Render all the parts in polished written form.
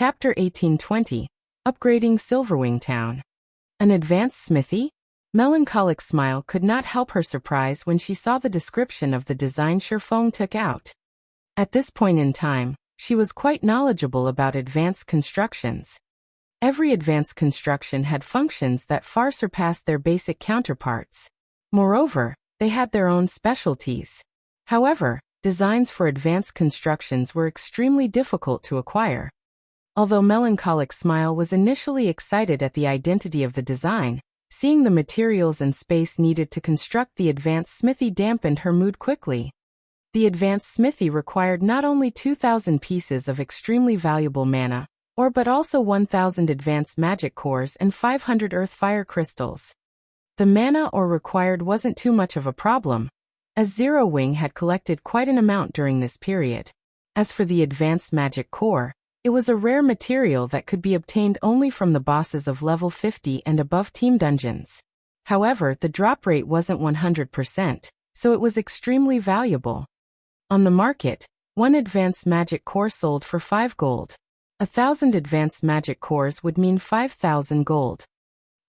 Chapter 1820, Upgrading Silverwing Town. An advanced smithy? Melancholic smile could not help her surprise when she saw the description of the design Silverwing took out. At this point in time, she was quite knowledgeable about advanced constructions. Every advanced construction had functions that far surpassed their basic counterparts. Moreover, they had their own specialties. However, designs for advanced constructions were extremely difficult to acquire. Although Melancholic Smile was initially excited at the identity of the design, seeing the materials and space needed to construct the advanced smithy dampened her mood quickly. The advanced smithy required not only 2,000 pieces of extremely valuable mana, but also 1,000 advanced magic cores and 500 earth fire crystals. The mana required wasn't too much of a problem, as Silverwing had collected quite an amount during this period. As for the advanced magic core, it was a rare material that could be obtained only from the bosses of level 50 and above team dungeons. However, the drop rate wasn't 100%, so it was extremely valuable. On the market, one advanced magic core sold for 5 gold. 1,000 advanced magic cores would mean 5,000 gold.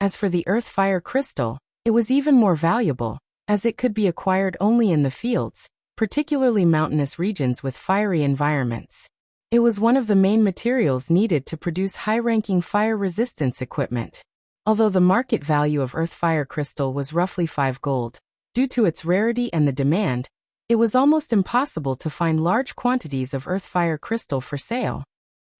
As for the earth fire crystal, it was even more valuable, as it could be acquired only in the fields, particularly mountainous regions with fiery environments. It was one of the main materials needed to produce high-ranking fire resistance equipment. Although the market value of earth fire crystal was roughly 5 gold, due to its rarity and the demand, it was almost impossible to find large quantities of earth fire crystal for sale.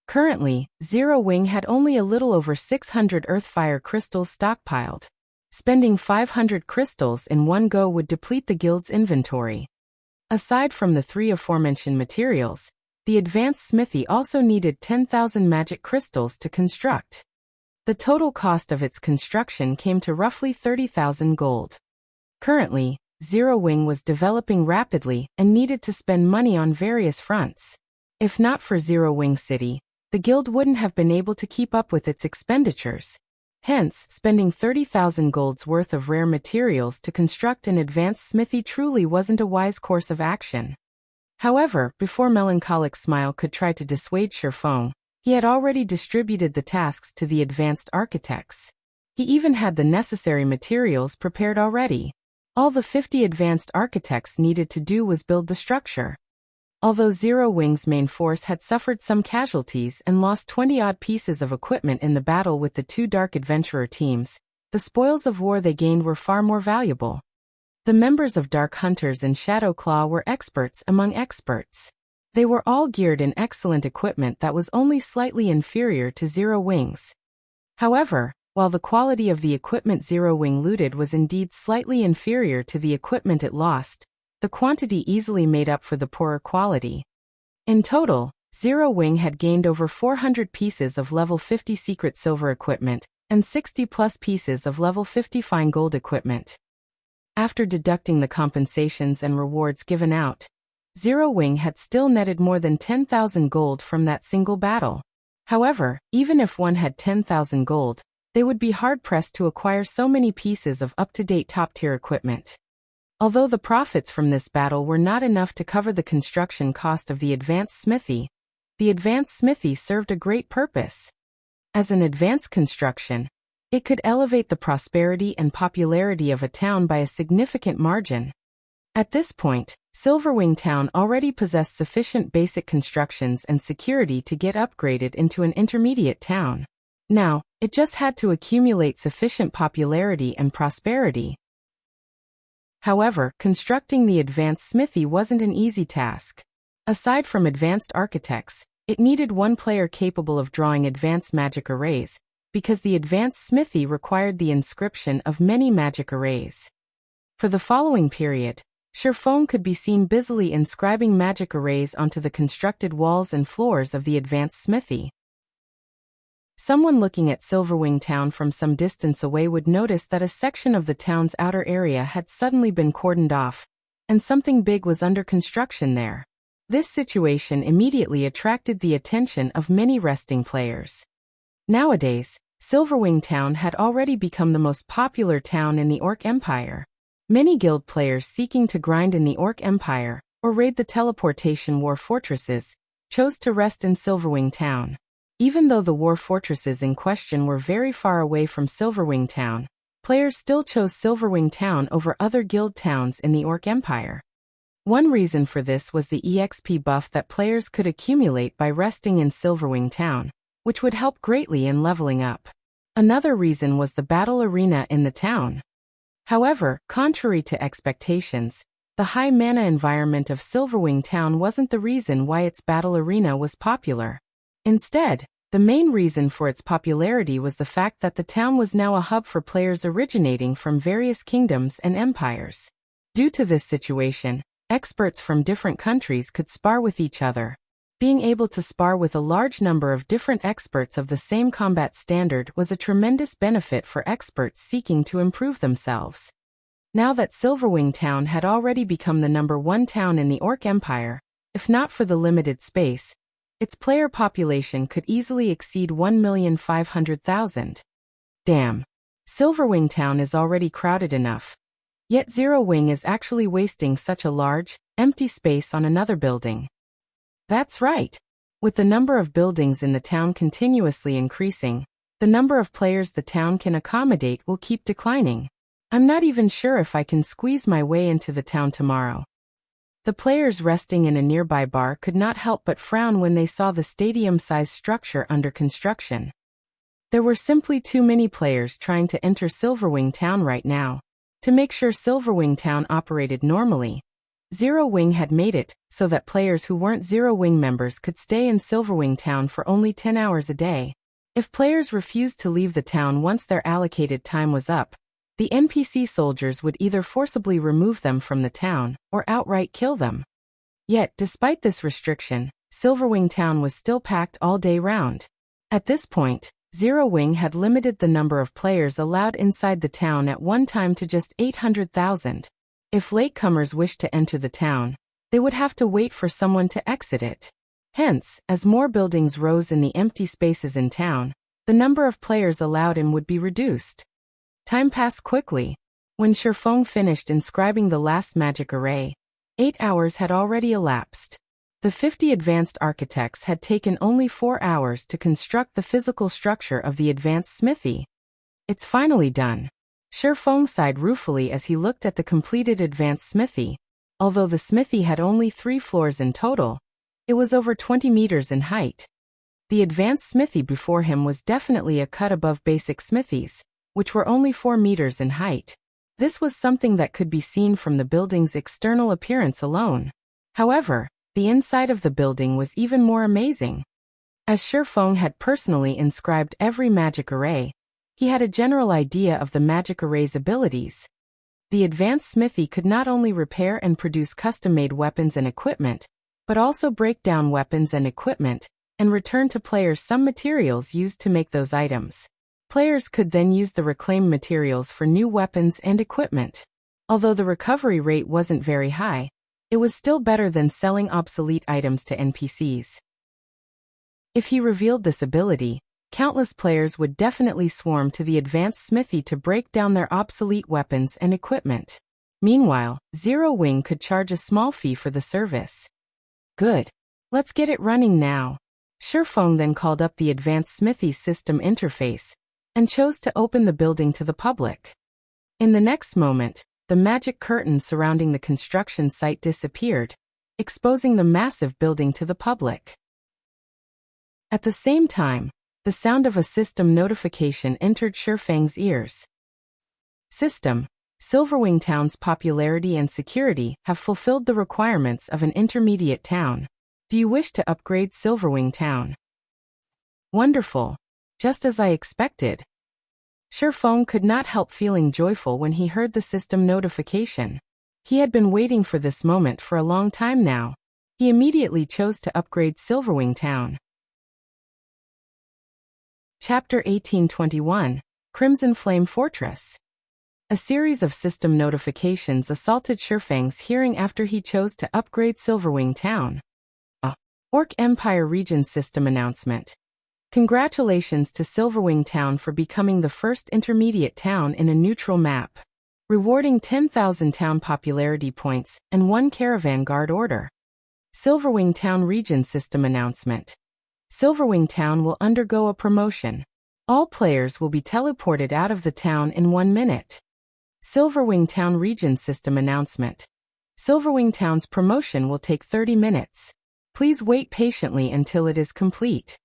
Currently, Silverwing had only a little over 600 earth fire crystals stockpiled. Spending 500 crystals in one go would deplete the guild's inventory. Aside from the 3 aforementioned materials, the advanced smithy also needed 10,000 magic crystals to construct. The total cost of its construction came to roughly 30,000 gold. Currently, Silverwing was developing rapidly and needed to spend money on various fronts. If not for Silverwing City, the guild wouldn't have been able to keep up with its expenditures. Hence, spending 30,000 gold's worth of rare materials to construct an advanced smithy truly wasn't a wise course of action. However, before Melancholic Smile could try to dissuade Silverwing, he had already distributed the tasks to the advanced architects. He even had the necessary materials prepared already. All the 50 advanced architects needed to do was build the structure. Although Silverwing's main force had suffered some casualties and lost 20-odd pieces of equipment in the battle with the 2 Dark Adventurer teams, the spoils of war they gained were far more valuable. The members of Dark Hunters and Shadowclaw were experts among experts. They were all geared in excellent equipment that was only slightly inferior to Silverwing's. However, while the quality of the equipment Silverwing looted was indeed slightly inferior to the equipment it lost, the quantity easily made up for the poorer quality. In total, Silverwing had gained over 400 pieces of level 50 secret silver equipment and 60+ pieces of level 50 fine gold equipment. After deducting the compensations and rewards given out, Silverwing had still netted more than 10,000 gold from that single battle. However, even if one had 10,000 gold, they would be hard-pressed to acquire so many pieces of up-to-date top-tier equipment. Although the profits from this battle were not enough to cover the construction cost of the advanced smithy, the advanced smithy served a great purpose. As an advanced construction, it could elevate the prosperity and popularity of a town by a significant margin. At this point, Silverwing Town already possessed sufficient basic constructions and security to get upgraded into an intermediate town. Now, it just had to accumulate sufficient popularity and prosperity. However, constructing the advanced smithy wasn't an easy task. Aside from advanced architects, it needed one player capable of drawing advanced magic arrays, because the advanced smithy required the inscription of many magic arrays. For the following period, Silverwing could be seen busily inscribing magic arrays onto the constructed walls and floors of the advanced smithy. Someone looking at Silverwing Town from some distance away would notice that a section of the town's outer area had suddenly been cordoned off, and something big was under construction there. This situation immediately attracted the attention of many resting players. Nowadays, Silverwing Town had already become the most popular town in the Orc Empire. Many guild players seeking to grind in the Orc Empire, or raid the teleportation war fortresses, chose to rest in Silverwing Town. Even though the war fortresses in question were very far away from Silverwing Town, players still chose Silverwing Town over other guild towns in the Orc Empire. One reason for this was the EXP buff that players could accumulate by resting in Silverwing Town, which would help greatly in leveling up. Another reason was the battle arena in the town. However, contrary to expectations, the high mana environment of Silverwing Town wasn't the reason why its battle arena was popular. Instead, the main reason for its popularity was the fact that the town was now a hub for players originating from various kingdoms and empires. Due to this situation, experts from different countries could spar with each other. Being able to spar with a large number of different experts of the same combat standard was a tremendous benefit for experts seeking to improve themselves. Now that Silverwing Town had already become the #1 town in the Orc Empire, if not for the limited space, its player population could easily exceed 1,500,000. Damn. Silverwing Town is already crowded enough. Yet Zero Wing is actually wasting such a large, empty space on another building. That's right. With the number of buildings in the town continuously increasing, the number of players the town can accommodate will keep declining. I'm not even sure if I can squeeze my way into the town tomorrow. The players resting in a nearby bar could not help but frown when they saw the stadium-sized structure under construction. There were simply too many players trying to enter Silverwing Town right now. To make sure Silverwing Town operated normally, Zero Wing had made it so that players who weren't Zero Wing members could stay in Silverwing Town for only 10 hours a day. If players refused to leave the town once their allocated time was up, the NPC soldiers would either forcibly remove them from the town or outright kill them. Yet, despite this restriction, Silverwing Town was still packed all day round. At this point, Zero Wing had limited the number of players allowed inside the town at one time to just 800,000. If latecomers wished to enter the town, they would have to wait for someone to exit it. Hence, as more buildings rose in the empty spaces in town, the number of players allowed in would be reduced. Time passed quickly. When Shifeng finished inscribing the last magic array, 8 hours had already elapsed. The 50 advanced architects had taken only 4 hours to construct the physical structure of the advanced smithy. It's finally done. Shifeng sighed ruefully as he looked at the completed advanced smithy. Although the smithy had only 3 floors in total, it was over 20 meters in height. The advanced smithy before him was definitely a cut above basic smithies, which were only 4 meters in height. This was something that could be seen from the building's external appearance alone. However, the inside of the building was even more amazing. As Shifeng had personally inscribed every magic array, he had a general idea of the magic array's abilities. The advanced smithy could not only repair and produce custom-made weapons and equipment, but also break down weapons and equipment, and return to players some materials used to make those items. Players could then use the reclaimed materials for new weapons and equipment. Although the recovery rate wasn't very high, it was still better than selling obsolete items to NPCs. If he revealed this ability, countless players would definitely swarm to the advanced smithy to break down their obsolete weapons and equipment. Meanwhile, Zero Wing could charge a small fee for the service. Good. Let's get it running now. Shifeng then called up the advanced smithy system interface and chose to open the building to the public. In the next moment, the magic curtain surrounding the construction site disappeared, exposing the massive building to the public. At the same time, the sound of a system notification entered Shifeng's ears. System: Silverwing Town's popularity and security have fulfilled the requirements of an intermediate town. Do you wish to upgrade Silverwing Town? Wonderful. Just as I expected. Shifeng could not help feeling joyful when he heard the system notification. He had been waiting for this moment for a long time now. He immediately chose to upgrade Silverwing Town. Chapter 1821, Crimson Flame Fortress. A series of system notifications assaulted Shifeng's hearing after he chose to upgrade Silverwing Town. Orc Empire Region System Announcement. Congratulations to Silverwing Town for becoming the first intermediate town in a neutral map, rewarding 10,000 town popularity points and 1 caravan guard order. Silverwing Town Region System Announcement. Silverwing Town will undergo a promotion. All players will be teleported out of the town in 1 minute. Silverwing Town Region System Announcement. Silverwing Town's promotion will take 30 minutes. Please wait patiently until it is complete.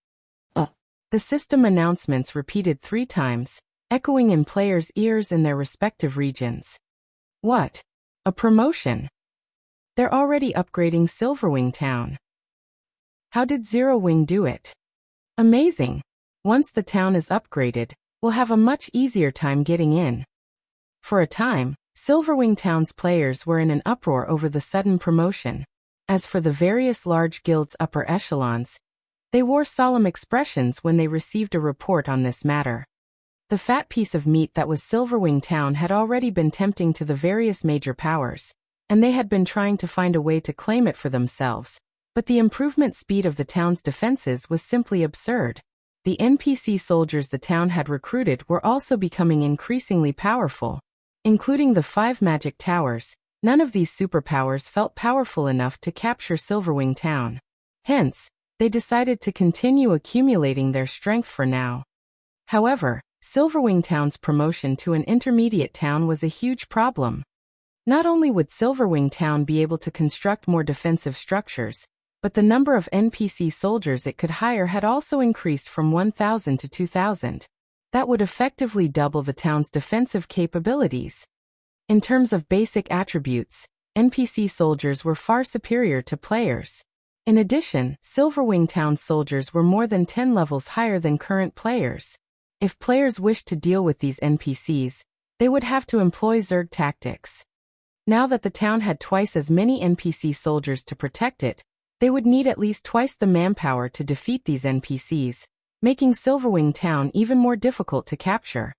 The system announcements repeated 3 times, echoing in players' ears in their respective regions. What? A promotion? They're already upgrading Silverwing Town. How did Zero Wing do it? Amazing! Once the town is upgraded, we'll have a much easier time getting in. For a time, Silverwing Town's players were in an uproar over the sudden promotion. As for the various large guilds' upper echelons, they wore solemn expressions when they received a report on this matter. The fat piece of meat that was Silverwing Town had already been tempting to the various major powers, and they had been trying to find a way to claim it for themselves, but the improvement speed of the town's defenses was simply absurd. The NPC soldiers the town had recruited were also becoming increasingly powerful. Including the 5 magic towers, none of these superpowers felt powerful enough to capture Silverwing Town. Hence, they decided to continue accumulating their strength for now. However, Silverwing Town's promotion to an intermediate town was a huge problem. Not only would Silverwing Town be able to construct more defensive structures, but the number of NPC soldiers it could hire had also increased from 1,000 to 2,000. That would effectively double the town's defensive capabilities. In terms of basic attributes, NPC soldiers were far superior to players. In addition, Silverwing Town's soldiers were more than 10 levels higher than current players. If players wished to deal with these NPCs, they would have to employ Zerg tactics. Now that the town had twice as many NPC soldiers to protect it, they would need at least twice the manpower to defeat these NPCs, making Silverwing Town even more difficult to capture.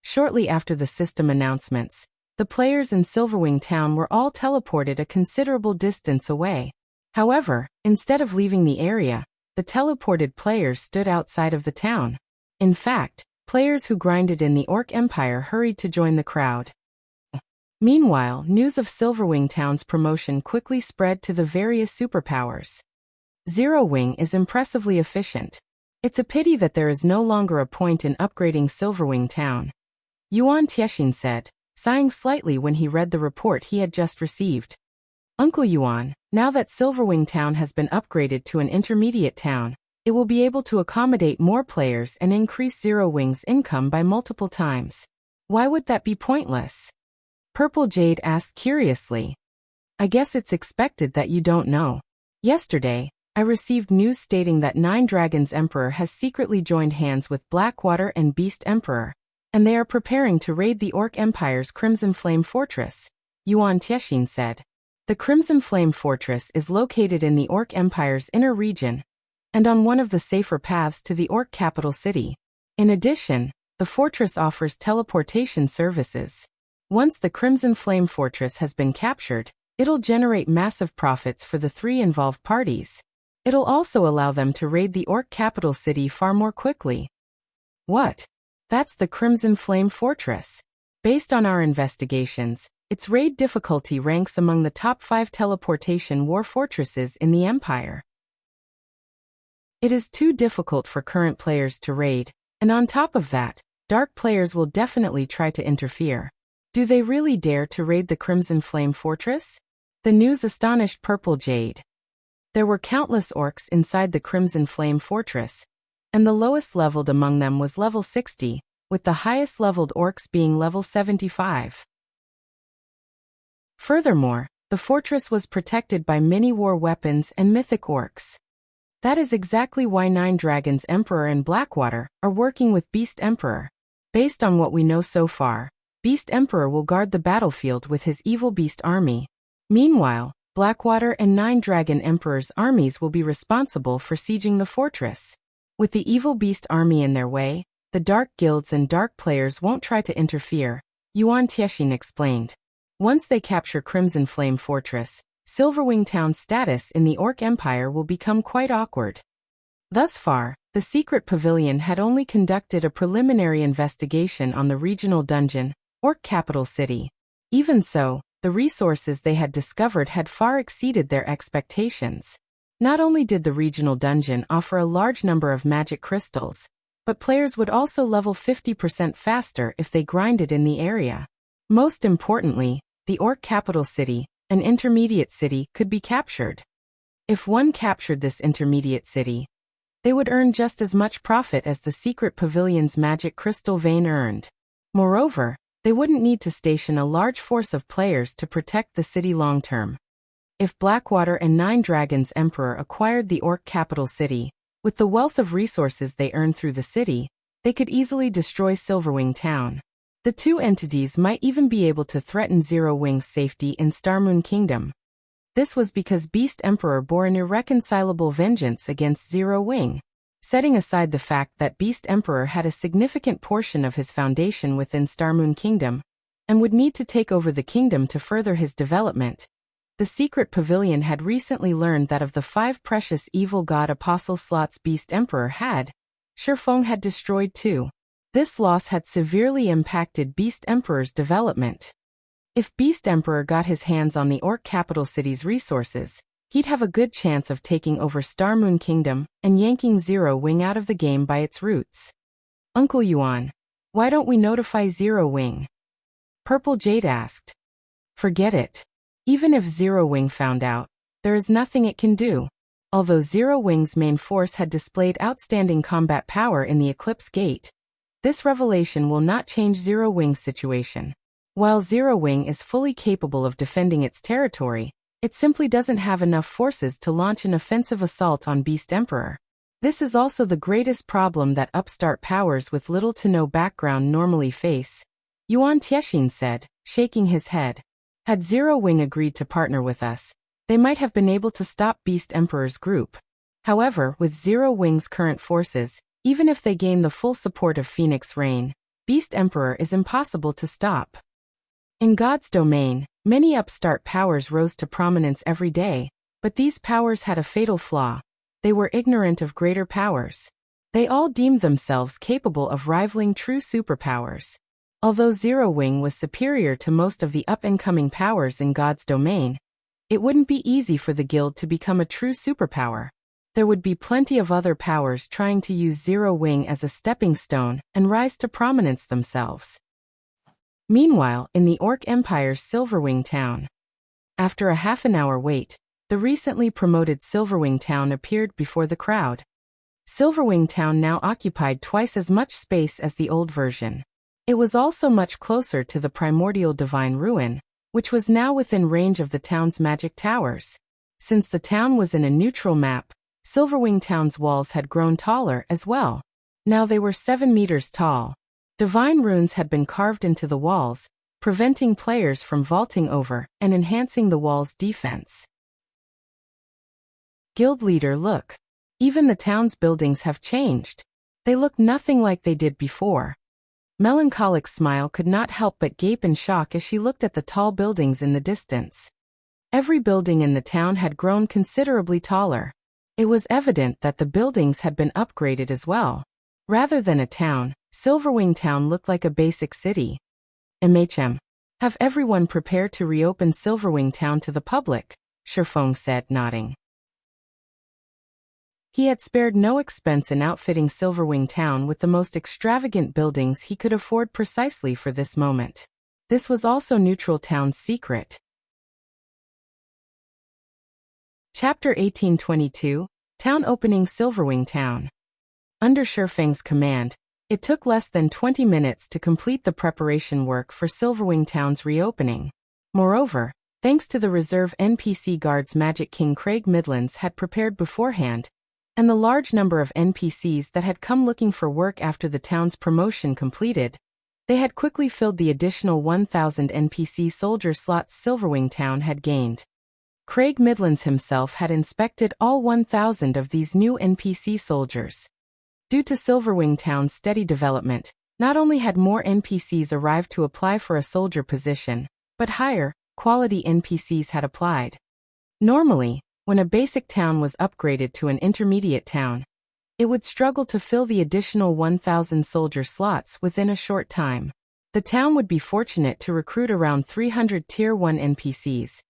Shortly after the system announcements, the players in Silverwing Town were all teleported a considerable distance away. However, instead of leaving the area, the teleported players stood outside of the town. In fact, players who grinded in the Orc Empire hurried to join the crowd. Meanwhile, news of Silverwing Town's promotion quickly spread to the various superpowers. Zero Wing is impressively efficient. It's a pity that there is no longer a point in upgrading Silverwing Town, Yuan Tiexin said, sighing slightly when he read the report he had just received. Uncle Yuan, now that Silverwing Town has been upgraded to an intermediate town, it will be able to accommodate more players and increase Zero Wing's income by multiple times. Why would that be pointless? Purple Jade asked curiously. I guess it's expected that you don't know. Yesterday, I received news stating that 9 Dragons Emperor has secretly joined hands with Blackwater and Beast Emperor, and they are preparing to raid the Orc Empire's Crimson Flame Fortress, Yuan Tiexin said. The Crimson Flame Fortress is located in the Orc Empire's inner region, and on one of the safer paths to the Orc capital city. In addition, the fortress offers teleportation services. Once the Crimson Flame Fortress has been captured, it'll generate massive profits for the 3 involved parties. It'll also allow them to raid the Orc capital city far more quickly. What? That's the Crimson Flame Fortress. Based on our investigations, its raid difficulty ranks among the top 5 teleportation war fortresses in the Empire. It is too difficult for current players to raid, and on top of that, dark players will definitely try to interfere. Do they really dare to raid the Crimson Flame Fortress? The news astonished Purple Jade. There were countless orcs inside the Crimson Flame Fortress, and the lowest leveled among them was level 60, with the highest leveled orcs being level 75. Furthermore, the fortress was protected by many war weapons and mythic orcs. That is exactly why 9 Dragons Emperor and Blackwater are working with Beast Emperor. Based on what we know so far, Beast Emperor will guard the battlefield with his evil beast army. Meanwhile, Blackwater and 9 Dragon Emperor's armies will be responsible for sieging the fortress. With the evil beast army in their way, the dark guilds and dark players won't try to interfere, Yuan Tiexin explained. Once they capture Crimson Flame Fortress, Silverwing Town's status in the Orc Empire will become quite awkward. Thus far, the secret pavilion had only conducted a preliminary investigation on the regional dungeon, Orc capital city. Even so, the resources they had discovered had far exceeded their expectations. Not only did the regional dungeon offer a large number of magic crystals, but players would also level 50% faster if they grinded in the area. Most importantly, the orc capital city, an intermediate city, could be captured. If one captured this intermediate city, they would earn just as much profit as the secret pavilion's magic crystal vein earned. Moreover, they wouldn't need to station a large force of players to protect the city long-term. If Blackwater and Nine Dragons Emperor acquired the orc capital city, with the wealth of resources they earned through the city, they could easily destroy Silverwing Town. The two entities might even be able to threaten Zero Wing's safety in Starmoon Kingdom. This was because Beast Emperor bore an irreconcilable vengeance against Zero Wing. Setting aside the fact that Beast Emperor had a significant portion of his foundation within Starmoon Kingdom, and would need to take over the kingdom to further his development, the secret pavilion had recently learned that of the 5 precious evil god apostle slots Beast Emperor had, Shifeng had destroyed 2. This loss had severely impacted Beast Emperor's development. If Beast Emperor got his hands on the orc capital city's resources, he'd have a good chance of taking over Starmoon Kingdom and yanking Zero Wing out of the game by its roots. Uncle Yuan, why don't we notify Zero Wing? Purple Jade asked. Forget it. Even if Zero Wing found out, there is nothing it can do. Although Zero Wing's main force had displayed outstanding combat power in the Eclipse Gate, this revelation will not change Zero Wing's situation. While Zero Wing is fully capable of defending its territory, it simply doesn't have enough forces to launch an offensive assault on Beast Emperor. This is also the greatest problem that upstart powers with little to no background normally face, Yuan Tiexin said, shaking his head. Had Zero Wing agreed to partner with us, they might have been able to stop Beast Emperor's group. However, with Zero Wing's current forces, even if they gain the full support of Phoenix Rain, Beast Emperor is impossible to stop. In God's domain, many upstart powers rose to prominence every day, but these powers had a fatal flaw. They were ignorant of greater powers. They all deemed themselves capable of rivaling true superpowers. Although Zero Wing was superior to most of the up-and-coming powers in God's domain, it wouldn't be easy for the guild to become a true superpower. There would be plenty of other powers trying to use Zero Wing as a stepping stone and rise to prominence themselves. Meanwhile, in the Orc Empire's Silverwing Town. After a half-an-hour wait, the recently promoted Silverwing Town appeared before the crowd. Silverwing Town now occupied twice as much space as the old version. It was also much closer to the primordial divine ruin, which was now within range of the town's magic towers. Since the town was in a neutral map, Silverwing Town's walls had grown taller as well. Now they were 7 meters tall. Divine runes had been carved into the walls, preventing players from vaulting over and enhancing the wall's defense. Guild leader, look. Even the town's buildings have changed. They look nothing like they did before. Melancholic's smile could not help but gape in shock as she looked at the tall buildings in the distance. Every building in the town had grown considerably taller. It was evident that the buildings had been upgraded as well. Rather than a town, Silverwing Town looked like a basic city. Have everyone prepared to reopen Silverwing Town to the public, Shifeng said, nodding. He had spared no expense in outfitting Silverwing Town with the most extravagant buildings he could afford precisely for this moment. This was also Neutral Town's secret. Chapter 1822, Town Opening Silverwing Town. Under Shifeng's command, it took less than 20 minutes to complete the preparation work for Silverwing Town's reopening. Moreover, thanks to the reserve NPC guards Magic King Craig Midlands had prepared beforehand, and the large number of NPCs that had come looking for work after the town's promotion completed, they had quickly filled the additional 1,000 NPC soldier slots Silverwing Town had gained. Craig Midlands himself had inspected all 1,000 of these new NPC soldiers. Due to Silverwing Town's steady development, not only had more NPCs arrived to apply for a soldier position, but higher, quality NPCs had applied. Normally, when a basic town was upgraded to an intermediate town, it would struggle to fill the additional 1,000 soldier slots within a short time. The town would be fortunate to recruit around 300 Tier 1 NPCs.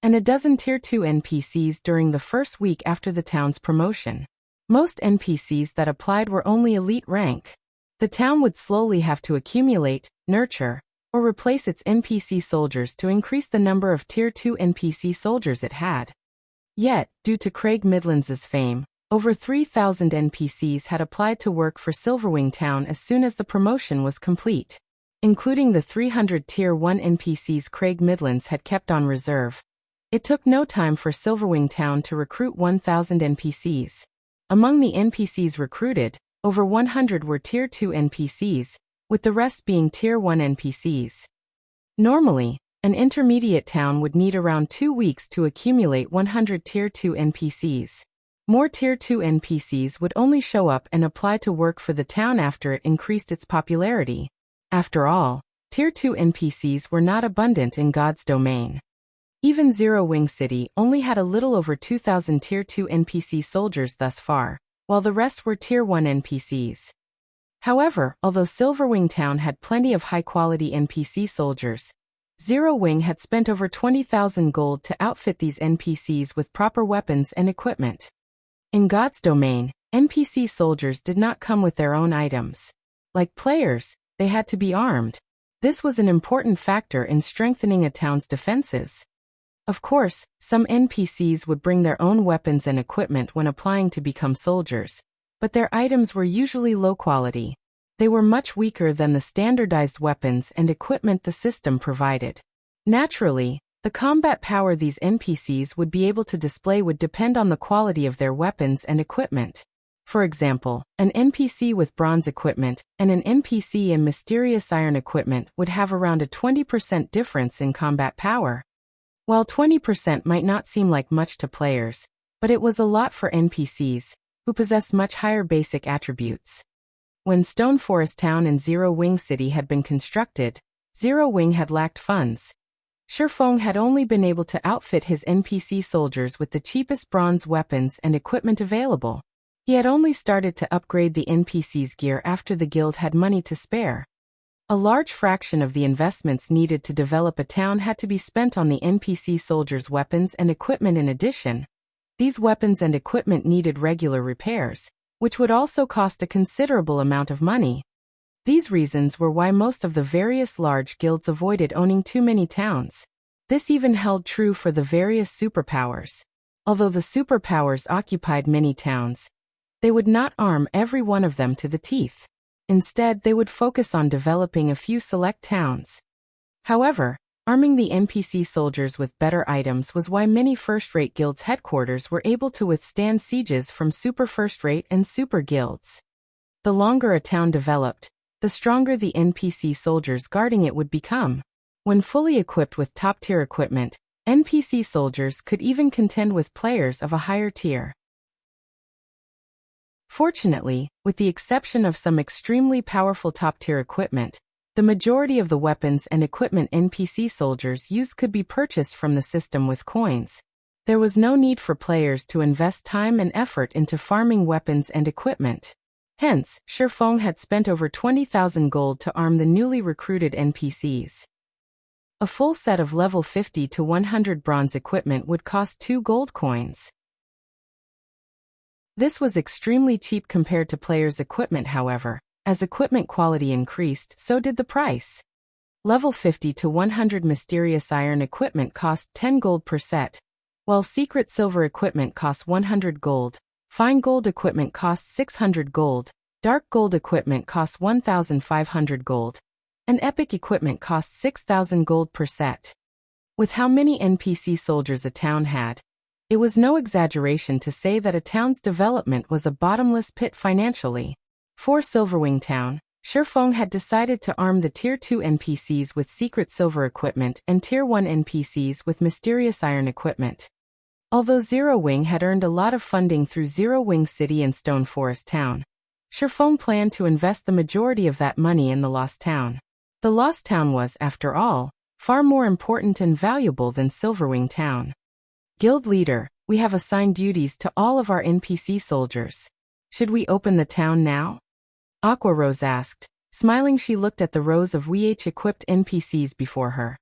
and a dozen Tier 2 NPCs during the first week after the town's promotion. Most NPCs that applied were only elite rank. The town would slowly have to accumulate, nurture, or replace its NPC soldiers to increase the number of Tier 2 NPC soldiers it had. Yet, due to Craig Midlands' fame, over 3,000 NPCs had applied to work for Silverwing Town as soon as the promotion was complete. Including the 300 Tier 1 NPCs Craig Midlands had kept on reserve. It took no time for Silverwing Town to recruit 1,000 NPCs. Among the NPCs recruited, over 100 were Tier 2 NPCs, with the rest being Tier 1 NPCs. Normally, an intermediate town would need around 2 weeks to accumulate 100 Tier 2 NPCs. More Tier 2 NPCs would only show up and apply to work for the town after it increased its popularity. After all, Tier 2 NPCs were not abundant in God's domain. Even Zero Wing City only had a little over 2,000 Tier 2 NPC soldiers thus far, while the rest were Tier 1 NPCs. However, although Silverwing Town had plenty of high-quality NPC soldiers, Zero Wing had spent over 20,000 gold to outfit these NPCs with proper weapons and equipment. In God's domain, NPC soldiers did not come with their own items. Like players, they had to be armed. This was an important factor in strengthening a town's defenses. Of course, some NPCs would bring their own weapons and equipment when applying to become soldiers, but their items were usually low quality. They were much weaker than the standardized weapons and equipment the system provided. Naturally, the combat power these NPCs would be able to display would depend on the quality of their weapons and equipment. For example, an NPC with bronze equipment and an NPC in mysterious iron equipment would have around a 20% difference in combat power. While 20% might not seem like much to players, but it was a lot for NPCs, who possess much higher basic attributes. When Stone Forest Town and Zero Wing City had been constructed, Zero Wing had lacked funds. Shifeng had only been able to outfit his NPC soldiers with the cheapest bronze weapons and equipment available. He had only started to upgrade the NPC's gear after the guild had money to spare. A large fraction of the investments needed to develop a town had to be spent on the NPC soldiers' weapons and equipment. In addition, these weapons and equipment needed regular repairs, which would also cost a considerable amount of money. These reasons were why most of the various large guilds avoided owning too many towns. This even held true for the various superpowers. Although the superpowers occupied many towns, they would not arm every one of them to the teeth. Instead, they would focus on developing a few select towns. However, arming the NPC soldiers with better items was why many first-rate guilds' headquarters were able to withstand sieges from super first-rate and super guilds. The longer a town developed, the stronger the NPC soldiers guarding it would become. When fully equipped with top-tier equipment, NPC soldiers could even contend with players of a higher tier. Fortunately, with the exception of some extremely powerful top-tier equipment, the majority of the weapons and equipment NPC soldiers used could be purchased from the system with coins. There was no need for players to invest time and effort into farming weapons and equipment. Hence, Shifeng had spent over 20,000 gold to arm the newly recruited NPCs. A full set of level 50 to 100 bronze equipment would cost 2 gold coins. This was extremely cheap compared to players' equipment. However, as equipment quality increased, so did the price. Level 50 to 100 mysterious iron equipment cost 10 gold per set, while secret silver equipment cost 100 gold, fine gold equipment cost 600 gold, dark gold equipment cost 1,500 gold, and epic equipment cost 6,000 gold per set. With how many NPC soldiers a town had, it was no exaggeration to say that a town's development was a bottomless pit financially. For Silverwing Town, Shifeng had decided to arm the Tier 2 NPCs with secret silver equipment and Tier 1 NPCs with mysterious iron equipment. Although Zero Wing had earned a lot of funding through Zero Wing City and Stone Forest Town, Shifeng planned to invest the majority of that money in the Lost Town. The Lost Town was, after all, far more important and valuable than Silverwing Town. Guild leader, we have assigned duties to all of our NPC soldiers. Should we open the town now? Aqua Rose asked. Smiling, she looked at the rows of WH-equipped NPCs before her.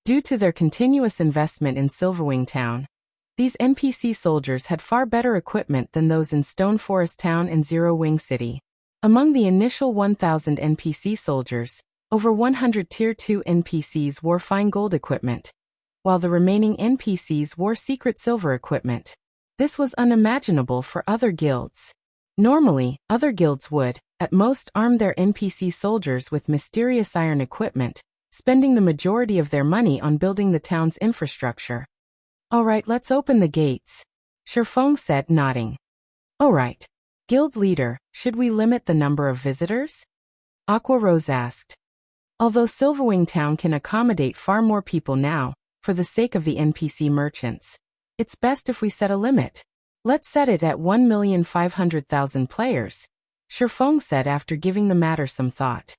Due to their continuous investment in Silverwing Town, these NPC soldiers had far better equipment than those in Stone Forest Town and Zero Wing City. Among the initial 1,000 NPC soldiers, over 100 Tier 2 NPCs wore fine gold equipment, while the remaining NPCs wore secret silver equipment. This was unimaginable for other guilds. Normally, other guilds would, at most, arm their NPC soldiers with mysterious iron equipment, spending the majority of their money on building the town's infrastructure. "Alright, let's open the gates," Shifeng said, nodding. "Alright. Guild leader, should we limit the number of visitors?" Aqua Rose asked. Although Silverwing Town can accommodate far more people now, for the sake of the NPC merchants, it's best if we set a limit. "Let's set it at 1,500,000 players," Shifeng said after giving the matter some thought.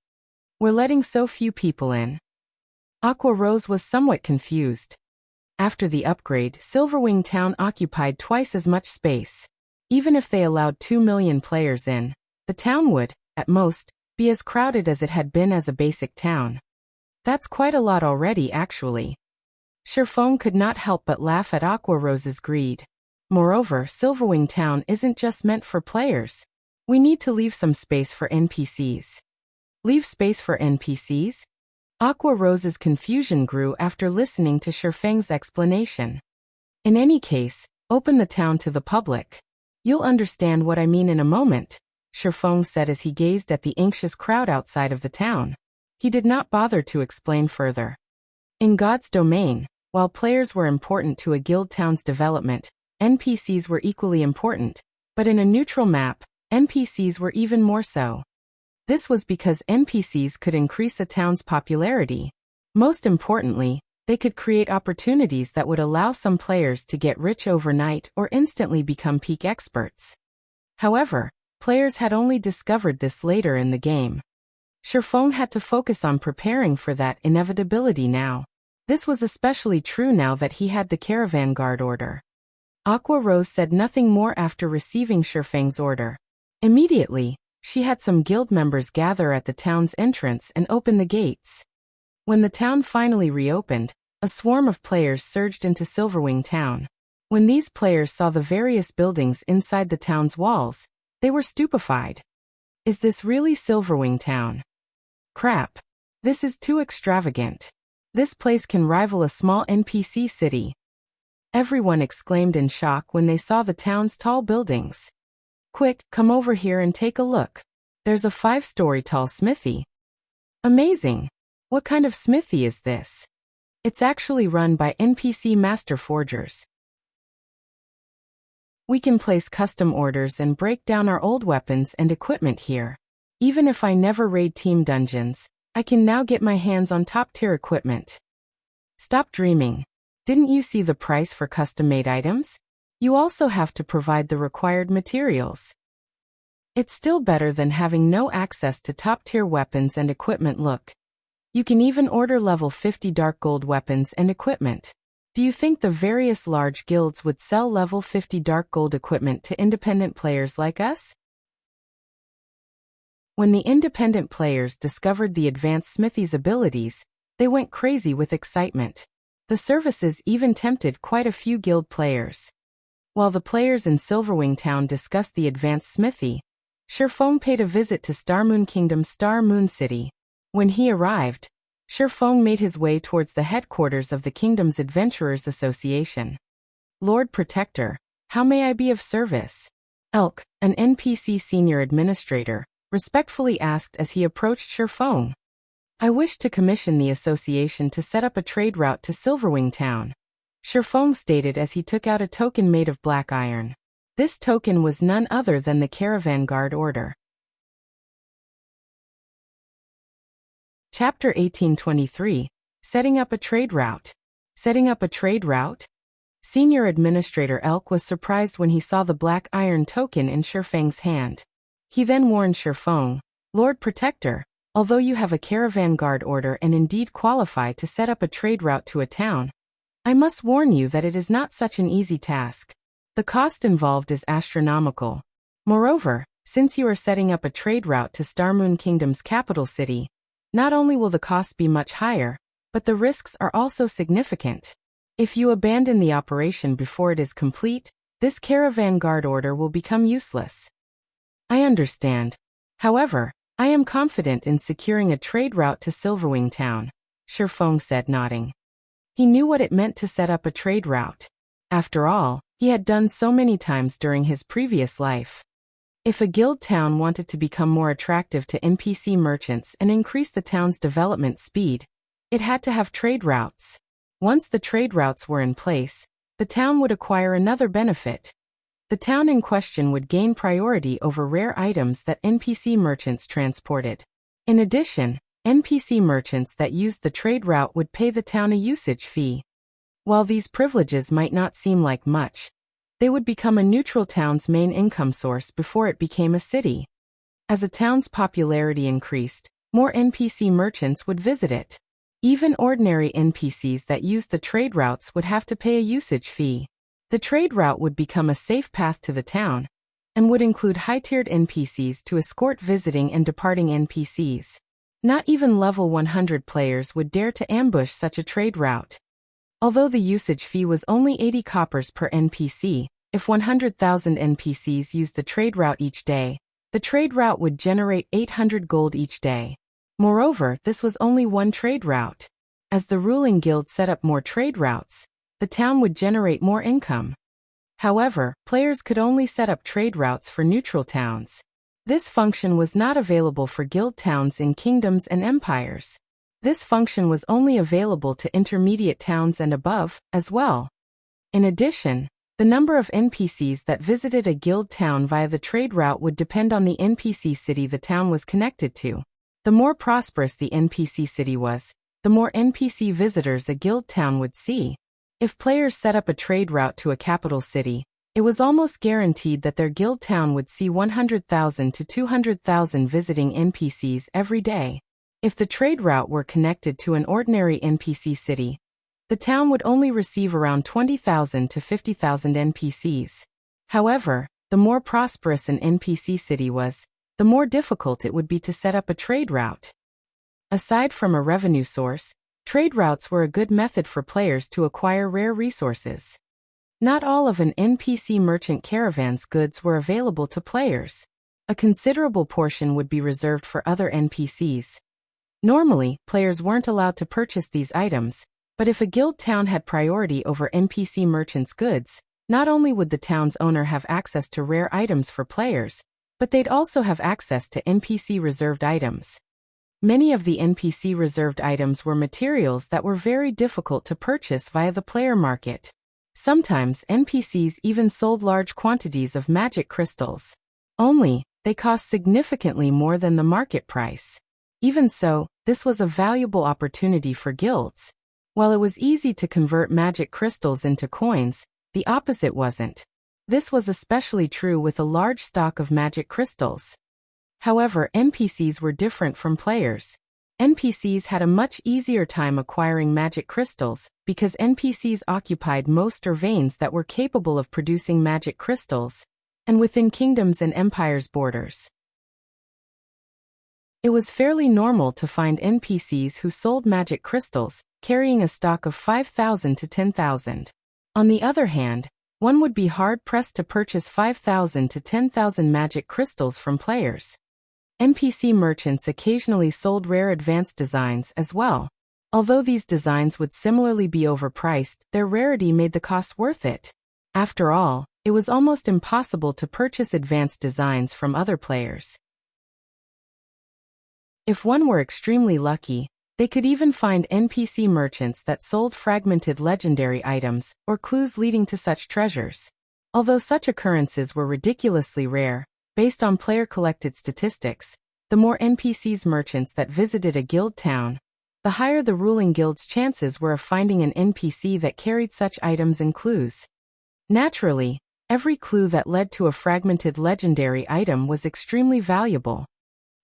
"We're letting so few people in." Aqua Rose was somewhat confused. After the upgrade, Silverwing Town occupied twice as much space. Even if they allowed 2 million players in, the town would, at most, be as crowded as it had been as a basic town. That's quite a lot already, actually. Shifeng could not help but laugh at Aqua Rose's greed. Moreover, Silverwing Town isn't just meant for players. We need to leave some space for NPCs. Leave space for NPCs? Aqua Rose's confusion grew after listening to Shifeng's explanation. "In any case, open the town to the public. You'll understand what I mean in a moment," Shifeng said as he gazed at the anxious crowd outside of the town. He did not bother to explain further. In God's domain, while players were important to a guild town's development, NPCs were equally important, but in a neutral map, NPCs were even more so. This was because NPCs could increase a town's popularity. Most importantly, they could create opportunities that would allow some players to get rich overnight or instantly become peak experts. However, players had only discovered this later in the game. Shifeng had to focus on preparing for that inevitability now. This was especially true now that he had the Caravan Guard order. Aqua Rose said nothing more after receiving Shifeng's order. Immediately, she had some guild members gather at the town's entrance and open the gates. When the town finally reopened, a swarm of players surged into Silverwing Town. When these players saw the various buildings inside the town's walls, they were stupefied. Is this really Silverwing Town? Crap. This is too extravagant. This place can rival a small NPC city. Everyone exclaimed in shock when they saw the town's tall buildings. Quick, come over here and take a look. There's a 5-story tall smithy. Amazing. What kind of smithy is this? It's actually run by NPC master forgers. We can place custom orders and break down our old weapons and equipment here. Even if I never raid team dungeons, I can now get my hands on top-tier equipment. Stop dreaming. Didn't you see the price for custom-made items? You also have to provide the required materials. It's still better than having no access to top-tier weapons and equipment. Look. You can even order level 50 dark gold weapons and equipment. Do you think the various large guilds would sell level 50 dark gold equipment to independent players like us? When the independent players discovered the advanced smithy's abilities, they went crazy with excitement. The services even tempted quite a few guild players. While the players in Silverwing Town discussed the advanced smithy, Shifeng paid a visit to Starmoon Kingdom's Star Moon City. When he arrived, Shifeng made his way towards the headquarters of the kingdom's Adventurers Association. Lord Protector, how may I be of service? Elk, an NPC senior administrator, respectfully asked as he approached Shifeng. I wish to commission the association to set up a trade route to Silverwing Town, Shifeng stated as he took out a token made of black iron. This token was none other than the Caravan Guard order. Chapter 1823, Setting up a Trade Route. Setting up a trade route? Senior Administrator Elk was surprised when he saw the black iron token in Shifeng's hand. He then warned Shifeng, Lord Protector, although you have a Caravan Guard order and indeed qualify to set up a trade route to a town, I must warn you that it is not such an easy task. The cost involved is astronomical. Moreover, since you are setting up a trade route to Starmoon Kingdom's capital city, not only will the cost be much higher, but the risks are also significant. If you abandon the operation before it is complete, this caravan guard order will become useless. I understand. However, I am confident in securing a trade route to Silverwing town, Shifeng said, nodding. He knew what it meant to set up a trade route. After all, he had done so many times during his previous life. If a guild town wanted to become more attractive to NPC merchants and increase the town's development speed, it had to have trade routes. Once the trade routes were in place, the town would acquire another benefit. The town in question would gain priority over rare items that NPC merchants transported. In addition, NPC merchants that used the trade route would pay the town a usage fee. While these privileges might not seem like much, they would become a neutral town's main income source before it became a city. As a town's popularity increased, more NPC merchants would visit it. Even ordinary NPCs that used the trade routes would have to pay a usage fee. The trade route would become a safe path to the town, and would include high-tiered NPCs to escort visiting and departing NPCs. Not even level 100 players would dare to ambush such a trade route. Although the usage fee was only 80 coppers per NPC, if 100,000 NPCs used the trade route each day, the trade route would generate 800 gold each day. Moreover, this was only one trade route. As the ruling guild set up more trade routes, the town would generate more income. However, players could only set up trade routes for neutral towns. This function was not available for guild towns in kingdoms and empires. This function was only available to intermediate towns and above, as well. In addition, the number of NPCs that visited a guild town via the trade route would depend on the NPC city the town was connected to. The more prosperous the NPC city was, the more NPC visitors a guild town would see. If players set up a trade route to a capital city, it was almost guaranteed that their guild town would see 100,000 to 200,000 visiting NPCs every day. If the trade route were connected to an ordinary NPC city, the town would only receive around 20,000 to 50,000 NPCs. However, the more prosperous an NPC city was, the more difficult it would be to set up a trade route. Aside from a revenue source, trade routes were a good method for players to acquire rare resources. Not all of an NPC merchant caravan's goods were available to players. A considerable portion would be reserved for other NPCs. Normally, players weren't allowed to purchase these items, but if a guild town had priority over NPC merchants' goods, not only would the town's owner have access to rare items for players, but they'd also have access to NPC reserved items. Many of the NPC reserved items were materials that were very difficult to purchase via the player market. Sometimes NPCs even sold large quantities of magic crystals. Only, they cost significantly more than the market price. Even so, this was a valuable opportunity for guilds. While it was easy to convert magic crystals into coins, the opposite wasn't. This was especially true with a large stock of magic crystals. However, NPCs were different from players. NPCs had a much easier time acquiring magic crystals, because NPCs occupied most or veins that were capable of producing magic crystals, and within kingdoms and empires' borders. It was fairly normal to find NPCs who sold magic crystals, carrying a stock of 5,000 to 10,000. On the other hand, one would be hard-pressed to purchase 5,000 to 10,000 magic crystals from players. NPC merchants occasionally sold rare advanced designs as well. Although these designs would similarly be overpriced, their rarity made the cost worth it. After all, it was almost impossible to purchase advanced designs from other players. If one were extremely lucky, they could even find NPC merchants that sold fragmented legendary items, or clues leading to such treasures. Although such occurrences were ridiculously rare, based on player-collected statistics, the more NPCs merchants that visited a guild town, the higher the ruling guild's chances were of finding an NPC that carried such items and clues. Naturally, every clue that led to a fragmented legendary item was extremely valuable.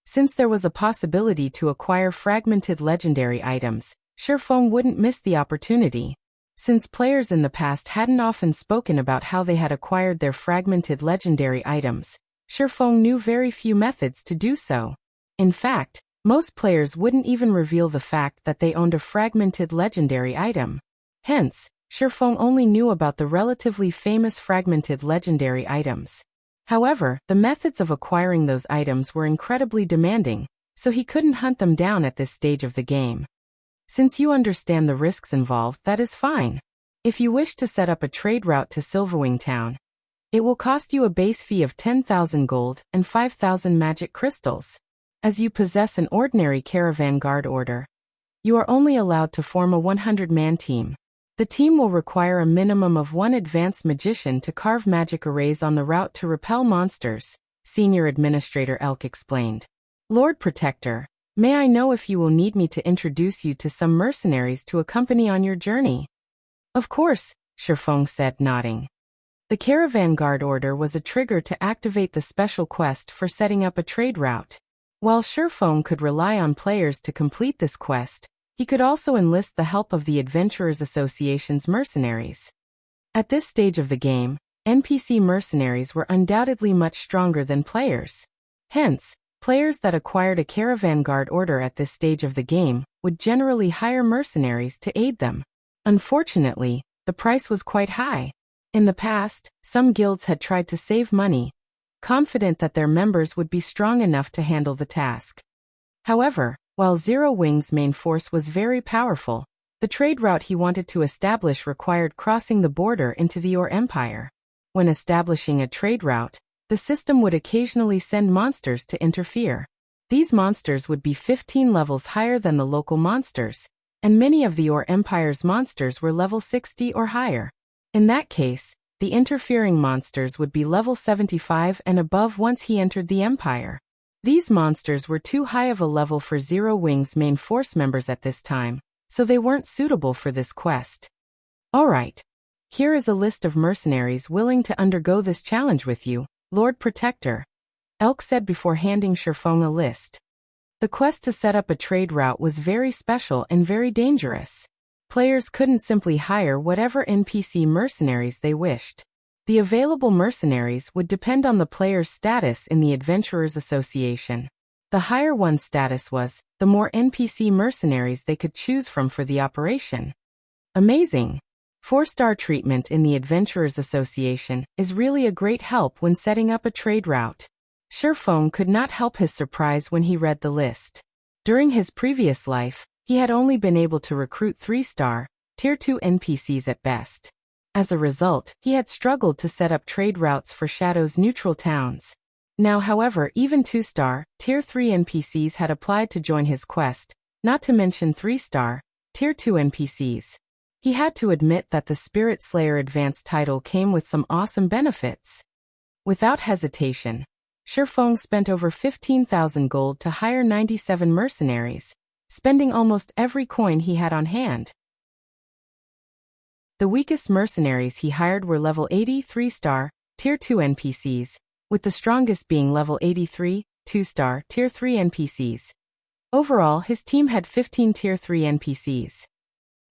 Since there was a possibility to acquire fragmented legendary items, Shifeng wouldn't miss the opportunity. Since players in the past hadn't often spoken about how they had acquired their fragmented legendary items, Shifeng knew very few methods to do so. In fact, Most players wouldn't even reveal the fact that they owned a fragmented legendary item. Hence, Shifeng only knew about the relatively famous fragmented legendary items. However, the methods of acquiring those items were incredibly demanding, so he couldn't hunt them down at this stage of the game. Since you understand the risks involved, that is fine. If you wish to set up a trade route to Silverwing Town, it will cost you a base fee of 10,000 gold and 5,000 magic crystals. As you possess an ordinary caravan guard order, you are only allowed to form a 100-man team. The team will require a minimum of 1 advanced magician to carve magic arrays on the route to repel monsters, Senior Administrator Elk explained. Lord Protector, may I know if you will need me to introduce you to some mercenaries to accompany on your journey? Of course, Shifeng said, nodding. The Caravan Guard Order was a trigger to activate the special quest for setting up a trade route. While Shifeng could rely on players to complete this quest, he could also enlist the help of the Adventurers Association's mercenaries. At this stage of the game, NPC mercenaries were undoubtedly much stronger than players. Hence, players that acquired a Caravan Guard Order at this stage of the game would generally hire mercenaries to aid them. Unfortunately, the price was quite high. In the past, some guilds had tried to save money, confident that their members would be strong enough to handle the task. However, while Zero Wing's main force was very powerful, the trade route he wanted to establish required crossing the border into the Or Empire. When establishing a trade route, the system would occasionally send monsters to interfere. These monsters would be 15 levels higher than the local monsters, and many of the Or Empire's monsters were level 60 or higher. In that case, the interfering monsters would be level 75 and above once he entered the Empire. These monsters were too high of a level for Zero Wing's main force members at this time, so they weren't suitable for this quest. Alright. Here is a list of mercenaries willing to undergo this challenge with you, Lord Protector, Elk said before handing Shifeng a list. The quest to set up a trade route was very special and very dangerous. Players couldn't simply hire whatever NPC mercenaries they wished. The available mercenaries would depend on the player's status in the Adventurers Association. The higher one's status was, the more NPC mercenaries they could choose from for the operation. Amazing! 4-star treatment in the Adventurers Association is really a great help when setting up a trade route. Shifeng could not help his surprise when he read the list. During his previous life, he had only been able to recruit 3-star, Tier 2 NPCs at best. As a result, he had struggled to set up trade routes for Shadow's neutral towns. Now, however, even 2-star, Tier 3 NPCs had applied to join his quest, not to mention 3-star, Tier 2 NPCs. He had to admit that the Spirit Slayer Advanced title came with some awesome benefits. Without hesitation, Shifeng spent over 15,000 gold to hire 97 mercenaries, spending almost every coin he had on hand. The weakest mercenaries he hired were level 80 3-star, Tier 2 NPCs, with the strongest being level 83, 2-star, Tier 3 NPCs. Overall, his team had 15 Tier 3 NPCs.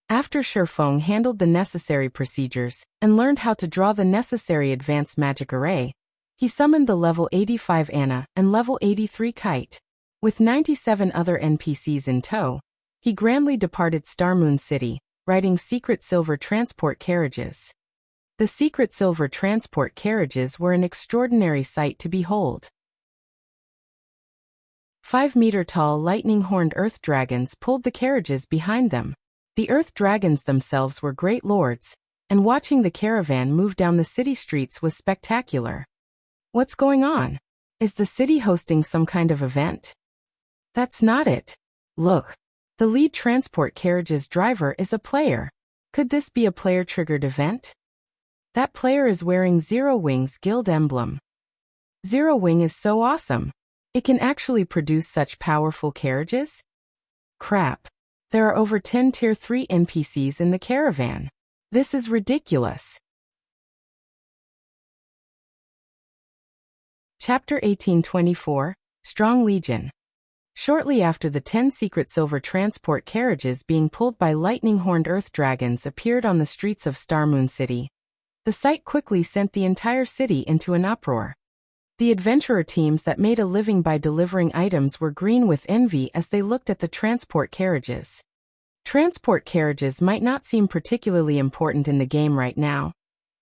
After Shifeng handled the necessary procedures and learned how to draw the necessary advanced magic array, he summoned the level 85 Anna and level 83 Kite. With 97 other NPCs in tow, he grandly departed Starmoon City, riding secret silver transport carriages. The secret silver transport carriages were an extraordinary sight to behold. 5-meter-tall lightning-horned earth dragons pulled the carriages behind them. The earth dragons themselves were great lords, and watching the caravan move down the city streets was spectacular. What's going on? Is the city hosting some kind of event? That's not it. Look. The lead transport carriage's driver is a player. Could this be a player-triggered event? That player is wearing Zero Wing's guild emblem. Zero Wing is so awesome. It can actually produce such powerful carriages? Crap. There are over 10 Tier 3 NPCs in the caravan. This is ridiculous. Chapter 1824, Strong Legion. Shortly after the 10 secret silver transport carriages being pulled by lightning-horned earth dragons appeared on the streets of Starmoon City, the sight quickly sent the entire city into an uproar. The adventurer teams that made a living by delivering items were green with envy as they looked at the transport carriages. Transport carriages might not seem particularly important in the game right now,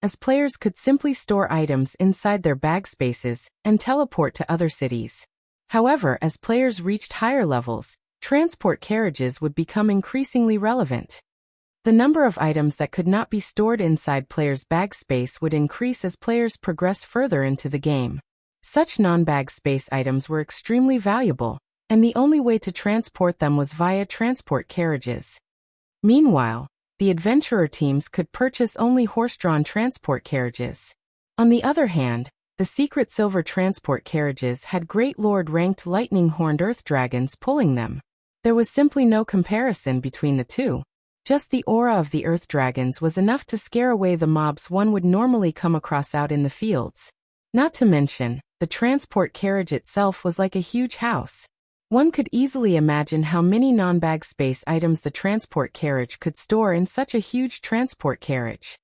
as players could simply store items inside their bag spaces and teleport to other cities. However, as players reached higher levels, transport carriages would become increasingly relevant. The number of items that could not be stored inside players' bag space would increase as players progress further into the game. Such non-bag space items were extremely valuable, and the only way to transport them was via transport carriages. Meanwhile, the adventurer teams could purchase only horse-drawn transport carriages. On the other hand, the secret silver transport carriages had great lord-ranked lightning-horned earth dragons pulling them. There was simply no comparison between the two. Just the aura of the earth dragons was enough to scare away the mobs one would normally come across out in the fields. Not to mention, the transport carriage itself was like a huge house. One could easily imagine how many non-bag space items the transport carriage could store in such a huge transport carriage.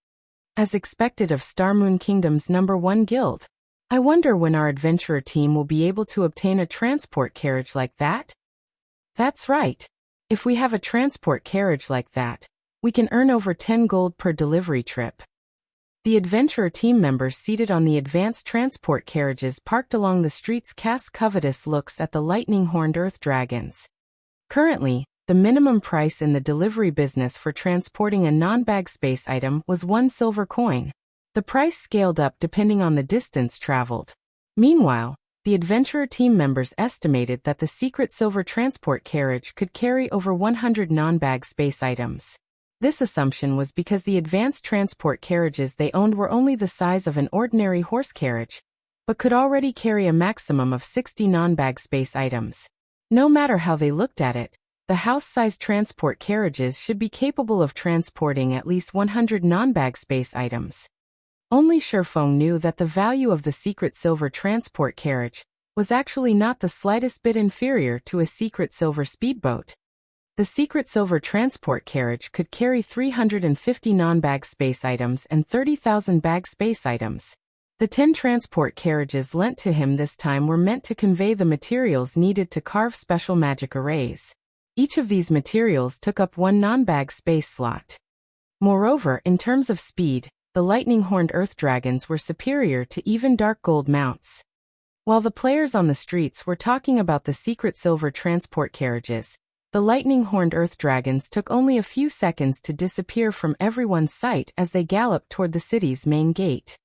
As expected of Starmoon Kingdom's #1 guild, I wonder when our adventurer team will be able to obtain a transport carriage like that? That's right. If we have a transport carriage like that, we can earn over 10 gold per delivery trip. The adventurer team members seated on the advanced transport carriages parked along the streets cast covetous looks at the lightning-horned earth dragons. Currently, the minimum price in the delivery business for transporting a non-bag space item was 1 silver coin. The price scaled up depending on the distance traveled. Meanwhile, the adventurer team members estimated that the secret silver transport carriage could carry over 100 non-bag space items. This assumption was because the advanced transport carriages they owned were only the size of an ordinary horse carriage, but could already carry a maximum of 60 non-bag space items. No matter how they looked at it, the house-sized transport carriages should be capable of transporting at least 100 non-bag space items. Only Shifeng knew that the value of the secret silver transport carriage was actually not the slightest bit inferior to a secret silver speedboat. The secret silver transport carriage could carry 350 non-bag space items and 30,000 bag space items. The 10 transport carriages lent to him this time were meant to convey the materials needed to carve special magic arrays. Each of these materials took up 1 non-bag space slot. Moreover, in terms of speed, the lightning-horned earth dragons were superior to even dark gold mounts. While the players on the streets were talking about the secret silver transport carriages, the lightning-horned earth dragons took only a few seconds to disappear from everyone's sight as they galloped toward the city's main gate.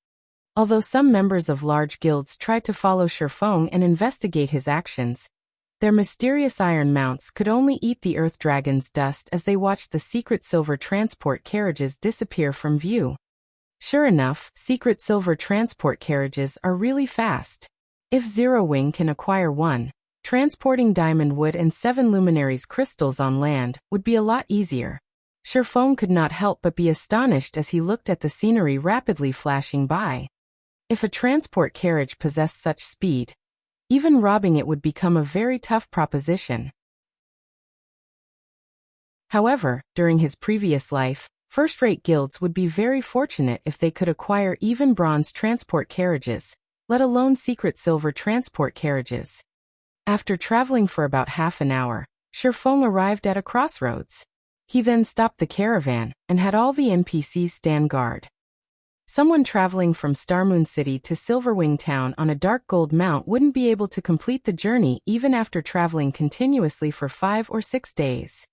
Although some members of large guilds tried to follow Shifeng and investigate his actions, their mysterious iron mounts could only eat the earth dragon's dust as they watched the secret silver transport carriages disappear from view. Sure enough, secret silver transport carriages are really fast. If Silverwing can acquire one, transporting diamond wood and 7 luminaries crystals on land would be a lot easier. Shifeng could not help but be astonished as he looked at the scenery rapidly flashing by. If a transport carriage possessed such speed, even robbing it would become a very tough proposition. However, during his previous life, first-rate guilds would be very fortunate if they could acquire even bronze transport carriages, let alone secret silver transport carriages. After traveling for about half an hour, Shifeng arrived at a crossroads. He then stopped the caravan and had all the NPCs stand guard. Someone traveling from Starmoon City to Silverwing Town on a dark gold mount wouldn't be able to complete the journey even after traveling continuously for 5 or 6 days.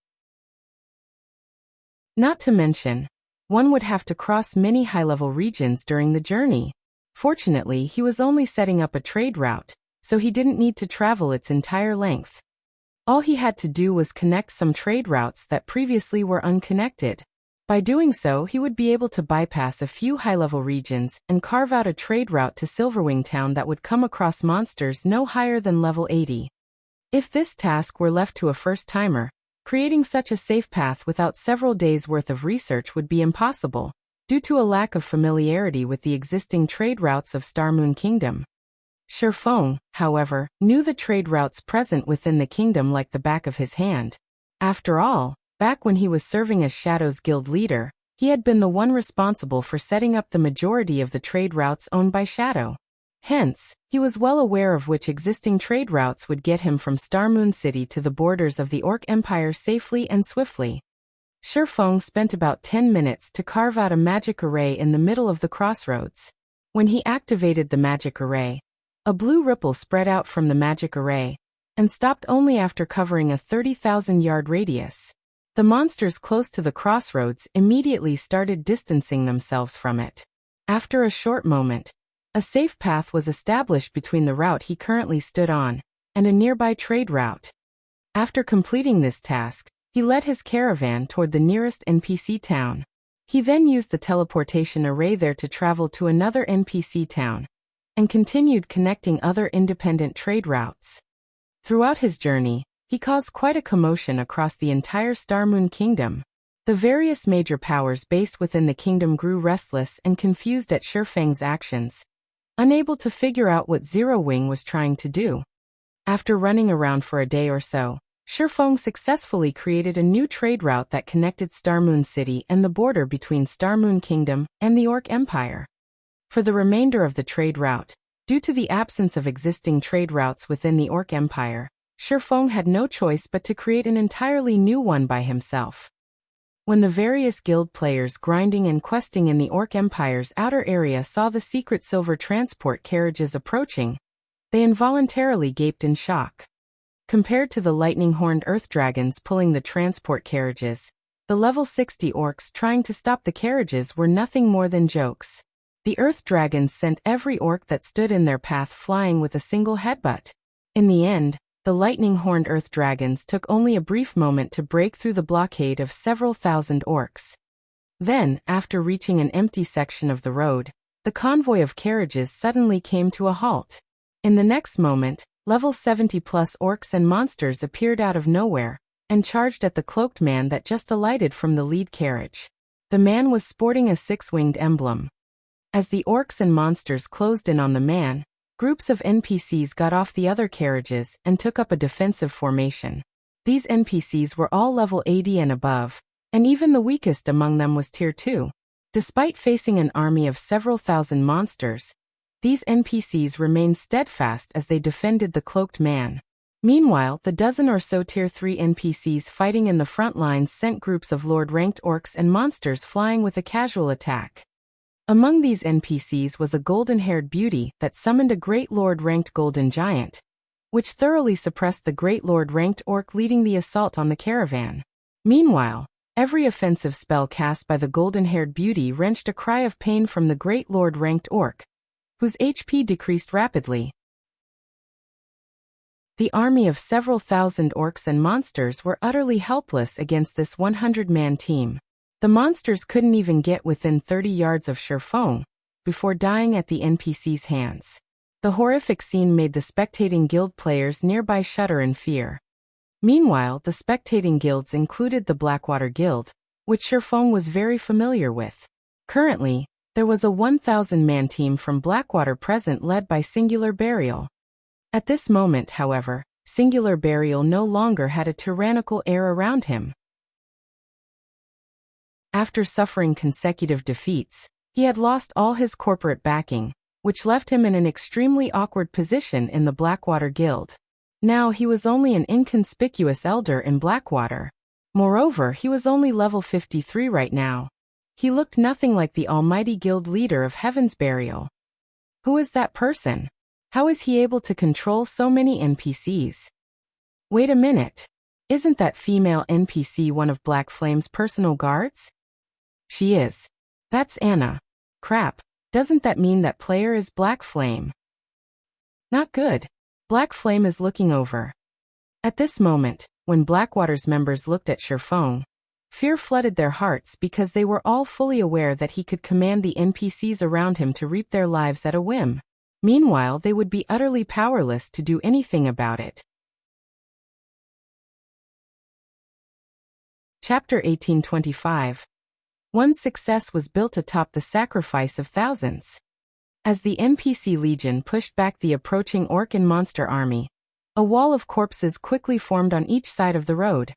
Not to mention, one would have to cross many high-level regions during the journey. Fortunately, he was only setting up a trade route, so he didn't need to travel its entire length. All he had to do was connect some trade routes that previously were unconnected. By doing so, he would be able to bypass a few high-level regions and carve out a trade route to Silverwing Town that would come across monsters no higher than level 80. If this task were left to a first-timer, creating such a safe path without several days' worth of research would be impossible, due to a lack of familiarity with the existing trade routes of Starmoon Kingdom. Shifeng, however, knew the trade routes present within the kingdom like the back of his hand. After all, back when he was serving as Shadow's guild leader, he had been the one responsible for setting up the majority of the trade routes owned by Shadow. Hence, he was well aware of which existing trade routes would get him from Starmoon City to the borders of the Orc Empire safely and swiftly. Shifeng spent about 10 minutes to carve out a magic array in the middle of the crossroads. When he activated the magic array, a blue ripple spread out from the magic array and stopped only after covering a 30,000-yard radius. The monsters close to the crossroads immediately started distancing themselves from it. After a short moment, a safe path was established between the route he currently stood on and a nearby trade route. After completing this task, he led his caravan toward the nearest NPC town. He then used the teleportation array there to travel to another NPC town and continued connecting other independent trade routes. Throughout his journey, he caused quite a commotion across the entire Starmoon Kingdom. The various major powers based within the kingdom grew restless and confused at Shifeng's actions, unable to figure out what Zerowing was trying to do. After running around for a day or so, Shifeng successfully created a new trade route that connected Starmoon City and the border between Starmoon Kingdom and the Orc Empire. For the remainder of the trade route, due to the absence of existing trade routes within the Orc Empire, Shifeng had no choice but to create an entirely new one by himself. When the various guild players grinding and questing in the Orc Empire's outer area saw the secret silver transport carriages approaching, they involuntarily gaped in shock. Compared to the lightning-horned earth dragons pulling the transport carriages, the level 60 orcs trying to stop the carriages were nothing more than jokes. The earth dragons sent every orc that stood in their path flying with a single headbutt. In the end, the lightning-horned earth dragons took only a brief moment to break through the blockade of several thousand orcs. Then, after reaching an empty section of the road, the convoy of carriages suddenly came to a halt. In the next moment, level 70-plus orcs and monsters appeared out of nowhere and charged at the cloaked man that just alighted from the lead carriage. The man was sporting a six-winged emblem. As the orcs and monsters closed in on the man, groups of NPCs got off the other carriages and took up a defensive formation. These NPCs were all level 80 and above, and even the weakest among them was tier 2. Despite facing an army of several thousand monsters, these NPCs remained steadfast as they defended the cloaked man. Meanwhile, the dozen or so tier 3 NPCs fighting in the front lines sent groups of Lord-ranked orcs and monsters flying with a casual attack. Among these NPCs was a golden-haired beauty that summoned a Great Lord-ranked golden giant, which thoroughly suppressed the Great Lord-ranked orc leading the assault on the caravan. Meanwhile, every offensive spell cast by the golden-haired beauty wrenched a cry of pain from the Great Lord-ranked orc, whose HP decreased rapidly. The army of several thousand orcs and monsters were utterly helpless against this 100-man team. The monsters couldn't even get within 30 yards of Shifeng before dying at the NPC's hands. The horrific scene made the spectating guild players nearby shudder in fear. Meanwhile, the spectating guilds included the Blackwater Guild, which Shifeng was very familiar with. Currently, there was a 1,000-man team from Blackwater present led by Singular Burial. At this moment, however, Singular Burial no longer had a tyrannical air around him. After suffering consecutive defeats, he had lost all his corporate backing, which left him in an extremely awkward position in the Blackwater Guild. Now he was only an inconspicuous elder in Blackwater. Moreover, he was only level 53 right now. He looked nothing like the almighty guild leader of Heaven's Burial. Who is that person? How is he able to control so many NPCs? Wait a minute. Isn't that female NPC one of Black Flame's personal guards? She is. That's Anna. Crap, doesn't that mean that player is Black Flame? Not good. Black Flame is looking over. At this moment, when Blackwater's members looked at Shifeng, fear flooded their hearts because they were all fully aware that he could command the NPCs around him to reap their lives at a whim. Meanwhile, they would be utterly powerless to do anything about it. Chapter 1825. One's success was built atop the sacrifice of thousands. As the NPC Legion pushed back the approaching orc and monster army, a wall of corpses quickly formed on each side of the road.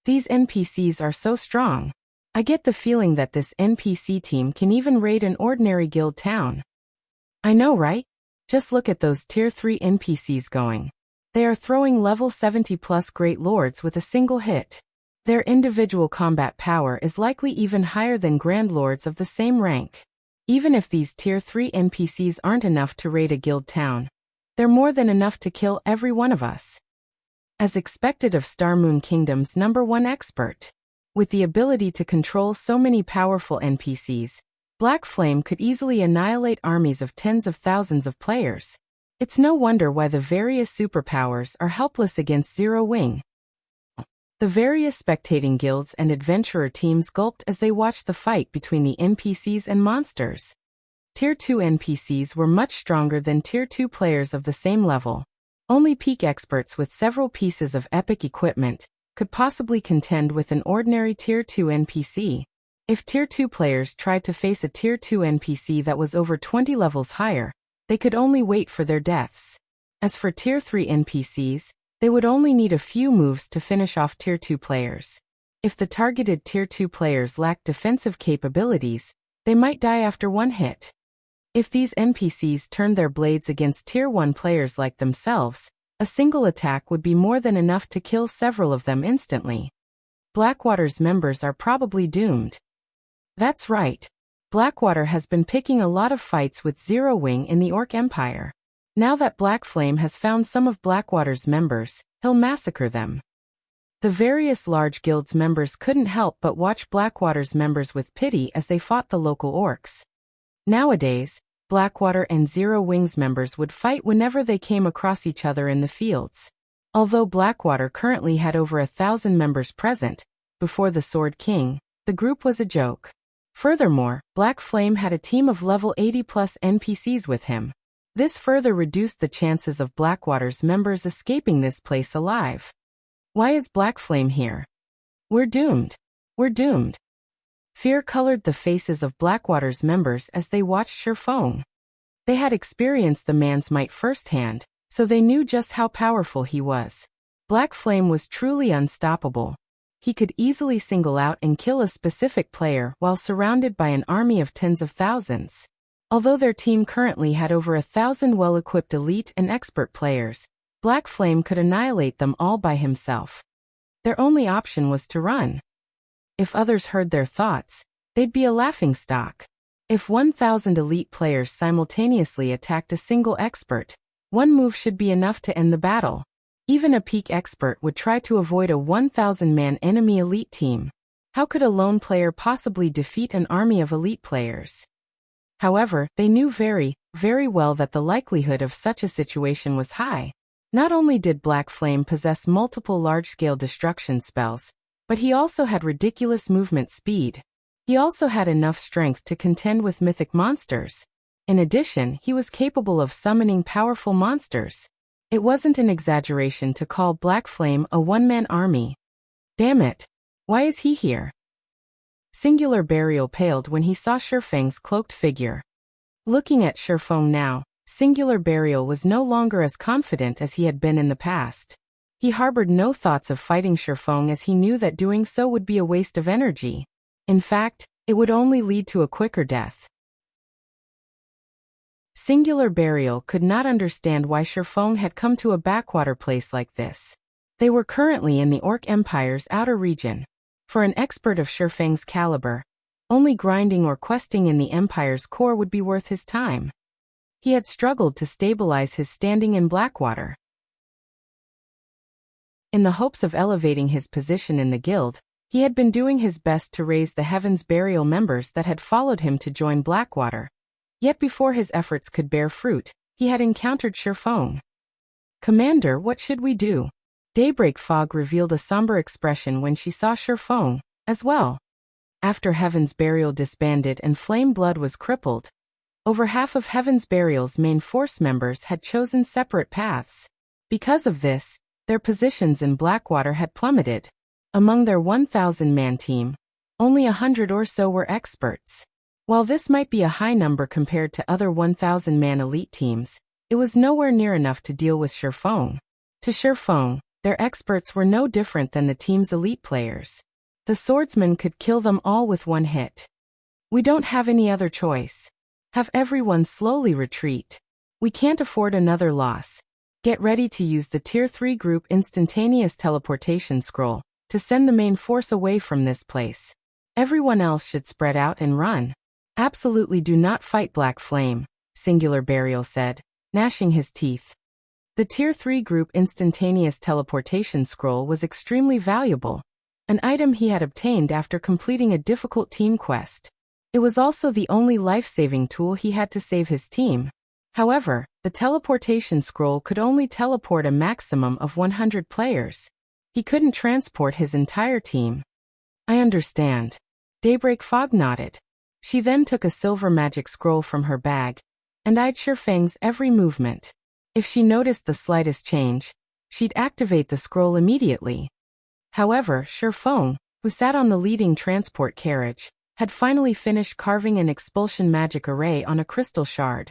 These NPCs are so strong. I get the feeling that this NPC team can even raid an ordinary guild town. I know, right? Just look at those Tier 3 NPCs going. They are throwing level 70 plus Great Lords with a single hit. Their individual combat power is likely even higher than Grand Lords of the same rank. Even if these Tier 3 NPCs aren't enough to raid a guild town, they're more than enough to kill every one of us. As expected of Star Moon Kingdom's #1 expert. With the ability to control so many powerful NPCs, Black Flame could easily annihilate armies of tens of thousands of players. It's no wonder why the various superpowers are helpless against Zero Wing. The various spectating guilds and adventurer teams gulped as they watched the fight between the NPCs and monsters. Tier 2 NPCs were much stronger than Tier 2 players of the same level. Only peak experts with several pieces of epic equipment could possibly contend with an ordinary Tier 2 NPC. If Tier 2 players tried to face a Tier 2 NPC that was over 20 levels higher, they could only wait for their deaths. As for Tier 3 NPCs, they would only need a few moves to finish off Tier 2 players. If the targeted Tier 2 players lacked defensive capabilities, they might die after one hit. If these NPCs turned their blades against Tier 1 players like themselves, a single attack would be more than enough to kill several of them instantly. Blackwater's members are probably doomed. That's right. Blackwater has been picking a lot of fights with Zero Wing in the Orc Empire. Now that Black Flame has found some of Blackwater's members, he'll massacre them. The various large guilds members couldn't help but watch Blackwater's members with pity as they fought the local orcs. Nowadays, Blackwater and Zero Wing's members would fight whenever they came across each other in the fields. Although Blackwater currently had over 1,000 members present, before the Sword King, the group was a joke. Furthermore, Black Flame had a team of level 80 plus NPCs with him. This further reduced the chances of Blackwater's members escaping this place alive. Why is Black Flame here? We're doomed. We're doomed. Fear colored the faces of Blackwater's members as they watched Shifeng. They had experienced the man's might firsthand, so they knew just how powerful he was. Black Flame was truly unstoppable. He could easily single out and kill a specific player while surrounded by an army of tens of thousands. Although their team currently had over 1,000 well-equipped elite and expert players, Black Flame could annihilate them all by himself. Their only option was to run. If others heard their thoughts, they'd be a laughingstock. If 1,000 elite players simultaneously attacked a single expert, one move should be enough to end the battle. Even a peak expert would try to avoid a 1,000-man enemy elite team. How could a lone player possibly defeat an army of elite players? However, they knew very, very well that the likelihood of such a situation was high. Not only did Black Flame possess multiple large-scale destruction spells, but he also had ridiculous movement speed. He also had enough strength to contend with mythic monsters. In addition, he was capable of summoning powerful monsters. It wasn't an exaggeration to call Black Flame a one-man army. Damn it! Why is he here? Singular Burial paled when he saw Shifeng's cloaked figure. Looking at Shifeng now, Singular Burial was no longer as confident as he had been in the past. He harbored no thoughts of fighting Shifeng as he knew that doing so would be a waste of energy. In fact, it would only lead to a quicker death. Singular Burial could not understand why Shifeng had come to a backwater place like this. They were currently in the Orc Empire's outer region. For an expert of Shifeng's caliber, only grinding or questing in the Empire's core would be worth his time. He had struggled to stabilize his standing in Blackwater. In the hopes of elevating his position in the guild, he had been doing his best to raise the Heaven's Burial members that had followed him to join Blackwater. Yet before his efforts could bear fruit, he had encountered Shifeng. "Commander, what should we do?" Daybreak Fog revealed a somber expression when she saw Shifeng, as well. After Heaven's Burial disbanded and Flame Blood was crippled, over half of Heaven's Burial's main force members had chosen separate paths. Because of this, their positions in Blackwater had plummeted. Among their 1,000-man team, only 100 or so were experts. While this might be a high number compared to other 1,000-man elite teams, it was nowhere near enough to deal with Shifeng. To Shifeng, their experts were no different than the team's elite players. The Swordsman could kill them all with one hit. "We don't have any other choice. Have everyone slowly retreat. We can't afford another loss. Get ready to use the Tier 3 group instantaneous teleportation scroll to send the main force away from this place. Everyone else should spread out and run. Absolutely do not fight Black Flame, Singular Burial said, gnashing his teeth. The Tier 3 group instantaneous teleportation scroll was extremely valuable, an item he had obtained after completing a difficult team quest. It was also the only life-saving tool he had to save his team. However, the teleportation scroll could only teleport a maximum of 100 players. He couldn't transport his entire team. I understand. Daybreak Fog nodded. She then took a silver magic scroll from her bag and eyed Shifeng's every movement. If she noticed the slightest change, she'd activate the scroll immediately. However, Shifeng, who sat on the leading transport carriage, had finally finished carving an expulsion magic array on a crystal shard.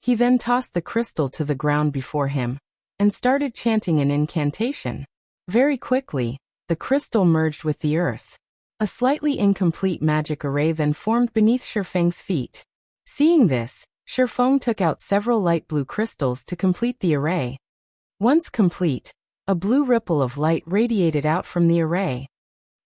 He then tossed the crystal to the ground before him and started chanting an incantation. Very quickly, the crystal merged with the earth. A slightly incomplete magic array then formed beneath Shifeng's feet. Seeing this, Shifeng took out several light blue crystals to complete the array. Once complete, a blue ripple of light radiated out from the array.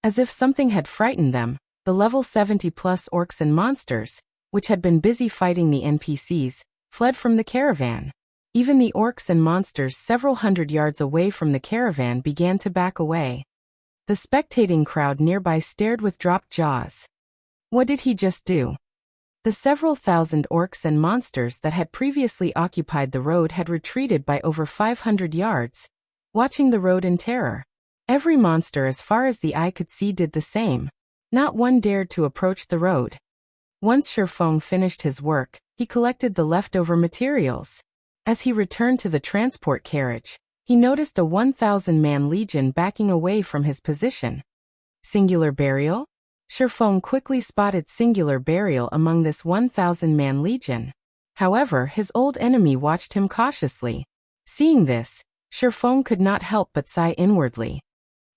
As if something had frightened them, the level 70+ orcs and monsters, which had been busy fighting the NPCs, fled from the caravan. Even the orcs and monsters several hundred yards away from the caravan began to back away. The spectating crowd nearby stared with dropped jaws. What did he just do? The several thousand orcs and monsters that had previously occupied the road had retreated by over 500 yards, watching the road in terror. Every monster as far as the eye could see did the same. Not one dared to approach the road. Once Shifeng finished his work, he collected the leftover materials. As he returned to the transport carriage, he noticed a 1,000-man legion backing away from his position. Singular Burial? Shifeng quickly spotted Singular Burial among this 1,000-man legion. However, his old enemy watched him cautiously. Seeing this, Shifeng could not help but sigh inwardly.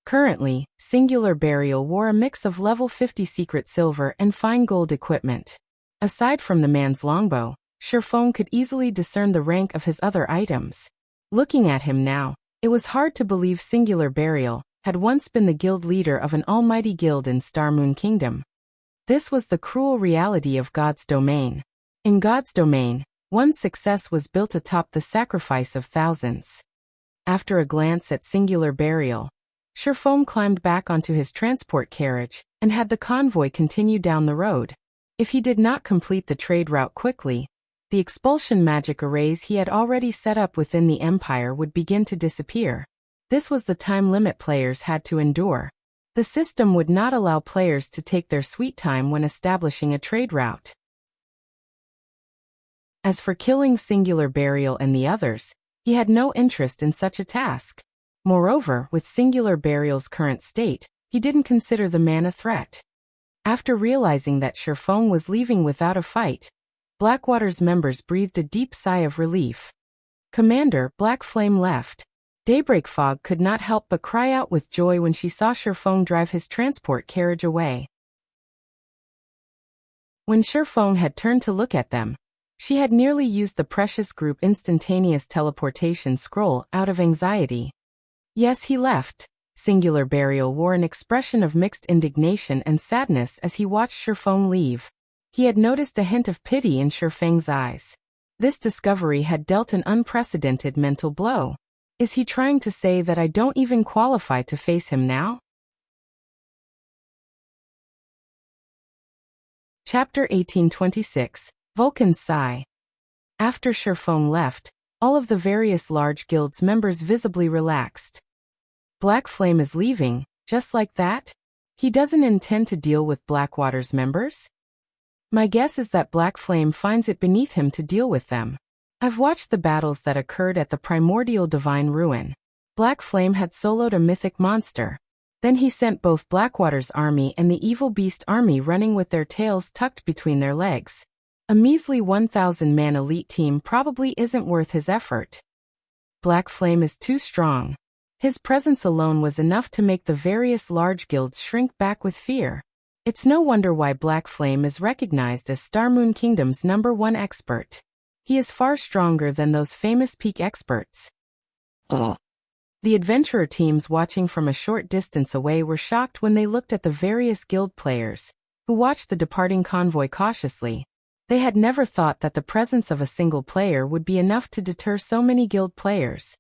Currently, Singular Burial wore a mix of level 50 secret silver and fine gold equipment. Aside from the man's longbow, Shifeng could easily discern the rank of his other items. Looking at him now, it was hard to believe Singular Burial had once been the guild leader of an almighty guild in Starmoon Kingdom. This was the cruel reality of God's domain. In God's domain, one's success was built atop the sacrifice of thousands. After a glance at Singular Burial, Shifeng climbed back onto his transport carriage and had the convoy continue down the road. If he did not complete the trade route quickly, the expulsion magic arrays he had already set up within the Empire would begin to disappear. This was the time limit players had to endure. The system would not allow players to take their sweet time when establishing a trade route. As for killing Singular Burial and the others, he had no interest in such a task. Moreover, with Singular Burial's current state, he didn't consider the man a threat. After realizing that Shifeng was leaving without a fight, Blackwater's members breathed a deep sigh of relief. Commander, Black Flame left. Daybreak Fog could not help but cry out with joy when she saw Shifeng drive his transport carriage away. When Shifeng had turned to look at them, she had nearly used the precious group instantaneous teleportation scroll out of anxiety. Yes, he left. Singular Burial wore an expression of mixed indignation and sadness as he watched Shifeng leave. He had noticed a hint of pity in Shifeng's eyes. This discovery had dealt an unprecedented mental blow. Is he trying to say that I don't even qualify to face him now? Chapter 1826, Vulcan's Sigh. After Shifeng left, all of the various large guilds' members visibly relaxed. Black Flame is leaving, just like that? He doesn't intend to deal with Blackwater's members? My guess is that Black Flame finds it beneath him to deal with them. I've watched the battles that occurred at the primordial divine ruin. Black Flame had soloed a mythic monster. Then he sent both Blackwater's army and the evil beast army running with their tails tucked between their legs. A measly 1,000-man elite team probably isn't worth his effort. Black Flame is too strong. His presence alone was enough to make the various large guilds shrink back with fear. It's no wonder why Black Flame is recognized as Starmoon Kingdom's #1 expert. He is far stronger than those famous peak experts. The adventurer teams watching from a short distance away were shocked when they looked at the various guild players, who watched the departing convoy cautiously. They had never thought that the presence of a single player would be enough to deter so many guild players.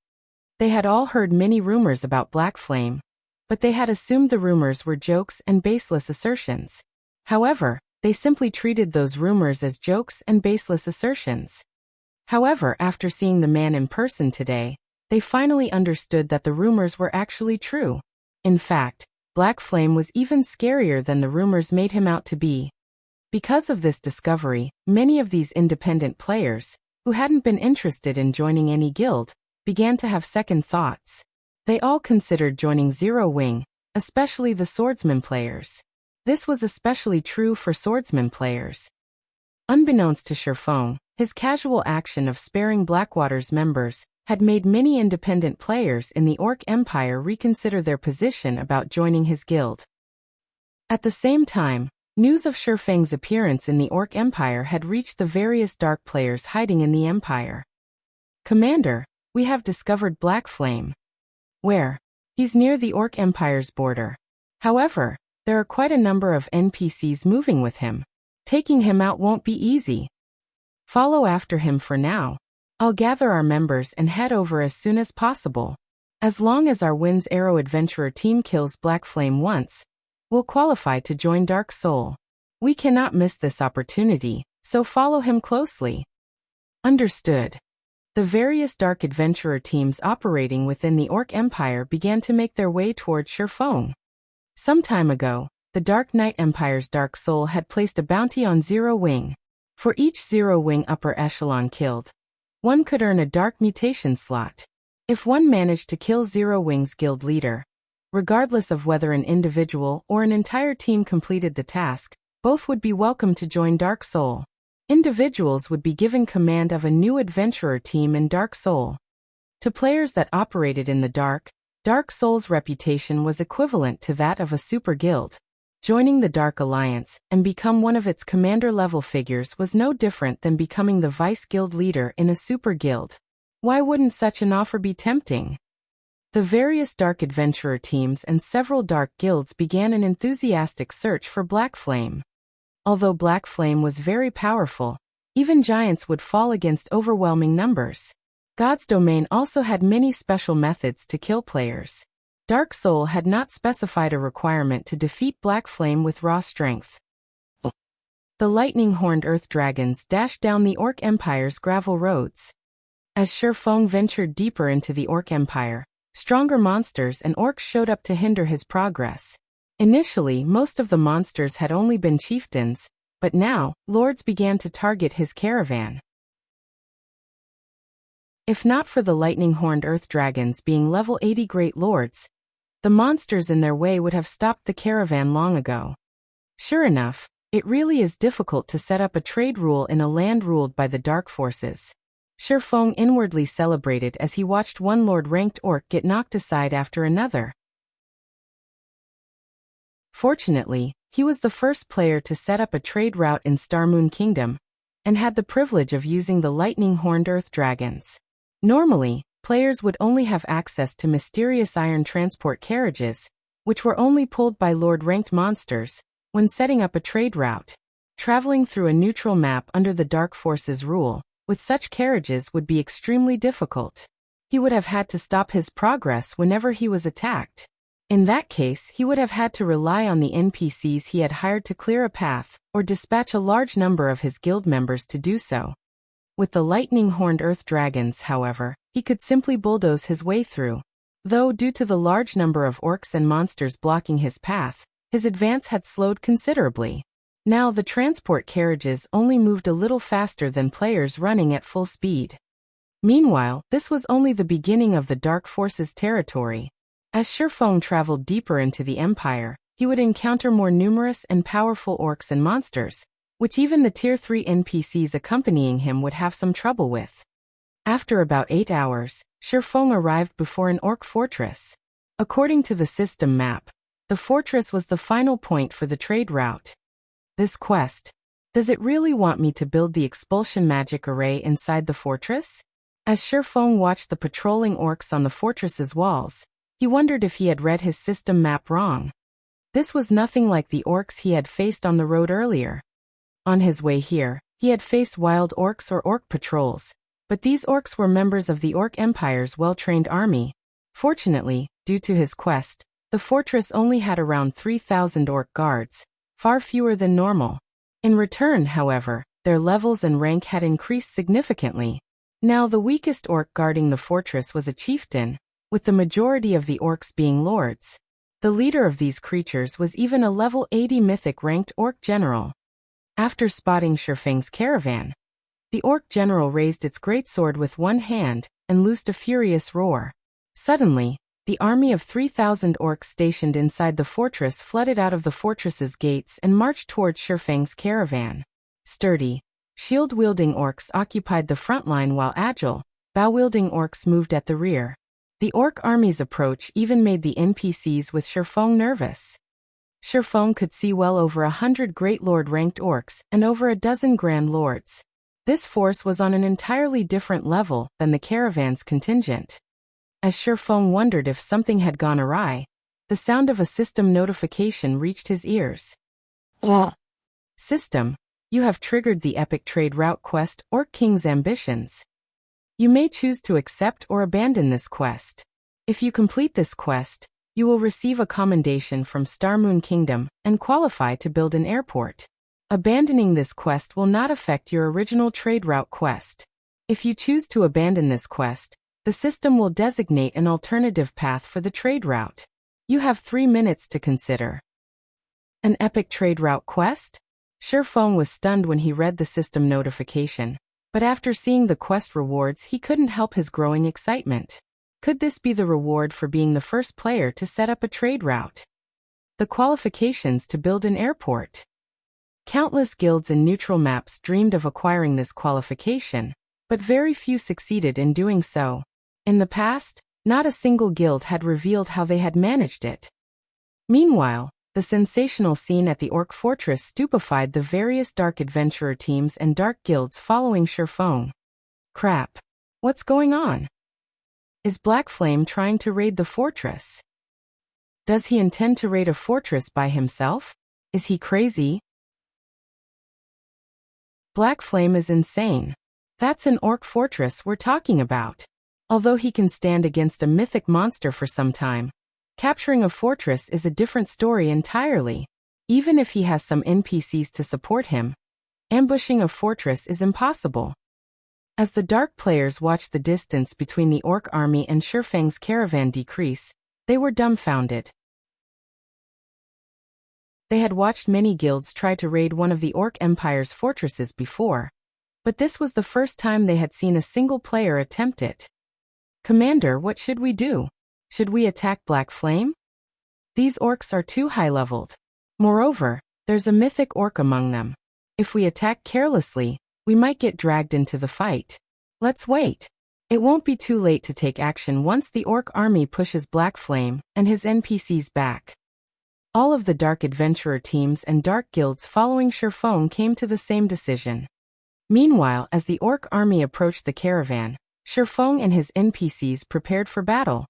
They had all heard many rumors about Black Flame, but they had assumed the rumors were jokes and baseless assertions. However, they simply treated those rumors as jokes and baseless assertions. However, after seeing the man in person today, they finally understood that the rumors were actually true. In fact, Black Flame was even scarier than the rumors made him out to be. Because of this discovery, many of these independent players, who hadn't been interested in joining any guild, began to have second thoughts. They all considered joining Zero Wing, especially the Swordsman players. This was especially true for Swordsman players. Unbeknownst to Sherfong, his casual action of sparing Blackwater's members had made many independent players in the Orc Empire reconsider their position about joining his guild. At the same time, news of Sherfang's appearance in the Orc Empire had reached the various dark players hiding in the Empire. "Commander, we have discovered Black Flame." "Where?" "He's near the Orc Empire's border. However, there are quite a number of NPCs moving with him. Taking him out won't be easy. Follow after him for now. I'll gather our members and head over as soon as possible. As long as our Wind's Arrow Adventurer team kills Black Flame once, we'll qualify to join Dark Soul. We cannot miss this opportunity, so follow him closely." Understood. The various Dark Adventurer teams operating within the Orc Empire began to make their way toward Sherfong. Some time ago, the Dark Knight Empire's Dark Soul had placed a bounty on Zero Wing. For each Zero Wing upper echelon killed, one could earn a Dark Mutation slot. If one managed to kill Zero Wing's guild leader, regardless of whether an individual or an entire team completed the task, both would be welcome to join Dark Soul. Individuals would be given command of a new adventurer team in Dark Soul. To players that operated in the Dark Soul's reputation was equivalent to that of a super guild. Joining the Dark Alliance and become one of its commander-level figures was no different than becoming the vice guild leader in a super guild. Why wouldn't such an offer be tempting? The various Dark Adventurer teams and several Dark guilds began an enthusiastic search for Black Flame. Although Black Flame was very powerful, even giants would fall against overwhelming numbers. God's Domain also had many special methods to kill players. Dark Soul had not specified a requirement to defeat Black Flame with raw strength. The lightning-horned earth dragons dashed down the Orc Empire's gravel roads. As Sherfong ventured deeper into the Orc Empire, stronger monsters and orcs showed up to hinder his progress. Initially, most of the monsters had only been chieftains, but now, lords began to target his caravan. If not for the lightning-horned earth dragons being level 80 great lords, the monsters in their way would have stopped the caravan long ago. Sure enough, it really is difficult to set up a trade rule in a land ruled by the dark forces. Sherfong inwardly celebrated as he watched one lord-ranked orc get knocked aside after another. Fortunately, he was the first player to set up a trade route in Starmoon Kingdom, and had the privilege of using the lightning-horned earth dragons. Normally, players would only have access to mysterious iron transport carriages, which were only pulled by lord-ranked monsters, when setting up a trade route. Traveling through a neutral map under the Dark Forces' rule, with such carriages would be extremely difficult. He would have had to stop his progress whenever he was attacked. In that case, he would have had to rely on the NPCs he had hired to clear a path, or dispatch a large number of his guild members to do so. With the lightning-horned earth dragons, however, he could simply bulldoze his way through. Though due to the large number of orcs and monsters blocking his path, his advance had slowed considerably. Now the transport carriages only moved a little faster than players running at full speed. Meanwhile, this was only the beginning of the Dark Forces territory. As Sherfong traveled deeper into the Empire, he would encounter more numerous and powerful orcs and monsters, which even the Tier 3 NPCs accompanying him would have some trouble with. After about 8 hours, Sherfong arrived before an orc fortress. According to the system map, the fortress was the final point for the trade route. This quest, Does it really want me to build the expulsion magic array inside the fortress? As Shifeng watched the patrolling orcs on the fortress's walls, he wondered if he had read his system map wrong. This was nothing like the orcs he had faced on the road earlier. On his way here, he had faced wild orcs or orc patrols, but these orcs were members of the Orc Empire's well-trained army. Fortunately, due to his quest, the fortress only had around 3,000 orc guards, far fewer than normal. In return, however, their levels and rank had increased significantly. Now the weakest orc guarding the fortress was a chieftain, with the majority of the orcs being lords. The leader of these creatures was even a level 80 mythic-ranked orc general. After spotting Shifeng's caravan, the orc general raised its greatsword with one hand and loosed a furious roar. Suddenly, the army of 3,000 orcs stationed inside the fortress flooded out of the fortress's gates and marched towards Shifeng's caravan. Sturdy, shield-wielding orcs occupied the front line while agile, bow-wielding orcs moved at the rear. The orc army's approach even made the NPCs with Shifeng nervous. Shifeng could see well over 100 Great Lord-ranked orcs and over a dozen Grand Lords. This force was on an entirely different level than the caravan's contingent. As Shifeng wondered if something had gone awry, the sound of a system notification reached his ears. System, you have triggered the epic trade route quest Orc King's Ambitions. You may choose to accept or abandon this quest. If you complete this quest, you will receive a commendation from Starmoon Kingdom and qualify to build an airport. Abandoning this quest will not affect your original trade route quest. If you choose to abandon this quest, the system will designate an alternative path for the trade route. You have 3 minutes to consider. An epic trade route quest? Shifeng was stunned when he read the system notification, but after seeing the quest rewards he couldn't help his growing excitement. Could this be the reward for being the first player to set up a trade route? The qualifications to build an airport. Countless guilds and neutral maps dreamed of acquiring this qualification, but very few succeeded in doing so. In the past, not a single guild had revealed how they had managed it. Meanwhile, the sensational scene at the Orc Fortress stupefied the various dark adventurer teams and dark guilds following Shifeng. Crap. What's going on? Is Black Flame trying to raid the fortress? Does he intend to raid a fortress by himself? Is he crazy? Black Flame is insane. That's an orc fortress we're talking about. Although he can stand against a mythic monster for some time, capturing a fortress is a different story entirely. Even if he has some NPCs to support him, ambushing a fortress is impossible. As the dark players watched the distance between the orc army and Shifeng's caravan decrease, they were dumbfounded. They had watched many guilds try to raid one of the Orc Empire's fortresses before, but this was the first time they had seen a single player attempt it. Commander, what should we do? Should we attack Black Flame? These orcs are too high-leveled. Moreover, there's a mythic orc among them. If we attack carelessly, we might get dragged into the fight. Let's wait. It won't be too late to take action once the orc army pushes Black Flame and his NPCs back. All of the dark adventurer teams and dark guilds following Shifeng came to the same decision. Meanwhile, as the orc army approached the caravan, Shifeng and his NPCs prepared for battle.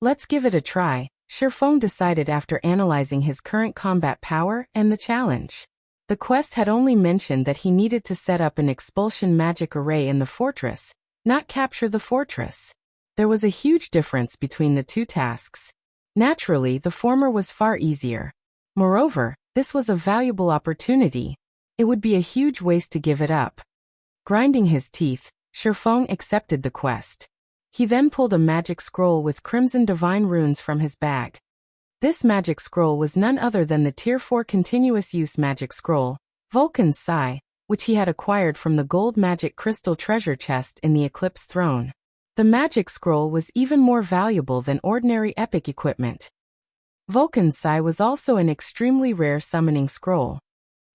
Let's give it a try, Shifeng decided after analyzing his current combat power and the challenge. The quest had only mentioned that he needed to set up an expulsion magic array in the fortress, not capture the fortress. There was a huge difference between the two tasks. Naturally, the former was far easier. Moreover, this was a valuable opportunity. It would be a huge waste to give it up. Grinding his teeth, Shifeng accepted the quest. He then pulled a magic scroll with crimson divine runes from his bag. This magic scroll was none other than the Tier 4 continuous use magic scroll, Vulcan's Sigh, which he had acquired from the gold magic crystal treasure chest in the Eclipse throne. The magic scroll was even more valuable than ordinary epic equipment. Vulcan's Sigh was also an extremely rare summoning scroll.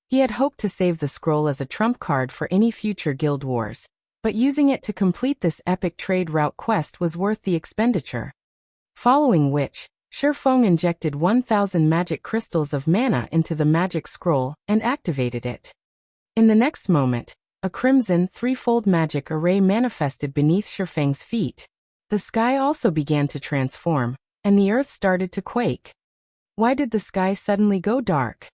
He had hoped to save the scroll as a trump card for any future guild wars, but using it to complete this epic trade route quest was worth the expenditure. Following which, Shifeng injected 1,000 magic crystals of mana into the magic scroll and activated it. In the next moment, a crimson, threefold magic array manifested beneath Shifeng's feet. The sky also began to transform, and the earth started to quake. Why did the sky suddenly go dark?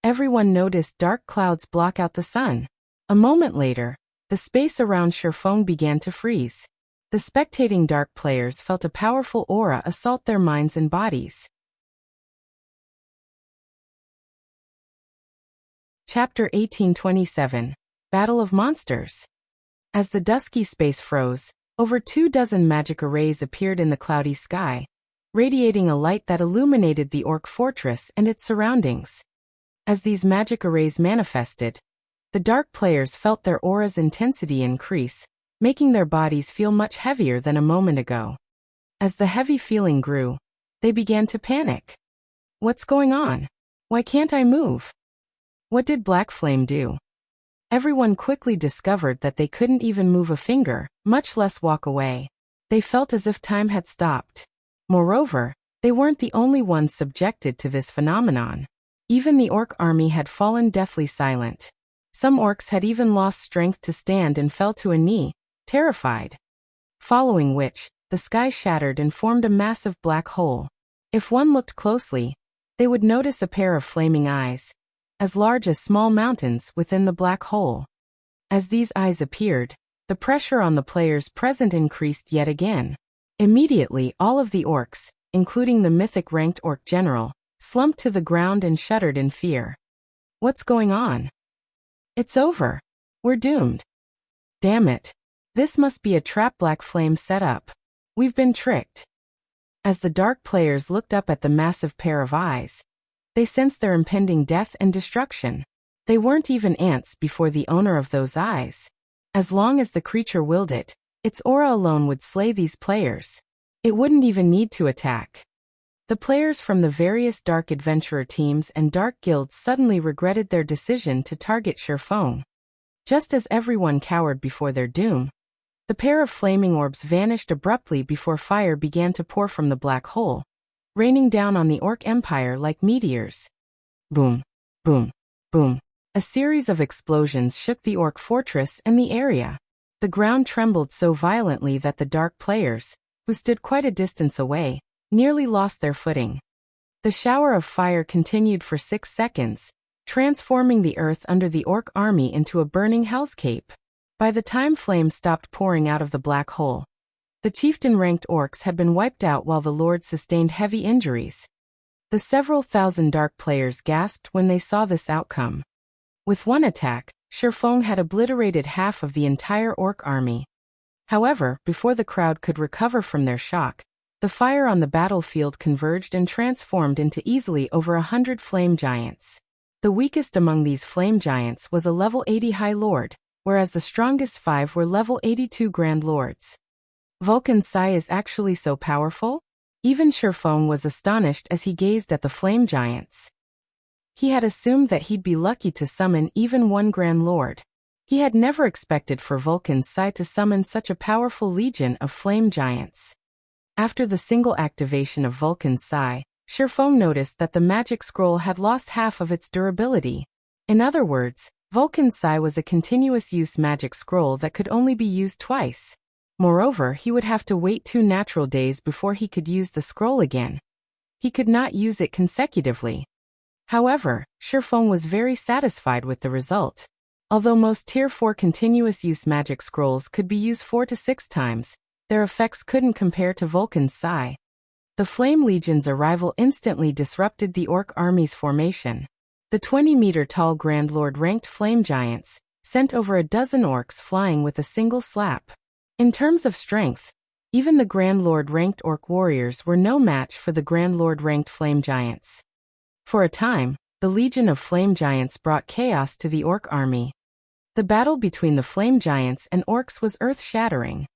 Everyone noticed dark clouds block out the sun. A moment later, the space around Shifeng began to freeze. The spectating dark players felt a powerful aura assault their minds and bodies. Chapter 1827. Battle of Monsters. As the dusky space froze, over 24 magic arrays appeared in the cloudy sky, radiating a light that illuminated the orc fortress and its surroundings. As these magic arrays manifested, the dark players felt their aura's intensity increase, making their bodies feel much heavier than a moment ago. As the heavy feeling grew, they began to panic. What's going on? Why can't I move? What did Black Flame do? Everyone quickly discovered that they couldn't even move a finger, much less walk away. They felt as if time had stopped. Moreover, they weren't the only ones subjected to this phenomenon. Even the orc army had fallen deathly silent. Some orcs had even lost strength to stand and fell to a knee, terrified. Following which, the sky shattered and formed a massive black hole. If one looked closely, they would notice a pair of flaming eyes, as large as small mountains within the black hole. As these eyes appeared, the pressure on the players present increased yet again. Immediately all of the orcs, including the mythic ranked orc general, slumped to the ground and shuddered in fear. What's going on? It's over. We're doomed. Damn it. This must be a trap Black Flame set up. We've been tricked. As the dark players looked up at the massive pair of eyes, they sensed their impending death and destruction. They weren't even ants before the owner of those eyes. As long as the creature willed it, its aura alone would slay these players. It wouldn't even need to attack. The players from the various dark adventurer teams and dark guilds suddenly regretted their decision to target Shifeng. Just as everyone cowered before their doom, the pair of flaming orbs vanished abruptly before fire began to pour from the black hole, raining down on the orc empire like meteors. Boom, boom, boom. A series of explosions shook the orc fortress and the area. The ground trembled so violently that the dark players, who stood quite a distance away, nearly lost their footing. The shower of fire continued for 6 seconds, transforming the earth under the orc army into a burning hellscape. By the time flames stopped pouring out of the black hole, the chieftain-ranked orcs had been wiped out while the lords sustained heavy injuries. The several thousand dark players gasped when they saw this outcome. With one attack, Shifeng had obliterated half of the entire orc army. However, before the crowd could recover from their shock, the fire on the battlefield converged and transformed into easily over 100 flame giants. The weakest among these flame giants was a level 80 High Lord, whereas the strongest 5 were level 82 Grand Lords. Vulcan's Sigh is actually so powerful? Even Shifeng was astonished as he gazed at the flame giants. He had assumed that he'd be lucky to summon even one Grand Lord. He had never expected for Vulcan's Sigh to summon such a powerful legion of flame giants. After the single activation of Vulcan's Sigh, Shifeng noticed that the magic scroll had lost half of its durability. In other words, Vulcan's Sigh was a continuous-use magic scroll that could only be used twice. Moreover, he would have to wait 2 natural days before he could use the scroll again. He could not use it consecutively. However, Shifeng was very satisfied with the result. Although most Tier 4 continuous-use magic scrolls could be used 4 to 6 times, their effects couldn't compare to Vulcan's Sigh. The Flame Legion's arrival instantly disrupted the orc army's formation. The 20-meter-tall Grand Lord-ranked flame giants sent over a dozen orcs flying with a single slap. In terms of strength, even the Grand Lord-ranked orc warriors were no match for the Grand Lord-ranked flame giants. For a time, the legion of flame giants brought chaos to the orc army. The battle between the flame giants and orcs was earth-shattering.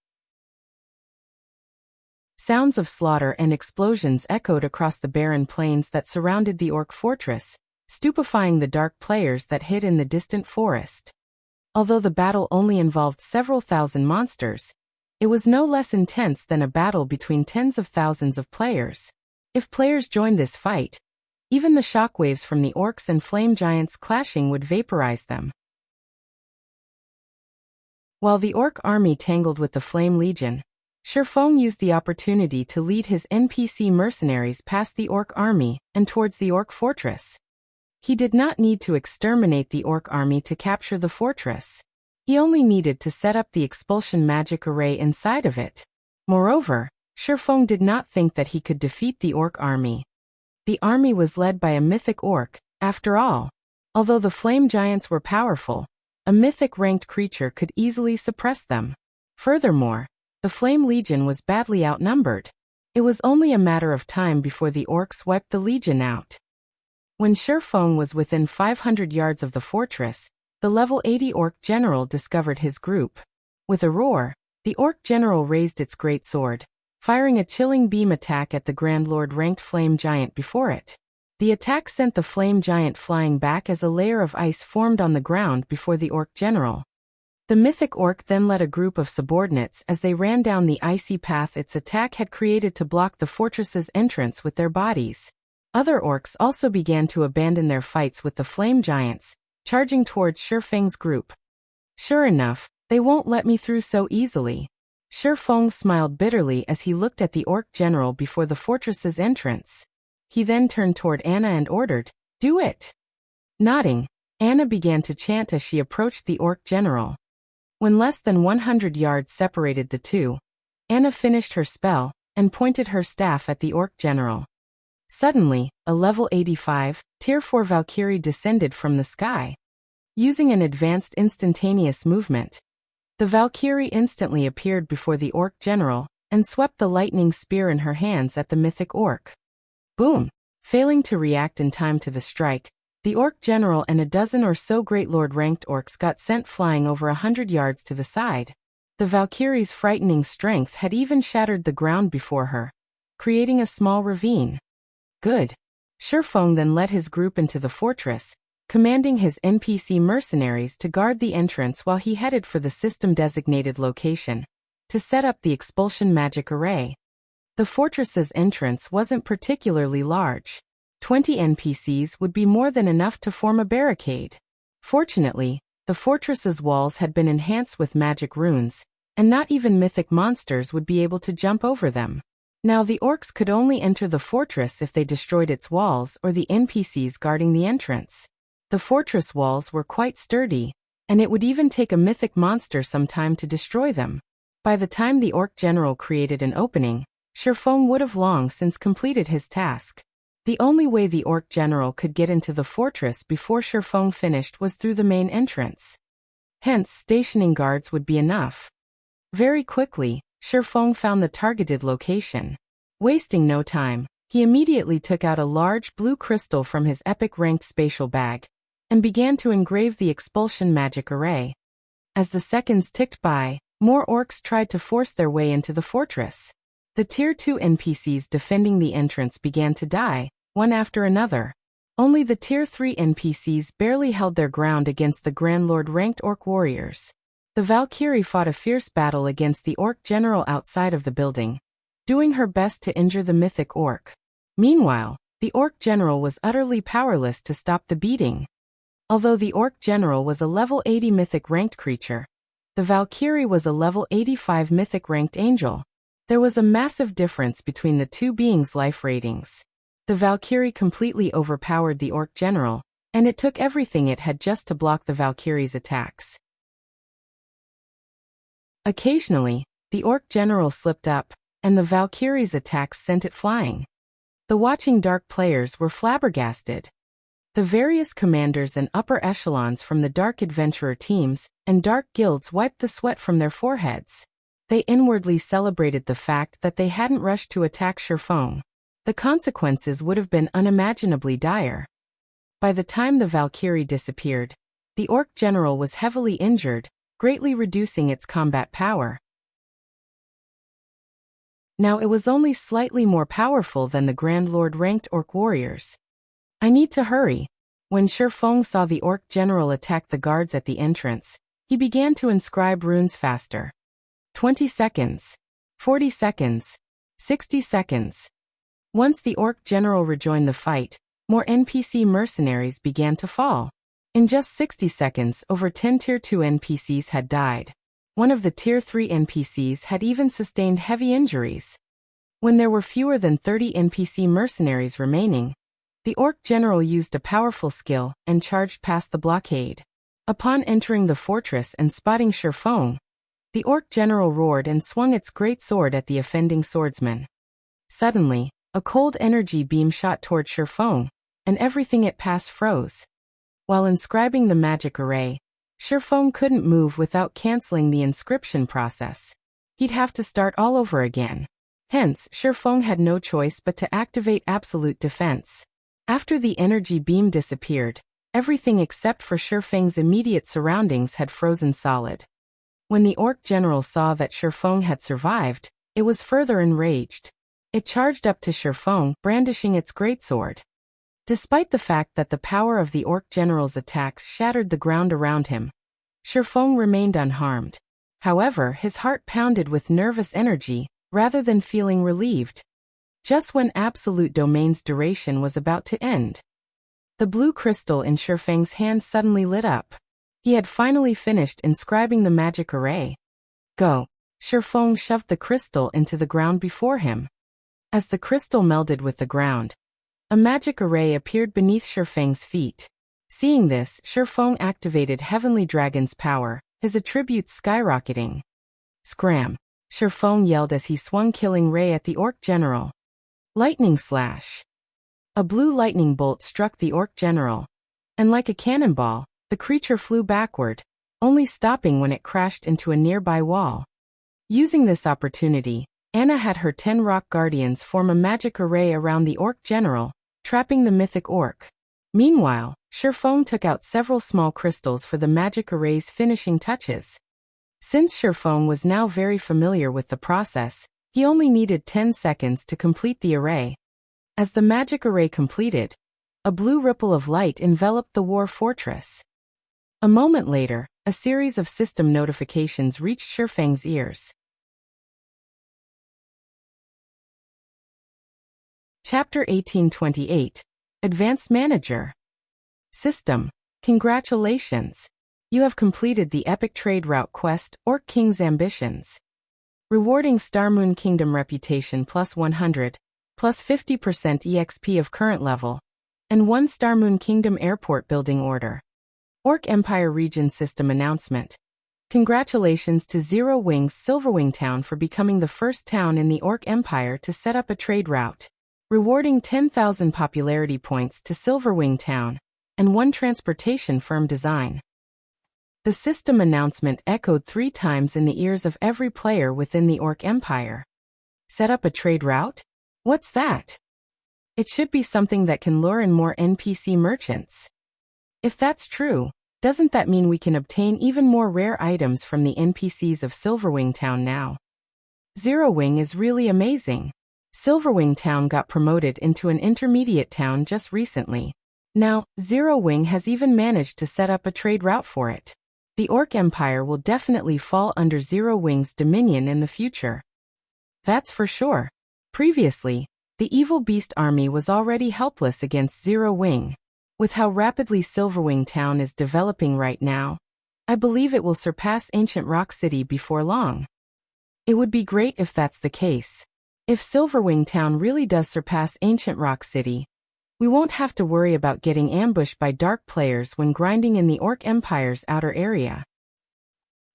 Sounds of slaughter and explosions echoed across the barren plains that surrounded the orc fortress, stupefying the dark players that hid in the distant forest. Although the battle only involved several thousand monsters, it was no less intense than a battle between tens of thousands of players. If players joined this fight, even the shockwaves from the orcs and flame giants clashing would vaporize them. While the orc army tangled with the Flame Legion, Shifeng used the opportunity to lead his NPC mercenaries past the orc army and towards the orc fortress. He did not need to exterminate the orc army to capture the fortress. He only needed to set up the expulsion magic array inside of it. Moreover, Shifeng did not think that he could defeat the orc army. The army was led by a mythic orc, after all. Although the flame giants were powerful, a mythic ranked creature could easily suppress them. Furthermore, the Flame Legion was badly outnumbered. It was only a matter of time before the orcs wiped the legion out. When Shifeng was within 500 yards of the fortress, the level 80 orc general discovered his group. With a roar, the orc general raised its great sword, firing a chilling beam attack at the Grand Lord ranked flame giant before it. The attack sent the flame giant flying back as a layer of ice formed on the ground before the orc general. The mythic orc then led a group of subordinates as they ran down the icy path its attack had created to block the fortress's entrance with their bodies. Other orcs also began to abandon their fights with the flame giants, charging towards Shifeng's group. Sure enough, they won't let me through so easily. Shifeng smiled bitterly as he looked at the orc general before the fortress's entrance. He then turned toward Anna and ordered, "Do it!" Nodding, Anna began to chant as she approached the orc general. When less than 100 yards separated the two, Anna finished her spell and pointed her staff at the orc general. Suddenly, a level 85, tier 4 Valkyrie descended from the sky. Using an advanced instantaneous movement, the Valkyrie instantly appeared before the orc general and swept the lightning spear in her hands at the mythic orc. Boom! Failing to react in time to the strike, the orc general and a dozen or so great lord-ranked orcs got sent flying over 100 yards to the side. The Valkyrie's frightening strength had even shattered the ground before her, creating a small ravine. Good. Shifeng then led his group into the fortress, commanding his NPC mercenaries to guard the entrance while he headed for the system-designated location to set up the expulsion magic array. The fortress's entrance wasn't particularly large. 20 NPCs would be more than enough to form a barricade. Fortunately, the fortress's walls had been enhanced with magic runes, and not even mythic monsters would be able to jump over them. Now the orcs could only enter the fortress if they destroyed its walls or the NPCs guarding the entrance. The fortress walls were quite sturdy, and it would even take a mythic monster some time to destroy them. By the time the orc general created an opening, Shifeng would have long since completed his task. The only way the orc general could get into the fortress before Shifeng finished was through the main entrance. Hence, stationing guards would be enough. Very quickly, Shifeng found the targeted location. Wasting no time, he immediately took out a large blue crystal from his epic-ranked spatial bag and began to engrave the expulsion magic array. As the seconds ticked by, more orcs tried to force their way into the fortress. The Tier 2 NPCs defending the entrance began to die, one after another. Only the Tier 3 NPCs barely held their ground against the Grand Lord-ranked orc warriors. The Valkyrie fought a fierce battle against the orc general outside of the building, doing her best to injure the mythic orc. Meanwhile, the orc general was utterly powerless to stop the beating. Although the orc general was a level 80 mythic-ranked creature, the Valkyrie was a level 85 mythic-ranked angel. There was a massive difference between the two beings' life ratings. The Valkyrie completely overpowered the orc general, and it took everything it had just to block the Valkyrie's attacks. Occasionally, the orc general slipped up, and the Valkyrie's attacks sent it flying. The watching dark players were flabbergasted. The various commanders and upper echelons from the dark adventurer teams and dark guilds wiped the sweat from their foreheads. They inwardly celebrated the fact that they hadn't rushed to attack Shifeng. The consequences would have been unimaginably dire. By the time the Valkyrie disappeared, the orc general was heavily injured, greatly reducing its combat power. Now it was only slightly more powerful than the Grand Lord-ranked orc warriors. I need to hurry. When Shifeng saw the orc general attack the guards at the entrance, he began to inscribe runes faster. 20 seconds. 40 seconds. 60 seconds. Once the orc general rejoined the fight, more NPC mercenaries began to fall. In just 60 seconds, over 10 Tier 2 NPCs had died. One of the Tier 3 NPCs had even sustained heavy injuries. When there were fewer than 30 NPC mercenaries remaining, the orc general used a powerful skill and charged past the blockade. Upon entering the fortress and spotting Shifeng, the orc general roared and swung its great sword at the offending swordsman. Suddenly, a cold energy beam shot toward Shifeng, and everything it passed froze. While inscribing the magic array, Shifeng couldn't move without canceling the inscription process. He'd have to start all over again. Hence, Shifeng had no choice but to activate absolute defense. After the energy beam disappeared, everything except for Shifeng's immediate surroundings had frozen solid. When the orc general saw that Shifeng had survived, it was further enraged. It charged up to Shifeng, brandishing its greatsword. Despite the fact that the power of the orc general's attacks shattered the ground around him, Shifeng remained unharmed. However, his heart pounded with nervous energy, rather than feeling relieved. Just when absolute domain's duration was about to end, the blue crystal in Shifeng's hand suddenly lit up. He had finally finished inscribing the magic array. Go! Shifeng shoved the crystal into the ground before him. As the crystal melded with the ground, a magic array appeared beneath Shifeng's feet. Seeing this, Shifeng activated Heavenly Dragon's power, his attributes skyrocketing. Scram! Shifeng yelled as he swung Killing Ray at the orc general. Lightning slash! A blue lightning bolt struck the orc general, and like a cannonball, the creature flew backward, only stopping when it crashed into a nearby wall. Using this opportunity, Anna had her 10 rock guardians form a magic array around the orc general, trapping the mythic orc. Meanwhile, Shifeng took out several small crystals for the magic array's finishing touches. Since Shifeng was now very familiar with the process, he only needed 10 seconds to complete the array. As the magic array completed, a blue ripple of light enveloped the war fortress. A moment later, a series of system notifications reached Shifeng's ears. Chapter 1828. Advanced Manager. System. Congratulations! You have completed the epic trade route quest, Orc King's Ambitions. Rewarding Starmoon Kingdom reputation plus 100, plus 50% EXP of current level, and 1 Starmoon Kingdom airport building order. Orc Empire Region System Announcement. Congratulations to Zero Wing's Silverwing Town for becoming the first town in the Orc Empire to set up a trade route. Rewarding 10,000 popularity points to Silverwing Town, and 1 transportation firm design. The system announcement echoed 3 times in the ears of every player within the Orc Empire. Set up a trade route? What's that? It should be something that can lure in more NPC merchants. If that's true, doesn't that mean we can obtain even more rare items from the NPCs of Silverwing Town now? Zero Wing is really amazing. Silverwing Town got promoted into an intermediate town just recently. Now, Zero Wing has even managed to set up a trade route for it. The Orc Empire will definitely fall under Zero Wing's dominion in the future. That's for sure. Previously, the Evil Beast army was already helpless against Zero Wing. With how rapidly Silverwing Town is developing right now, I believe it will surpass Ancient Rock City before long. It would be great if that's the case. If Silverwing Town really does surpass Ancient Rock City, we won't have to worry about getting ambushed by dark players when grinding in the Orc Empire's outer area.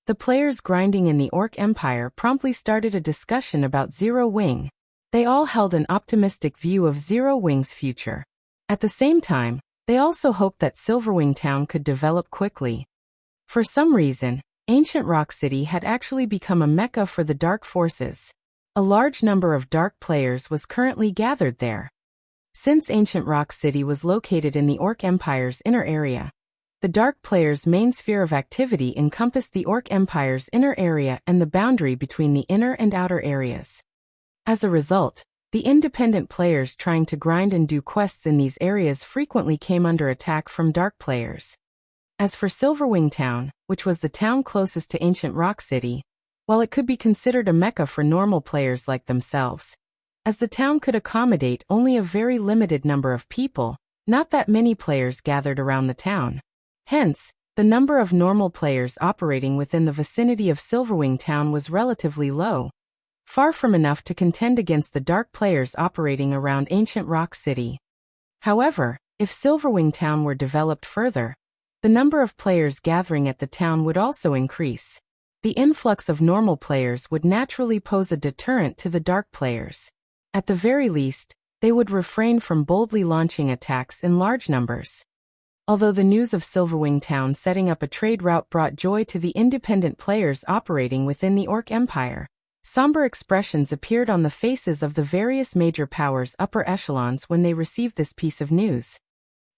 The players grinding in the Orc Empire promptly started a discussion about Zero Wing. They all held an optimistic view of Zero Wing's future. At the same time, they also hoped that Silverwing Town could develop quickly. For some reason, Ancient Rock City had actually become a mecca for the dark forces. A large number of dark players was currently gathered there. Since Ancient Rock City was located in the Orc Empire's inner area, the dark players' main sphere of activity encompassed the Orc Empire's inner area and the boundary between the inner and outer areas. As a result, the independent players trying to grind and do quests in these areas frequently came under attack from dark players. As for Silverwing Town, which was the town closest to Ancient Rock City, while it could be considered a mecca for normal players like themselves, as the town could accommodate only a very limited number of people, not that many players gathered around the town. Hence, the number of normal players operating within the vicinity of Silverwing Town was relatively low, far from enough to contend against the dark players operating around ancient Rock City. However, if Silverwing Town were developed further, the number of players gathering at the town would also increase. The influx of normal players would naturally pose a deterrent to the dark players. At the very least, they would refrain from boldly launching attacks in large numbers. Although the news of Silverwing Town setting up a trade route brought joy to the independent players operating within the Orc Empire, somber expressions appeared on the faces of the various major powers' upper echelons when they received this piece of news.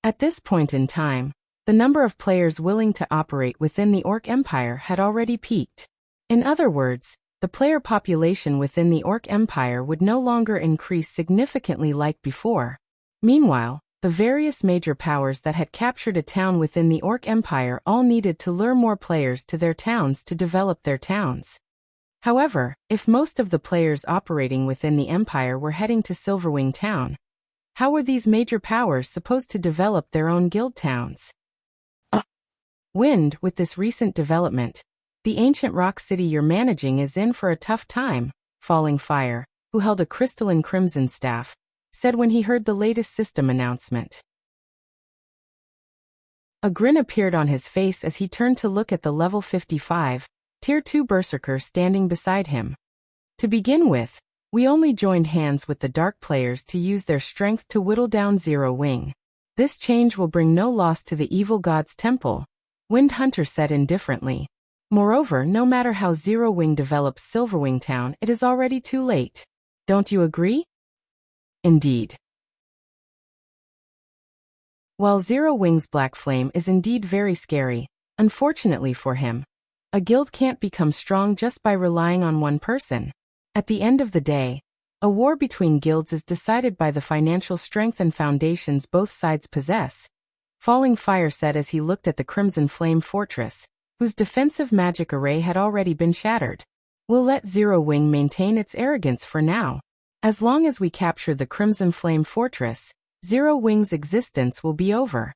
At this point in time, the number of players willing to operate within the Orc Empire had already peaked. In other words, the player population within the Orc Empire would no longer increase significantly like before. Meanwhile, the various major powers that had captured a town within the Orc Empire all needed to lure more players to their towns to develop their towns. However, if most of the players operating within the Empire were heading to Silverwing Town, how were these major powers supposed to develop their own guild towns? Wind, with this recent development, the ancient rock city you're managing is in for a tough time, Falling Fire, who held a crystalline crimson staff, said when he heard the latest system announcement. A grin appeared on his face as he turned to look at the level 55, Tier 2 Berserker standing beside him. To begin with, we only joined hands with the dark players to use their strength to whittle down Zero Wing. This change will bring no loss to the evil god's temple, Wind Hunter said indifferently. Moreover, no matter how Zero Wing develops Silverwing Town, it is already too late. Don't you agree? Indeed. While Zero Wing's Black Flame is indeed very scary, unfortunately for him, a guild can't become strong just by relying on one person. At the end of the day, a war between guilds is decided by the financial strength and foundations both sides possess, Falling Fire said as he looked at the Crimson Flame Fortress, whose defensive magic array had already been shattered. We'll let Zero Wing maintain its arrogance for now. As long as we capture the Crimson Flame Fortress, Zero Wing's existence will be over.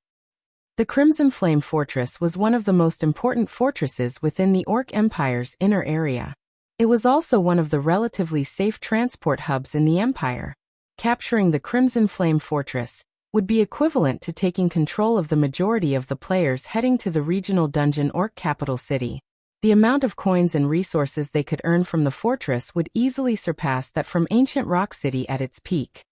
The Crimson Flame Fortress was one of the most important fortresses within the Orc Empire's inner area. It was also one of the relatively safe transport hubs in the Empire. Capturing the Crimson Flame Fortress would be equivalent to taking control of the majority of the players heading to the regional dungeon Orc capital city. The amount of coins and resources they could earn from the fortress would easily surpass that from ancient Rock City at its peak.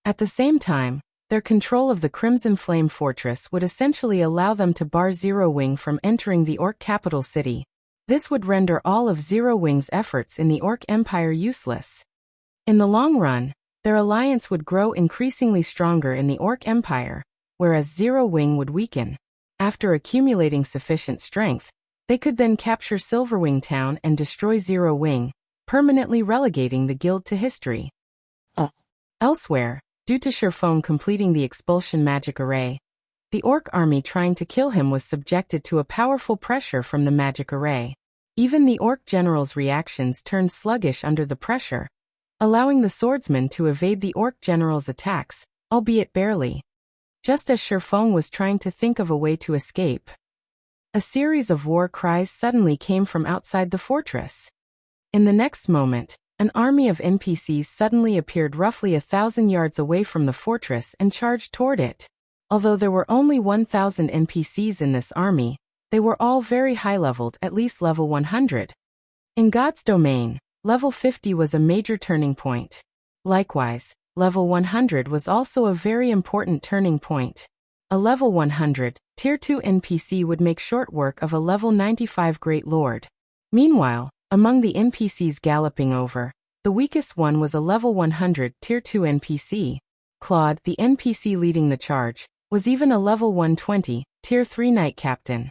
At the same time, their control of the Crimson Flame Fortress would essentially allow them to bar Zero Wing from entering the Orc capital city. This would render all of Zero Wing's efforts in the Orc Empire useless. In the long run, their alliance would grow increasingly stronger in the Orc Empire, whereas Zero Wing would weaken. After accumulating sufficient strength, they could then capture Silverwing Town and destroy Zero Wing, permanently relegating the guild to history. Elsewhere, due to Sherfone completing the expulsion magic array, the Orc army trying to kill him was subjected to a powerful pressure from the magic array. Even the Orc general's reactions turned sluggish under the pressure, allowing the swordsman to evade the Orc general's attacks, albeit barely. Just as Sherfone was trying to think of a way to escape, a series of war cries suddenly came from outside the fortress. In the next moment, an army of NPCs suddenly appeared roughly 1,000 yards away from the fortress and charged toward it. Although there were only 1,000 NPCs in this army, they were all very high-leveled, at least level 100. In God's domain, level 50 was a major turning point. Likewise, level 100 was also a very important turning point. A level 100, Tier 2 NPC would make short work of a level 95 Great Lord. Meanwhile, among the NPCs galloping over, the weakest one was a level 100 Tier 2 NPC. Claude, the NPC leading the charge, was even a level 120, Tier 3 Knight Captain.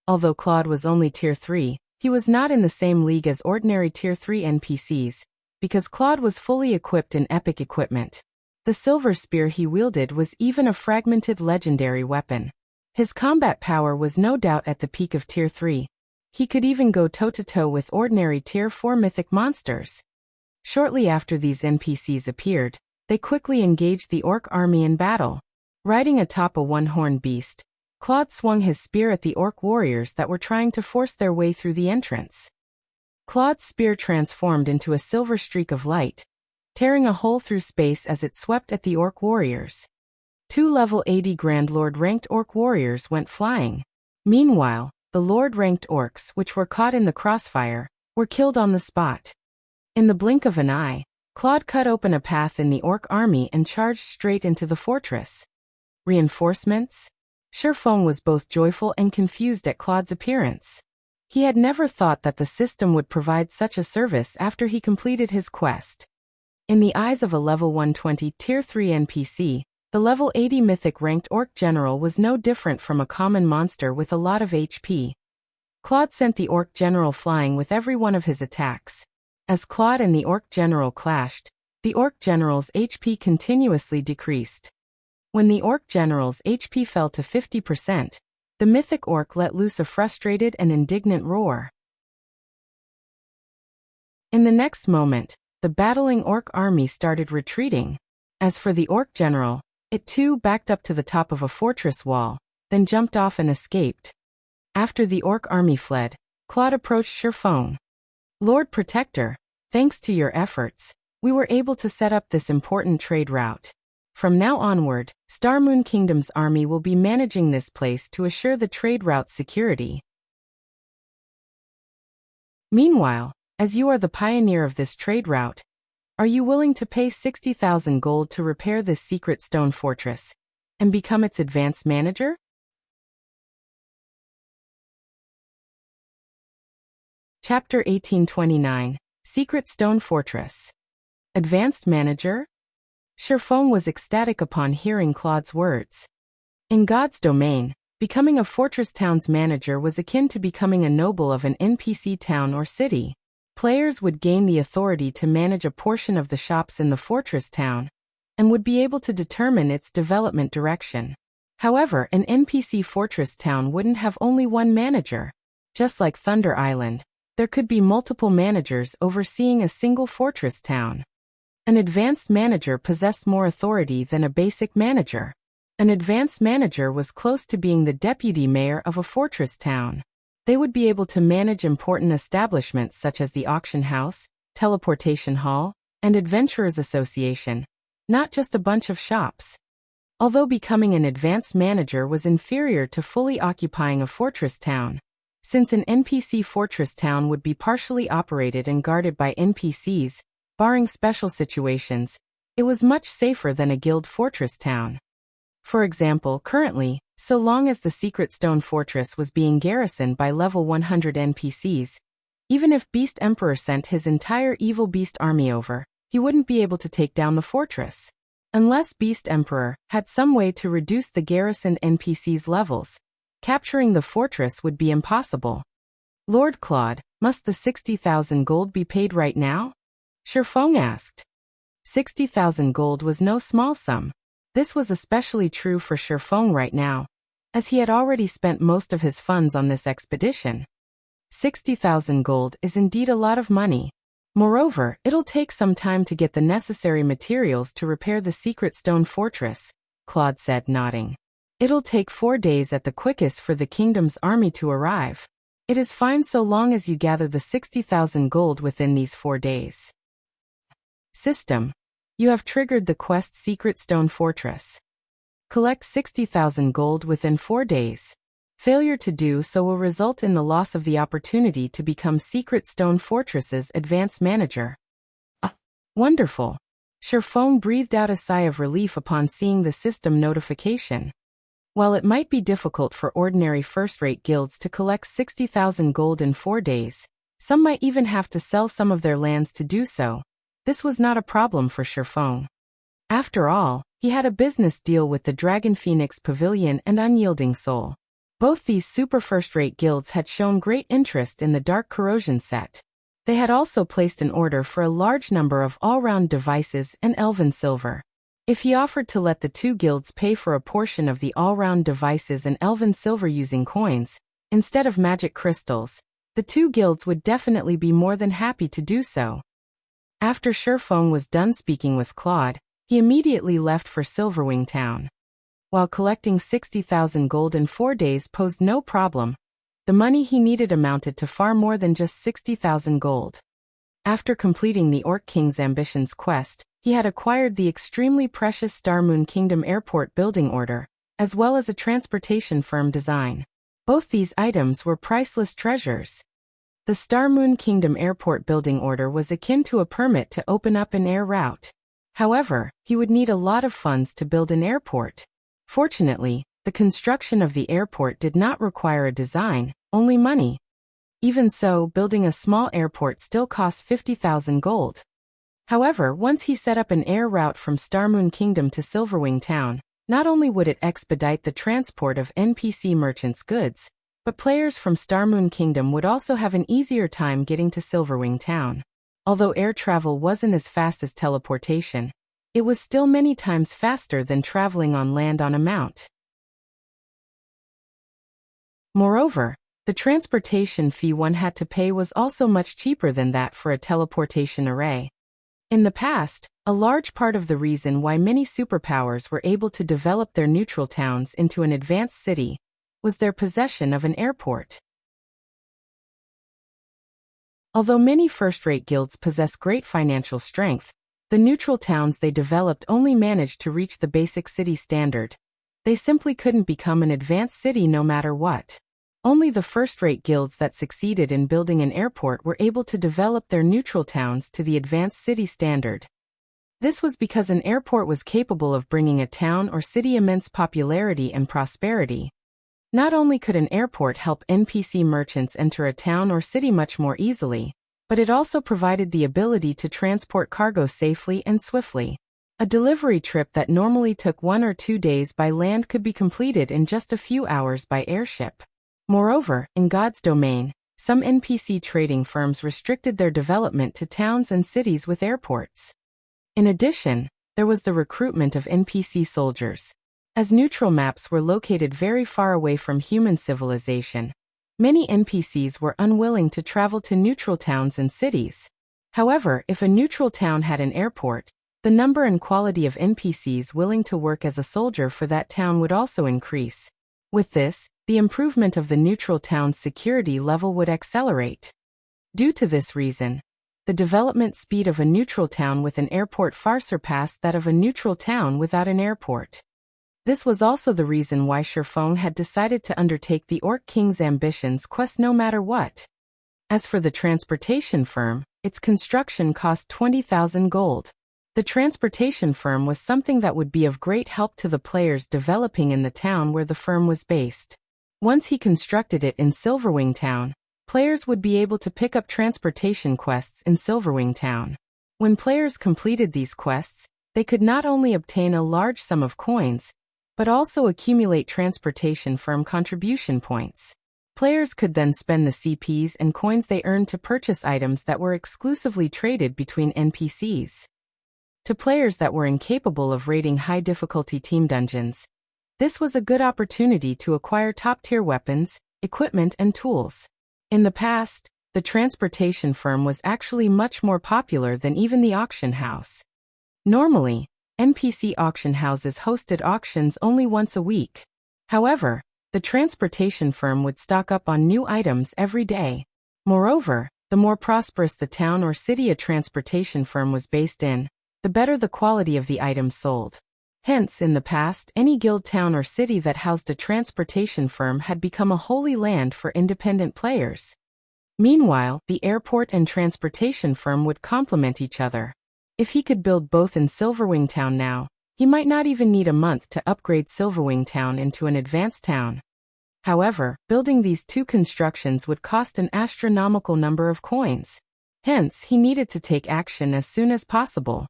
Although Claude was only Tier 3, he was not in the same league as ordinary Tier 3 NPCs, because Claude was fully equipped in epic equipment. The silver spear he wielded was even a fragmented legendary weapon. His combat power was no doubt at the peak of Tier 3. He could even go toe-to-toe with ordinary Tier 4 mythic monsters. Shortly after these NPCs appeared, they quickly engaged the Orc army in battle. Riding atop a one-horned beast, Claude swung his spear at the orc warriors that were trying to force their way through the entrance. Claude's spear transformed into a silver streak of light, tearing a hole through space as it swept at the orc warriors. 2 level 80 Grand Lord ranked orc warriors went flying. Meanwhile, the Lord ranked orcs, which were caught in the crossfire, were killed on the spot. In the blink of an eye, Claude cut open a path in the orc army and charged straight into the fortress. Reinforcements? Sherfong was both joyful and confused at Claude's appearance. He had never thought that the system would provide such a service after he completed his quest. In the eyes of a level 120 Tier 3 NPC, the level 80 Mythic ranked Orc General was no different from a common monster with a lot of HP. Claude sent the Orc General flying with every one of his attacks. As Claude and the Orc General clashed, the Orc General's HP continuously decreased. When the Orc General's HP fell to 50%, the Mythic Orc let loose a frustrated and indignant roar. In the next moment, the battling Orc army started retreating. As for the Orc General, it too backed up to the top of a fortress wall, then jumped off and escaped. After the Orc army fled, Claude approached Sherfong. Lord Protector, thanks to your efforts, we were able to set up this important trade route. From now onward, Starmoon Kingdom's army will be managing this place to assure the trade route's security. Meanwhile, as you are the pioneer of this trade route, are you willing to pay 60,000 gold to repair this secret stone fortress and become its advanced manager? Chapter 1829, Secret Stone Fortress. Advanced Manager? Sherfong was ecstatic upon hearing Claude's words. In God's domain, becoming a fortress town's manager was akin to becoming a noble of an NPC town or city. Players would gain the authority to manage a portion of the shops in the fortress town, and would be able to determine its development direction. However, an NPC fortress town wouldn't have only one manager. Just like Thunder Island, there could be multiple managers overseeing a single fortress town. An advanced manager possessed more authority than a basic manager. An advanced manager was close to being the deputy mayor of a fortress town. They would be able to manage important establishments such as the auction house, teleportation hall, and adventurers association, not just a bunch of shops. Although becoming an advanced manager was inferior to fully occupying a fortress town, since an NPC fortress town would be partially operated and guarded by NPCs, barring special situations, it was much safer than a guild fortress town. For example, currently, so long as the Secret Stone Fortress was being garrisoned by level 100 NPCs, even if Beast Emperor sent his entire Evil Beast army over, he wouldn't be able to take down the fortress. Unless Beast Emperor had some way to reduce the garrisoned NPCs' levels, capturing the fortress would be impossible. Lord Claude, must the 60,000 gold be paid right now? Sherfong asked. 60,000 gold was no small sum. This was especially true for Sherfong right now, as he had already spent most of his funds on this expedition. 60,000 gold is indeed a lot of money. Moreover, it'll take some time to get the necessary materials to repair the Secret Stone Fortress, Claude said, nodding. It'll take 4 days at the quickest for the kingdom's army to arrive. It is fine so long as you gather the 60,000 gold within these 4 days. System. You have triggered the quest Secret Stone Fortress. Collect 60,000 gold within 4 days. Failure to do so will result in the loss of the opportunity to become Secret Stone Fortress's advanced manager. Wonderful. Sherfong breathed out a sigh of relief upon seeing the system notification. While it might be difficult for ordinary first-rate guilds to collect 60,000 gold in 4 days, some might even have to sell some of their lands to do so. This was not a problem for Sherfong. After all, he had a business deal with the Dragon Phoenix Pavilion and Unyielding Soul. Both these super first-rate guilds had shown great interest in the Dark Corrosion set. They had also placed an order for a large number of all-round devices and Elven Silver. If he offered to let the two guilds pay for a portion of the all-round devices and Elven Silver using coins, instead of magic crystals, the two guilds would definitely be more than happy to do so. After Sherfong was done speaking with Claude, he immediately left for Silverwing Town. while collecting 60,000 gold in 4 days posed no problem. The money he needed amounted to far more than just 60,000 gold. After completing the Orc King's Ambitions quest, he had acquired the extremely precious Star Moon Kingdom Airport building order, as well as a transportation firm design. Both these items were priceless treasures. The Star Moon Kingdom Airport building order was akin to a permit to open up an air route. However, he would need a lot of funds to build an airport. Fortunately, the construction of the airport did not require a design, only money. Even so, building a small airport still cost 50,000 gold. However, once he set up an air route from Star Moon Kingdom to Silverwing Town, not only would it expedite the transport of NPC merchants' goods, but players from Star Moon Kingdom would also have an easier time getting to Silverwing Town. Although air travel wasn't as fast as teleportation, it was still many times faster than traveling on land on a mount. Moreover, the transportation fee one had to pay was also much cheaper than that for a teleportation array. In the past, a large part of the reason why many superpowers were able to develop their neutral towns into an advanced city was their possession of an airport. Although many first-rate guilds possess great financial strength, the neutral towns they developed only managed to reach the basic city standard. They simply couldn't become an advanced city no matter what. Only the first-rate guilds that succeeded in building an airport were able to develop their neutral towns to the advanced city standard. This was because an airport was capable of bringing a town or city immense popularity and prosperity. Not only could an airport help NPC merchants enter a town or city much more easily, but it also provided the ability to transport cargo safely and swiftly. A delivery trip that normally took 1 or 2 days by land could be completed in just a few hours by airship. Moreover, in God's domain, some NPC trading firms restricted their development to towns and cities with airports. In addition, there was the recruitment of NPC soldiers. As neutral maps were located very far away from human civilization, many NPCs were unwilling to travel to neutral towns and cities. However, if a neutral town had an airport, the number and quality of NPCs willing to work as a soldier for that town would also increase. With this, the improvement of the neutral town's security level would accelerate. Due to this reason, the development speed of a neutral town with an airport far surpassed that of a neutral town without an airport. This was also the reason why Sherfong had decided to undertake the Orc King's Ambitions quest no matter what. As for the transportation firm, its construction cost 20,000 gold. The transportation firm was something that would be of great help to the players developing in the town where the firm was based. Once he constructed it in Silverwing Town, players would be able to pick up transportation quests in Silverwing Town. When players completed these quests, they could not only obtain a large sum of coins, but also accumulate transportation firm contribution points. Players could then spend the CPs and coins they earned to purchase items that were exclusively traded between NPCs. To players that were incapable of raiding high-difficulty team dungeons, this was a good opportunity to acquire top-tier weapons, equipment, and tools. In the past, the transportation firm was actually much more popular than even the auction house. Normally, NPC auction houses hosted auctions only once a week. However, the transportation firm would stock up on new items every day. Moreover, the more prosperous the town or city a transportation firm was based in, the better the quality of the items sold. Hence, in the past, any guild town or city that housed a transportation firm had become a holy land for independent players. Meanwhile, the airport and transportation firm would complement each other. If he could build both in Silverwing Town now, he might not even need a month to upgrade Silverwing Town into an advanced town. However, building these two constructions would cost an astronomical number of coins. Hence, he needed to take action as soon as possible.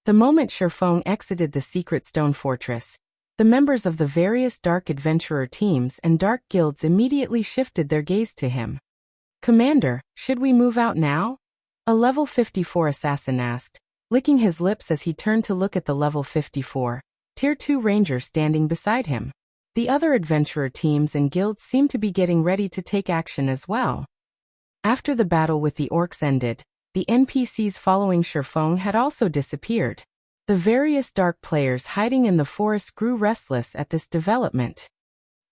The moment Sherfong exited the secret stone fortress, the members of the various dark adventurer teams and dark guilds immediately shifted their gaze to him. "Commander, should we move out now?" A level 54 assassin asked, licking his lips as he turned to look at the level 54, Tier 2 ranger standing beside him. The other adventurer teams and guilds seemed to be getting ready to take action as well. After the battle with the orcs ended, the NPCs following Sherfong had also disappeared. The various dark players hiding in the forest grew restless at this development.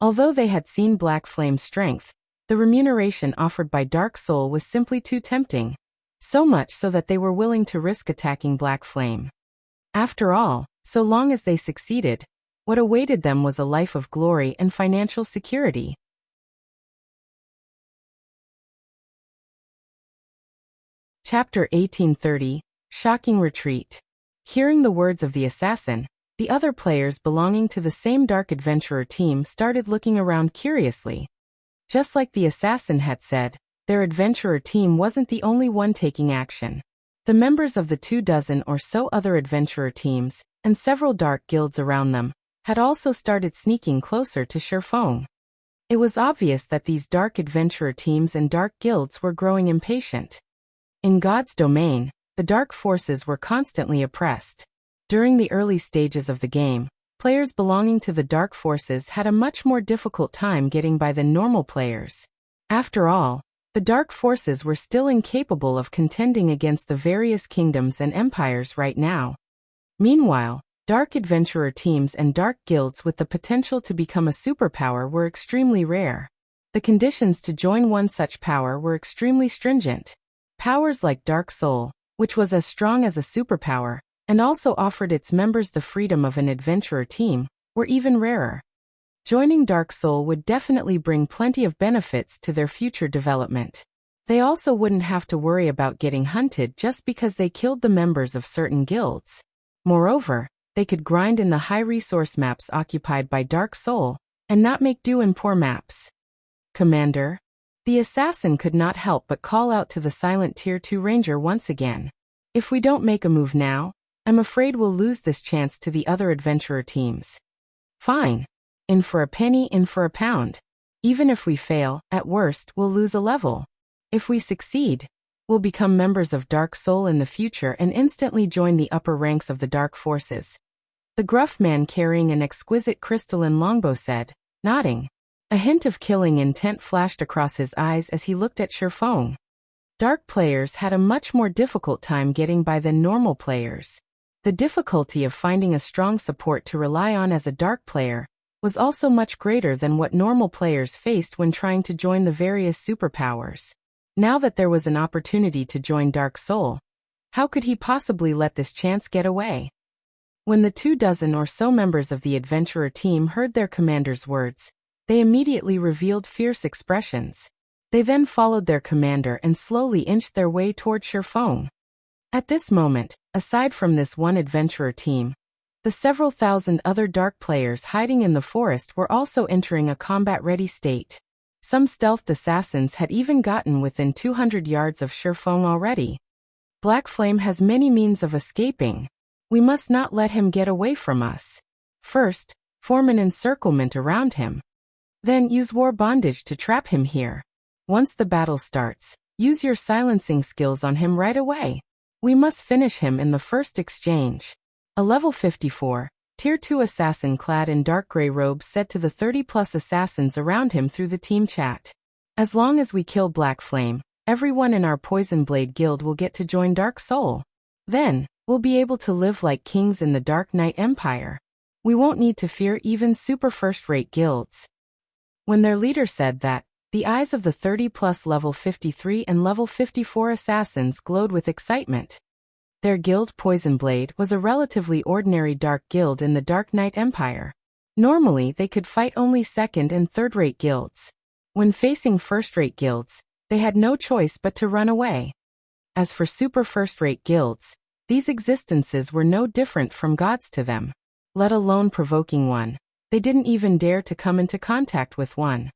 Although they had seen Black Flame's strength, the remuneration offered by Dark Soul was simply too tempting, so much so that they were willing to risk attacking Black Flame. After all, so long as they succeeded, what awaited them was a life of glory and financial security. Chapter 1830, Shocking Retreat. Hearing the words of the assassin, the other players belonging to the same Dark Adventurer team started looking around curiously. Just like the assassin had said, their adventurer team wasn't the only one taking action. The members of the 24 or so other adventurer teams, and several dark guilds around them, had also started sneaking closer to Shifeng. It was obvious that these dark adventurer teams and dark guilds were growing impatient. In God's domain, the dark forces were constantly oppressed. During the early stages of the game, players belonging to the dark forces had a much more difficult time getting by than normal players. After all, the dark forces were still incapable of contending against the various kingdoms and empires right now. Meanwhile, dark adventurer teams and dark guilds with the potential to become a superpower were extremely rare. The conditions to join one such power were extremely stringent. Powers like Dark Soul, which was as strong as a superpower, and also offered its members the freedom of an adventurer team, were even rarer. Joining Dark Soul would definitely bring plenty of benefits to their future development. They also wouldn't have to worry about getting hunted just because they killed the members of certain guilds. Moreover, they could grind in the high-resource maps occupied by Dark Soul, and not make do in poor maps. Commander? The assassin could not help but call out to the silent Tier 2 Ranger once again. If we don't make a move now, I'm afraid we'll lose this chance to the other adventurer teams. Fine. In for a penny, in for a pound. Even if we fail, at worst, we'll lose a level. If we succeed, we'll become members of Dark Soul in the future and instantly join the upper ranks of the dark forces. The gruff man carrying an exquisite crystalline longbow said, nodding. A hint of killing intent flashed across his eyes as he looked at Shifeng. Dark players had a much more difficult time getting by than normal players. The difficulty of finding a strong support to rely on as a dark player was also much greater than what normal players faced when trying to join the various superpowers. Now that there was an opportunity to join Dark Soul, how could he possibly let this chance get away? When the 24 or so members of the adventurer team heard their commander's words, they immediately revealed fierce expressions. They then followed their commander and slowly inched their way toward Shifeng. At this moment, aside from this one adventurer team, the several thousand other dark players hiding in the forest were also entering a combat-ready state. Some stealthed assassins had even gotten within 200 yards of Shifeng already. Black Flame has many means of escaping. We must not let him get away from us. First, form an encirclement around him. Then use war bondage to trap him here. Once the battle starts, use your silencing skills on him right away. We must finish him in the first exchange. A level 54, Tier 2 assassin clad in dark gray robes said to the 30+ assassins around him through the team chat. As long as we kill Black Flame, everyone in our Poison Blade Guild will get to join Dark Soul. Then, we'll be able to live like kings in the Dark Knight Empire. We won't need to fear even super first-rate guilds. When their leader said that, the eyes of the 30+ level 53 and level 54 assassins glowed with excitement. Their guild, Poison Blade, was a relatively ordinary dark guild in the Dark Knight Empire. Normally, they could fight only second- and third-rate guilds. When facing first-rate guilds, they had no choice but to run away. As for super first-rate guilds, these existences were no different from gods to them. Let alone provoking one. They didn't even dare to come into contact with one.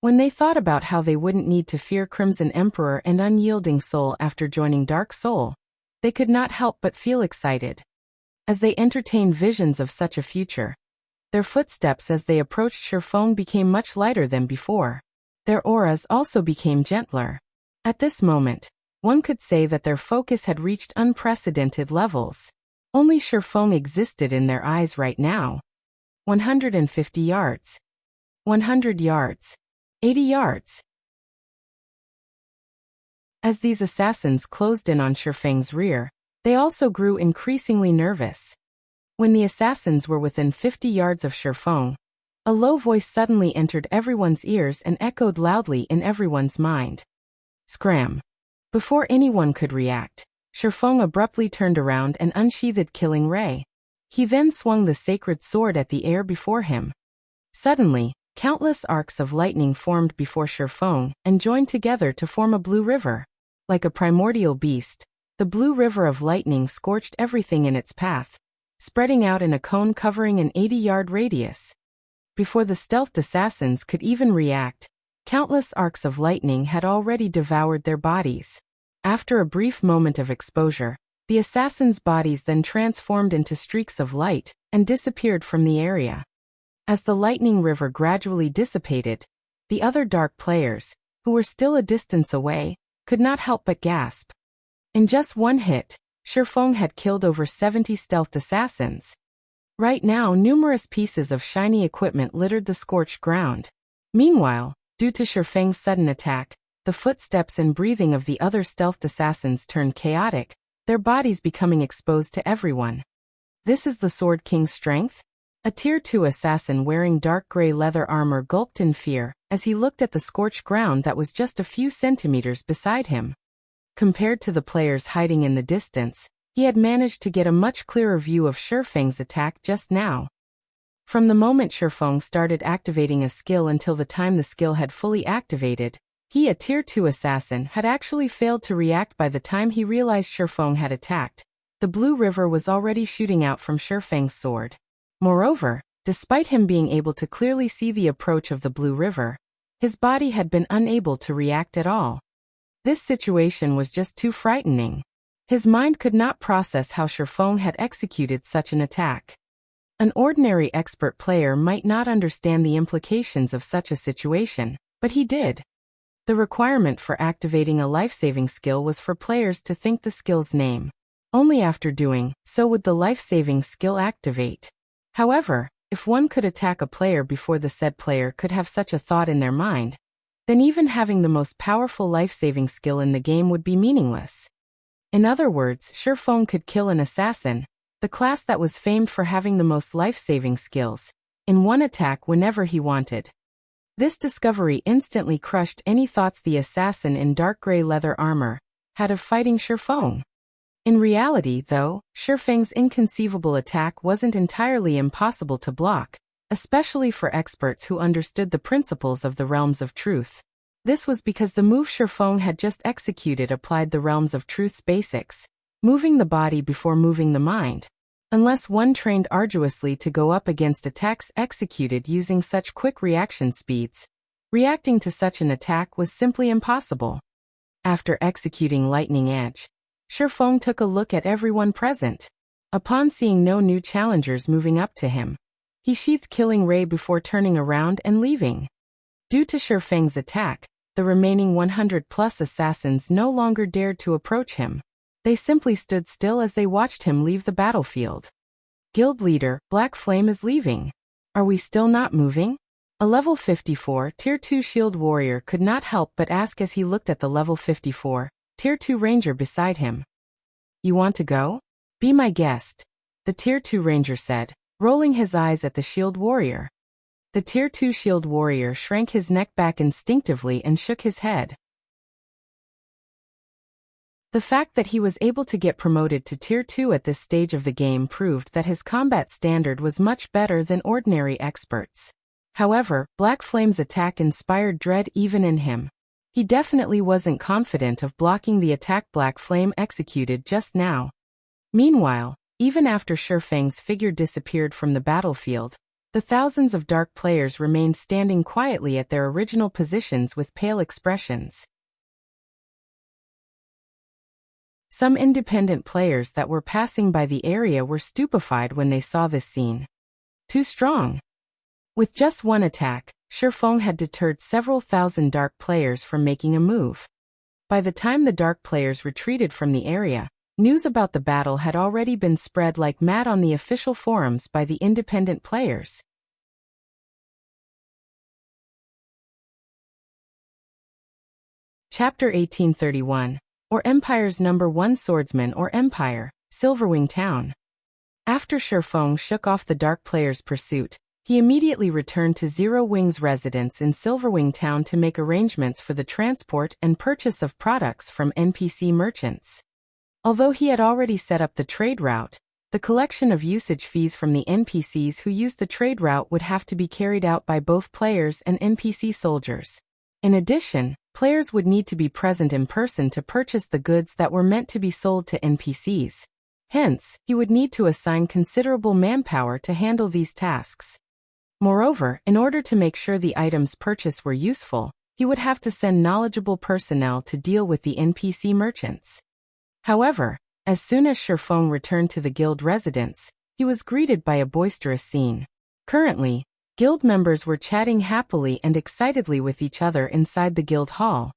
When they thought about how they wouldn't need to fear Crimson Emperor and Unyielding Soul after joining Dark Soul, they could not help but feel excited. As they entertained visions of such a future, their footsteps as they approached Shifeng became much lighter than before. Their auras also became gentler. At this moment, one could say that their focus had reached unprecedented levels. Only Shifeng existed in their eyes right now. 150 yards. 100 yards. 80 yards. As these assassins closed in on Shifeng's rear, They also grew increasingly nervous. When the assassins were within 50 yards of Shifeng, a low voice suddenly entered everyone's ears and echoed loudly in everyone's mind. Scram! Before anyone could react, Shifeng abruptly turned around and unsheathed Killing Ray. He then swung the sacred sword at the air before him. Suddenly, countless arcs of lightning formed before Shifeng and joined together to form a blue river. Like a primordial beast, the blue river of lightning scorched everything in its path, spreading out in a cone covering an 80-yard radius. Before the stealthed assassins could even react, countless arcs of lightning had already devoured their bodies. After a brief moment of exposure, the assassins' bodies then transformed into streaks of light and disappeared from the area. As the lightning river gradually dissipated, the other dark players, who were still a distance away, could not help but gasp. In just one hit, Shifeng had killed over 70 stealthed assassins. Right now, numerous pieces of shiny equipment littered the scorched ground. Meanwhile, due to Shifeng's sudden attack, the footsteps and breathing of the other stealthed assassins turned chaotic, their bodies becoming exposed to everyone. This is the Sword King's strength? A Tier 2 assassin wearing dark gray leather armor gulped in fear as he looked at the scorched ground that was just a few centimeters beside him. Compared to the players hiding in the distance, he had managed to get a much clearer view of Shifeng's attack just now. From the moment Shifeng started activating a skill until the time the skill had fully activated, he, a Tier 2 assassin, had actually failed to react by the time he realized Shifeng had attacked. The blue river was already shooting out from Shifeng's sword. Moreover, despite him being able to clearly see the approach of the blue river, his body had been unable to react at all. This situation was just too frightening. His mind could not process how Shifeng had executed such an attack. An ordinary expert player might not understand the implications of such a situation, but he did. The requirement for activating a life-saving skill was for players to think the skill's name. Only after doing so would the life-saving skill activate. However, if one could attack a player before the said player could have such a thought in their mind, then even having the most powerful life-saving skill in the game would be meaningless. In other words, Shifeng could kill an assassin, the class that was famed for having the most life-saving skills, in one attack whenever he wanted. This discovery instantly crushed any thoughts the assassin in dark gray leather armor had of fighting Shifeng. In reality, though, Shifeng's inconceivable attack wasn't entirely impossible to block, especially for experts who understood the principles of the Realms of Truth. This was because the move Shifeng had just executed applied the Realms of Truth's basics, moving the body before moving the mind. Unless one trained arduously to go up against attacks executed using such quick reaction speeds, reacting to such an attack was simply impossible. After executing Lightning Edge, Shifeng took a look at everyone present. Upon seeing no new challengers moving up to him, he sheathed Killing Ray before turning around and leaving. Due to Shifeng's attack, the remaining 100+ assassins no longer dared to approach him. They simply stood still as they watched him leave the battlefield. Guild leader, Black Flame is leaving. Are we still not moving? A level 54 Tier 2 shield warrior could not help but ask as he looked at the level 54 Tier 2 ranger beside him. You want to go? Be my guest, the Tier 2 ranger said, rolling his eyes at the shield warrior. The Tier 2 shield warrior shrank his neck back instinctively and shook his head. The fact that he was able to get promoted to Tier 2 at this stage of the game proved that his combat standard was much better than ordinary experts. However, Black Flame's attack inspired dread even in him. He definitely wasn't confident of blocking the attack Black Flame executed just now. Meanwhile, even after Shifeng's figure disappeared from the battlefield, the thousands of dark players remained standing quietly at their original positions with pale expressions. Some independent players that were passing by the area were stupefied when they saw this scene. Too strong. With just one attack, Shifeng had deterred several thousand dark players from making a move. By the time the dark players retreated from the area, news about the battle had already been spread like mad on the official forums by the independent players. Chapter 1831. or Empire's #1 swordsman or Empire, Silverwing Town. After Shifeng shook off the Dark Player's pursuit, he immediately returned to Zero Wing's residence in Silverwing Town to make arrangements for the transport and purchase of products from NPC merchants. Although he had already set up the trade route, the collection of usage fees from the NPCs who used the trade route would have to be carried out by both players and NPC soldiers. In addition, players would need to be present in person to purchase the goods that were meant to be sold to NPCs. Hence, he would need to assign considerable manpower to handle these tasks. Moreover, in order to make sure the items purchased were useful, he would have to send knowledgeable personnel to deal with the NPC merchants. However, as soon as Shifeng returned to the guild residence, he was greeted by a boisterous scene. Currently, guild members were chatting happily and excitedly with each other inside the guild hall.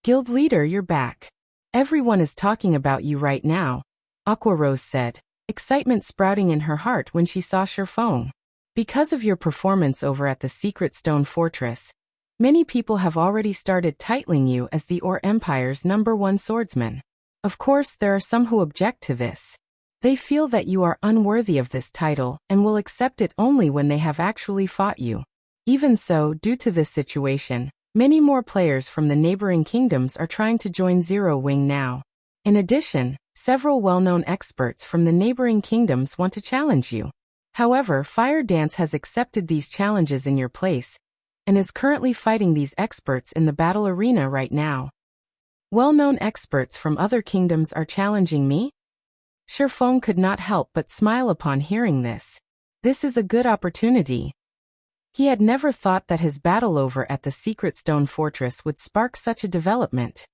"Guild leader, you're back. Everyone is talking about you right now," Aqua Rose said, excitement sprouting in her heart when she saw Shifeng. "Because of your performance over at the Secret Stone Fortress, many people have already started titling you as the Empire's #1 swordsman. Of course, there are some who object to this. They feel that you are unworthy of this title and will accept it only when they have actually fought you. Even so, due to this situation, many more players from the neighboring kingdoms are trying to join Zero Wing now. In addition, several well-known experts from the neighboring kingdoms want to challenge you. However, Fire Dance has accepted these challenges in your place and is currently fighting these experts in the battle arena right now." "Well-known experts from other kingdoms are challenging me?" Shifeng could not help but smile upon hearing this. This is a good opportunity. He had never thought that his battle over at the Secret Stone Fortress would spark such a development.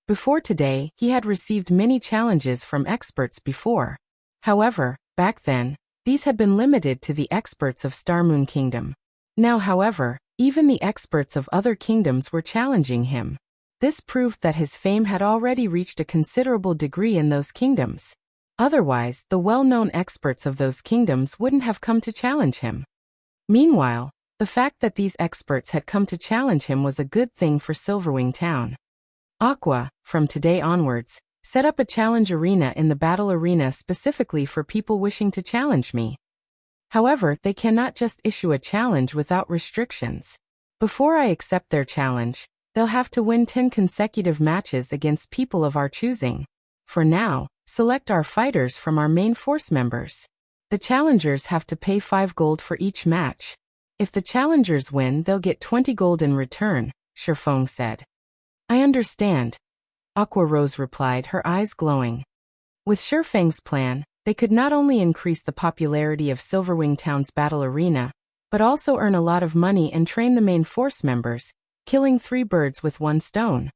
Before today, he had received many challenges from experts before. However, back then, these had been limited to the experts of Starmoon Kingdom. Now, however, even the experts of other kingdoms were challenging him. This proved that his fame had already reached a considerable degree in those kingdoms. Otherwise, the well-known experts of those kingdoms wouldn't have come to challenge him. Meanwhile, the fact that these experts had come to challenge him was a good thing for Silverwing Town. "Aqua, from today onwards, set up a challenge arena in the battle arena specifically for people wishing to challenge me. However, they cannot just issue a challenge without restrictions. Before I accept their challenge, they'll have to win 10 consecutive matches against people of our choosing. For now, select our fighters from our main force members. The challengers have to pay 5 gold for each match. If the challengers win, they'll get 20 gold in return," Shifeng said. "I understand," Aqua Rose replied, her eyes glowing. With Shifeng's plan, they could not only increase the popularity of Silverwing Town's battle arena, but also earn a lot of money and train the main force members, killing 3 birds with 1 stone.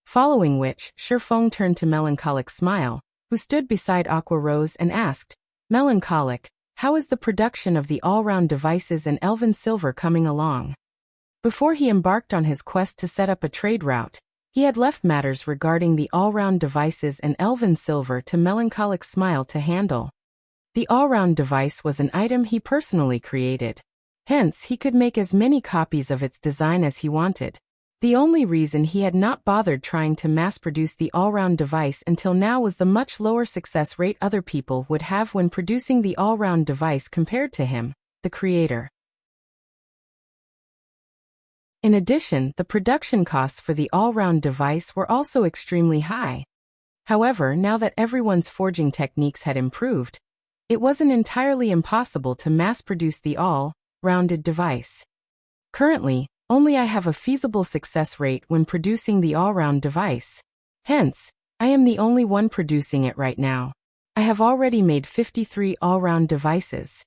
Following which, Shifeng turned to Melancholic Smile, who stood beside Aqua Rose and asked, "Melancholic, how is the production of the all-round devices and elven silver coming along?" Before he embarked on his quest to set up a trade route, he had left matters regarding the all-round devices and elven silver to Melancholic Smile to handle. The all-round device was an item he personally created. Hence, he could make as many copies of its design as he wanted. The only reason he had not bothered trying to mass-produce the all-round device until now was the much lower success rate other people would have when producing the all-round device compared to him, the creator. In addition, the production costs for the all-round device were also extremely high. However, now that everyone's forging techniques had improved, it wasn't entirely impossible to mass-produce the all-rounded device. Currently, only I have a feasible success rate when producing the all-round device. Hence, I am the only one producing it right now. I have already made 53 all-round devices.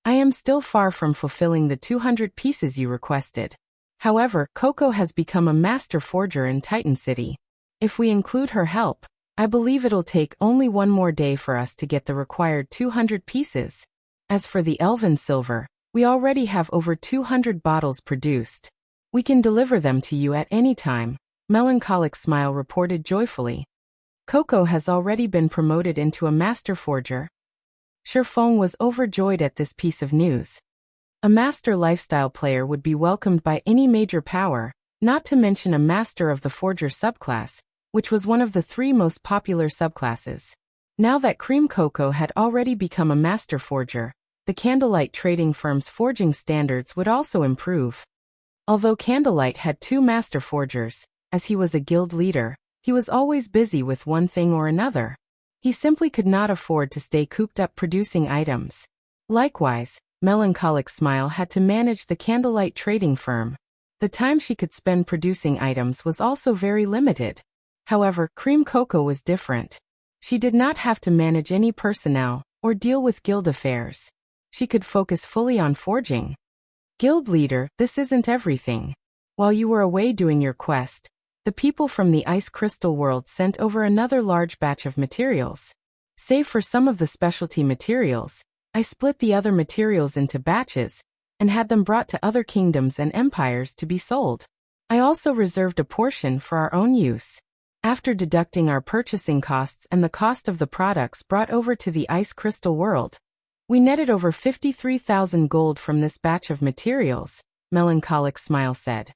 I am still far from fulfilling the 200 pieces you requested. However, Coco has become a master forger in Titan City. If we include her help, I believe it'll take only 1 more day for us to get the required 200 pieces. As for the elven silver, we already have over 200 bottles produced. We can deliver them to you at any time," Melancholic Smile reported joyfully. Coco has already been promoted into a master forger. Shifeng was overjoyed at this piece of news. A master lifestyle player would be welcomed by any major power, not to mention a master of the forger subclass, which was one of the 3 most popular subclasses. Now that Cream Cocoa had already become a master forger, the Candlelight trading firm's forging standards would also improve. Although Candlelight had 2 master forgers, as he was a guild leader, he was always busy with one thing or another. He simply could not afford to stay cooped up producing items. Likewise, Melancholic Smile had to manage the Candlelight trading firm. The time she could spend producing items was also very limited. However, Cream Cocoa was different. She did not have to manage any personnel or deal with guild affairs. She could focus fully on forging. Guild leader, this isn't everything. While you were away doing your quest, the people from the Ice Crystal world sent over another large batch of materials. Save for some of the specialty materials, I split the other materials into batches and had them brought to other kingdoms and empires to be sold. I also reserved a portion for our own use. After deducting our purchasing costs and the cost of the products brought over to the Ice Crystal world, we netted over 53,000 gold from this batch of materials, Melancholic Smile said.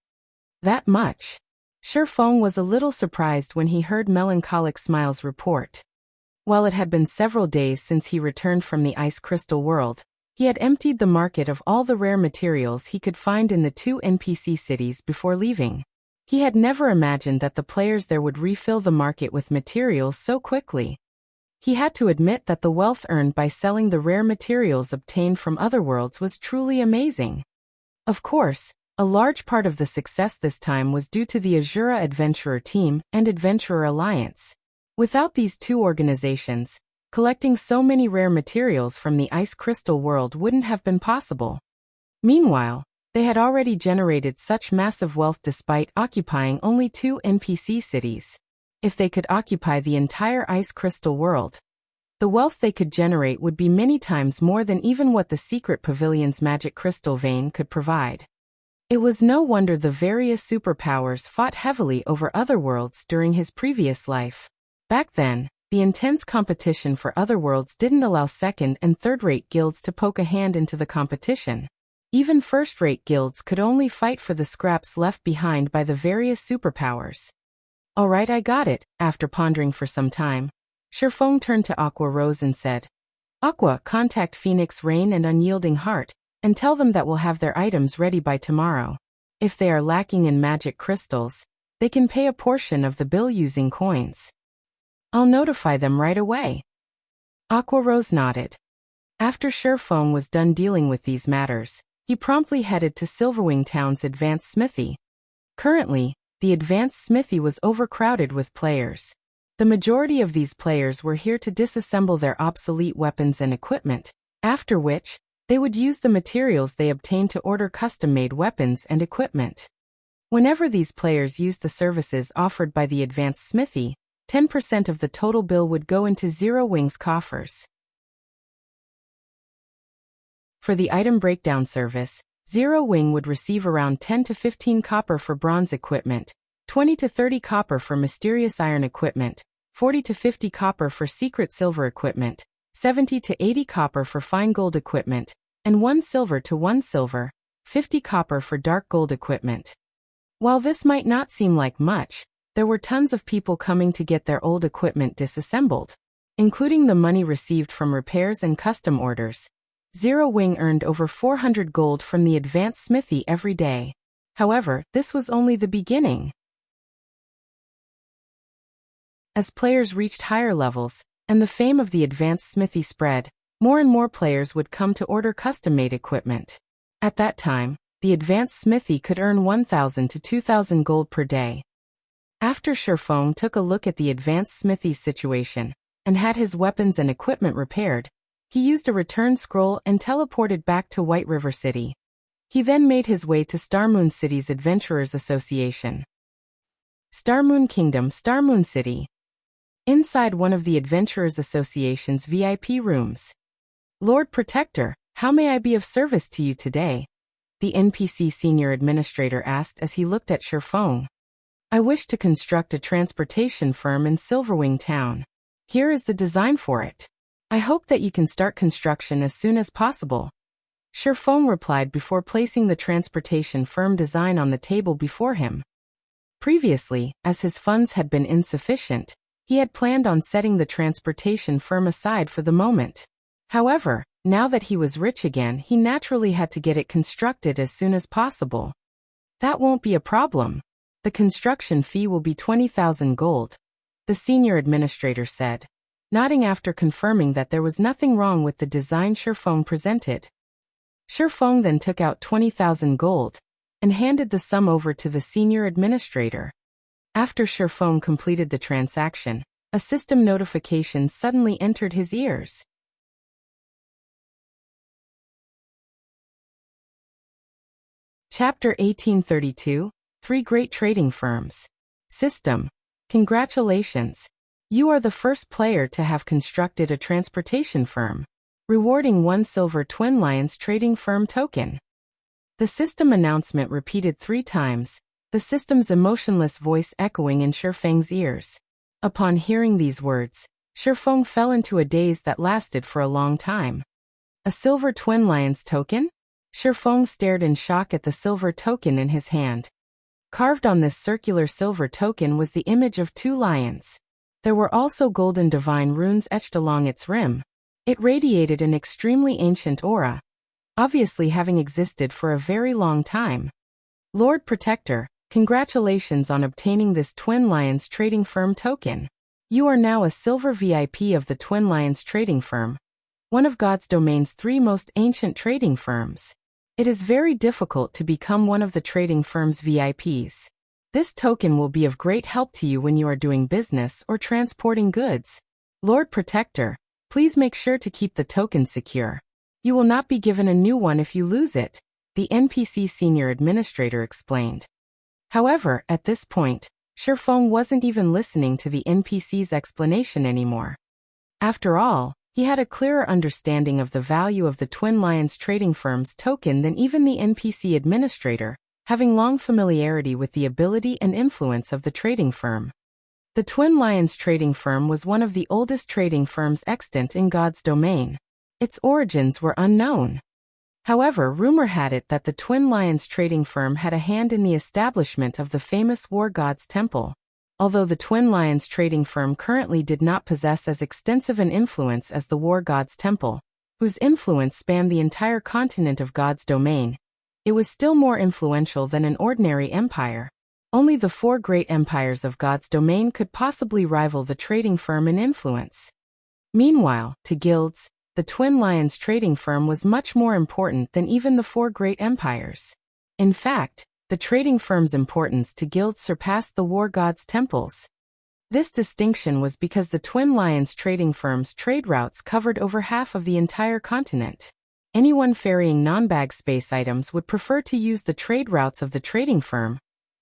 That much? Shifeng was a little surprised when he heard Melancholic Smile's report. While it had been several days since he returned from the Ice Crystal world, he had emptied the market of all the rare materials he could find in the 2 NPC cities before leaving. He had never imagined that the players there would refill the market with materials so quickly. He had to admit that the wealth earned by selling the rare materials obtained from other worlds was truly amazing. Of course, a large part of the success this time was due to the Azura Adventurer Team and Adventurer Alliance. Without these 2 organizations, collecting so many rare materials from the Ice Crystal world wouldn't have been possible. Meanwhile, they had already generated such massive wealth despite occupying only 2 NPC cities. If they could occupy the entire Ice Crystal world, the wealth they could generate would be many times more than even what the Secret Pavilion's magic crystal vein could provide. It was no wonder the various superpowers fought heavily over other worlds during his previous life. Back then, the intense competition for other worlds didn't allow second- and third-rate guilds to poke a hand into the competition. Even first-rate guilds could only fight for the scraps left behind by the various superpowers. Alright, I got it. After pondering for some time, Shifeng turned to Aqua Rose and said, Aqua, contact Phoenix Rain and Unyielding Heart, and tell them that we'll have their items ready by tomorrow. If they are lacking in magic crystals, they can pay a portion of the bill using coins. I'll notify them right away. Aqua Rose nodded. After Shifeng was done dealing with these matters, he promptly headed to Silverwing Town's advanced smithy. Currently, the advanced smithy was overcrowded with players. The majority of these players were here to disassemble their obsolete weapons and equipment, after which, they would use the materials they obtained to order custom-made weapons and equipment. Whenever these players used the services offered by the advanced smithy, 10% of the total bill would go into Zero Wing's coffers. For the item breakdown service, Zero Wing would receive around 10 to 15 copper for bronze equipment, 20 to 30 copper for mysterious iron equipment, 40 to 50 copper for secret silver equipment, 70 to 80 copper for fine gold equipment, and 1 silver to 1 silver, 50 copper for dark gold equipment. While this might not seem like much, there were tons of people coming to get their old equipment disassembled. Including the money received from repairs and custom orders, Zero Wing earned over 400 gold from the advanced smithy every day. However, this was only the beginning. As players reached higher levels, and the fame of the advanced smithy spread, more and more players would come to order custom-made equipment. At that time, the advanced smithy could earn 1,000 to 2,000 gold per day. After Shifeng took a look at the advanced smithy's situation, and had his weapons and equipment repaired, he used a return scroll and teleported back to White River City. He then made his way to Starmoon City's Adventurers Association. Starmoon Kingdom, Starmoon City. Inside one of the Adventurers Association's VIP rooms. Lord Protector, how may I be of service to you today? The NPC Senior Administrator asked as he looked at Shifeng. I wish to construct a transportation firm in Silverwing Town. Here is the design for it. I hope that you can start construction as soon as possible. Shifeng replied before placing the transportation firm design on the table before him. Previously, as his funds had been insufficient, he had planned on setting the transportation firm aside for the moment. However, now that he was rich again, he naturally had to get it constructed as soon as possible. That won't be a problem. The construction fee will be 20,000 gold, the senior administrator said, nodding after confirming that there was nothing wrong with the design Shifeng presented. Shifeng then took out 20,000 gold and handed the sum over to the senior administrator. After Shifeng completed the transaction, a system notification suddenly entered his ears. Chapter 1832, 3 Great Trading Firms. System. Congratulations. You are the first player to have constructed a transportation firm, rewarding 1 silver Twin Lions trading firm token. The system announcement repeated 3 times, the system's emotionless voice echoing in Shifeng's ears. Upon hearing these words, Shifeng fell into a daze that lasted for a long time. A silver Twin Lions token? Shifeng stared in shock at the silver token in his hand. Carved on this circular silver token was the image of 2 lions. There were also golden divine runes etched along its rim. It radiated an extremely ancient aura, obviously having existed for a very long time. Lord Protector, congratulations on obtaining this Twin Lions trading firm token. You are now a silver VIP of the Twin Lions trading firm, one of God's domain's 3 most ancient trading firms. It is very difficult to become one of the trading firm's VIPs. This token will be of great help to you when you are doing business or transporting goods. Lord Protector, please make sure to keep the token secure. You will not be given a new one if you lose it, the NPC senior administrator explained. However, at this point, Shifeng wasn't even listening to the NPC's explanation anymore. After all, he had a clearer understanding of the value of the Twin Lions trading firm's token than even the NPC administrator, having long familiarity with the ability and influence of the trading firm. The Twin Lions trading firm was one of the oldest trading firms extant in God's domain. Its origins were unknown. However, rumor had it that the Twin Lions trading firm had a hand in the establishment of the famous War God's Temple. Although the Twin Lions trading firm currently did not possess as extensive an influence as the War God's Temple, whose influence spanned the entire continent of God's domain, it was still more influential than an ordinary empire. Only the 4 great empires of God's domain could possibly rival the trading firm in influence. Meanwhile, to guilds, the Twin Lions trading firm was much more important than even the 4 great empires. In fact, the trading firm's importance to guilds surpassed the War God's temples. This distinction was because the Twin Lions trading firm's trade routes covered over half of the entire continent. Anyone ferrying non-bag space items would prefer to use the trade routes of the trading firm,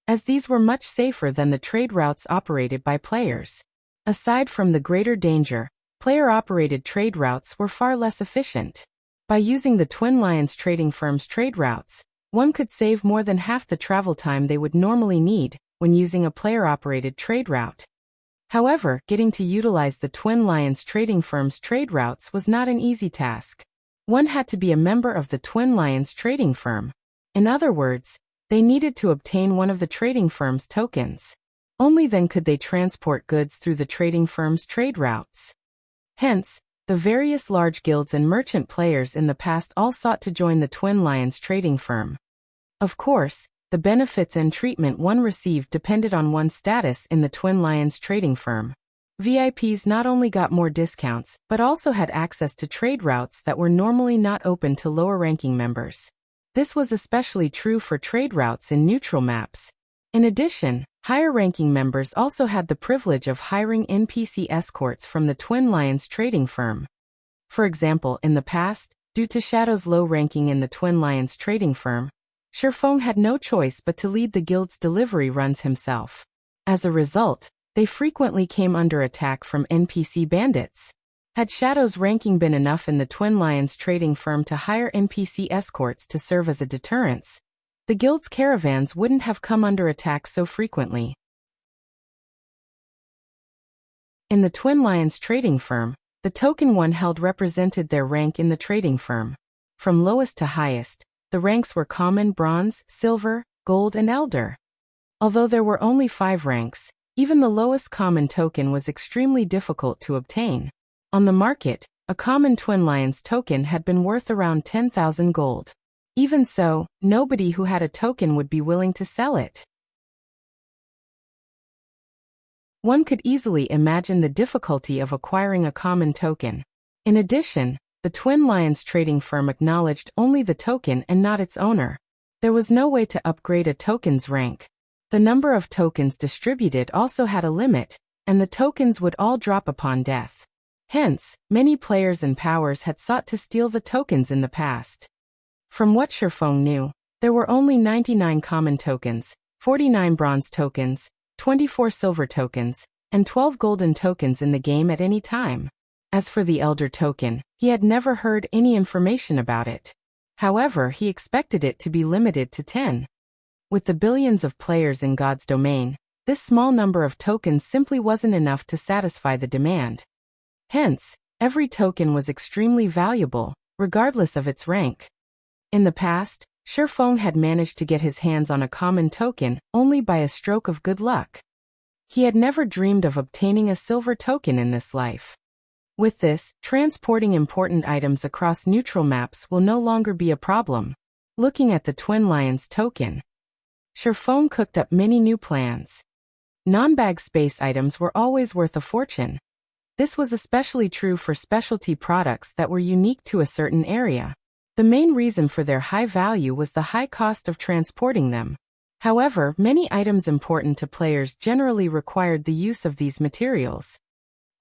as these were much safer than the trade routes operated by players. Aside from the greater danger, player-operated trade routes were far less efficient. By using the Twin Lions trading firm's trade routes, one could save more than half the travel time they would normally need when using a player-operated trade route. However, getting to utilize the Twin Lions trading firm's trade routes was not an easy task. One had to be a member of the Twin Lions trading firm. In other words, they needed to obtain one of the trading firm's tokens. Only then could they transport goods through the trading firm's trade routes. Hence, the various large guilds and merchant players in the past all sought to join the Twin Lions trading firm. Of course, the benefits and treatment one received depended on one's status in the Twin Lions trading firm. VIPs not only got more discounts, but also had access to trade routes that were normally not open to lower-ranking members. This was especially true for trade routes in neutral maps. In addition, higher-ranking members also had the privilege of hiring NPC escorts from the Twin Lions trading firm. For example, in the past, due to Shadow's low ranking in the Twin Lions trading firm, Shifeng had no choice but to lead the guild's delivery runs himself. As a result, they frequently came under attack from NPC bandits. Had Shadow's ranking been enough in the Twin Lions trading firm to hire NPC escorts to serve as a deterrence, the guild's caravans wouldn't have come under attack so frequently. In the Twin Lions trading firm, the token one held represented their rank in the trading firm. From lowest to highest, the ranks were common, bronze, silver, gold, and elder. Although there were only 5 ranks, even the lowest common token was extremely difficult to obtain. On the market, a common Twin Lions token had been worth around 10,000 gold. Even so, nobody who had a token would be willing to sell it. One could easily imagine the difficulty of acquiring a common token. In addition, the Twin Lions trading firm acknowledged only the token and not its owner. There was no way to upgrade a token's rank. The number of tokens distributed also had a limit, and the tokens would all drop upon death. Hence, many players and powers had sought to steal the tokens in the past. From what Shifeng knew, there were only 99 common tokens, 49 bronze tokens, 24 silver tokens, and 12 golden tokens in the game at any time. As for the Elder token, he had never heard any information about it. However, he expected it to be limited to 10. With the billions of players in God's domain, this small number of tokens simply wasn't enough to satisfy the demand. Hence, every token was extremely valuable, regardless of its rank. In the past, Shifeng had managed to get his hands on a common token only by a stroke of good luck. He had never dreamed of obtaining a silver token in this life. With this, transporting important items across neutral maps will no longer be a problem. Looking at the Twin Lions token, Shifeng cooked up many new plans. Non-bag space items were always worth a fortune. This was especially true for specialty products that were unique to a certain area. The main reason for their high value was the high cost of transporting them. However, many items important to players generally required the use of these materials.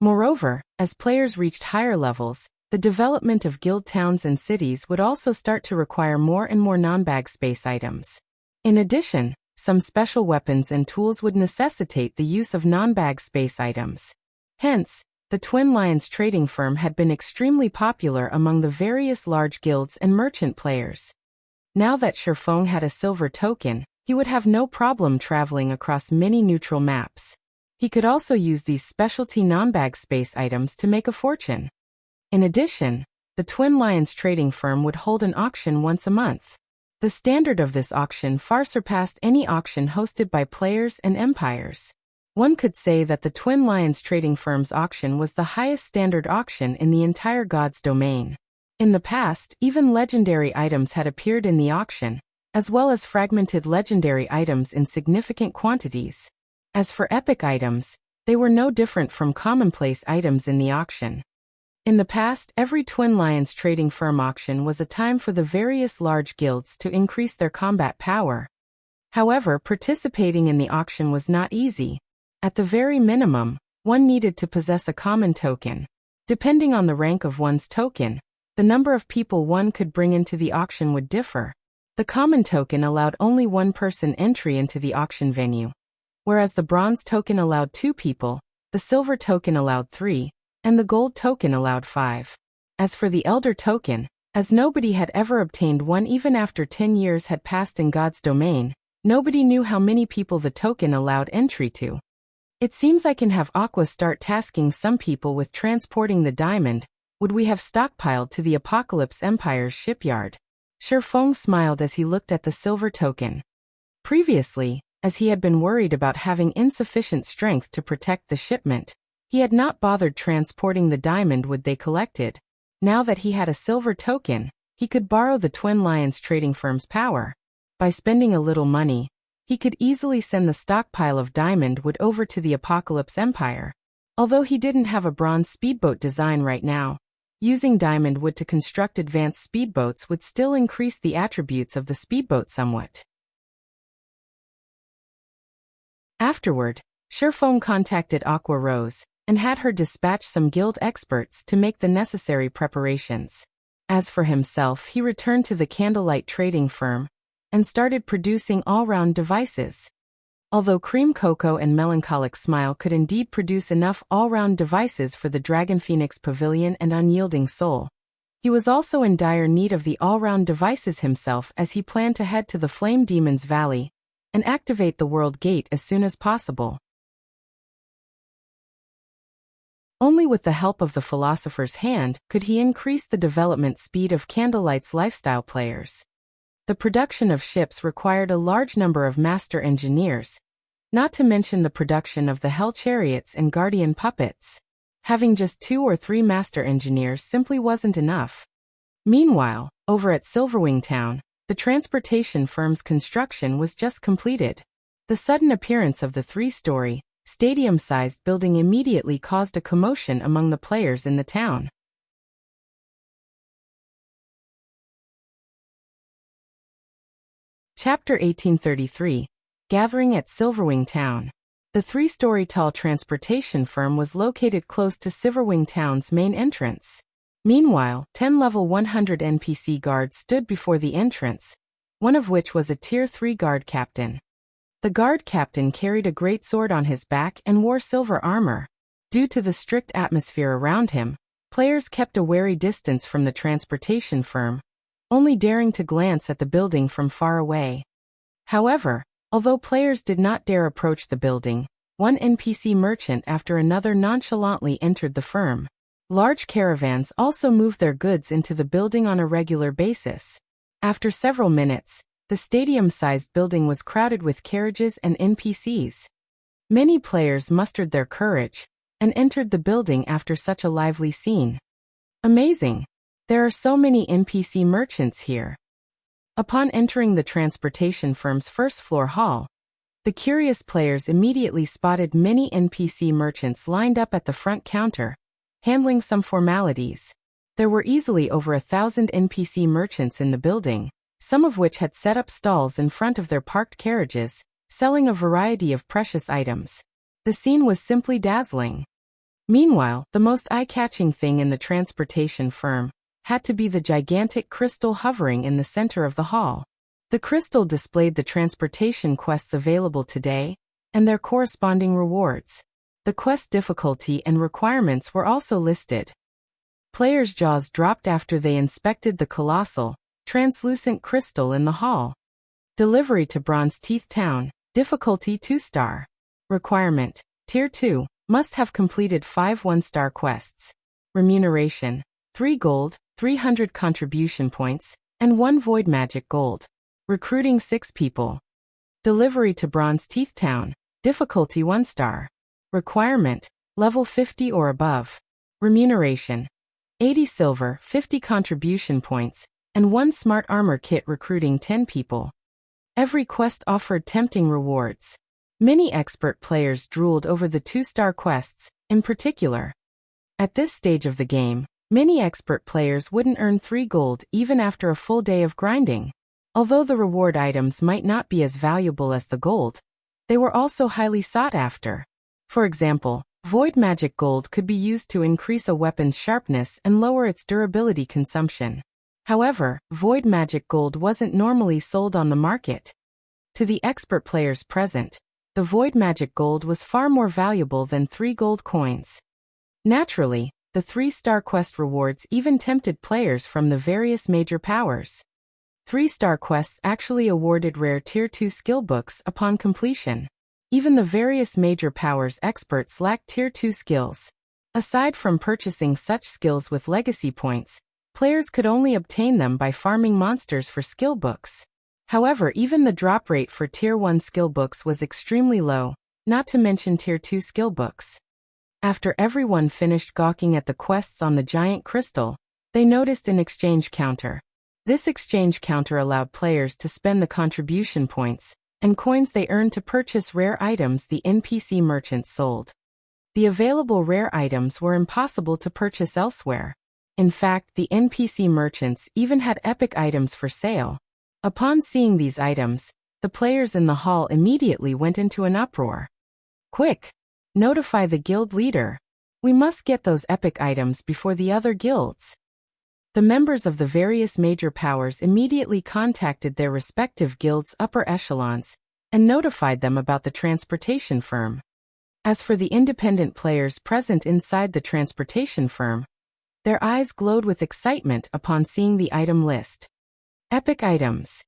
Moreover, as players reached higher levels, the development of guild towns and cities would also start to require more and more non-bag space items. In addition, some special weapons and tools would necessitate the use of non-bag space items. Hence, the Twin Lions trading firm had been extremely popular among the various large guilds and merchant players. Now that Shifeng had a silver token, he would have no problem traveling across many neutral maps. He could also use these specialty non-bag space items to make a fortune. In addition, the Twin Lions trading firm would hold an auction once a month. The standard of this auction far surpassed any auction hosted by players and empires. One could say that the Twin Lions trading firm's auction was the highest standard auction in the entire God's domain. In the past, even legendary items had appeared in the auction, as well as fragmented legendary items in significant quantities. As for epic items, they were no different from commonplace items in the auction. In the past, every Twin Lions trading firm auction was a time for the various large guilds to increase their combat power. However, participating in the auction was not easy. At the very minimum, one needed to possess a common token. Depending on the rank of one's token, the number of people one could bring into the auction would differ. The common token allowed only one person entry into the auction venue, whereas the bronze token allowed 2 people, the silver token allowed 3, and the gold token allowed 5. As for the Elder token, as nobody had ever obtained one even after 10 years had passed in God's domain, nobody knew how many people the token allowed entry to. It seems I can have Aqua start tasking some people with transporting the diamond. Would we have stockpiled to the Apocalypse Empire's shipyard? Shifeng smiled as he looked at the silver token. Previously, as he had been worried about having insufficient strength to protect the shipment, he had not bothered transporting the diamond wood they collected. Now that he had a silver token, he could borrow the Twin Lions trading firm's power. By spending a little money, he could easily send the stockpile of diamond wood over to the Apocalypse Empire. Although he didn't have a bronze speedboat design right now, using diamond wood to construct advanced speedboats would still increase the attributes of the speedboat somewhat. Afterward, Shifeng contacted Aqua Rose and had her dispatch some guild experts to make the necessary preparations. As for himself, he returned to the Candlelight trading firm and started producing all-round devices. Although Cream Cocoa and Melancholic Smile could indeed produce enough all-round devices for the Dragon Phoenix Pavilion and Unyielding Soul, he was also in dire need of the all-round devices himself as he planned to head to the Flame Demon's Valley and activate the World Gate as soon as possible. Only with the help of the Philosopher's Hand could he increase the development speed of Candlelight's lifestyle players. The production of ships required a large number of master engineers, not to mention the production of the Hell Chariots and Guardian Puppets. Having just 2 or 3 master engineers simply wasn't enough. Meanwhile, over at Silverwing Town, the transportation firm's construction was just completed. The sudden appearance of the 3-story, stadium-sized building immediately caused a commotion among the players in the town. Chapter 1833. Gathering at Silverwing Town. The 3-story tall transportation firm was located close to Silverwing Town's main entrance. Meanwhile, 10 level 100 NPC guards stood before the entrance, one of which was a Tier 3 guard captain. The guard captain carried a great sword on his back and wore silver armor. Due to the strict atmosphere around him, players kept a wary distance from the transportation firm, only daring to glance at the building from far away. However, although players did not dare approach the building, one NPC merchant after another nonchalantly entered the firm. Large caravans also moved their goods into the building on a regular basis. After several minutes, the stadium-sized building was crowded with carriages and NPCs. Many players mustered their courage and entered the building after such a lively scene. Amazing! There are so many NPC merchants here. Upon entering the transportation firm's first-floor hall, the curious players immediately spotted many NPC merchants lined up at the front counter, handling some formalities. There were easily over 1,000 NPC merchants in the building, some of which had set up stalls in front of their parked carriages, selling a variety of precious items. The scene was simply dazzling. Meanwhile, the most eye-catching thing in the transportation firm had to be the gigantic crystal hovering in the center of the hall. The crystal displayed the transportation quests available today, and their corresponding rewards. The quest difficulty and requirements were also listed. Players' jaws dropped after they inspected the colossal, translucent crystal in the hall. Delivery to Bronze Teeth Town, difficulty 2-star. Requirement, Tier 2, must have completed 5 1-star quests. Remuneration, 3 gold, 300 contribution points, and 1 void magic gold. Recruiting 6 people. Delivery to Bronze Teeth Town, difficulty 1-star. Requirement, level 50 or above. Remuneration, 80 silver, 50 contribution points, and 1 smart armor kit. Recruiting 10 people. Every quest offered tempting rewards. Many expert players drooled over the 2-star quests, in particular. At this stage of the game, many expert players wouldn't earn 3 gold even after a full day of grinding. Although the reward items might not be as valuable as the gold, they were also highly sought after. For example, void magic gold could be used to increase a weapon's sharpness and lower its durability consumption. However, void magic gold wasn't normally sold on the market. To the expert players present, the void magic gold was far more valuable than 3 gold coins. Naturally, the 3-star quest rewards even tempted players from the various major powers. 3-star quests actually awarded rare Tier 2 skill books upon completion. Even the various major powers experts lacked Tier 2 skills. Aside from purchasing such skills with legacy points, players could only obtain them by farming monsters for skill books. However, even the drop rate for Tier 1 skill books was extremely low, not to mention Tier 2 skill books. After everyone finished gawking at the quests on the giant crystal, they noticed an exchange counter. This exchange counter allowed players to spend the contribution points and coins they earned to purchase rare items the NPC merchants sold. The available rare items were impossible to purchase elsewhere. In fact, the NPC merchants even had epic items for sale. Upon seeing these items, the players in the hall immediately went into an uproar. Quick! Notify the guild leader. We must get those epic items before the other guilds. The members of the various major powers immediately contacted their respective guilds' upper echelons and notified them about the transportation firm. As for the independent players present inside the transportation firm, their eyes glowed with excitement upon seeing the item list. Epic items.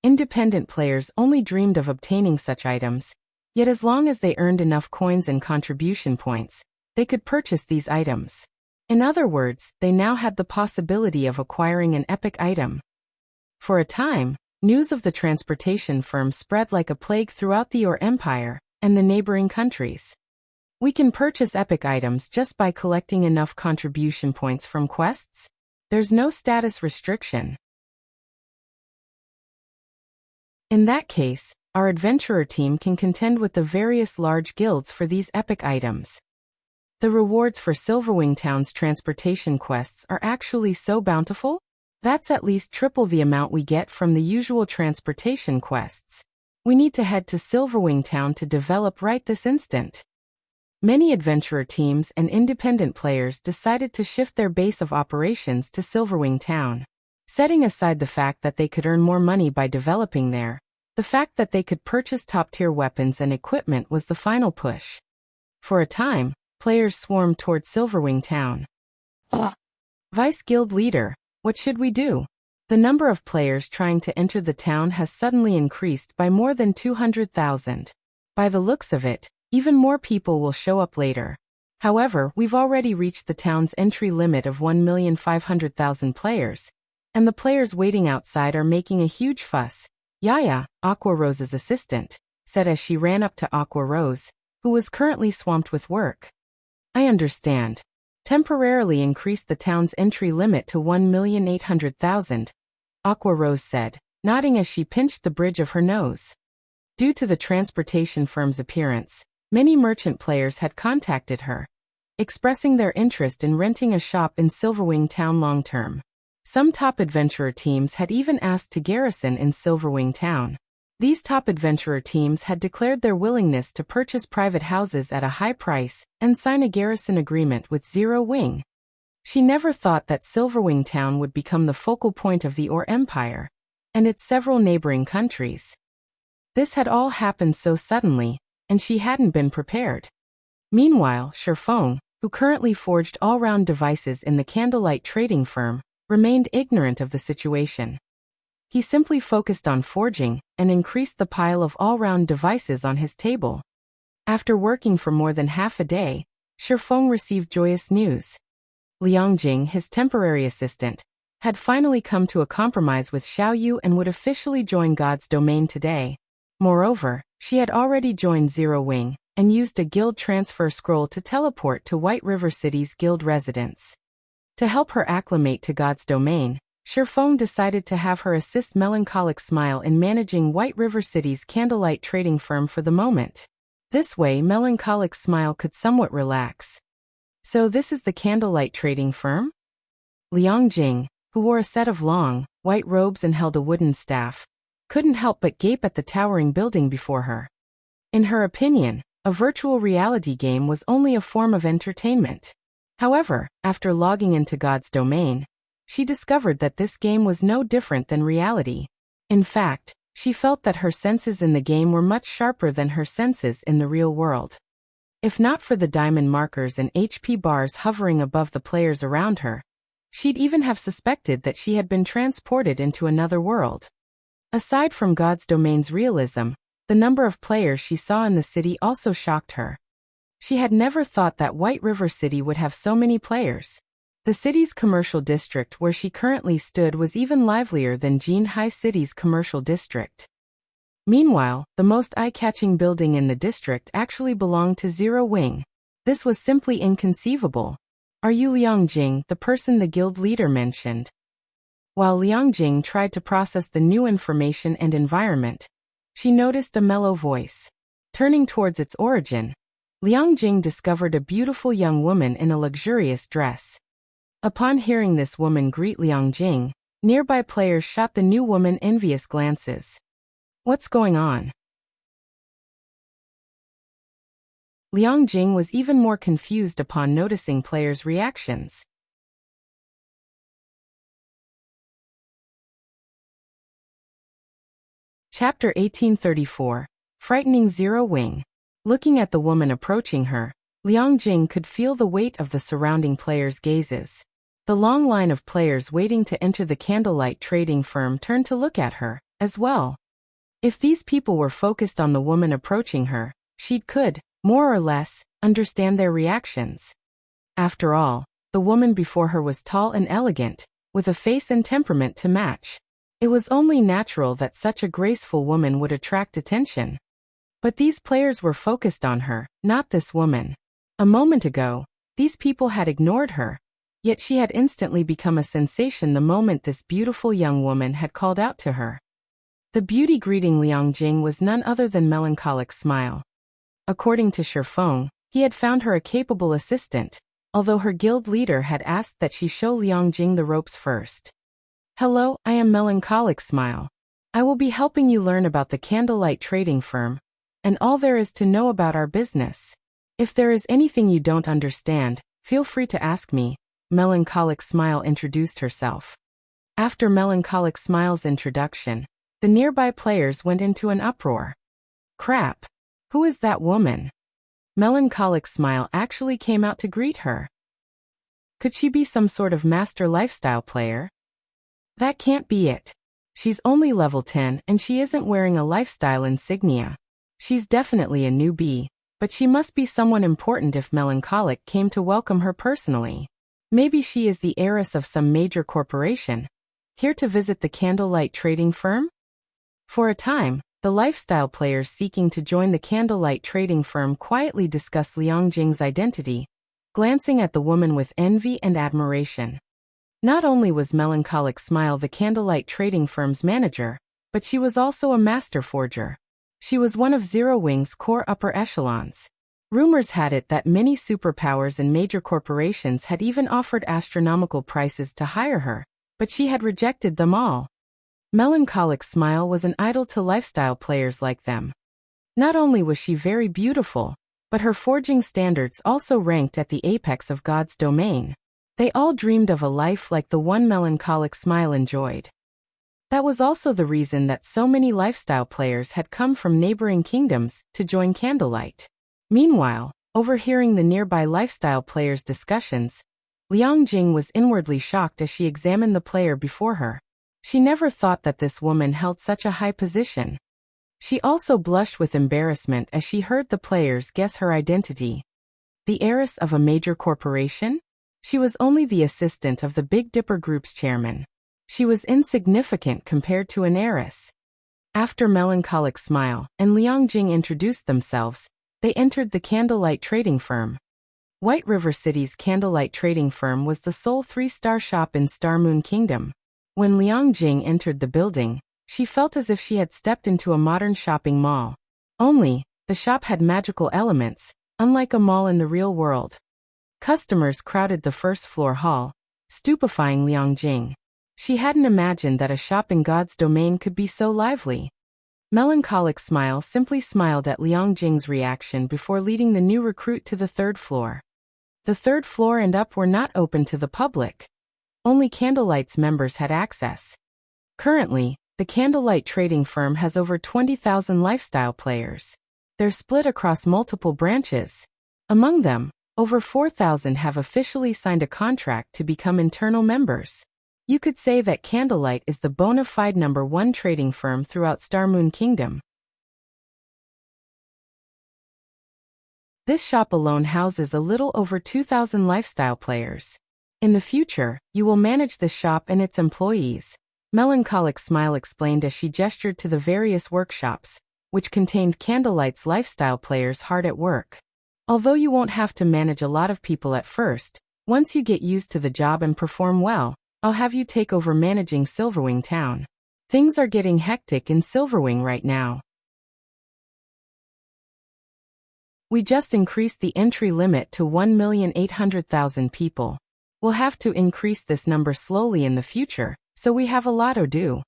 Independent players only dreamed of obtaining such items, yet as long as they earned enough coins and contribution points, they could purchase these items. In other words, they now had the possibility of acquiring an epic item. For a time, news of the transportation firm spread like a plague throughout the Or Empire and the neighboring countries. We can purchase epic items just by collecting enough contribution points from quests. There's no status restriction. In that case, our adventurer team can contend with the various large guilds for these epic items. The rewards for Silverwing Town's transportation quests are actually so bountiful? That's at least triple the amount we get from the usual transportation quests. We need to head to Silverwing Town to develop right this instant. Many adventurer teams and independent players decided to shift their base of operations to Silverwing Town. Setting aside the fact that they could earn more money by developing there, the fact that they could purchase top-tier weapons and equipment was the final push. For a time, players swarmed toward Silverwing Town. Vice Guild Leader, what should we do? The number of players trying to enter the town has suddenly increased by more than 200,000. By the looks of it, even more people will show up later. However, we've already reached the town's entry limit of 1,500,000 players, and the players waiting outside are making a huge fuss. Yaya, Aqua Rose's assistant, said as she ran up to Aqua Rose, who was currently swamped with work. I understand. Temporarily increase the town's entry limit to 1,800,000, Aqua Rose said, nodding as she pinched the bridge of her nose. Due to the transportation firm's appearance, many merchant players had contacted her, expressing their interest in renting a shop in Silverwing Town long-term. Some top adventurer teams had even asked to garrison in Silverwing Town. These top adventurer teams had declared their willingness to purchase private houses at a high price and sign a garrison agreement with Zero Wing. She never thought that Silverwing Town would become the focal point of the Or Empire and its several neighboring countries. This had all happened so suddenly, and she hadn't been prepared. Meanwhile, Sherfong, who currently forged all-round devices in the Candlelight trading firm, remained ignorant of the situation. He simply focused on forging and increased the pile of all-round devices on his table. After working for more than half a day, Sherfong received joyous news. Liangjing, his temporary assistant, had finally come to a compromise with Xiaoyu and would officially join God's domain today. Moreover, she had already joined Zero Wing and used a guild transfer scroll to teleport to White River City's guild residence. To help her acclimate to God's domain, Sherfong decided to have her assist Melancholic Smile in managing White River City's Candlelight trading firm for the moment. This way, Melancholic Smile could somewhat relax. So this is the Candlelight trading firm? Liangjing, who wore a set of long, white robes and held a wooden staff, couldn't help but gape at the towering building before her. In her opinion, a virtual reality game was only a form of entertainment. However, after logging into God's domain, she discovered that this game was no different than reality. In fact, she felt that her senses in the game were much sharper than her senses in the real world. If not for the diamond markers and HP bars hovering above the players around her, she'd even have suspected that she had been transported into another world. Aside from God's domain's realism, the number of players she saw in the city also shocked her. She had never thought that White River City would have so many players. The city's commercial district where she currently stood was even livelier than Jinhai City's commercial district. Meanwhile, the most eye-catching building in the district actually belonged to Zero Wing. This was simply inconceivable. Are you Liangjing, the person the guild leader mentioned? While Liangjing tried to process the new information and environment, she noticed a mellow voice. Turning towards its origin, Liangjing discovered a beautiful young woman in a luxurious dress. Upon hearing this woman greet Liangjing, nearby players shot the new woman envious glances. What's going on? Liangjing was even more confused upon noticing players' reactions. Chapter 1834, Frightening Zero Wing. Looking at the woman approaching her, Liangjing could feel the weight of the surrounding players' gazes. The long line of players waiting to enter the Candlelight trading firm turned to look at her, as well. If these people were focused on the woman approaching her, she could, more or less, understand their reactions. After all, the woman before her was tall and elegant, with a face and temperament to match. It was only natural that such a graceful woman would attract attention. But these players were focused on her, not this woman. A moment ago, these people had ignored her, yet she had instantly become a sensation the moment this beautiful young woman had called out to her. The beauty greeting Liang Jing was none other than Melancholic Smile. According to Shifeng, he had found her a capable assistant, although her guild leader had asked that she show Liang Jing the ropes first. Hello, I am Melancholic Smile. I will be helping you learn about the Candlelight trading firm, and all there is to know about our business. If there is anything you don't understand, feel free to ask me, Melancholic Smile introduced herself. After Melancholic Smile's introduction, the nearby players went into an uproar. Crap! Who is that woman? Melancholic Smile actually came out to greet her. Could she be some sort of master lifestyle player? That can't be it. She's only level 10 and she isn't wearing a lifestyle insignia. She's definitely a newbie, but she must be someone important if Melancholic came to welcome her personally. Maybe she is the heiress of some major corporation, here to visit the Candlelight trading firm? For a time, the lifestyle players seeking to join the Candlelight trading firm quietly discussed Liang Jing's identity, glancing at the woman with envy and admiration. Not only was Melancholic Smile the Candlelight trading firm's manager, but she was also a master forger. She was one of Silverwing's core upper echelons. Rumors had it that many superpowers and major corporations had even offered astronomical prices to hire her, but she had rejected them all. Melancholic Smile was an idol to lifestyle players like them. Not only was she very beautiful, but her forging standards also ranked at the apex of God's domain. They all dreamed of a life like the one Melancholic Smile enjoyed. That was also the reason that so many lifestyle players had come from neighboring kingdoms to join Candlelight. Meanwhile, overhearing the nearby lifestyle players' discussions, Liang Jing was inwardly shocked as she examined the player before her. She never thought that this woman held such a high position. She also blushed with embarrassment as she heard the players guess her identity. The heiress of a major corporation? She was only the assistant of the Big Dipper Group's chairman. She was insignificant compared to an heiress. After Melancholic Smile and Liang Jing introduced themselves, they entered the Candlelight trading firm. White River City's Candlelight trading firm was the sole 3-star shop in Star Moon Kingdom. When Liang Jing entered the building, she felt as if she had stepped into a modern shopping mall. Only, the shop had magical elements, unlike a mall in the real world. Customers crowded the first-floor hall, stupefying Liang Jing. She hadn't imagined that a shop in God's domain could be so lively. Melancholic Smile simply smiled at Liang Jing's reaction before leading the new recruit to the 3rd floor. The 3rd floor and up were not open to the public. Only Candlelight's members had access. Currently, the Candlelight trading firm has over 20,000 lifestyle players. They're split across multiple branches. Among them, over 4,000 have officially signed a contract to become internal members. You could say that Candlelight is the bona fide #1 trading firm throughout Star Moon Kingdom. This shop alone houses a little over 2,000 lifestyle players. In the future, you will manage the shop and its employees. Melancholic Smile explained as she gestured to the various workshops, which contained Candlelight's lifestyle players hard at work. Although you won't have to manage a lot of people at first, once you get used to the job and perform well, I'll have you take over managing Silverwing Town. Things are getting hectic in Silverwing right now. We just increased the entry limit to 1,800,000 people. We'll have to increase this number slowly in the future, so we have a lot to do.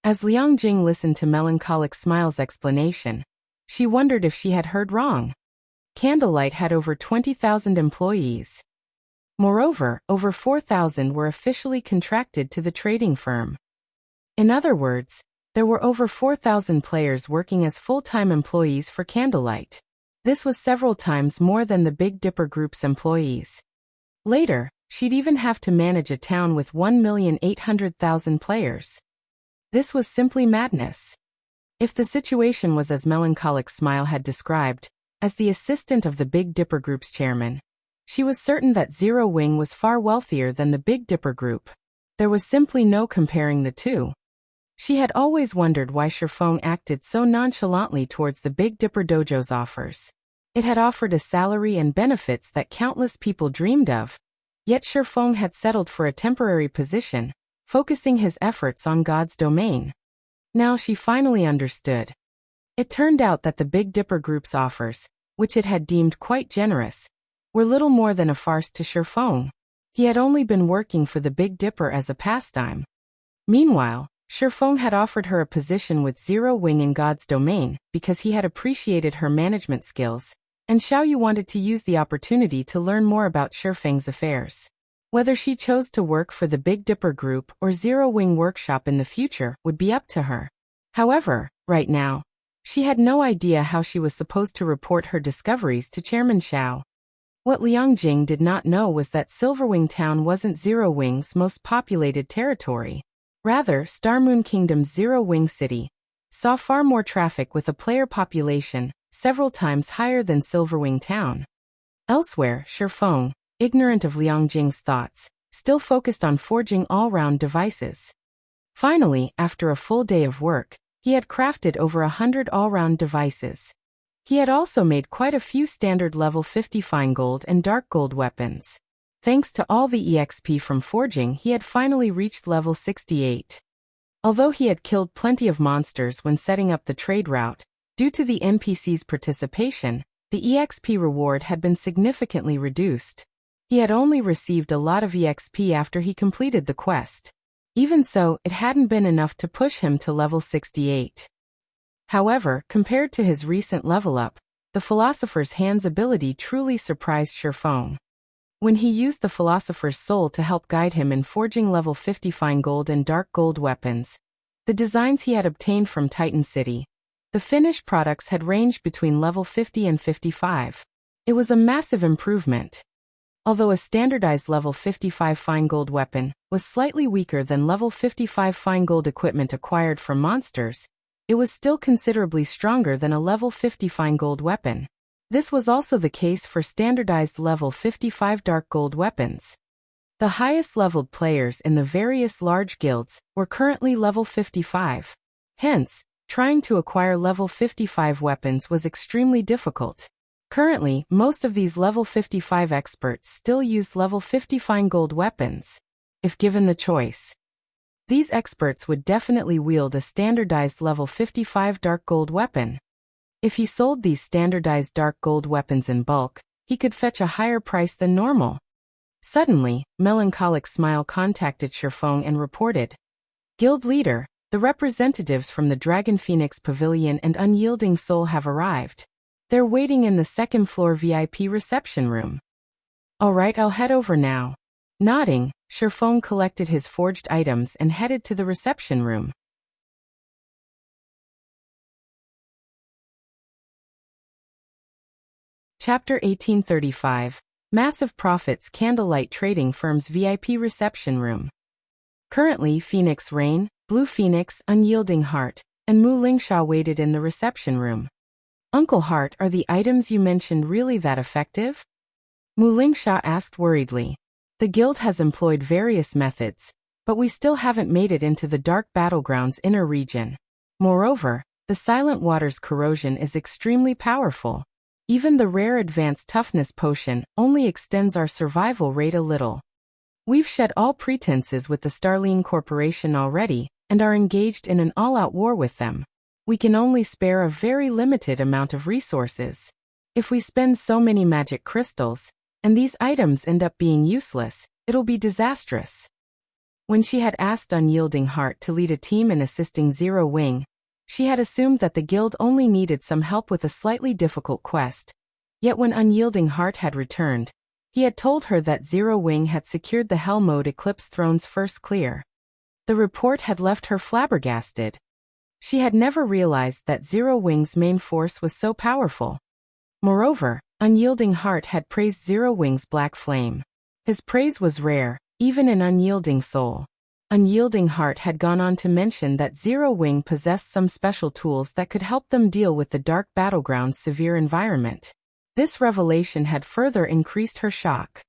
As Liang Jing listened to Melancholic Smile's explanation, she wondered if she had heard wrong. Candlelight had over 20,000 employees. Moreover, over 4,000 were officially contracted to the trading firm. In other words, there were over 4,000 players working as full-time employees for Candlelight. This was several times more than the Big Dipper Group's employees. Later, she'd even have to manage a town with 1,800,000 players. This was simply madness. If the situation was as Melancholic Smile had described, as the assistant of the Big Dipper Group's chairman, she was certain that Silverwing was far wealthier than the Big Dipper Group. There was simply no comparing the two. She had always wondered why Shifeng acted so nonchalantly towards the Big Dipper Dojo's offers. It had offered a salary and benefits that countless people dreamed of, yet Shifeng had settled for a temporary position, focusing his efforts on God's domain. Now she finally understood. It turned out that the Big Dipper Group's offers, which it had deemed quite generous, were little more than a farce to Shifeng. He had only been working for the Big Dipper as a pastime. Meanwhile, Shifeng had offered her a position with Zero Wing in God's domain because he had appreciated her management skills, and Xiaoyu wanted to use the opportunity to learn more about Shifeng's affairs. Whether she chose to work for the Big Dipper Group or Zero Wing Workshop in the future would be up to her. However, right now, she had no idea how she was supposed to report her discoveries to Chairman Xiao. What Liangjing did not know was that Silverwing Town wasn't Zero Wing's most populated territory. Rather, Starmoon Kingdom's Zero Wing City saw far more traffic with a player population several times higher than Silverwing Town. Elsewhere, Shifeng, ignorant of Liangjing's thoughts, still focused on forging all-round devices. Finally, after a full day of work, he had crafted over 100 all-round devices. He had also made quite a few standard level 50 fine gold and dark gold weapons. Thanks to all the EXP from forging, he had finally reached level 68. Although he had killed plenty of monsters when setting up the trade route, due to the NPC's participation, the EXP reward had been significantly reduced. He had only received a lot of EXP after he completed the quest. Even so, it hadn't been enough to push him to level 68. However, compared to his recent level up, the Philosopher's Hand's ability truly surprised Shifeng. When he used the Philosopher's Soul to help guide him in forging level 50 fine gold and dark gold weapons, the designs he had obtained from Titan City, the finished products had ranged between level 50 and 55. It was a massive improvement. Although a standardized level 55 fine gold weapon was slightly weaker than level 55 fine gold equipment acquired from monsters, it was still considerably stronger than a level 50 fine gold weapon. This was also the case for standardized level 55 dark gold weapons. The highest leveled players in the various large guilds were currently level 55. Hence, trying to acquire level 55 weapons was extremely difficult. Currently, most of these level 55 experts still use level 50 fine gold weapons, if given the choice. These experts would definitely wield a standardized level 55 dark gold weapon. If he sold these standardized dark gold weapons in bulk, he could fetch a higher price than normal. Suddenly, Melancholic Smile contacted Shifeng and reported, "Guild leader, the representatives from the Dragon Phoenix Pavilion and Unyielding Soul have arrived. They're waiting in the second-floor VIP reception room." "Alright, I'll head over now." Nodding, Shifeng collected his forged items and headed to the reception room. Chapter 1835. Massive Profits. Candlelight Trading Firm's VIP Reception Room. Currently, Phoenix Rain, Blue Phoenix, Unyielding Heart, and Mu Lingsha waited in the reception room. "Uncle Heart, are the items you mentioned really that effective?" Mu Lingsha asked worriedly. "The guild has employed various methods, but we still haven't made it into the Dark Battleground's inner region. Moreover, the Silent Water's corrosion is extremely powerful. Even the rare Advanced Toughness potion only extends our survival rate a little. We've shed all pretenses with the Starline Corporation already, and are engaged in an all-out war with them. We can only spare a very limited amount of resources. If we spend so many magic crystals, and these items end up being useless, it'll be disastrous." When she had asked Unyielding Heart to lead a team in assisting Zero Wing, she had assumed that the guild only needed some help with a slightly difficult quest. Yet when Unyielding Heart had returned, he had told her that Zero Wing had secured the Hell Mode Eclipse Throne's first clear. The report had left her flabbergasted. She had never realized that Zero Wing's main force was so powerful. Moreover, Unyielding Heart had praised Zero Wing's Black Flame. His praise was rare, even in Unyielding Soul. Unyielding Heart had gone on to mention that Zero Wing possessed some special tools that could help them deal with the Dark Battleground's severe environment. This revelation had further increased her shock.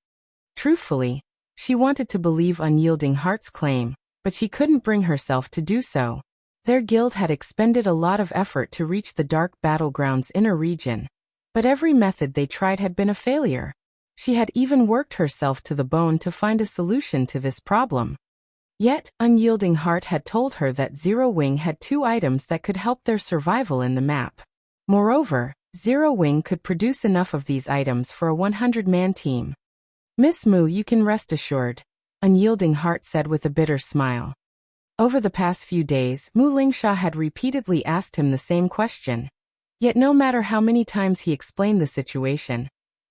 Truthfully, she wanted to believe Unyielding Heart's claim, but she couldn't bring herself to do so. Their guild had expended a lot of effort to reach the Dark Battleground's inner region, but every method they tried had been a failure. She had even worked herself to the bone to find a solution to this problem. Yet, Unyielding Heart had told her that Zero Wing had 2 items that could help their survival in the map. Moreover, Zero Wing could produce enough of these items for a 100-man team. Miss Mu, you can rest assured, Unyielding Heart said with a bitter smile. Over the past few days, Mu Lingsha had repeatedly asked him the same question. Yet no matter how many times he explained the situation,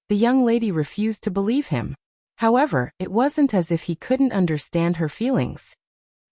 the young lady refused to believe him. However, it wasn't as if he couldn't understand her feelings.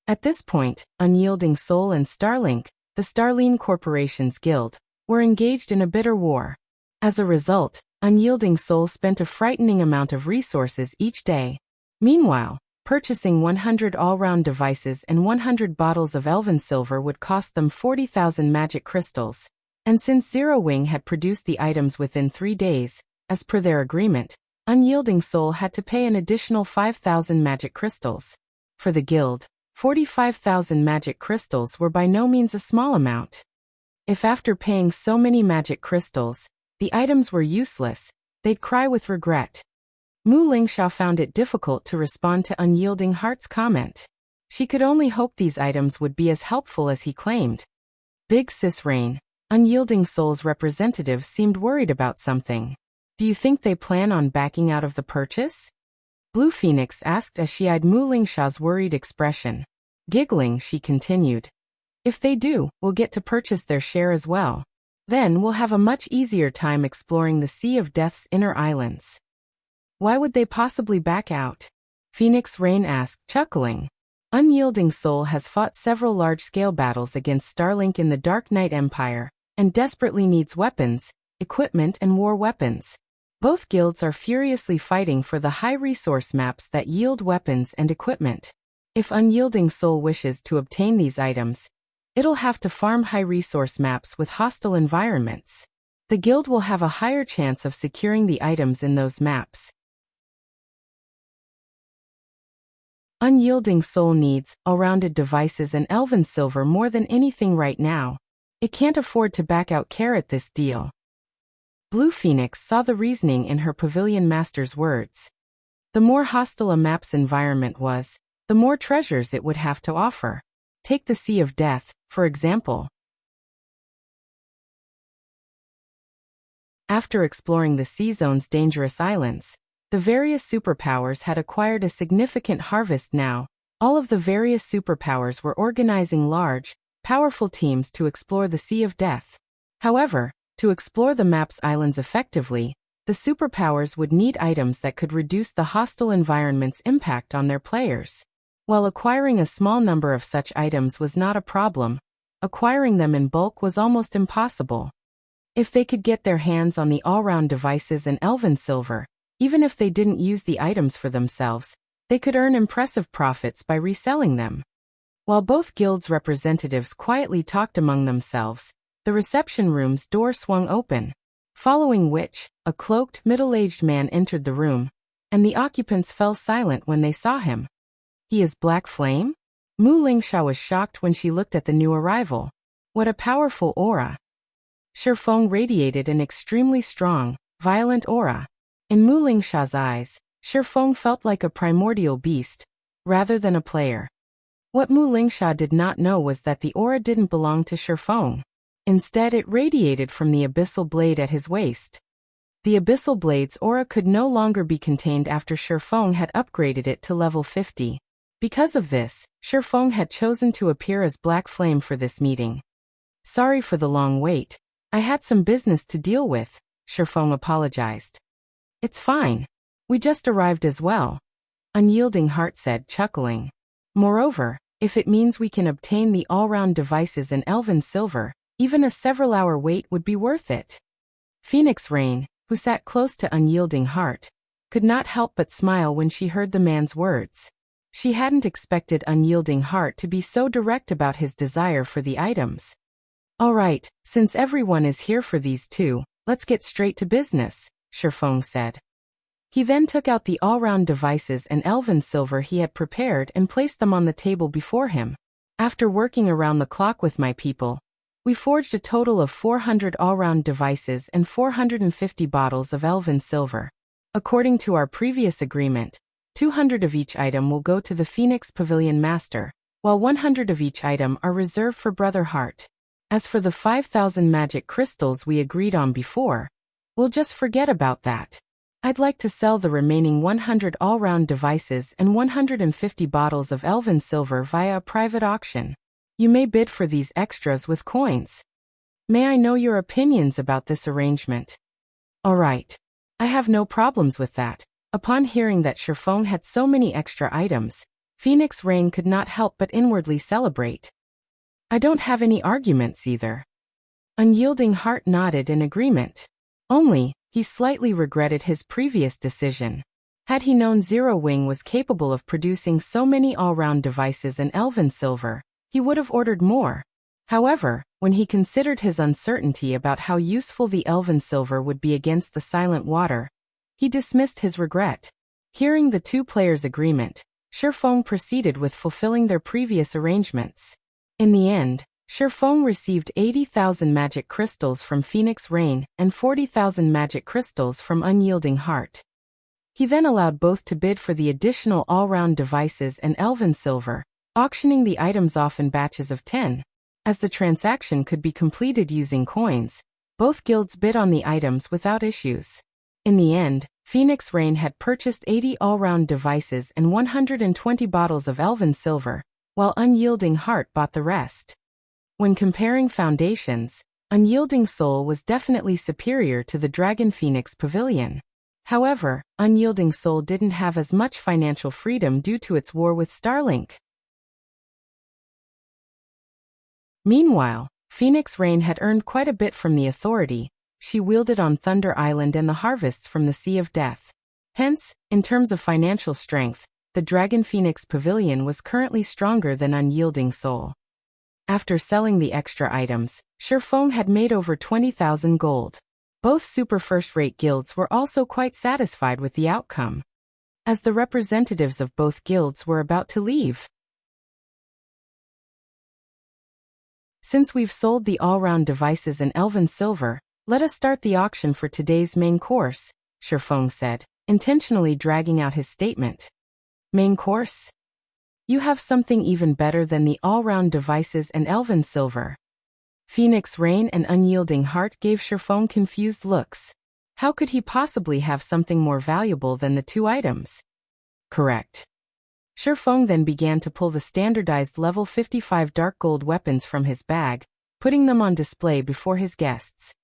At this point, Unyielding Soul and Starlink, the Starline Corporation's guild, were engaged in a bitter war. As a result, Unyielding Soul spent a frightening amount of resources each day. Meanwhile, purchasing 100 all-round devices and 100 bottles of elven silver would cost them 40,000 magic crystals. And since Zero Wing had produced the items within 3 days, as per their agreement, Unyielding Soul had to pay an additional 5,000 magic crystals. For the guild, 45,000 magic crystals were by no means a small amount. If after paying so many magic crystals, the items were useless, they'd cry with regret. Mu Lingsha found it difficult to respond to Unyielding Heart's comment. She could only hope these items would be as helpful as he claimed. Big Sis Rain, Unyielding Soul's representative, seemed worried about something. Do you think they plan on backing out of the purchase? Blue Phoenix asked as she eyed Mu Lingsha's worried expression. Giggling, she continued. If they do, we'll get to purchase their share as well. Then we'll have a much easier time exploring the Sea of Death's inner islands. Why would they possibly back out? Phoenix Rain asked, chuckling. Unyielding Soul has fought several large-scale battles against Starlink in the Dark Knight Empire, and desperately needs weapons, equipment and war weapons. Both guilds are furiously fighting for the high-resource maps that yield weapons and equipment. If Unyielding Soul wishes to obtain these items, it'll have to farm high-resource maps with hostile environments. The guild will have a higher chance of securing the items in those maps. Unyielding Soul needs all-rounded devices and elven silver more than anything right now. It can't afford to back out this deal. Blue Phoenix saw the reasoning in her pavilion master's words. The more hostile a map's environment was, the more treasures it would have to offer. Take the Sea of Death, for example. After exploring the sea zone's dangerous islands, the various superpowers had acquired a significant harvest now. All of the various superpowers were organizing large, powerful teams to explore the Sea of Death. However, to explore the map's islands effectively, the superpowers would need items that could reduce the hostile environment's impact on their players. While acquiring a small number of such items was not a problem, acquiring them in bulk was almost impossible. If they could get their hands on the all-round devices and elven silver, even if they didn't use the items for themselves, they could earn impressive profits by reselling them. While both guilds' representatives quietly talked among themselves, the reception room's door swung open, following which, a cloaked, middle-aged man entered the room, and the occupants fell silent when they saw him. He is Black Flame? Mu Lingsha was shocked when she looked at the new arrival. What a powerful aura! Shifeng radiated an extremely strong, violent aura. In Mu Lingsha's eyes, Shifeng felt like a primordial beast, rather than a player. What Mu Lingsha did not know was that the aura didn't belong to Shifeng. Instead, it radiated from the abyssal blade at his waist. The abyssal blade's aura could no longer be contained after Shifeng had upgraded it to level 50. Because of this, Shifeng had chosen to appear as Black Flame for this meeting. Sorry for the long wait. I had some business to deal with, Shifeng apologized. It's fine. We just arrived as well, Unyielding Heart said, chuckling. Moreover, if it means we can obtain the all-round devices and elven silver, even a several-hour wait would be worth it. Phoenix Rain, who sat close to Unyielding Heart, could not help but smile when she heard the man's words. She hadn't expected Unyielding Heart to be so direct about his desire for the items. All right, since everyone is here for these two, let's get straight to business, Shifeng said. He then took out the all-round devices and elven silver he had prepared and placed them on the table before him. After working around the clock with my people, we forged a total of 400 all-round devices and 450 bottles of elven silver. According to our previous agreement, 200 of each item will go to the Phoenix Pavilion Master, while 100 of each item are reserved for Brother Heart. As for the 5,000 magic crystals we agreed on before, we'll just forget about that. I'd like to sell the remaining 100 all-round devices and 150 bottles of elven silver via a private auction. You may bid for these extras with coins. May I know your opinions about this arrangement? All right. I have no problems with that. Upon hearing that Shifeng had so many extra items, Phoenix Rain could not help but inwardly celebrate. I don't have any arguments either. Unyielding Heart nodded in agreement. Only, he slightly regretted his previous decision. Had he known Zero Wing was capable of producing so many all-round devices and elven silver, he would have ordered more. However, when he considered his uncertainty about how useful the elven silver would be against the silent water, he dismissed his regret. Hearing the two players' agreement, Shifeng proceeded with fulfilling their previous arrangements. In the end, Shifeng received 80,000 magic crystals from Phoenix Rain and 40,000 magic crystals from Unyielding Heart. He then allowed both to bid for the additional all-round devices and elven silver, auctioning the items off in batches of 10. As the transaction could be completed using coins, both guilds bid on the items without issues. In the end, Phoenix Rain had purchased 80 all-round devices and 120 bottles of elven silver, while Unyielding Heart bought the rest. When comparing foundations, Unyielding Soul was definitely superior to the Dragon Phoenix Pavilion. However, Unyielding Soul didn't have as much financial freedom due to its war with Starlink. Meanwhile, Phoenix Rain had earned quite a bit from the authority she wielded on Thunder Island and the harvests from the Sea of Death. Hence, in terms of financial strength, the Dragon Phoenix Pavilion was currently stronger than Unyielding Soul. After selling the extra items, Shifeng had made over 20,000 gold. Both super first-rate guilds were also quite satisfied with the outcome. As the representatives of both guilds were about to leave, since we've sold the all-round devices and elven silver, let us start the auction for today's main course, Shifeng said, intentionally dragging out his statement. Main course? You have something even better than the all-round devices and elven silver. Phoenix Rain and Unyielding Heart gave Shifeng confused looks. How could he possibly have something more valuable than the two items? Correct. Shifeng then began to pull the standardized level 55 dark gold weapons from his bag, putting them on display before his guests.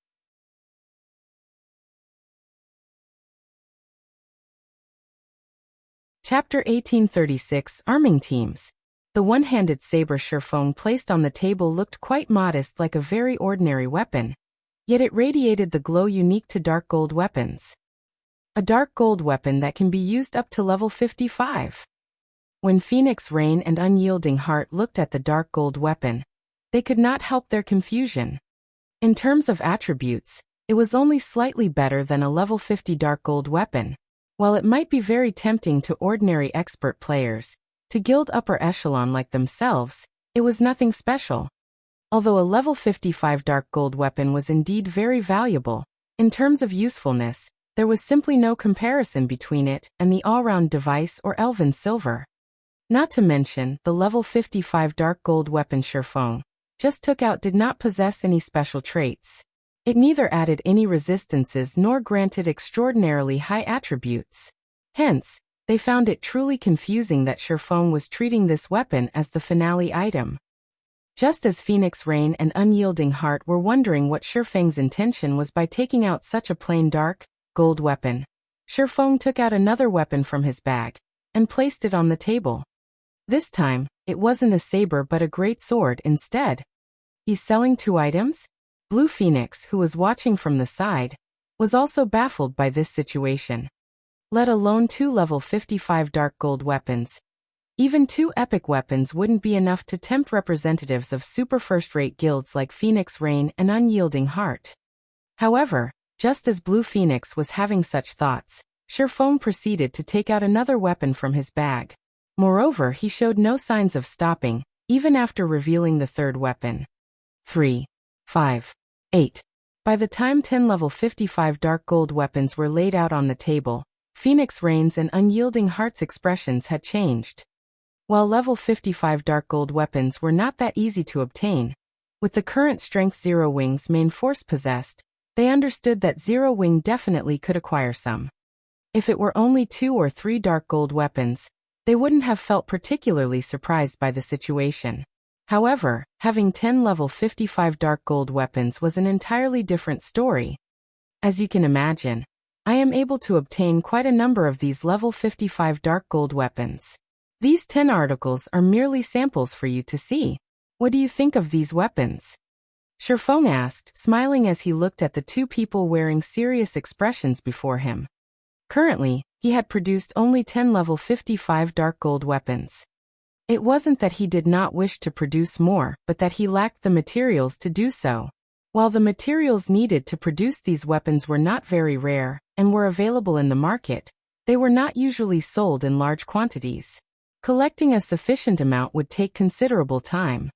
Chapter 1836 Arming Teams. The one-handed saber Shifeng placed on the table looked quite modest, like a very ordinary weapon, yet it radiated the glow unique to dark gold weapons. A dark gold weapon that can be used up to level 55. When Phoenix Rain and Unyielding Heart looked at the dark gold weapon, they could not help their confusion. In terms of attributes, it was only slightly better than a level 50 dark gold weapon. While it might be very tempting to ordinary expert players, to guild upper echelon like themselves, it was nothing special. Although a level 55 dark gold weapon was indeed very valuable, in terms of usefulness, there was simply no comparison between it and the all-round device or elven silver. Not to mention, the level 55 dark gold weapon Shifeng just took out did not possess any special traits. It neither added any resistances nor granted extraordinarily high attributes. Hence, they found it truly confusing that Shifeng was treating this weapon as the finale item. Just as Phoenix Rain and Unyielding Heart were wondering what Shifeng's intention was by taking out such a plain dark gold weapon, Shifeng took out another weapon from his bag and placed it on the table. This time, it wasn't a saber but a great sword instead. He's selling two items? Blue Phoenix, who was watching from the side, was also baffled by this situation. Let alone two level 55 dark gold weapons. Even two epic weapons wouldn't be enough to tempt representatives of super first-rate guilds like Phoenix Rain and Unyielding Heart. However, just as Blue Phoenix was having such thoughts, Shifeng proceeded to take out another weapon from his bag. Moreover, he showed no signs of stopping, even after revealing the third weapon. 3, 5, 8. By the time 10 level 55 dark gold weapons were laid out on the table, Phoenix Rain's and Unyielding Heart's expressions had changed. While level 55 dark gold weapons were not that easy to obtain, with the current strength Zero Wing's main force possessed, they understood that Zero Wing definitely could acquire some. If it were only 2 or 3 dark gold weapons, they wouldn't have felt particularly surprised by the situation. However, having 10 level 55 dark gold weapons was an entirely different story. As you can imagine, I am able to obtain quite a number of these level 55 dark gold weapons. These 10 articles are merely samples for you to see. What do you think of these weapons? Shifeng asked, smiling as he looked at the two people wearing serious expressions before him. Currently, he had produced only 10 level 55 dark gold weapons. It wasn't that he did not wish to produce more, but that he lacked the materials to do so. While the materials needed to produce these weapons were not very rare, and were available in the market, they were not usually sold in large quantities. Collecting a sufficient amount would take considerable time.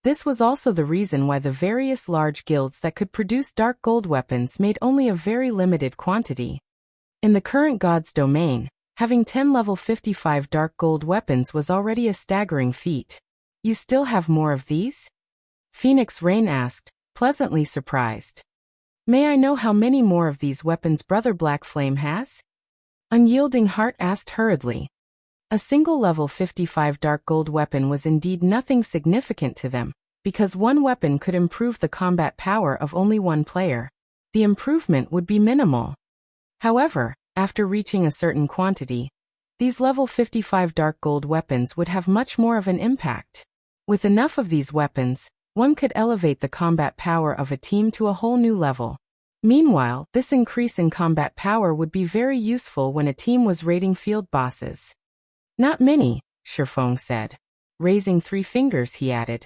This was also the reason why the various large guilds that could produce dark gold weapons made only a very limited quantity. In the current God's domain, having 10 level 55 dark gold weapons was already a staggering feat. You still have more of these? Phoenix Rain asked, pleasantly surprised. May I know how many more of these weapons Brother Black Flame has? Unyielding Heart asked hurriedly. A single level 55 dark gold weapon was indeed nothing significant to them, because one weapon could improve the combat power of only one player. The improvement would be minimal. However, after reaching a certain quantity, these level 55 dark gold weapons would have much more of an impact. With enough of these weapons, one could elevate the combat power of a team to a whole new level. Meanwhile, this increase in combat power would be very useful when a team was raiding field bosses. Not many, Shifeng said. Raising 3 fingers, he added.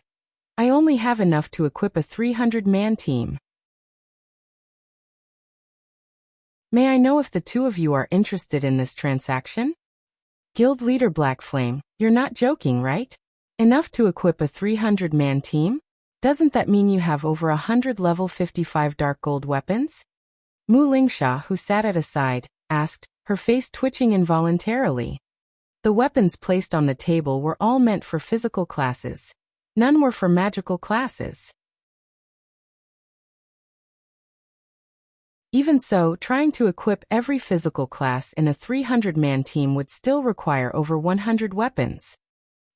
I only have enough to equip a 300-man team. May I know if the two of you are interested in this transaction? Guild leader Black Flame, you're not joking, right? Enough to equip a 300-man team? Doesn't that mean you have over 100 level 55 dark gold weapons? Mu Lingsha, who sat at a side, asked, her face twitching involuntarily. The weapons placed on the table were all meant for physical classes. None were for magical classes. Even so, trying to equip every physical class in a 300-man team would still require over 100 weapons.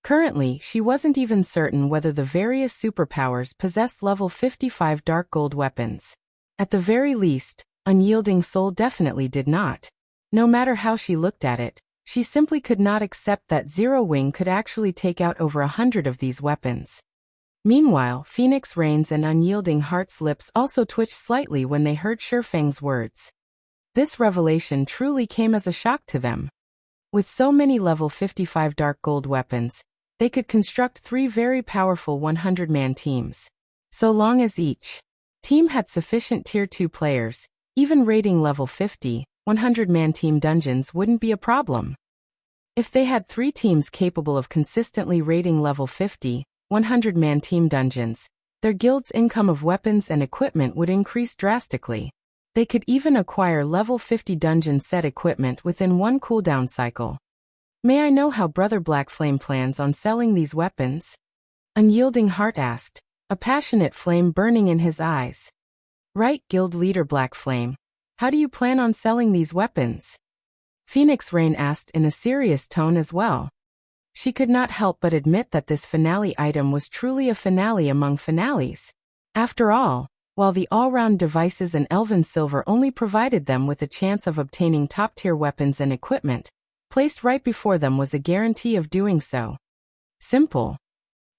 Currently, she wasn't even certain whether the various superpowers possessed level 55 dark gold weapons. At the very least, Unyielding Soul definitely did not. No matter how she looked at it, she simply could not accept that Zero Wing could actually take out over 100 of these weapons. Meanwhile, Phoenix Rain's and Unyielding Heart's lips also twitched slightly when they heard Shifeng's words. This revelation truly came as a shock to them. With so many level 55 dark gold weapons, they could construct 3 very powerful 100-man teams. So long as each team had sufficient tier 2 players, even raiding level 50, 100-man team dungeons wouldn't be a problem. If they had 3 teams capable of consistently raiding level 50, 100-man team dungeons, their guild's income of weapons and equipment would increase drastically. They could even acquire level 50 dungeon set equipment within one cooldown cycle. May I know how Brother Black Flame plans on selling these weapons? Unyielding Heart asked, a passionate flame burning in his eyes. Right, Guild Leader Black Flame. How do you plan on selling these weapons? Phoenix Rain asked in a serious tone as well. She could not help but admit that this finale item was truly a finale among finales. After all, while the all-round devices and Elven Silver only provided them with a chance of obtaining top-tier weapons and equipment, placed right before them was a guarantee of doing so. Simple.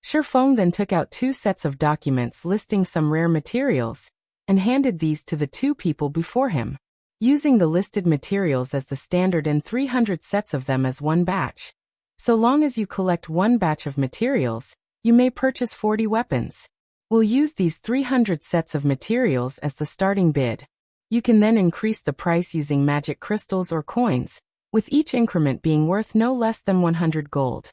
Shifeng then took out 2 sets of documents listing some rare materials, and handed these to the 2 people before him, using the listed materials as the standard and 300 sets of them as one batch. So long as you collect one batch of materials, you may purchase 40 weapons. We'll use these 300 sets of materials as the starting bid. You can then increase the price using magic crystals or coins, with each increment being worth no less than 100 gold.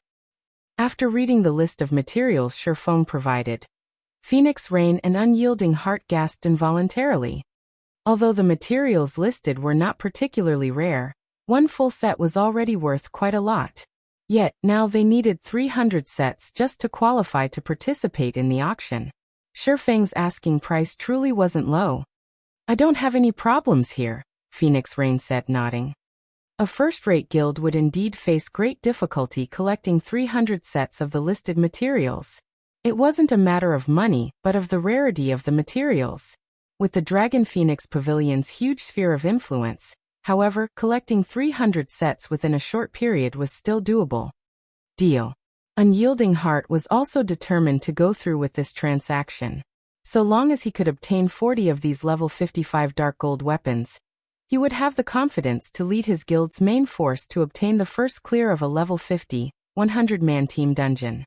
After reading the list of materials Shifeng provided, Phoenix Rain and Unyielding Heart gasped involuntarily. Although the materials listed were not particularly rare, one full set was already worth quite a lot. Yet, now they needed 300 sets just to qualify to participate in the auction. Shifeng's asking price truly wasn't low. "I don't have any problems here," Phoenix Rain said, nodding. A first-rate guild would indeed face great difficulty collecting 300 sets of the listed materials. It wasn't a matter of money, but of the rarity of the materials. With the Dragon Phoenix Pavilion's huge sphere of influence, however, collecting 300 sets within a short period was still doable. Deal. Unyielding Heart was also determined to go through with this transaction. So long as he could obtain 40 of these level 55 dark gold weapons, he would have the confidence to lead his guild's main force to obtain the first clear of a level 50, 100-man team dungeon.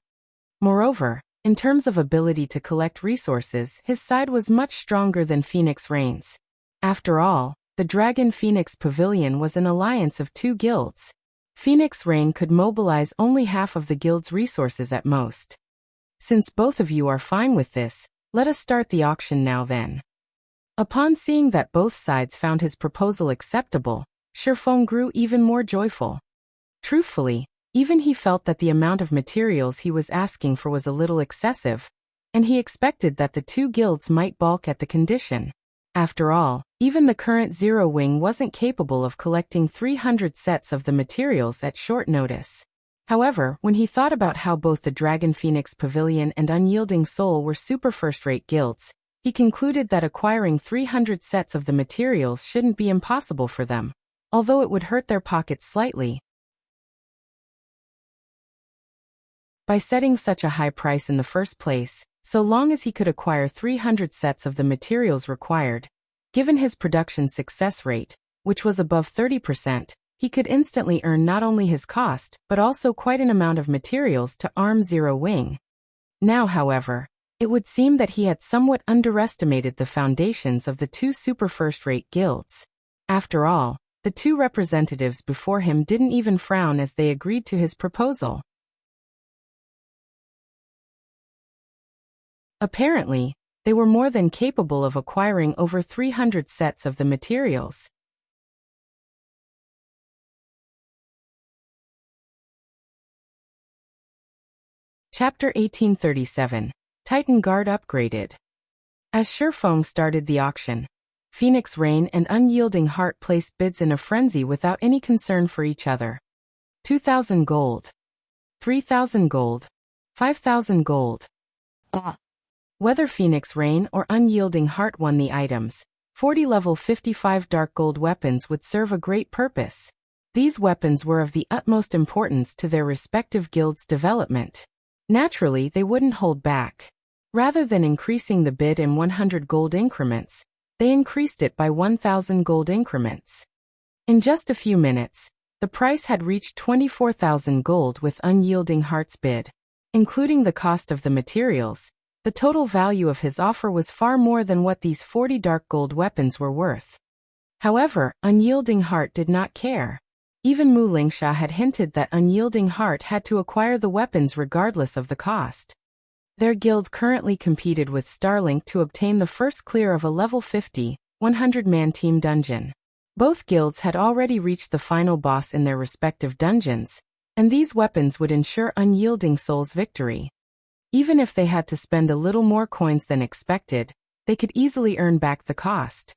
Moreover, in terms of ability to collect resources, his side was much stronger than Phoenix Rain's. After all, the Dragon Phoenix Pavilion was an alliance of two guilds. Phoenix Rain could mobilize only half of the guild's resources at most. "Since both of you are fine with this, let us start the auction now then." Upon seeing that both sides found his proposal acceptable, Shifeng grew even more joyful. Truthfully, even he felt that the amount of materials he was asking for was a little excessive, and he expected that the two guilds might balk at the condition. After all, even the current Zero Wing wasn't capable of collecting 300 sets of the materials at short notice. However, when he thought about how both the Dragon Phoenix Pavilion and Unyielding Soul were super first-rate guilds, he concluded that acquiring 300 sets of the materials shouldn't be impossible for them, although it would hurt their pockets slightly. By setting such a high price in the first place, so long as he could acquire 300 sets of the materials required, given his production success rate, which was above 30%, he could instantly earn not only his cost, but also quite an amount of materials to arm Zero Wing. Now, however, it would seem that he had somewhat underestimated the foundations of the two super first-rate guilds. After all, the two representatives before him didn't even frown as they agreed to his proposal. Apparently, they were more than capable of acquiring over 300 sets of the materials. Chapter 1837. Titan Guard Upgraded. As Shifeng started the auction, Phoenix Rain and Unyielding Heart placed bids in a frenzy without any concern for each other. 2,000 gold. 3,000 gold. 5,000 gold. Whether Phoenix Rain or Unyielding Heart won the items, 40 level 55 dark gold weapons would serve a great purpose. These weapons were of the utmost importance to their respective guilds' development. Naturally, they wouldn't hold back. Rather than increasing the bid in 100 gold increments, they increased it by 1,000 gold increments. In just a few minutes, the price had reached 24,000 gold with Unyielding Heart's bid. Including the cost of the materials, the total value of his offer was far more than what these 40 dark gold weapons were worth. However, Unyielding Heart did not care. Even Mu Lingsha had hinted that Unyielding Heart had to acquire the weapons regardless of the cost. Their guild currently competed with Starlink to obtain the first clear of a level 50, 100-man team dungeon. Both guilds had already reached the final boss in their respective dungeons, and these weapons would ensure Unyielding Soul's victory. Even if they had to spend a little more coins than expected, they could easily earn back the cost.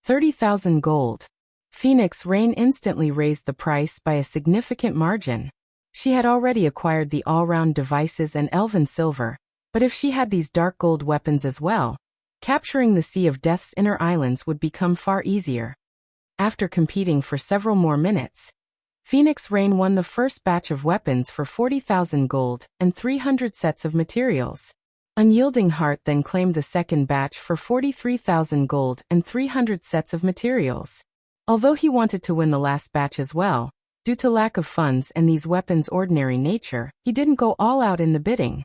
30,000 gold. Phoenix Rain instantly raised the price by a significant margin. She had already acquired the all-round devices and elven silver, but if she had these dark gold weapons as well, capturing the Sea of Death's inner islands would become far easier. After competing for several more minutes, Phoenix Rain won the first batch of weapons for 40,000 gold and 300 sets of materials. Unyielding Heart then claimed the second batch for 43,000 gold and 300 sets of materials. Although he wanted to win the last batch as well, due to lack of funds and these weapons' ordinary nature, he didn't go all out in the bidding.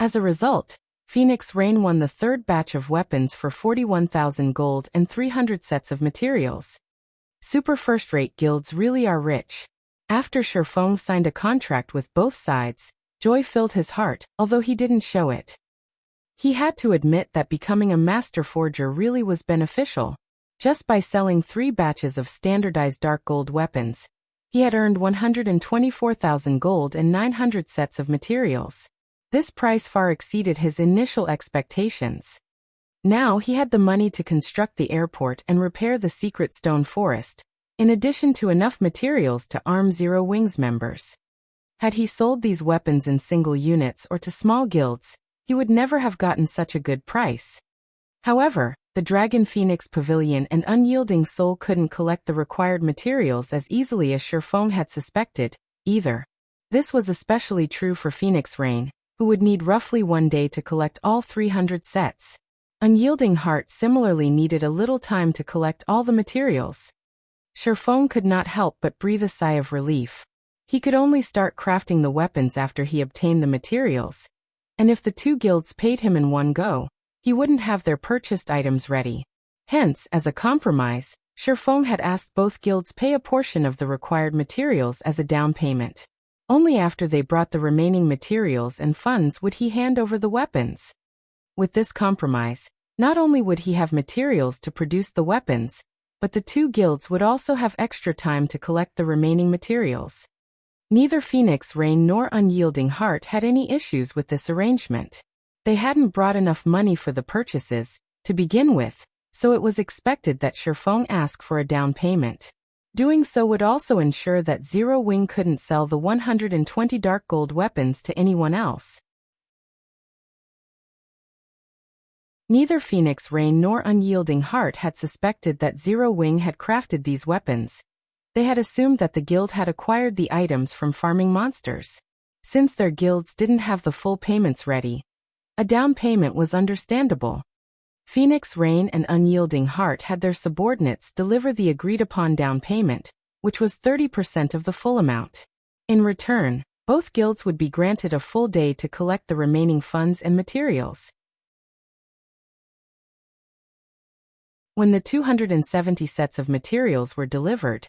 As a result, Phoenix Rain won the third batch of weapons for 41,000 gold and 300 sets of materials. Super first-rate guilds really are rich. After Shifeng signed a contract with both sides, Joy filled his heart, although he didn't show it. He had to admit that becoming a master forger really was beneficial. Just by selling 3 batches of standardized dark gold weapons, he had earned 124,000 gold and 900 sets of materials. This price far exceeded his initial expectations. Now he had the money to construct the airport and repair the secret stone forest, in addition to enough materials to arm Zero Wings members. Had he sold these weapons in single units or to small guilds, he would never have gotten such a good price. However, the Dragon Phoenix Pavilion and Unyielding Soul couldn't collect the required materials as easily as Shifeng had suspected, either. This was especially true for Phoenix Rain, who would need roughly 1 day to collect all 300 sets. Unyielding Heart similarly needed a little time to collect all the materials. Shifeng could not help but breathe a sigh of relief. He could only start crafting the weapons after he obtained the materials, and if the 2 guilds paid him in one go, he wouldn't have their purchased items ready. Hence, as a compromise, Shifeng had asked both guilds pay a portion of the required materials as a down payment. Only after they brought the remaining materials and funds would he hand over the weapons. With this compromise, not only would he have materials to produce the weapons, but the 2 guilds would also have extra time to collect the remaining materials. Neither Phoenix Rain nor Unyielding Heart had any issues with this arrangement. They hadn't brought enough money for the purchases, to begin with, so it was expected that Shifeng ask for a down payment. Doing so would also ensure that Zero Wing couldn't sell the 120 dark gold weapons to anyone else. Neither Phoenix Rain nor Unyielding Heart had suspected that Zero Wing had crafted these weapons. They had assumed that the guild had acquired the items from farming monsters. Since their guilds didn't have the full payments ready, a down payment was understandable. Phoenix Rain and Unyielding Heart had their subordinates deliver the agreed-upon down payment, which was 30% of the full amount. In return, both guilds would be granted a full day to collect the remaining funds and materials. When the 270 sets of materials were delivered,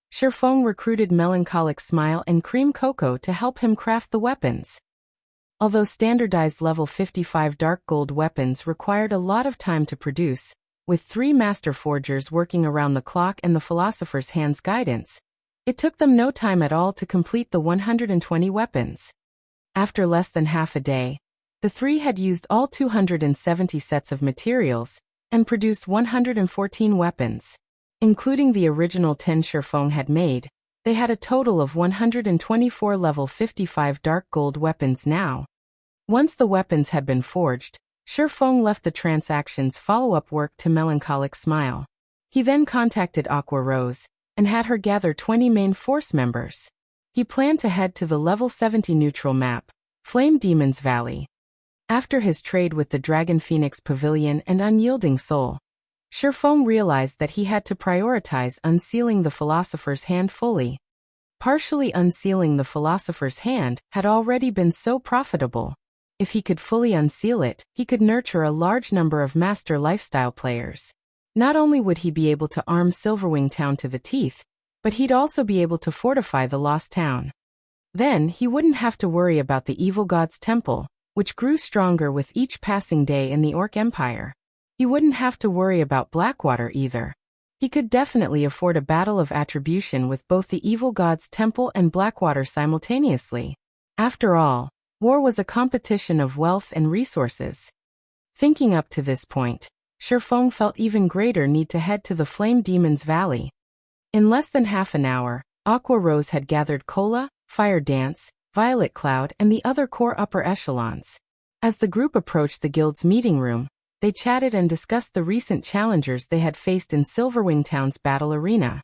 Shifeng recruited Melancholic Smile and Cream Cocoa to help him craft the weapons. Although standardized level 55 dark gold weapons required a lot of time to produce, with 3 master forgers working around the clock and the Philosopher's Hand's guidance, it took them no time at all to complete the 120 weapons. After less than half a day, the 3 had used all 270 sets of materials and produced 114 weapons. Including the original 10 Shifeng had made, they had a total of 124 level 55 dark gold weapons now. Once the weapons had been forged, Shifeng left the transaction's follow-up work to Melancholic Smile. He then contacted Aqua Rose and had her gather 20 main force members. He planned to head to the level 70 neutral map, Flame Demon's Valley. After his trade with the Dragon Phoenix Pavilion and Unyielding Soul, Shifeng realized that he had to prioritize unsealing the Philosopher's Hand fully. Partially unsealing the Philosopher's Hand had already been so profitable. If he could fully unseal it, he could nurture a large number of master lifestyle players. Not only would he be able to arm Silverwing Town to the teeth, but he'd also be able to fortify the Lost Town. Then he wouldn't have to worry about the Evil God's Temple, which grew stronger with each passing day in the Orc Empire. He wouldn't have to worry about Blackwater either. He could definitely afford a battle of attribution with both the Evil God's Temple and Blackwater simultaneously. After all, war was a competition of wealth and resources. Thinking up to this point, Shifeng felt even greater need to head to the Flame Demon's Valley. In less than half an hour, Aqua Rose had gathered Cola, Fire Dance, Violet Cloud and the other core upper echelons. As the group approached the guild's meeting room, they chatted and discussed the recent challengers they had faced in Silverwing Town's battle arena.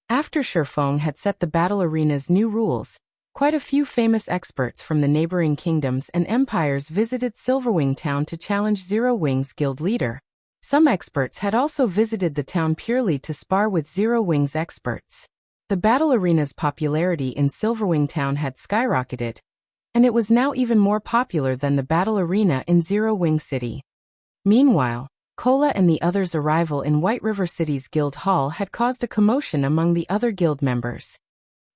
After Shifeng had set the battle arena's new rules, quite a few famous experts from the neighboring kingdoms and empires visited Silverwing Town to challenge Zero Wing's guild leader. Some experts had also visited the town purely to spar with Zero Wing's experts. The battle arena's popularity in Silverwing Town had skyrocketed, and it was now even more popular than the battle arena in Zero Wing City. Meanwhile, Cola and the others' arrival in White River City's guild hall had caused a commotion among the other guild members.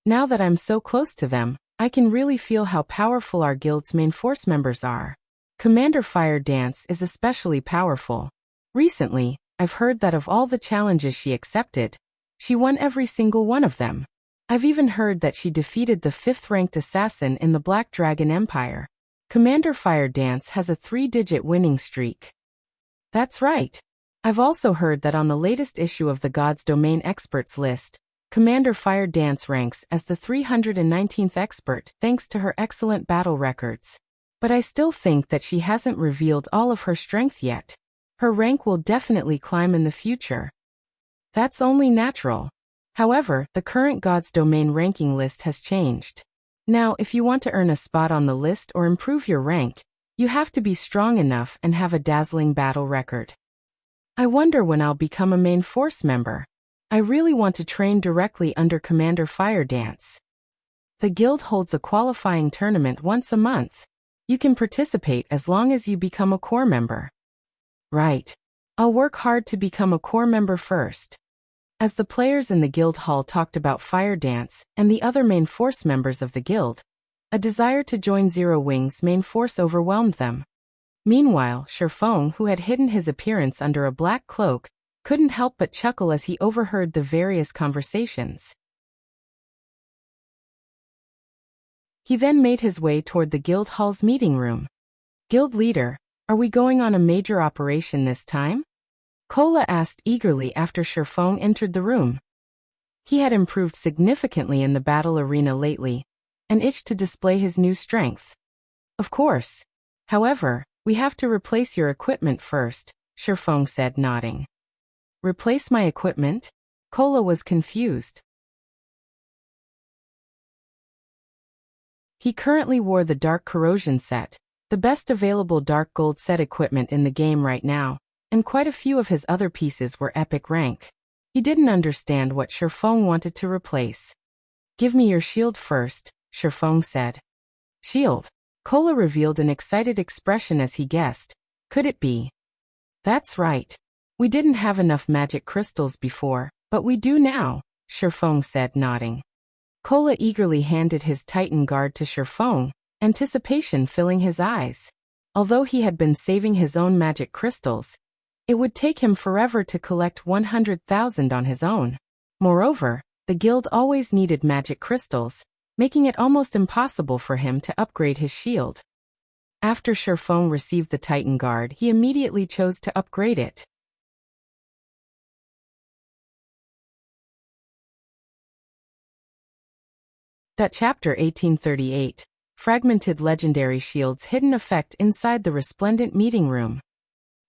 Now that I'm so close to them, I can really feel how powerful our guild's main force members are. Commander Fire Dance is especially powerful. Recently, I've heard that of all the challenges she accepted, she won every single one of them. I've even heard that she defeated the 5th-ranked assassin in the Black Dragon Empire. Commander Fire Dance has a 3-digit winning streak. That's right. I've also heard that on the latest issue of the God's Domain Experts list, Commander Fire Dance ranks as the 319th expert thanks to her excellent battle records. But I still think that she hasn't revealed all of her strength yet. Her rank will definitely climb in the future. That's only natural. However, the current God's Domain ranking list has changed. Now, if you want to earn a spot on the list or improve your rank, you have to be strong enough and have a dazzling battle record. I wonder when I'll become a main force member. I really want to train directly under Commander Fire Dance. The guild holds a qualifying tournament once a month. You can participate as long as you become a core member. Right. I'll work hard to become a core member first. As the players in the guild hall talked about Fire Dance and the other main force members of the guild, a desire to join Zero Wing's main force overwhelmed them. Meanwhile, Sherfong, who had hidden his appearance under a black cloak, couldn't help but chuckle as he overheard the various conversations. He then made his way toward the guild hall's meeting room. Guild leader, are we going on a major operation this time? Kola asked eagerly after Sherfong entered the room. He had improved significantly in the battle arena lately, and itched to display his new strength. Of course. However, we have to replace your equipment first, Sherfong said, nodding. Replace my equipment? Kola was confused. He currently wore the Dark Corrosion set, the best available dark gold set equipment in the game right now, and quite a few of his other pieces were epic rank. He didn't understand what Sherfong wanted to replace. Give me your shield first, Sherfong said. Shield? Kola revealed an excited expression as he guessed. Could it be? That's right. We didn't have enough magic crystals before, but we do now, Sherfong said, nodding. Kola eagerly handed his Titan Guard to Sherfong, anticipation filling his eyes. Although he had been saving his own magic crystals, it would take him forever to collect 100,000 on his own. Moreover, the guild always needed magic crystals, making it almost impossible for him to upgrade his shield. After Sherfong received the Titan Guard, he immediately chose to upgrade it. Chapter 1838. Fragmented Legendary Shield's hidden effect inside the resplendent meeting room.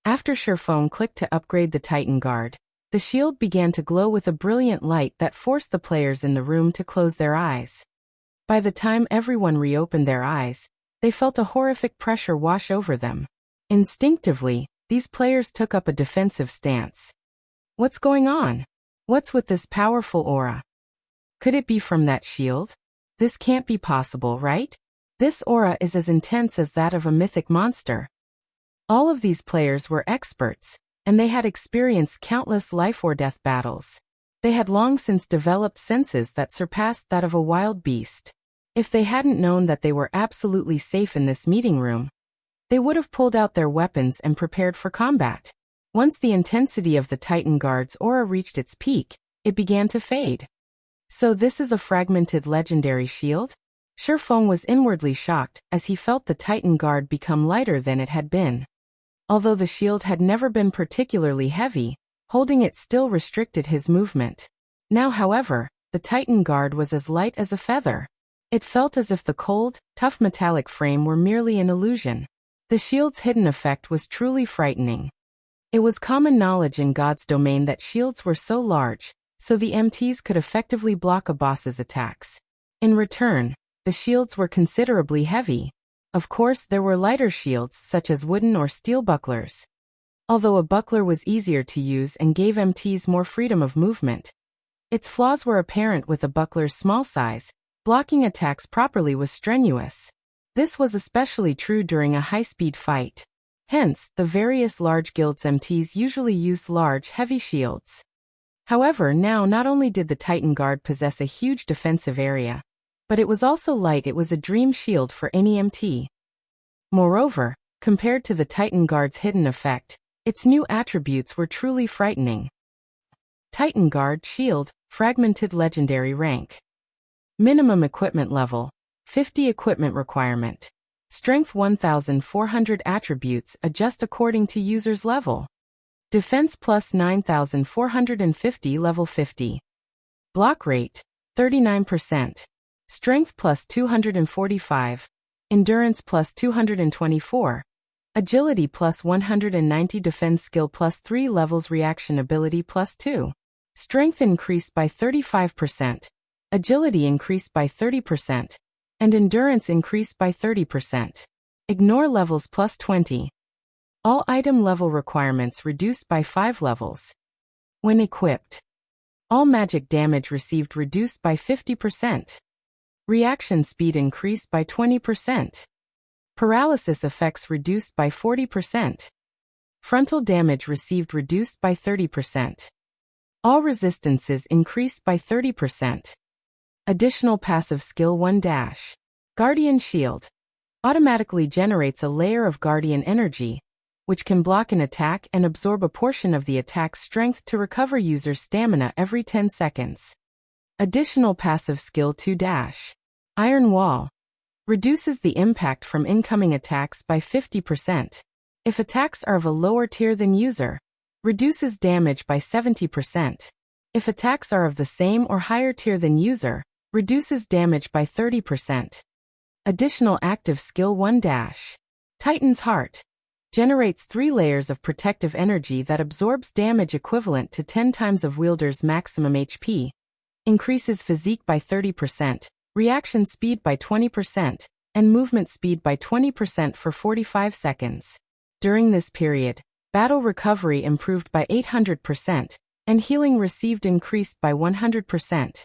After Sherfong clicked to upgrade the Titan Guard, the shield began to glow with a brilliant light that forced the players in the room to close their eyes. By the time everyone reopened their eyes, they felt a horrific pressure wash over them. Instinctively, these players took up a defensive stance. What's going on? What's with this powerful aura? Could it be from that shield? This can't be possible, right? This aura is as intense as that of a mythic monster. All of these players were experts, and they had experienced countless life-or-death battles. They had long since developed senses that surpassed that of a wild beast. If they hadn't known that they were absolutely safe in this meeting room, they would have pulled out their weapons and prepared for combat. Once the intensity of the Titan Guard's aura reached its peak, it began to fade. So this is a fragmented legendary shield? Sherfong was inwardly shocked as he felt the Titan Guard become lighter than it had been. Although the shield had never been particularly heavy, holding it still restricted his movement. Now, however, the Titan Guard was as light as a feather. It felt as if the cold, tough metallic frame were merely an illusion. The shield's hidden effect was truly frightening. It was common knowledge in God's domain that shields were so large, so the MTs could effectively block a boss's attacks. In return, the shields were considerably heavy. Of course, there were lighter shields such as wooden or steel bucklers. Although a buckler was easier to use and gave MTs more freedom of movement, its flaws were apparent with a buckler's small size. Blocking attacks properly was strenuous. This was especially true during a high-speed fight. Hence, the various large guilds MTs usually used large, heavy shields. However, now not only did the Titan Guard possess a huge defensive area, But it was also light. It was a dream shield for any MT. Moreover, compared to the Titan Guard's hidden effect, its new attributes were truly frightening. Titan Guard Shield, Fragmented Legendary Rank. Minimum Equipment Level, 50 Equipment Requirement. Strength 1400 Attributes adjust according to user's level. Defense plus 9450 level 50. Block Rate, 39%. Strength plus 245. Endurance plus 224. Agility plus 190. Defense skill plus 3 levels. Reaction ability plus 2. Strength increased by 35%. Agility increased by 30%. And endurance increased by 30%. Ignore levels plus 20. All item level requirements reduced by 5 levels. When equipped. All magic damage received reduced by 50%. Reaction speed increased by 20%. Paralysis effects reduced by 40%. Frontal damage received reduced by 30%. All resistances increased by 30%. Additional passive skill 1 dash. Guardian Shield. Automatically generates a layer of guardian energy, which can block an attack and absorb a portion of the attack's strength to recover user's stamina every 10 seconds. Additional passive skill 2 dash. Iron Wall. Reduces the impact from incoming attacks by 50%. If attacks are of a lower tier than user, reduces damage by 70%. If attacks are of the same or higher tier than user, reduces damage by 30%. Additional active skill 1 dash. Titan's Heart. Generates 3 layers of protective energy that absorbs damage equivalent to 10 times of wielder's maximum HP. Increases physique by 30%, reaction speed by 20%, and movement speed by 20% for 45 seconds. During this period, battle recovery improved by 800%, and healing received increased by 100%.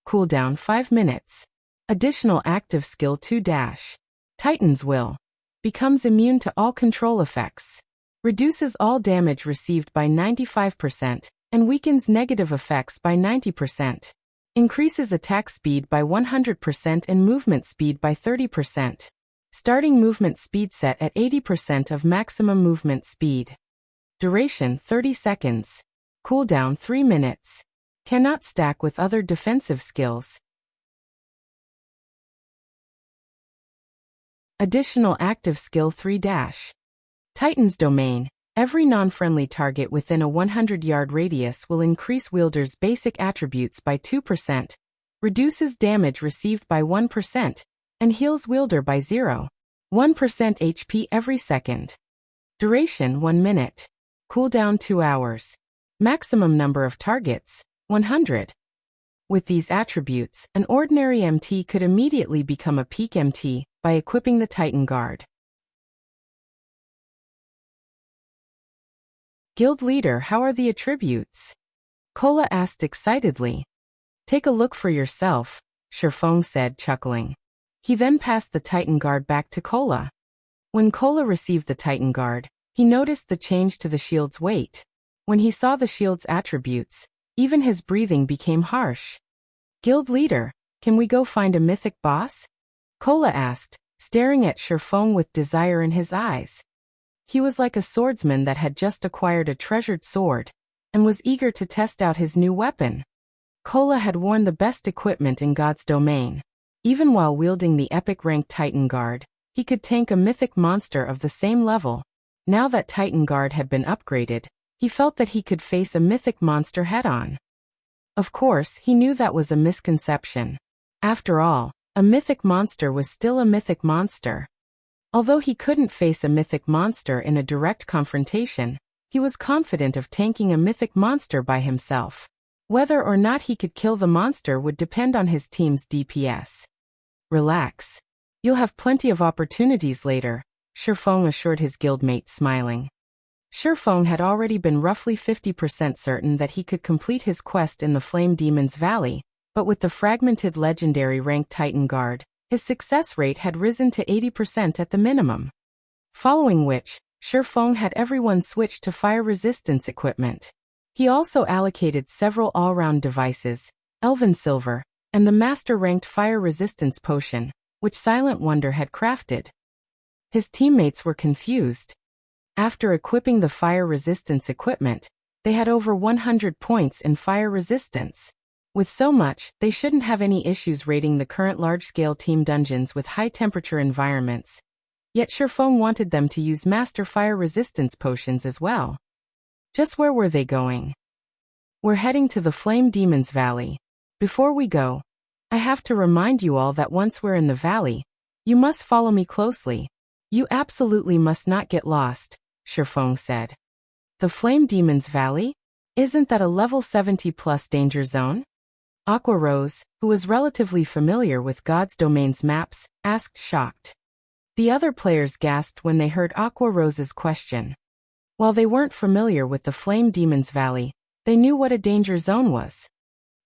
Cooldown 5 minutes. Additional active skill 2 dash. Titan's Will. Becomes immune to all control effects. Reduces all damage received by 95%, and weakens negative effects by 90%. Increases attack speed by 100% and movement speed by 30%. Starting movement speed set at 80% of maximum movement speed. Duration 30 seconds. Cooldown 3 minutes. Cannot stack with other defensive skills. Additional active skill 3 dash. Titan's Domain. Every non-friendly target within a 100-yard radius will increase wielder's basic attributes by 2%, reduces damage received by 1%, and heals wielder by 0.1% HP every second. Duration 1 minute. Cooldown 2 hours. Maximum number of targets, 100. With these attributes, an ordinary MT could immediately become a peak MT by equipping the Titan Guard. Guild Leader, how are the attributes? Kola asked excitedly. Take a look for yourself, Shifeng said, chuckling. He then passed the Titan Guard back to Kola. When Kola received the Titan Guard, he noticed the change to the shield's weight. When he saw the shield's attributes, even his breathing became harsh. Guild Leader, can we go find a mythic boss? Kola asked, staring at Shifeng with desire in his eyes. He was like a swordsman that had just acquired a treasured sword, and was eager to test out his new weapon. Kola had worn the best equipment in God's domain. Even while wielding the epic-ranked Titan Guard, he could tank a mythic monster of the same level. Now that Titan Guard had been upgraded, he felt that he could face a mythic monster head-on. Of course, he knew that was a misconception. After all, a mythic monster was still a mythic monster. Although he couldn't face a mythic monster in a direct confrontation, he was confident of tanking a mythic monster by himself. Whether or not he could kill the monster would depend on his team's DPS. Relax. You'll have plenty of opportunities later, Shifeng assured his guildmate, smiling. Shifeng had already been roughly 50% certain that he could complete his quest in the Flame Demon's Valley, but with the fragmented legendary ranked Titan Guard, his success rate had risen to 80% at the minimum. Following which, Shifeng had everyone switch to fire resistance equipment. He also allocated several all-round devices, elven silver, and the master-ranked fire resistance potion, which Silent Wonder had crafted. His teammates were confused. After equipping the fire resistance equipment, they had over 100 points in fire resistance. With so much, they shouldn't have any issues raiding the current large-scale team dungeons with high-temperature environments. Yet Shifeng wanted them to use master fire resistance potions as well. Just where were they going? We're heading to the Flame Demon's Valley. Before we go, I have to remind you all that once we're in the valley, you must follow me closely. You absolutely must not get lost, Shifeng said. The Flame Demon's Valley? Isn't that a level 70+ danger zone? Aqua Rose, who was relatively familiar with God's Domain's maps, asked shocked. The other players gasped when they heard Aqua Rose's question. While they weren't familiar with the Flame Demon's Valley, they knew what a danger zone was.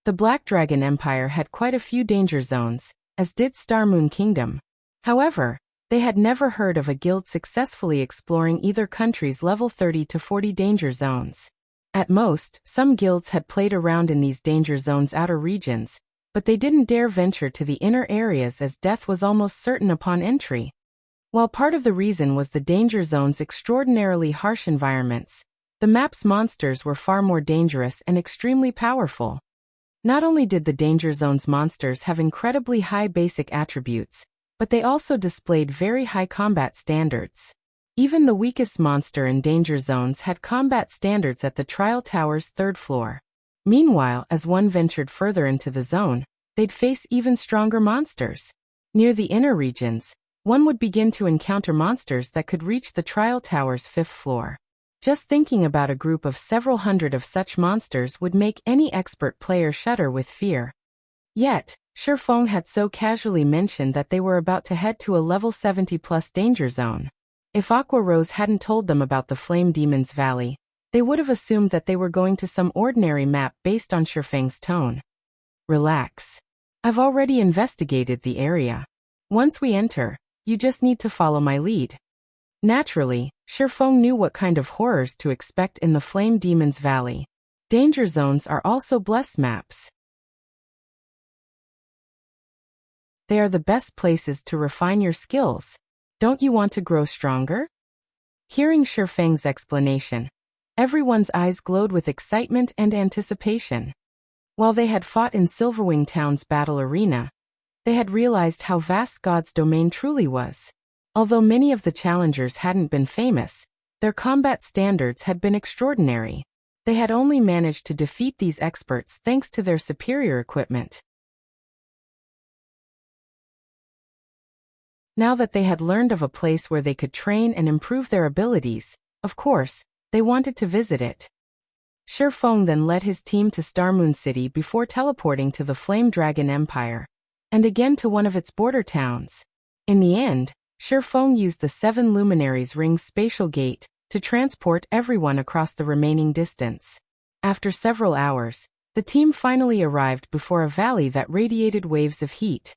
The Black Dragon Empire had quite a few danger zones, as did Starmoon Kingdom. However, they had never heard of a guild successfully exploring either country's level 30 to 40 danger zones. At most, some guilds had played around in these danger zones' outer regions, but they didn't dare venture to the inner areas as death was almost certain upon entry. While part of the reason was the danger zone's extraordinarily harsh environments, the map's monsters were far more dangerous and extremely powerful. Not only did the danger zone's monsters have incredibly high basic attributes, but they also displayed very high combat standards. Even the weakest monster in danger zones had combat standards at the Trial Tower's 3rd floor. Meanwhile, as one ventured further into the zone, they'd face even stronger monsters. Near the inner regions, one would begin to encounter monsters that could reach the Trial Tower's 5th floor. Just thinking about a group of several hundred of such monsters would make any expert player shudder with fear. Yet, Shifeng had so casually mentioned that they were about to head to a level 70+ danger zone. If Aqua Rose hadn't told them about the Flame Demon's Valley, they would have assumed that they were going to some ordinary map based on Shifeng's tone. Relax. I've already investigated the area. Once we enter, you just need to follow my lead. Naturally, Shifeng knew what kind of horrors to expect in the Flame Demon's Valley. Danger zones are also blessed maps. They are the best places to refine your skills. Don't you want to grow stronger? Hearing Shifeng's explanation, everyone's eyes glowed with excitement and anticipation. While they had fought in Silverwing Town's battle arena, they had realized how vast God's domain truly was. Although many of the challengers hadn't been famous, their combat standards had been extraordinary. They had only managed to defeat these experts thanks to their superior equipment. Now that they had learned of a place where they could train and improve their abilities, of course, they wanted to visit it. Shifeng then led his team to Starmoon City before teleporting to the Flame Dragon Empire, and again to one of its border towns. In the end, Shifeng used the 7 Luminaries Ring's spatial gate to transport everyone across the remaining distance. After several hours, the team finally arrived before a valley that radiated waves of heat.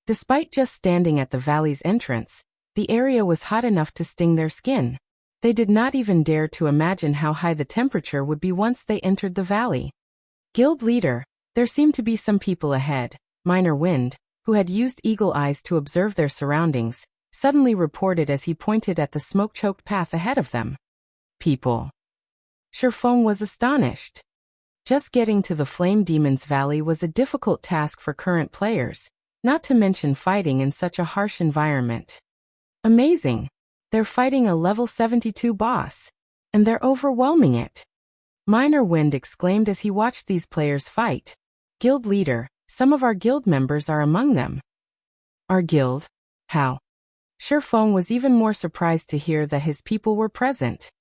Despite just standing at the valley's entrance, the area was hot enough to sting their skin. They did not even dare to imagine how high the temperature would be once they entered the valley. Guild leader, there seemed to be some people ahead. Minor Wind, who had used eagle eyes to observe their surroundings, suddenly reported as he pointed at the smoke-choked path ahead of them. People. Shifeng was astonished. Just getting to the Flame Demon's Valley was a difficult task for current players, not to mention fighting in such a harsh environment. Amazing! They're fighting a level 72 boss, and they're overwhelming it. Minor Wind exclaimed as he watched these players fight. Guild leader, some of our guild members are among them. Our guild? How? Shifeng was even more surprised to hear that his people were present.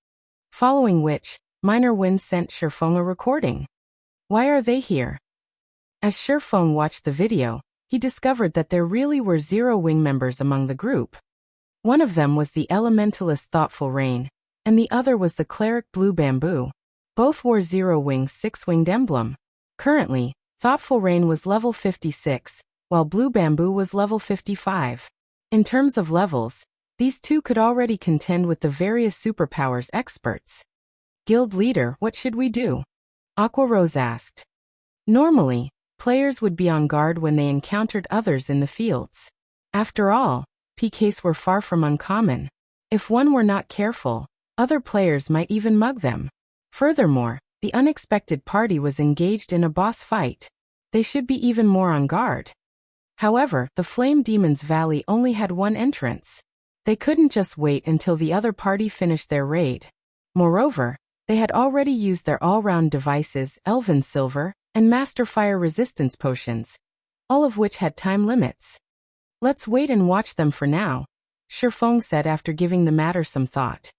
Following which, Minor Wind sent Shifeng a recording. Why are they here? As Shifeng watched the video, he discovered that there really were 0 wing members among the group. One of them was the elementalist Thoughtful Rain, and the other was the cleric Blue Bamboo. Both wore 0 Wing's 6-winged emblem. Currently, Thoughtful Rain was level 56, while Blue Bamboo was level 55. In terms of levels, these two could already contend with the various superpowers experts. Guild leader, what should we do? Aqua Rose asked. Normally, Players would be on guard when they encountered others in the fields. After all, PKs were far from uncommon. If one were not careful, other players might even mug them. Furthermore, the unexpected party was engaged in a boss fight. They should be even more on guard. However, the Flame Demon's Valley only had one entrance. They couldn't just wait until the other party finished their raid. Moreover, they had already used their all-round devices, Elven Silver, and Master Fire resistance potions, all of which had time limits. Let's wait and watch them for now, Shifeng said after giving the matter some thought.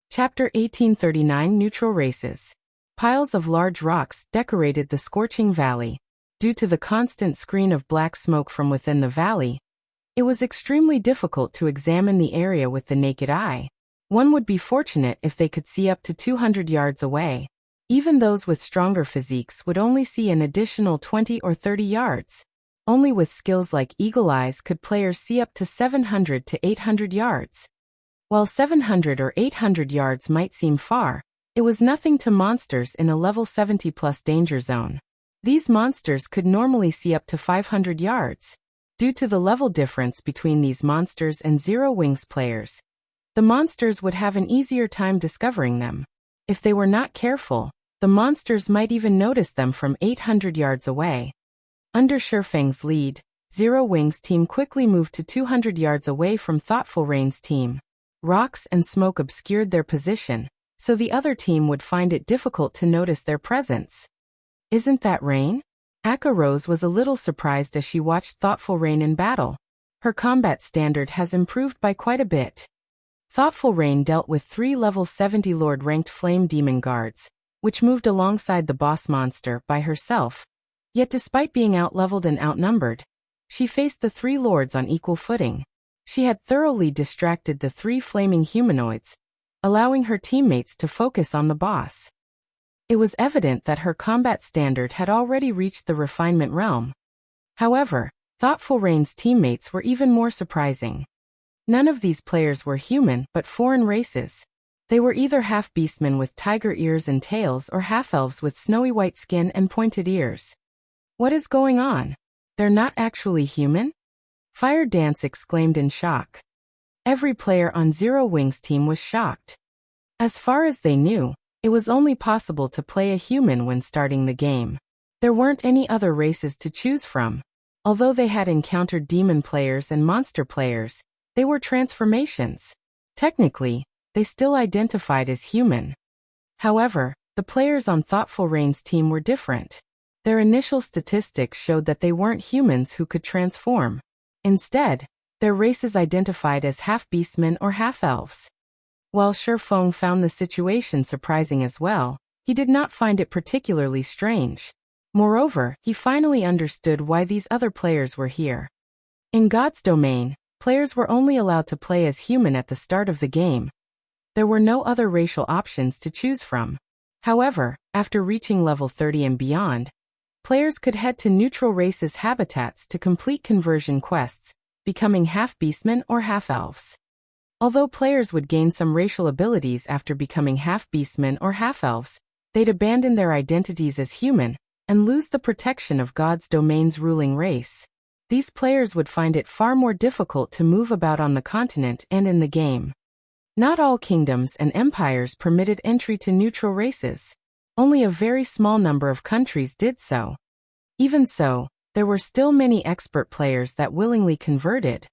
Chapter 1839 Neutral Races. Piles of large rocks decorated the scorching valley. Due to the constant screen of black smoke from within the valley, it was extremely difficult to examine the area with the naked eye. One would be fortunate if they could see up to 200 yards away. Even those with stronger physiques would only see an additional 20 or 30 yards. Only with skills like Eagle Eyes could players see up to 700 to 800 yards. While 700 or 800 yards might seem far, it was nothing to monsters in a level 70+ danger zone. These monsters could normally see up to 500 yards. Due to the level difference between these monsters and Zero Wings players, the monsters would have an easier time discovering them. If they were not careful, the monsters might even notice them from 800 yards away. Under Shifeng's lead, Zero Wings' team quickly moved to 200 yards away from Thoughtful Rain's team. Rocks and smoke obscured their position, so the other team would find it difficult to notice their presence. Isn't that Rain? Akka Rose was a little surprised as she watched Thoughtful Rain in battle. Her combat standard has improved by quite a bit. Thoughtful Rain dealt with 3 level 70 Lord-ranked Flame Demon guards, which moved alongside the boss monster by herself. Yet despite being outleveled and outnumbered, she faced the 3 lords on equal footing. She had thoroughly distracted the 3 flaming humanoids, allowing her teammates to focus on the boss. It was evident that her combat standard had already reached the refinement realm. However, Thoughtful Rain's teammates were even more surprising. None of these players were human but foreign races. They were either half-beastmen with tiger ears and tails or half-elves with snowy white skin and pointed ears. What is going on? They're not actually human? Fire Dance exclaimed in shock. Every player on Zero Wings' team was shocked. As far as they knew, it was only possible to play a human when starting the game. There weren't any other races to choose from. Although they had encountered demon players and monster players, they were transformations. Technically, they still identified as human. However, the players on Thoughtful Rain's team were different. Their initial statistics showed that they weren't humans who could transform. Instead, their races identified as half-beastmen or half-elves. While Shifeng found the situation surprising as well, he did not find it particularly strange. Moreover, he finally understood why these other players were here. In God's domain, players were only allowed to play as human at the start of the game. There were no other racial options to choose from. However, after reaching level 30 and beyond, players could head to neutral races' habitats to complete conversion quests, becoming half-beastmen or half-elves. Although players would gain some racial abilities after becoming half-beastmen or half-elves, they'd abandon their identities as human and lose the protection of God's domain's ruling race. These players would find it far more difficult to move about on the continent and in the game. Not all kingdoms and empires permitted entry to neutral races. Only a very small number of countries did so. Even so, there were still many expert players that willingly converted.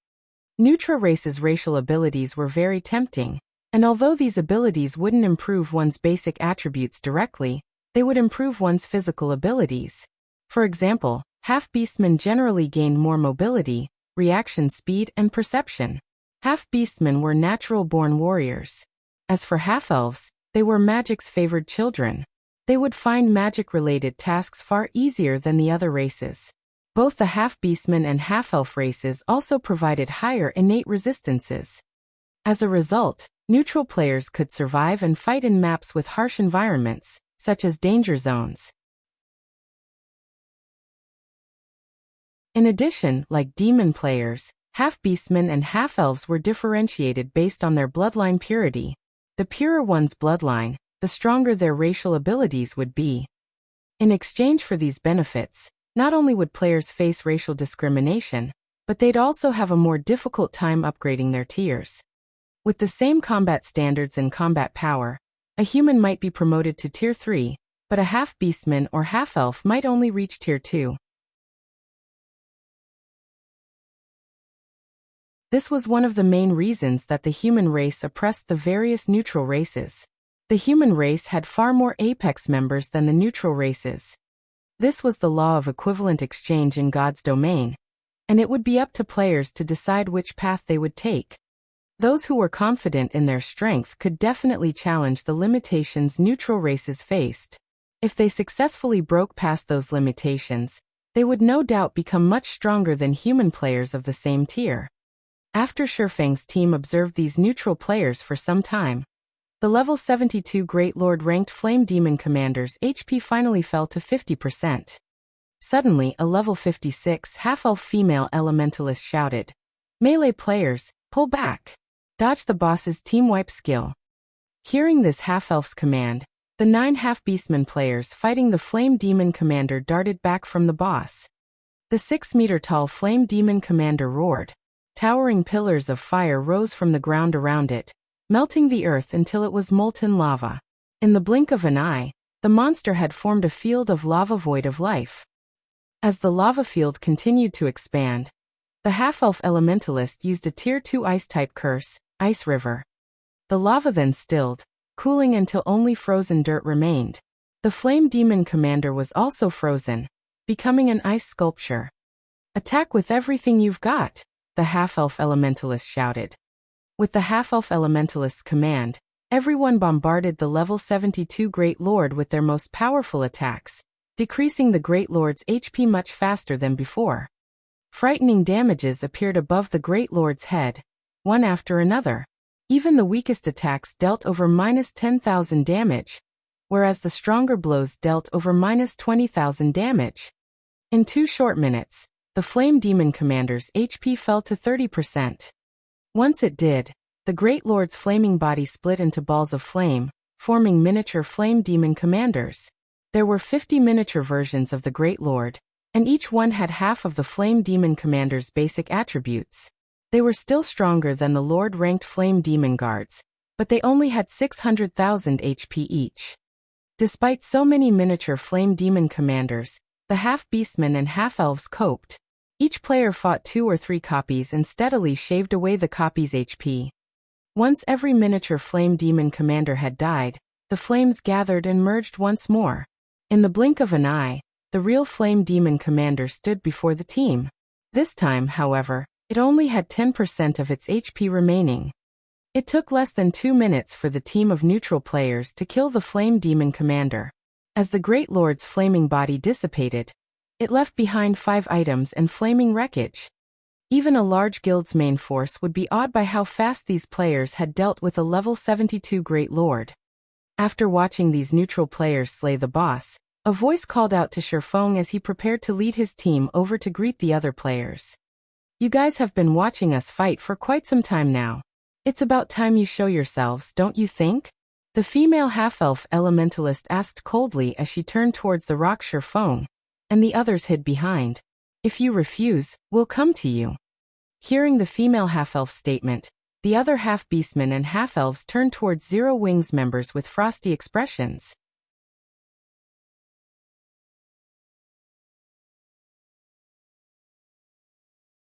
Neutral races' racial abilities were very tempting, and although these abilities wouldn't improve one's basic attributes directly, they would improve one's physical abilities. For example, half-beastmen generally gained more mobility, reaction speed, and perception. Half-beastmen were natural-born warriors. As for half-elves, they were magic's favored children. They would find magic-related tasks far easier than the other races. Both the half-beastmen and half-elf races also provided higher innate resistances. As a result, neutral players could survive and fight in maps with harsh environments, such as danger zones. In addition, like demon players, half-beastmen and half-elves were differentiated based on their bloodline purity. The purer one's bloodline, the stronger their racial abilities would be. In exchange for these benefits, not only would players face racial discrimination, but they'd also have a more difficult time upgrading their tiers. With the same combat standards and combat power, a human might be promoted to Tier 3, but a half-beastman or half-elf might only reach Tier 2. This was one of the main reasons that the human race oppressed the various neutral races. The human race had far more apex members than the neutral races. This was the law of equivalent exchange in God's domain, and it would be up to players to decide which path they would take. Those who were confident in their strength could definitely challenge the limitations neutral races faced. If they successfully broke past those limitations, they would no doubt become much stronger than human players of the same tier. After Shifeng's team observed these neutral players for some time, the level 72 Great Lord ranked Flame Demon Commander's HP finally fell to 50%. Suddenly, a level 56 half-elf female elementalist shouted, "Melee players, pull back! Dodge the boss's team wipe skill." Hearing this half-elf's command, the 9 half-beastman players fighting the Flame Demon Commander darted back from the boss. The 6-meter-tall Flame Demon Commander roared. Towering pillars of fire rose from the ground around it, melting the earth until it was molten lava. In the blink of an eye, the monster had formed a field of lava void of life. As the lava field continued to expand, the half-elf elementalist used a Tier 2 ice-type curse, Ice River. The lava then stilled, cooling until only frozen dirt remained. The Flame Demon Commander was also frozen, becoming an ice sculpture. "Attack with everything you've got," the half-elf elementalist shouted. With the half-elf elementalist's command, everyone bombarded the level 72 Great Lord with their most powerful attacks, decreasing the Great Lord's HP much faster than before. Frightening damages appeared above the Great Lord's head, one after another. Even the weakest attacks dealt over -10,000 damage, whereas the stronger blows dealt over -20,000 damage. In 2 short minutes, the Flame Demon Commander's HP fell to 30%. Once it did, the Great Lord's flaming body split into balls of flame, forming miniature Flame Demon Commanders. There were 50 miniature versions of the Great Lord, and each one had half of the Flame Demon Commander's basic attributes. They were still stronger than the Lord-ranked Flame Demon Guards, but they only had 600,000 HP each. Despite so many miniature Flame Demon Commanders, the half-beastmen and half-elves coped. Each player fought 2 or 3 copies and steadily shaved away the copy's HP. Once every miniature Flame Demon Commander had died, the flames gathered and merged once more. In the blink of an eye, the real Flame Demon Commander stood before the team. This time, however, it only had 10% of its HP remaining. It took less than 2 minutes for the team of neutral players to kill the Flame Demon Commander. As the Great Lord's flaming body dissipated, it left behind 5 items and flaming wreckage. Even a large guild's main force would be awed by how fast these players had dealt with a level 72 Great Lord. After watching these neutral players slay the boss, a voice called out to Shifeng as he prepared to lead his team over to greet the other players. "You guys have been watching us fight for quite some time now. It's about time you show yourselves, don't you think?" The female half-elf elementalist asked coldly as she turned towards the rock Shifeng, and the others hid behind. "If you refuse, we'll come to you." Hearing the female half-elf statement, the other half-beastmen and half-elves turned towards Zero Wings members with frosty expressions.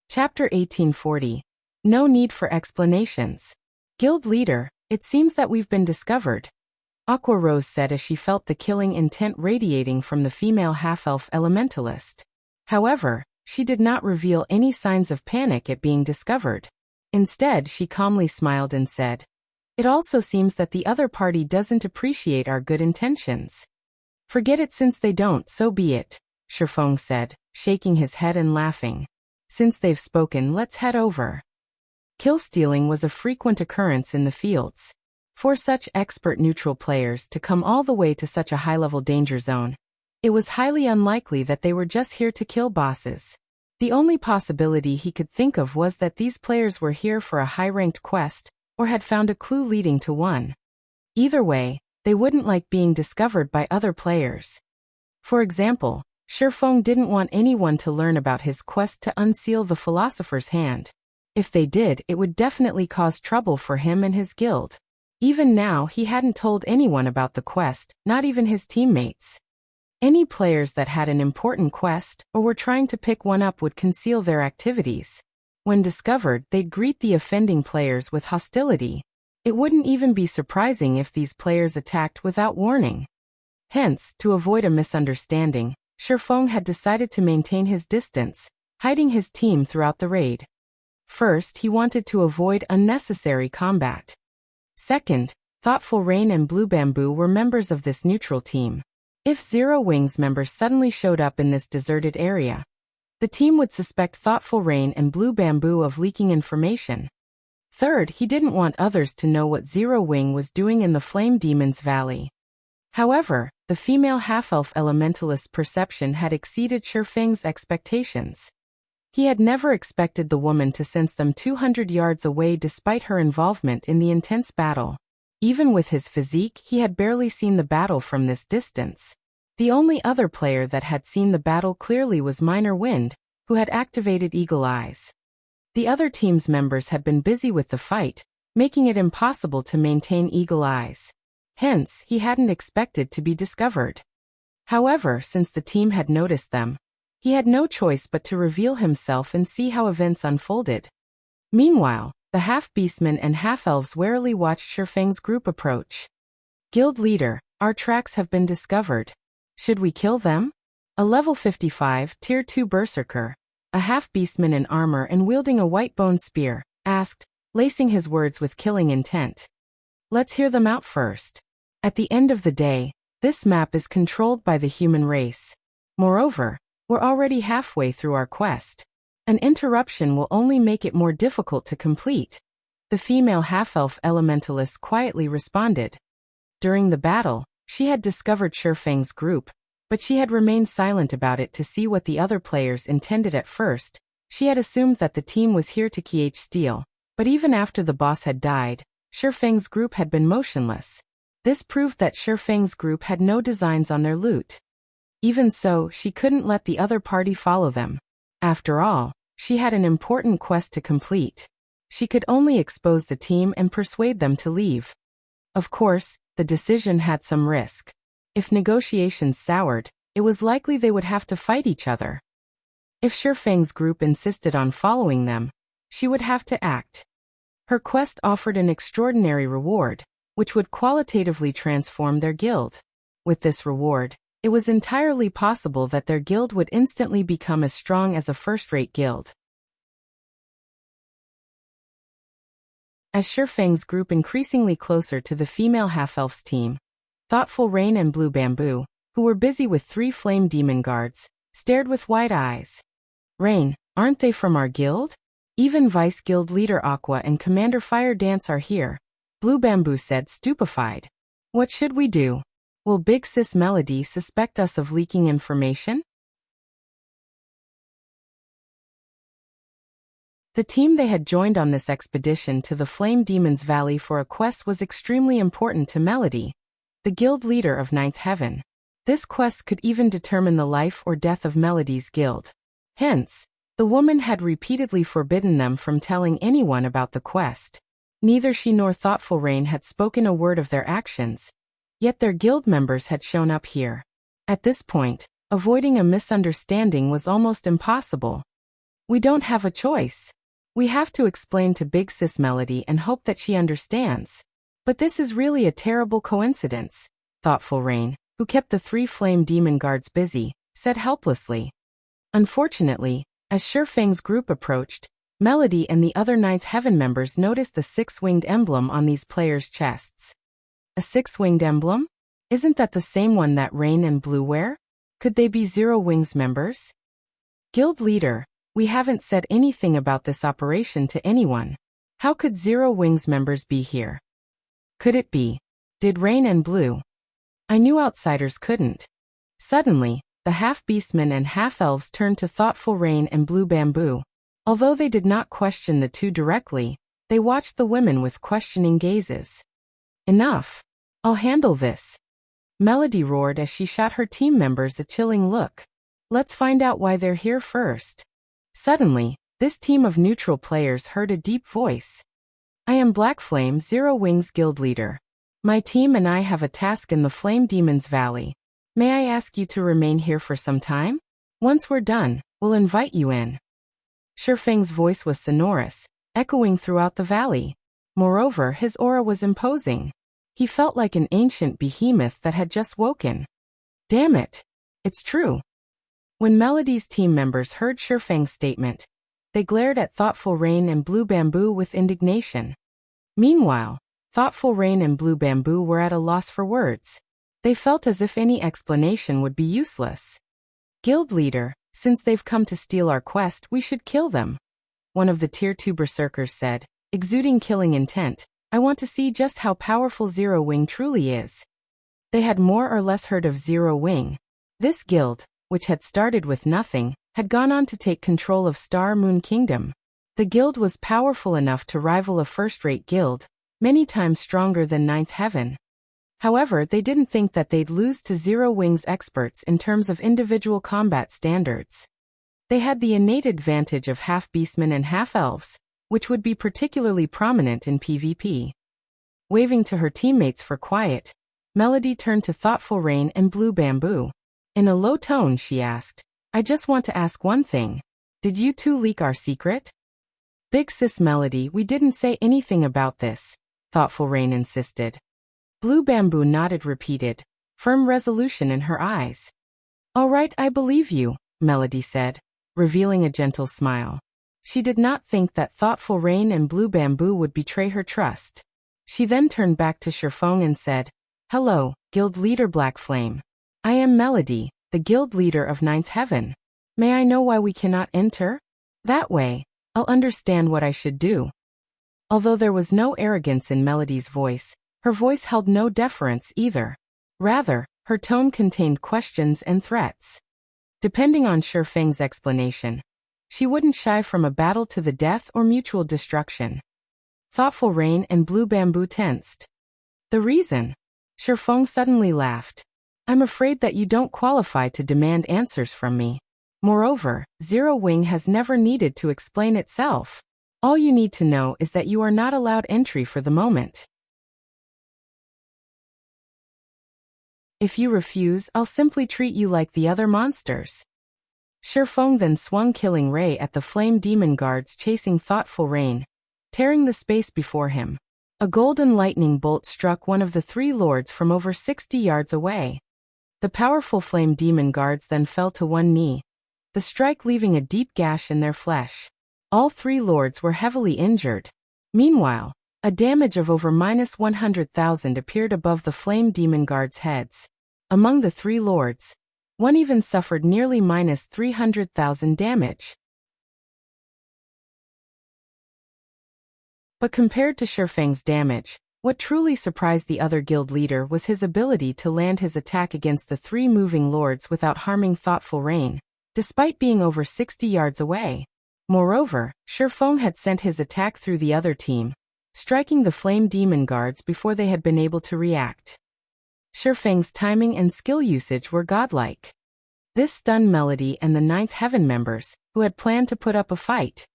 Chapter 1840. No need for explanations. "Guild leader, it seems that we've been discovered," Aqua Rose said as she felt the killing intent radiating from the female half-elf elementalist. However, she did not reveal any signs of panic at being discovered. Instead, she calmly smiled and said, "It also seems that the other party doesn't appreciate our good intentions." "Forget it, since they don't, so be it," Shifeng said, shaking his head and laughing. "Since they've spoken, let's head over." Kill-stealing was a frequent occurrence in the fields. For such expert neutral players to come all the way to such a high-level danger zone, it was highly unlikely that they were just here to kill bosses. The only possibility he could think of was that these players were here for a high-ranked quest, or had found a clue leading to one. Either way, they wouldn't like being discovered by other players. For example, Shifeng didn't want anyone to learn about his quest to unseal the Philosopher's Hand. If they did, it would definitely cause trouble for him and his guild. Even now, he hadn't told anyone about the quest, not even his teammates. Any players that had an important quest or were trying to pick one up would conceal their activities. When discovered, they'd greet the offending players with hostility. It wouldn't even be surprising if these players attacked without warning. Hence, to avoid a misunderstanding, Shifeng had decided to maintain his distance, hiding his team throughout the raid. First, he wanted to avoid unnecessary combat. Second, Thoughtful Rain and Blue Bamboo were members of this neutral team. If Zero Wings members suddenly showed up in this deserted area, the team would suspect Thoughtful Rain and Blue Bamboo of leaking information. Third, he didn't want others to know what Zero Wing was doing in the Flame Demon's Valley. However, the female half-elf elementalist's perception had exceeded Shifeng's expectations. He had never expected the woman to sense them 200 yards away despite her involvement in the intense battle. Even with his physique, he had barely seen the battle from this distance. The only other player that had seen the battle clearly was Minor Wind, who had activated Eagle Eyes. The other team's members had been busy with the fight, making it impossible to maintain Eagle Eyes. Hence, he hadn't expected to be discovered. However, since the team had noticed them, he had no choice but to reveal himself and see how events unfolded. Meanwhile, the half-beastmen and half-elves warily watched Shifeng's group approach. Guild leader, our tracks have been discovered. Should we kill them? A level 55, tier 2 berserker, a half-beastman in armor and wielding a white bone spear, asked, lacing his words with killing intent. Let's hear them out first. At the end of the day, this map is controlled by the human race. Moreover, we're already halfway through our quest. An interruption will only make it more difficult to complete. The female half-elf elementalist quietly responded. During the battle, she had discovered Shifeng's group, but she had remained silent about it to see what the other players intended at first. She had assumed that the team was here to steal, but even after the boss had died, Shifeng's group had been motionless. This proved that Shifeng's group had no designs on their loot. Even so, she couldn't let the other party follow them. After all, she had an important quest to complete. She could only expose the team and persuade them to leave. Of course, the decision had some risk. If negotiations soured, it was likely they would have to fight each other. If Shifeng's group insisted on following them, she would have to act. Her quest offered an extraordinary reward, which would qualitatively transform their guild. With this reward, it was entirely possible that their guild would instantly become as strong as a first-rate guild. As Shifeng's group increasingly closer to the female half-elf's team, Thoughtful Rain and Blue Bamboo, who were busy with 3 flame demon guards, stared with wide eyes. Rain, aren't they from our guild? Even Vice Guild Leader Aqua and Commander Fire Dance are here, Blue Bamboo said, stupefied. What should we do? Will Big Sis Melody suspect us of leaking information? The team they had joined on this expedition to the Flame Demon's Valley for a quest was extremely important to Melody, the guild leader of Ninth Heaven. This quest could even determine the life or death of Melody's guild. Hence, the woman had repeatedly forbidden them from telling anyone about the quest. Neither she nor Thoughtful Rain had spoken a word of their actions. Yet their guild members had shown up here. At this point, avoiding a misunderstanding was almost impossible. We don't have a choice. We have to explain to Big Sis Melody and hope that she understands. But this is really a terrible coincidence, Thoughtful Rain, who kept the 3 flame demon guards busy, said helplessly. Unfortunately, as Shifeng's group approached, Melody and the other Ninth Heaven members noticed the 6-winged emblem on these players' chests. A 6-winged emblem? Isn't that the same one that Rain and Blue wear? Could they be Zero Wings members? Guild leader, we haven't said anything about this operation to anyone. How could Zero Wings members be here? Could it be? Did Rain and Blue? I knew outsiders couldn't. Suddenly, the half-beastmen and half-elves turned to Thoughtful Rain and Blue Bamboo. Although they did not question the two directly, they watched the women with questioning gazes. Enough. I'll handle this. Melody roared as she shot her team members a chilling look. Let's find out why they're here first. Suddenly, this team of neutral players heard a deep voice. I am Black Flame, Zero Wings Guild Leader. My team and I have a task in the Flame Demon's Valley. May I ask you to remain here for some time? Once we're done, we'll invite you in. Shifeng's voice was sonorous, echoing throughout the valley. Moreover, his aura was imposing. He felt like an ancient behemoth that had just woken. Damn it! It's true. When Melody's team members heard Shifeng's statement, they glared at Thoughtful Rain and Blue Bamboo with indignation. Meanwhile, Thoughtful Rain and Blue Bamboo were at a loss for words. They felt as if any explanation would be useless. Guild leader, since they've come to steal our quest, we should kill them. One of the Tier 2 berserkers said, exuding killing intent. I want to see just how powerful Zero Wing truly is. They had more or less heard of Zero Wing. This guild, which had started with nothing, had gone on to take control of Star Moon Kingdom. The guild was powerful enough to rival a first-rate guild, many times stronger than Ninth Heaven. However, they didn't think that they'd lose to Zero Wing's experts in terms of individual combat standards. They had the innate advantage of half-beastmen and half-elves, which would be particularly prominent in PvP. Waving to her teammates for quiet, Melody turned to Thoughtful Rain and Blue Bamboo. In a low tone, she asked, I just want to ask one thing. Did you two leak our secret? Big sis Melody, we didn't say anything about this, Thoughtful Rain insisted. Blue Bamboo nodded, repeated, firm resolution in her eyes. All right, I believe you, Melody said, revealing a gentle smile. She did not think that Thoughtful Rain and Blue Bamboo would betray her trust. She then turned back to Shifeng and said, Hello, Guild Leader Black Flame. I am Melody, the Guild Leader of Ninth Heaven. May I know why we cannot enter? That way, I'll understand what I should do. Although there was no arrogance in Melody's voice, her voice held no deference either. Rather, her tone contained questions and threats. Depending on Shifeng's explanation, she wouldn't shy from a battle to the death or mutual destruction. Thoughtful Rain and Blue Bamboo tensed. The reason? Shifeng suddenly laughed. I'm afraid that you don't qualify to demand answers from me. Moreover, Zero Wing has never needed to explain itself. All you need to know is that you are not allowed entry for the moment. If you refuse, I'll simply treat you like the other monsters. Shifeng then swung Killing Ray at the Flame Demon guards chasing Thoughtful Rain, tearing the space before him. A golden lightning bolt struck one of the three lords from over 60 yards away. The powerful Flame Demon guards then fell to one knee, the strike leaving a deep gash in their flesh. All three lords were heavily injured. Meanwhile, a damage of over -100,000 appeared above the Flame Demon guards' heads. Among the three lords, one even suffered nearly -300,000 damage. But compared to Shifeng's damage, what truly surprised the other guild leader was his ability to land his attack against the three moving lords without harming Thoughtful Rain, despite being over 60 yards away. Moreover, Shifeng had sent his attack through the other team, striking the Flame Demon guards before they had been able to react. Shifeng's timing and skill usage were godlike. This stunned Melody and the Ninth Heaven members, who had planned to put up a fight.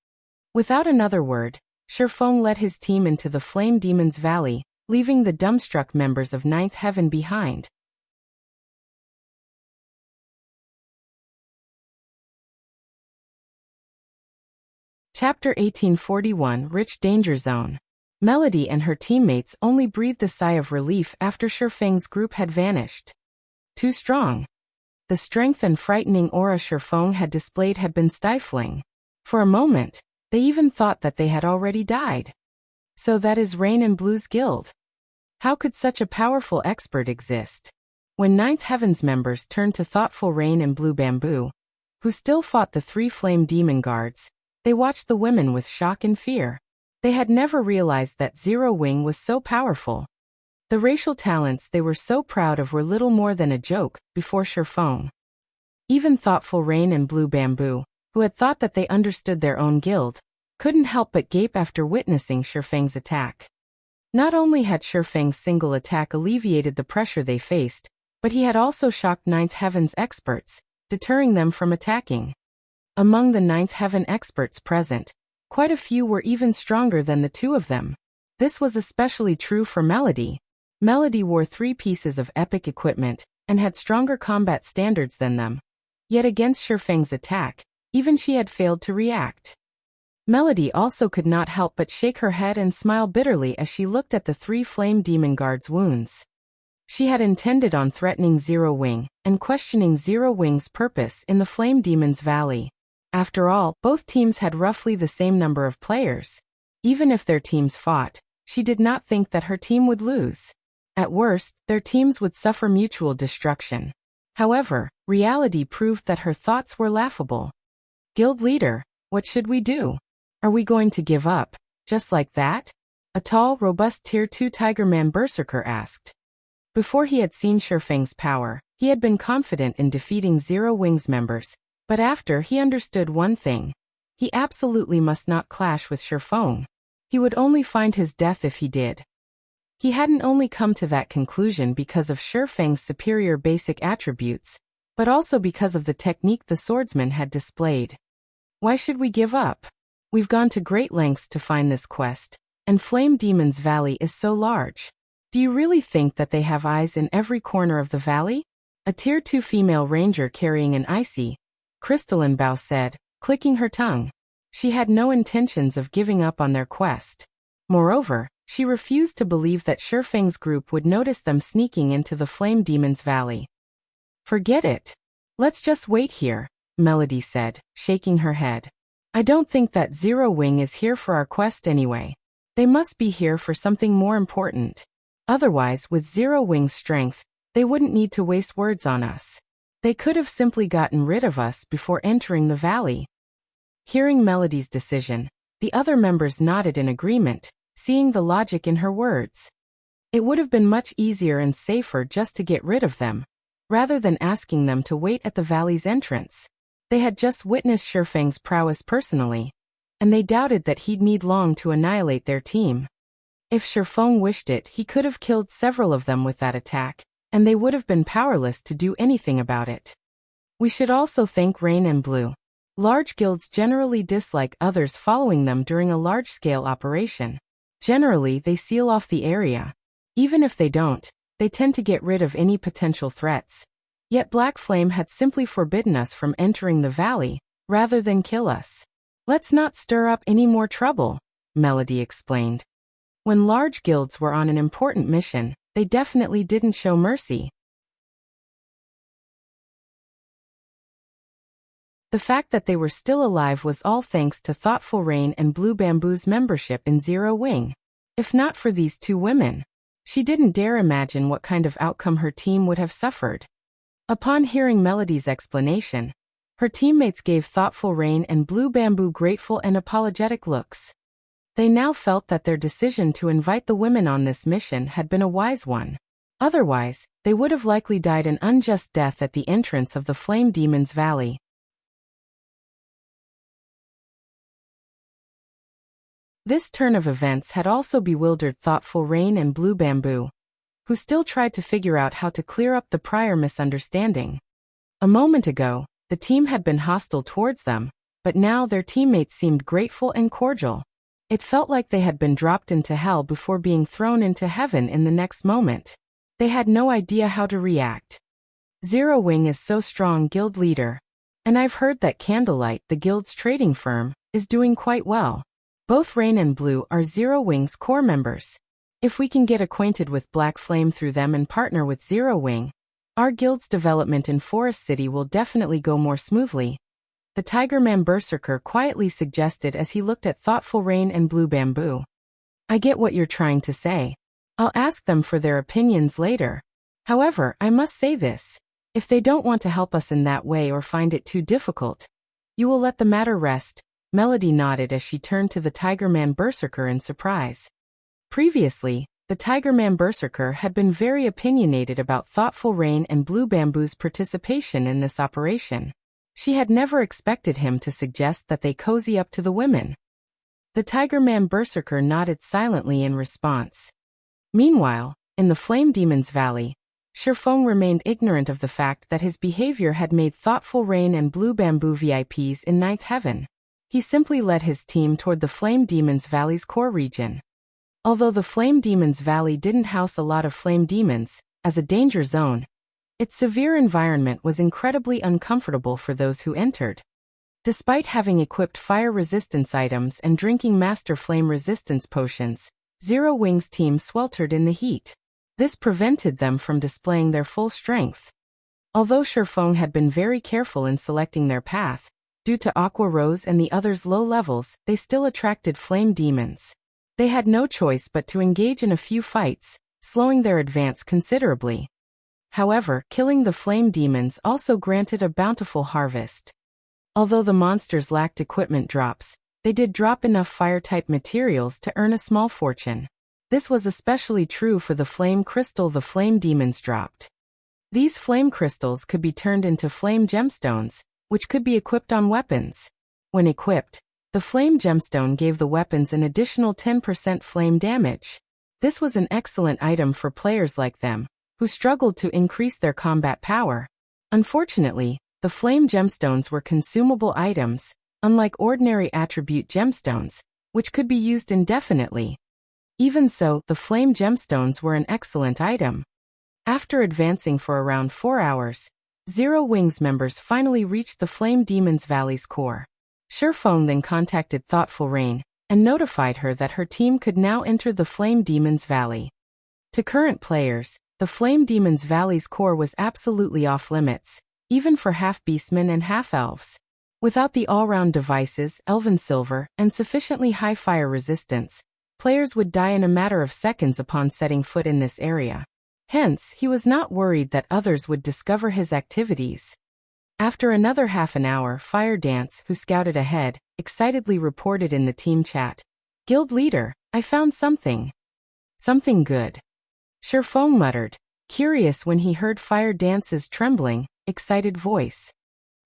Without another word, Shifeng led his team into the Flame Demon's Valley, leaving the dumbstruck members of Ninth Heaven behind. Chapter 1841, Rich Danger Zone. Melody and her teammates only breathed a sigh of relief after Shifeng's group had vanished. Too strong. The strength and frightening aura Shifeng had displayed had been stifling. For a moment, they even thought that they had already died. So that is Rain and Blue's guild. How could such a powerful expert exist? When Ninth Heaven's members turned to Thoughtful Rain and Blue Bamboo, who still fought the three Flame Demon guards, they watched the women with shock and fear. They had never realized that Zero Wing was so powerful. The racial talents they were so proud of were little more than a joke before Shifeng. Even Thoughtful Rain and Blue Bamboo, who had thought that they understood their own guild, couldn't help but gape after witnessing Shifeng's attack. Not only had Shifeng's single attack alleviated the pressure they faced, but he had also shocked Ninth Heaven's experts, deterring them from attacking. Among the Ninth Heaven experts present, quite a few were even stronger than the two of them. This was especially true for Melody. Melody wore 3 pieces of epic equipment and had stronger combat standards than them. Yet against Shifeng's attack, even she had failed to react. Melody also could not help but shake her head and smile bitterly as she looked at the 3 flame demon guards' wounds. She had intended on threatening Zero Wing and questioning Zero Wing's purpose in the Flame Demon's Valley. After all, both teams had roughly the same number of players. Even if their teams fought, she did not think that her team would lose. At worst, their teams would suffer mutual destruction. However, reality proved that her thoughts were laughable. Guild leader, what should we do? Are we going to give up, just like that? A tall, robust Tier 2 Tigerman Berserker asked. Before he had seen Shifeng's power, he had been confident in defeating Zero Wing's members, but after he understood one thing. He absolutely must not clash with Shifeng. He would only find his death if he did. He hadn't only come to that conclusion because of Shifeng's superior basic attributes, but also because of the technique the swordsman had displayed. Why should we give up? We've gone to great lengths to find this quest, and Flame Demon's Valley is so large. Do you really think that they have eyes in every corner of the valley? A Tier 2 female ranger carrying an icy, crystalline bow said, clicking her tongue. She had no intentions of giving up on their quest. Moreover, she refused to believe that Shifeng's group would notice them sneaking into the Flame Demon's Valley. Forget it. Let's just wait here, Melody said, shaking her head. I don't think that Zero Wing is here for our quest anyway. They must be here for something more important. Otherwise, with Zero Wing's strength, they wouldn't need to waste words on us. They could have simply gotten rid of us before entering the valley. Hearing Melody's decision, the other members nodded in agreement, seeing the logic in her words. It would have been much easier and safer just to get rid of them, rather than asking them to wait at the valley's entrance. They had just witnessed Shifeng's prowess personally, and they doubted that he'd need long to annihilate their team. If Shifeng wished it, he could have killed several of them with that attack, and they would have been powerless to do anything about it. We should also thank Rain and Blue. Large guilds generally dislike others following them during a large-scale operation. Generally, they seal off the area. Even if they don't, they tend to get rid of any potential threats. Yet Black Flame had simply forbidden us from entering the valley, rather than kill us. Let's not stir up any more trouble, Melody explained. When large guilds were on an important mission, they definitely didn't show mercy. The fact that they were still alive was all thanks to Thoughtful Rain and Blue Bamboo's membership in Zero Wing. If not for these two women, she didn't dare imagine what kind of outcome her team would have suffered. Upon hearing Melody's explanation, her teammates gave Thoughtful Rain and Blue Bamboo grateful and apologetic looks. They now felt that their decision to invite the women on this mission had been a wise one. Otherwise, they would have likely died an unjust death at the entrance of the Flame Demon's Valley. This turn of events had also bewildered Thoughtful Rain and Blue Bamboo, who still tried to figure out how to clear up the prior misunderstanding. A moment ago, the team had been hostile towards them, but now their teammates seemed grateful and cordial. It felt like they had been dropped into hell before being thrown into heaven in the next moment. They had no idea how to react. Zero Wing is so strong, guild leader. And I've heard that Candlelight, the guild's trading firm, is doing quite well. Both Rain and Blue are Zero Wing's core members. If we can get acquainted with Black Flame through them and partner with Zero Wing, our guild's development in Forest City will definitely go more smoothly. The Tigerman Berserker quietly suggested as he looked at Thoughtful Rain and Blue Bamboo. I get what you're trying to say. I'll ask them for their opinions later. However, I must say this. If they don't want to help us in that way or find it too difficult, you will let the matter rest. Melody nodded as she turned to the Tigerman Berserker in surprise. Previously, the Tigerman Berserker had been very opinionated about Thoughtful Rain and Blue Bamboo's participation in this operation. She had never expected him to suggest that they cozy up to the women. The Tigerman Berserker nodded silently in response. Meanwhile, in the Flame Demon's Valley, Shifeng remained ignorant of the fact that his behavior had made Thoughtful Rain and Blue Bamboo VIPs in Ninth Heaven. He simply led his team toward the Flame Demon's Valley's core region. Although the Flame Demon's Valley didn't house a lot of flame demons, as a danger zone, its severe environment was incredibly uncomfortable for those who entered. Despite having equipped fire resistance items and drinking master flame resistance potions, Zero Wing's team sweltered in the heat. This prevented them from displaying their full strength. Although Shifeng had been very careful in selecting their path, due to Aqua Rose and the others' low levels, they still attracted flame demons. They had no choice but to engage in a few fights, slowing their advance considerably. However, killing the flame demons also granted a bountiful harvest. Although the monsters lacked equipment drops, they did drop enough fire-type materials to earn a small fortune. This was especially true for the flame crystal the flame demons dropped. These flame crystals could be turned into flame gemstones, which could be equipped on weapons. When equipped, the flame gemstone gave the weapons an additional 10% flame damage. This was an excellent item for players like them, who struggled to increase their combat power. Unfortunately, the flame gemstones were consumable items, unlike ordinary attribute gemstones, which could be used indefinitely. Even so, the flame gemstones were an excellent item. After advancing for around 4 hours, Zero Wing's members finally reached the Flame Demon's Valley's core. Shifeng then contacted Thoughtful Rain and notified her that her team could now enter the Flame Demon's Valley. To current players, the Flame Demon's Valley's core was absolutely off-limits, even for half-beastmen and half-elves. Without the all-round devices, Elven Silver, and sufficiently high fire resistance, players would die in a matter of seconds upon setting foot in this area. Hence, he was not worried that others would discover his activities. After another half an hour, Fire Dance, who scouted ahead, excitedly reported in the team chat, "Guild leader, I found something." "Something good," Shifeng muttered, curious when he heard Fire Dance's trembling, excited voice.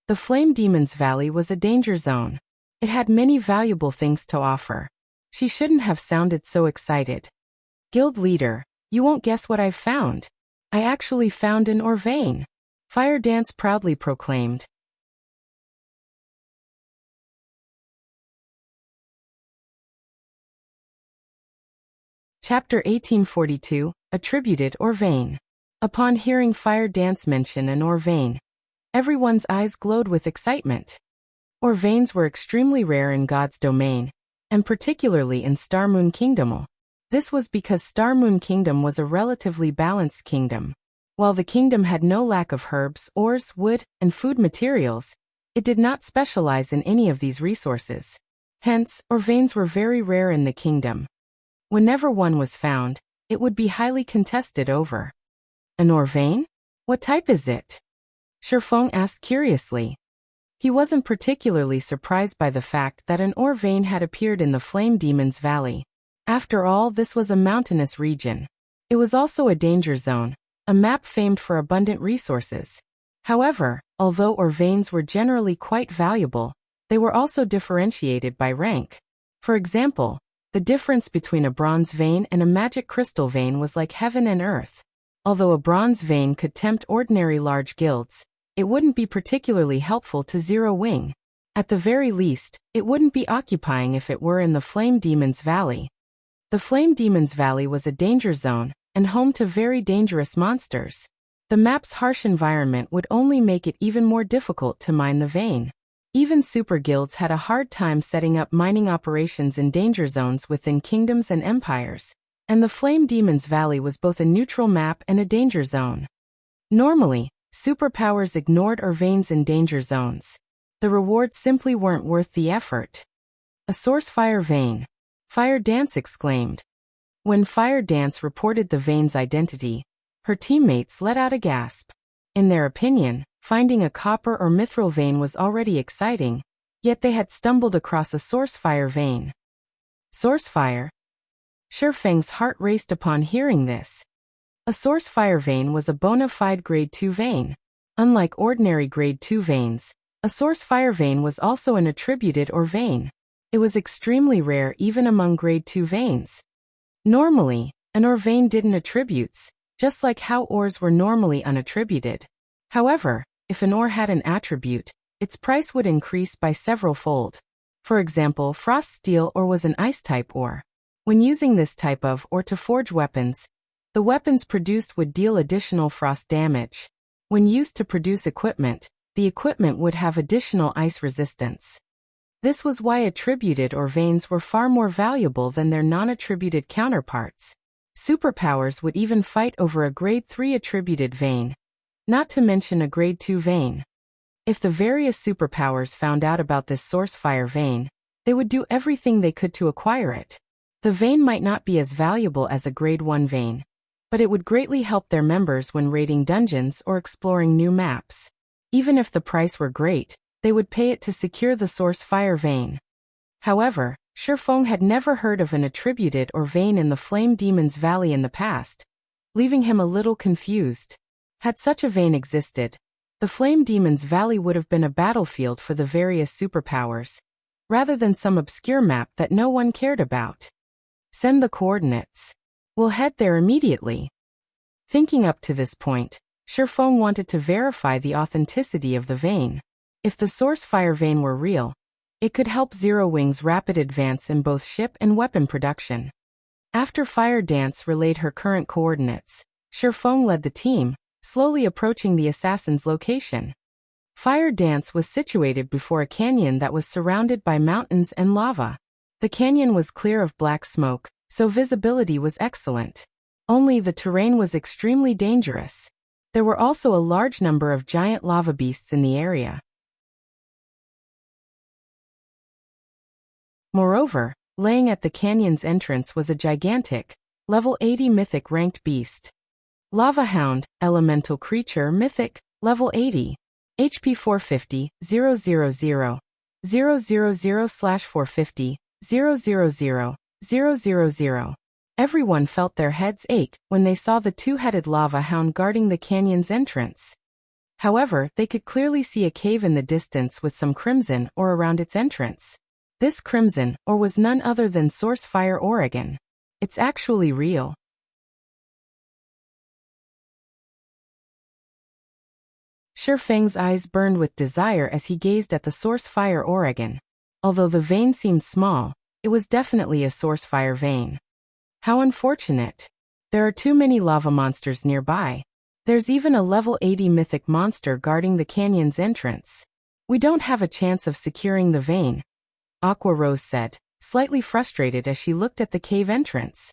The Flame Demon's Valley was a danger zone. It had many valuable things to offer. She shouldn't have sounded so excited. "Guild leader, you won't guess what I've found. I actually found an ore vein," Fire Dance proudly proclaimed. Chapter 1842, Attributed ore vein. Upon hearing Fire Dance mention an ore vein, everyone's eyes glowed with excitement. Ore veins were extremely rare in God's domain, and particularly in Star Moon Kingdom. This was because Star Moon Kingdom was a relatively balanced kingdom. While the kingdom had no lack of herbs, ores, wood, and food materials, it did not specialize in any of these resources. Hence, ore veins were very rare in the kingdom. Whenever one was found, it would be highly contested over. "An ore vein? What type is it?" Shifeng asked curiously. He wasn't particularly surprised by the fact that an ore vein had appeared in the Flame Demon's Valley. After all, this was a mountainous region. It was also a danger zone, a map famed for abundant resources. However, although ore veins were generally quite valuable, they were also differentiated by rank. For example, the difference between a bronze vein and a magic crystal vein was like heaven and earth. Although a bronze vein could tempt ordinary large guilds, it wouldn't be particularly helpful to Zero Wing. At the very least, it wouldn't be occupying if it were in the Flame Demon's Valley. The Flame Demon's Valley was a danger zone, and home to very dangerous monsters. The map's harsh environment would only make it even more difficult to mine the vein. Even super guilds had a hard time setting up mining operations in danger zones within kingdoms and empires, and the Flame Demon's Valley was both a neutral map and a danger zone. Normally, superpowers ignored ore veins in danger zones. The rewards simply weren't worth the effort. "A source fire vein," Fire Dance exclaimed. When Fire Dance reported the vein's identity, her teammates let out a gasp. In their opinion, finding a copper or mithril vein was already exciting, yet they had stumbled across a source fire vein. Source fire? Shifeng's heart raced upon hearing this. A source fire vein was a bona fide grade 2 vein. Unlike ordinary grade 2 veins, a source fire vein was also an attributed ore vein. It was extremely rare even among grade 2 veins. Normally, An ore vein didn't attributes, just like how ores were normally unattributed. However, if an ore had an attribute, its price would increase by several fold. For example, frost steel ore was an ice-type ore. When using this type of ore to forge weapons, the weapons produced would deal additional frost damage. When used to produce equipment, the equipment would have additional ice resistance. This was why attributed ore veins were far more valuable than their non-attributed counterparts. Superpowers would even fight over a Grade 3 attributed vein, not to mention a Grade 2 vein. If the various superpowers found out about this source fire vein, they would do everything they could to acquire it. The vein might not be as valuable as a Grade 1 vein, but it would greatly help their members when raiding dungeons or exploring new maps. Even if the price were great, they would pay it to secure the source fire vein. However, Shifeng had never heard of an attributed ore vein in the Flame Demon's Valley in the past, leaving him a little confused. Had such a vein existed, the Flame Demon's Valley would have been a battlefield for the various superpowers, rather than some obscure map that no one cared about. Send the coordinates. We'll head there immediately. Thinking up to this point, Shifeng wanted to verify the authenticity of the vein. If the source fire vein were real, it could help Zero Wing's rapid advance in both ship and weapon production. After Fire Dance relayed her current coordinates, Shifeng led the team, slowly approaching the assassin's location. Fire Dance was situated before a canyon that was surrounded by mountains and lava. The canyon was clear of black smoke, so visibility was excellent. Only the terrain was extremely dangerous. There were also a large number of giant lava beasts in the area. Moreover, laying at the canyon's entrance was a gigantic, level 80 mythic ranked beast. Lava Hound, elemental creature mythic, level 80. HP 450, 000, 000/450, 000, 000. Everyone felt their heads ache when they saw the two-headed lava hound guarding the canyon's entrance. However, they could clearly see a cave in the distance with some crimson ore around its entrance. This crimson ore was none other than Source Fire Oregon. It's actually real. Shifeng's eyes burned with desire as he gazed at the Source Fire Oregon. Although the vein seemed small, it was definitely a source fire vein. How unfortunate. There are too many lava monsters nearby. There's even a level 80 mythic monster guarding the canyon's entrance. We don't have a chance of securing the vein, Aqua Rose said, slightly frustrated as she looked at the cave entrance.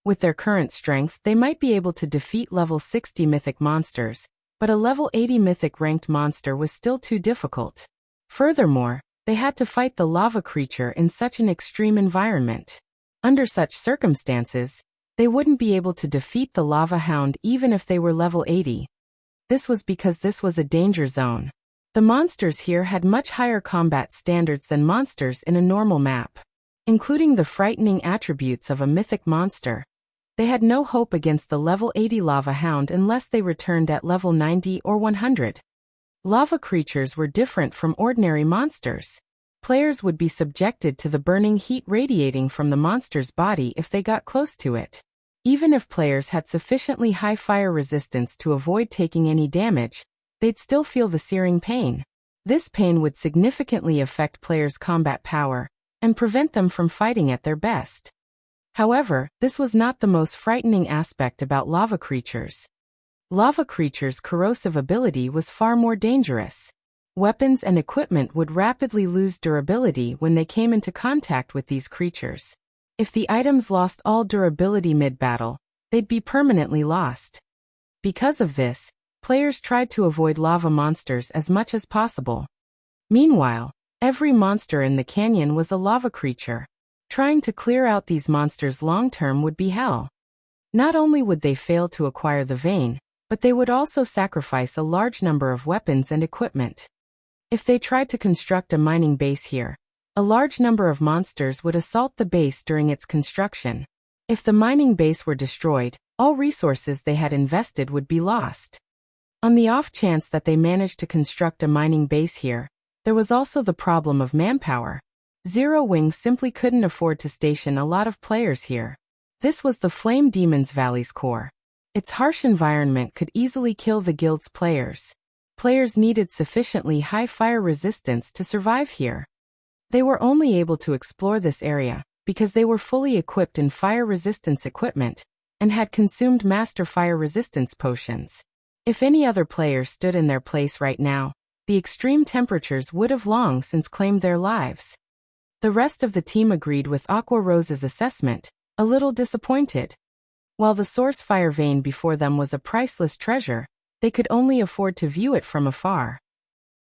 With their current strength, they might be able to defeat level 60 mythic monsters, but a level 80 mythic ranked monster was still too difficult. Furthermore, they had to fight the lava creature in such an extreme environment. Under such circumstances, they wouldn't be able to defeat the lava hound even if they were level 80. This was because this was a danger zone. The monsters here had much higher combat standards than monsters in a normal map. Including the frightening attributes of a mythic monster, they had no hope against the level 80 lava hound unless they returned at level 90 or 100. Lava creatures were different from ordinary monsters. Players would be subjected to the burning heat radiating from the monster's body if they got close to it. Even if players had sufficiently high fire resistance to avoid taking any damage, they'd still feel the searing pain. This pain would significantly affect players' combat power and prevent them from fighting at their best. However, this was not the most frightening aspect about lava creatures. Lava creatures' corrosive ability was far more dangerous. Weapons and equipment would rapidly lose durability when they came into contact with these creatures. If the items lost all durability mid-battle, they'd be permanently lost. Because of this, players tried to avoid lava monsters as much as possible. Meanwhile, every monster in the canyon was a lava creature. Trying to clear out these monsters long-term would be hell. Not only would they fail to acquire the vein, but they would also sacrifice a large number of weapons and equipment. If they tried to construct a mining base here, a large number of monsters would assault the base during its construction. If the mining base were destroyed, all resources they had invested would be lost. On the off chance that they managed to construct a mining base here, there was also the problem of manpower. Zero Wing simply couldn't afford to station a lot of players here. This was the Flame Demon's Valley's core. Its harsh environment could easily kill the guild's players. Players needed sufficiently high fire resistance to survive here. They were only able to explore this area because they were fully equipped in fire resistance equipment and had consumed master fire resistance potions. If any other player stood in their place right now, the extreme temperatures would have long since claimed their lives. The rest of the team agreed with Aqua Rose's assessment, a little disappointed. While the source fire vein before them was a priceless treasure, they could only afford to view it from afar.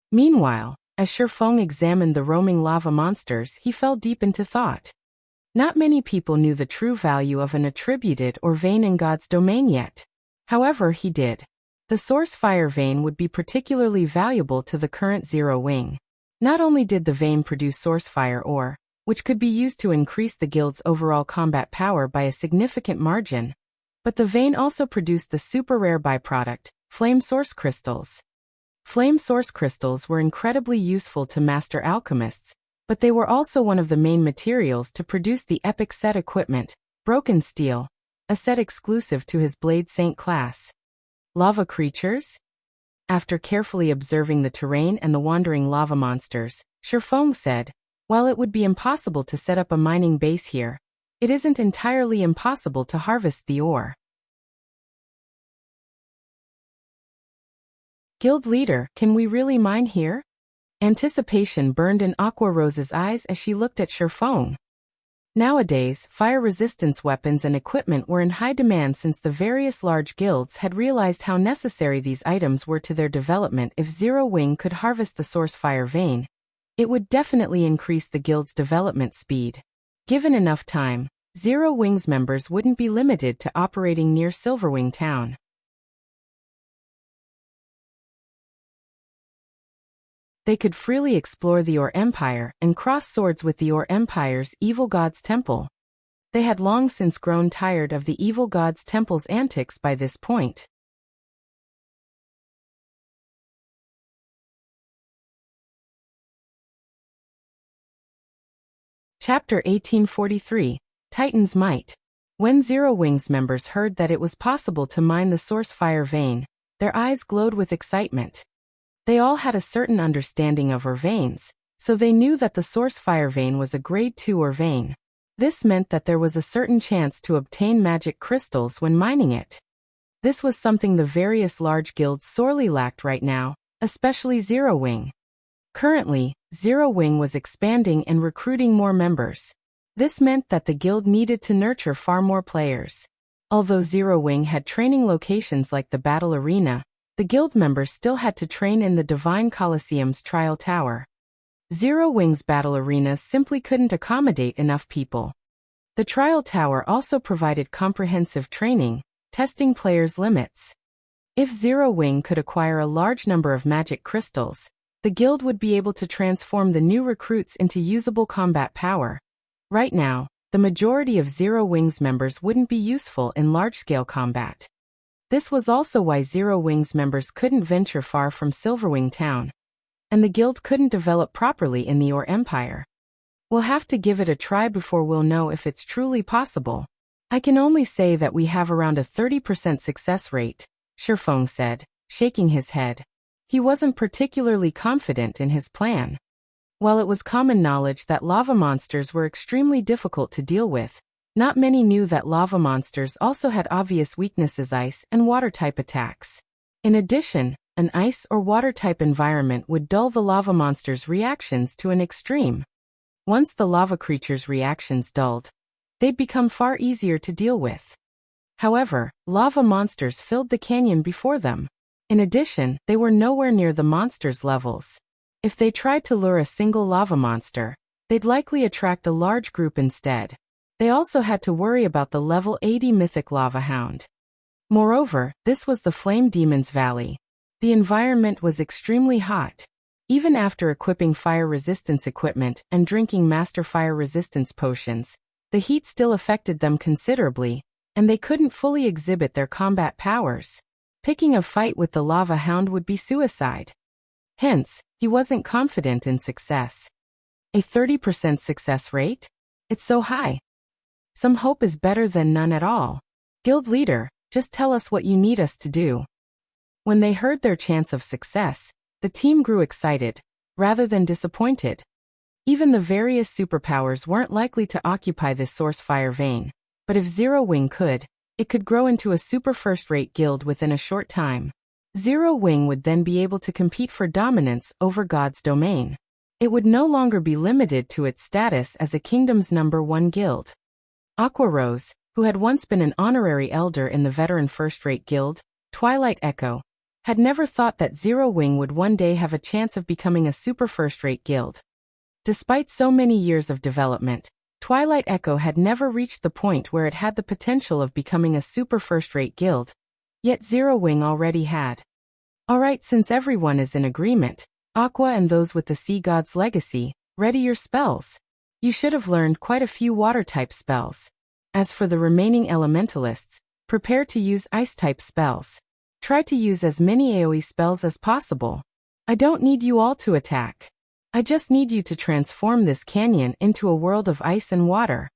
Meanwhile, as Shifeng examined the roaming lava monsters, he fell deep into thought. Not many people knew the true value of an attributed or vein in God's domain yet. However, he did. The source fire vein would be particularly valuable to the current Zero Wing. Not only did the vein produce source fire ore, which could be used to increase the guild's overall combat power by a significant margin, but the vein also produced the super rare byproduct, flame source crystals. Flame source crystals were incredibly useful to master alchemists, but they were also one of the main materials to produce the epic set equipment, Broken Steel, a set exclusive to his Blade Saint class. Lava creatures? After carefully observing the terrain and the wandering lava monsters, Shifeng said, "While it would be impossible to set up a mining base here, it isn't entirely impossible to harvest the ore." Guild leader, can we really mine here? Anticipation burned in Aqua Rose's eyes as she looked at Shifeng. Nowadays, fire resistance weapons and equipment were in high demand since the various large guilds had realized how necessary these items were to their development. If Zero Wing could harvest the source fire vein, it would definitely increase the guild's development speed. Given enough time, Zero Wing's members wouldn't be limited to operating near Silverwing town. They could freely explore the Ore Empire and cross swords with the Ore Empire's Evil God's Temple. They had long since grown tired of the Evil God's Temple's antics by this point. Chapter 1843, Titan's Might. When Zero Wing's members heard that it was possible to mine the source fire vein, their eyes glowed with excitement. They all had a certain understanding of ore veins, so they knew that the source fire vein was a grade 2 ore vein. This meant that there was a certain chance to obtain magic crystals when mining it. This was something the various large guilds sorely lacked right now, especially Zero Wing. Currently, Zero Wing was expanding and recruiting more members. This meant that the guild needed to nurture far more players. Although Zero Wing had training locations like the Battle Arena, the guild members still had to train in the Divine Colosseum's Trial Tower. Zero Wing's Battle Arena simply couldn't accommodate enough people. The Trial Tower also provided comprehensive training, testing players' limits. If Zero Wing could acquire a large number of magic crystals, the guild would be able to transform the new recruits into usable combat power. Right now, the majority of Zero Wing's members wouldn't be useful in large-scale combat. This was also why Zero Wing's members couldn't venture far from Silverwing town, and the guild couldn't develop properly in the Ore Empire. We'll have to give it a try before we'll know if it's truly possible. I can only say that we have around a 30% success rate, Shifeng said, shaking his head. He wasn't particularly confident in his plan. While it was common knowledge that lava monsters were extremely difficult to deal with, not many knew that lava monsters also had obvious weaknesses: ice and water-type attacks. In addition, an ice or water-type environment would dull the lava monster's reactions to an extreme. Once the lava creature's reactions dulled, they'd become far easier to deal with. However, lava monsters filled the canyon before them. In addition, they were nowhere near the monster's levels. If they tried to lure a single lava monster, they'd likely attract a large group instead. They also had to worry about the level 80 mythic lava hound. Moreover, this was the Flame Demon's Valley. The environment was extremely hot. Even after equipping fire resistance equipment and drinking master fire resistance potions, the heat still affected them considerably, and they couldn't fully exhibit their combat powers. Picking a fight with the lava hound would be suicide. Hence, he wasn't confident in success. A 30% success rate? It's so high. Some hope is better than none at all. Guild leader, just tell us what you need us to do. When they heard their chance of success, the team grew excited, rather than disappointed. Even the various superpowers weren't likely to occupy this source fire vein, but if Zero Wing could, it could grow into a super first-rate guild within a short time. Zero Wing would then be able to compete for dominance over God's domain. It would no longer be limited to its status as a kingdom's #1 guild. Aqua Rose, who had once been an honorary elder in the veteran first-rate guild, Twilight Echo, had never thought that Zero Wing would one day have a chance of becoming a super first-rate guild. Despite so many years of development, Twilight Echo had never reached the point where it had the potential of becoming a super first-rate guild, yet Zero Wing already had. Alright, since everyone is in agreement, Aqua and those with the Sea God's legacy, ready your spells. You should have learned quite a few water-type spells. As for the remaining elementalists, prepare to use ice-type spells. Try to use as many AoE spells as possible. I don't need you all to attack. I just need you to transform this canyon into a world of ice and water.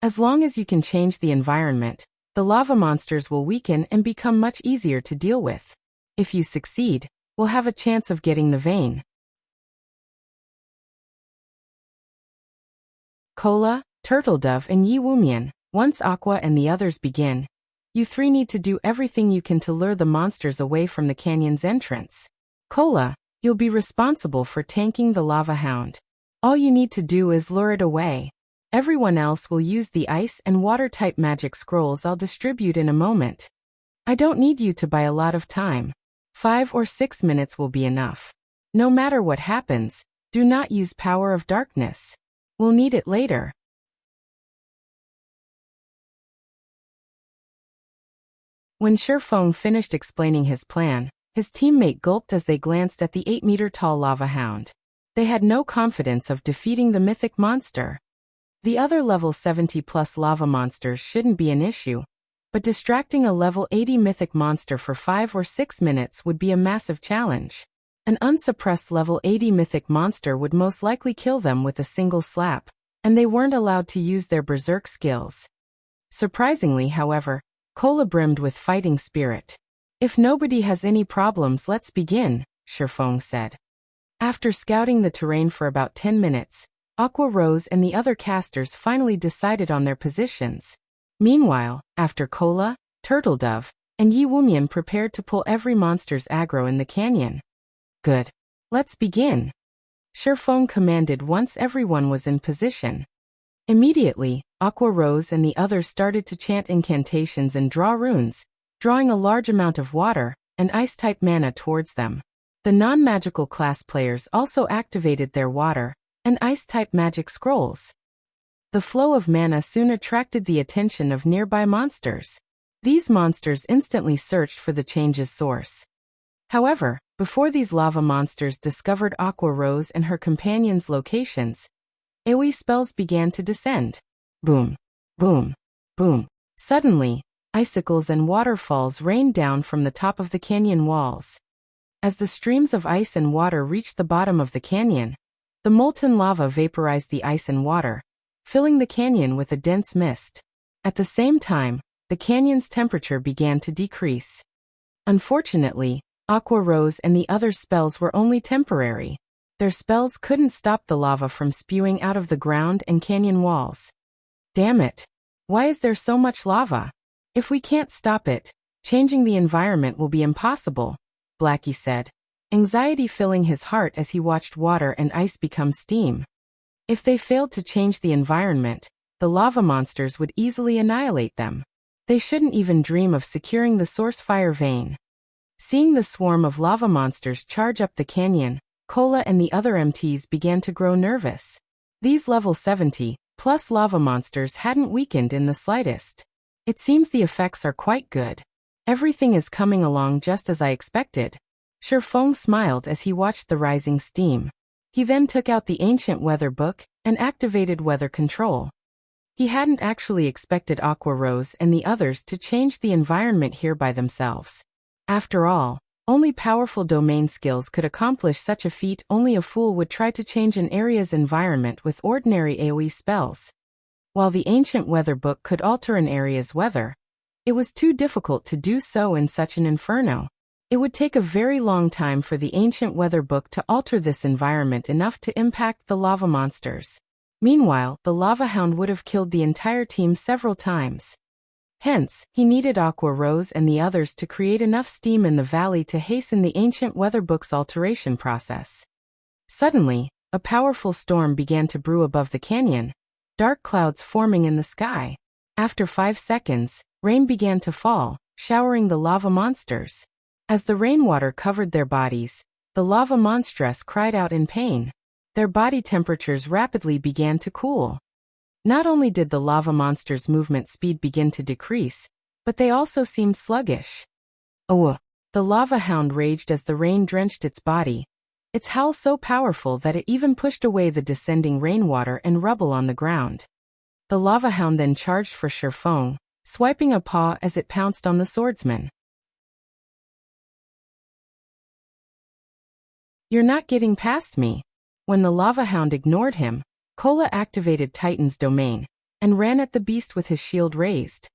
As long as you can change the environment, the lava monsters will weaken and become much easier to deal with. If you succeed, we'll have a chance of getting the vein. Cola, Turtledove and Yi Wumian, once Aqua and the others begin, you three need to do everything you can to lure the monsters away from the canyon's entrance. Cola, you'll be responsible for tanking the lava hound. All you need to do is lure it away. Everyone else will use the ice and water-type magic scrolls I'll distribute in a moment. I don't need you to buy a lot of time. 5 or 6 minutes will be enough. No matter what happens, do not use Power of Darkness. We'll need it later. When Shifeng finished explaining his plan, his teammate gulped as they glanced at the 8-meter-tall lava hound. They had no confidence of defeating the mythic monster. The other level 70+ lava monsters shouldn't be an issue, but distracting a level 80 mythic monster for 5 or 6 minutes would be a massive challenge. An unsuppressed level 80 mythic monster would most likely kill them with a single slap, and they weren't allowed to use their berserk skills. Surprisingly, however, Cola brimmed with fighting spirit. If nobody has any problems, let's begin, Shifeng said. After scouting the terrain for about 10 minutes, Aqua Rose and the other casters finally decided on their positions. Meanwhile, after Cola, Turtledove, and Yi Wumian prepared to pull every monster's aggro in the canyon. Good. Let's begin. Shifeng commanded once everyone was in position. Immediately, Aqua Rose and the others started to chant incantations and draw runes, drawing a large amount of water and ice-type mana towards them. The non-magical class players also activated their water and ice-type magic scrolls. The flow of mana soon attracted the attention of nearby monsters. These monsters instantly searched for the change's source. However, before these lava monsters discovered Aqua Rose and her companions' locations, AoE spells began to descend. Boom, boom, boom. Suddenly, icicles and waterfalls rained down from the top of the canyon walls. As the streams of ice and water reached the bottom of the canyon, the molten lava vaporized the ice and water, filling the canyon with a dense mist. At the same time, the canyon's temperature began to decrease. Unfortunately, Aqua Rose and the other spells were only temporary. Their spells couldn't stop the lava from spewing out of the ground and canyon walls. Damn it! Why is there so much lava? If we can't stop it, changing the environment will be impossible, Blackie said, anxiety filling his heart as he watched water and ice become steam. If they failed to change the environment, the lava monsters would easily annihilate them. They shouldn't even dream of securing the source fire vein. Seeing the swarm of lava monsters charge up the canyon, Cola and the other MTs began to grow nervous. These level 70+ lava monsters hadn't weakened in the slightest. It seems the effects are quite good. Everything is coming along just as I expected. Shifeng smiled as he watched the rising steam. He then took out the ancient weather book and activated weather control. He hadn't actually expected Aqua Rose and the others to change the environment here by themselves. After all, only powerful domain skills could accomplish such a feat. Only a fool would try to change an area's environment with ordinary AoE spells. While the ancient weather book could alter an area's weather, it was too difficult to do so in such an inferno. It would take a very long time for the ancient weather book to alter this environment enough to impact the lava monsters. Meanwhile, the lava hound would have killed the entire team several times. Hence, he needed Aqua Rose and the others to create enough steam in the valley to hasten the ancient weather book's alteration process. Suddenly, a powerful storm began to brew above the canyon, dark clouds forming in the sky. After 5 seconds, rain began to fall, showering the lava monsters. As the rainwater covered their bodies, the lava monstress cried out in pain. Their body temperatures rapidly began to cool. Not only did the lava monster's movement speed begin to decrease, but they also seemed sluggish. Oh! The lava hound raged as the rain drenched its body, its howl so powerful that it even pushed away the descending rainwater and rubble on the ground. The lava hound then charged for Sherfong, swiping a paw as it pounced on the swordsman. "You're not getting past me." When the lava hound ignored him, Kola activated Titan's domain and ran at the beast with his shield raised.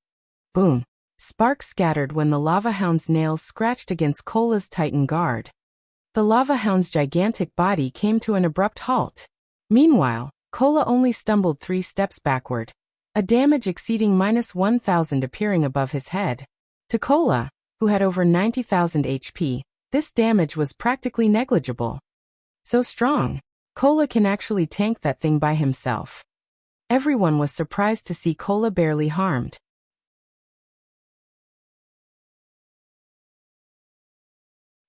Boom! Sparks scattered when the lava hound's nails scratched against Kola's Titan guard. The lava hound's gigantic body came to an abrupt halt. Meanwhile, Kola only stumbled 3 steps backward, a damage exceeding -1,000 appearing above his head. To Kola, who had over 90,000 HP, this damage was practically negligible. So strong, Kola can actually tank that thing by himself. Everyone was surprised to see Kola barely harmed.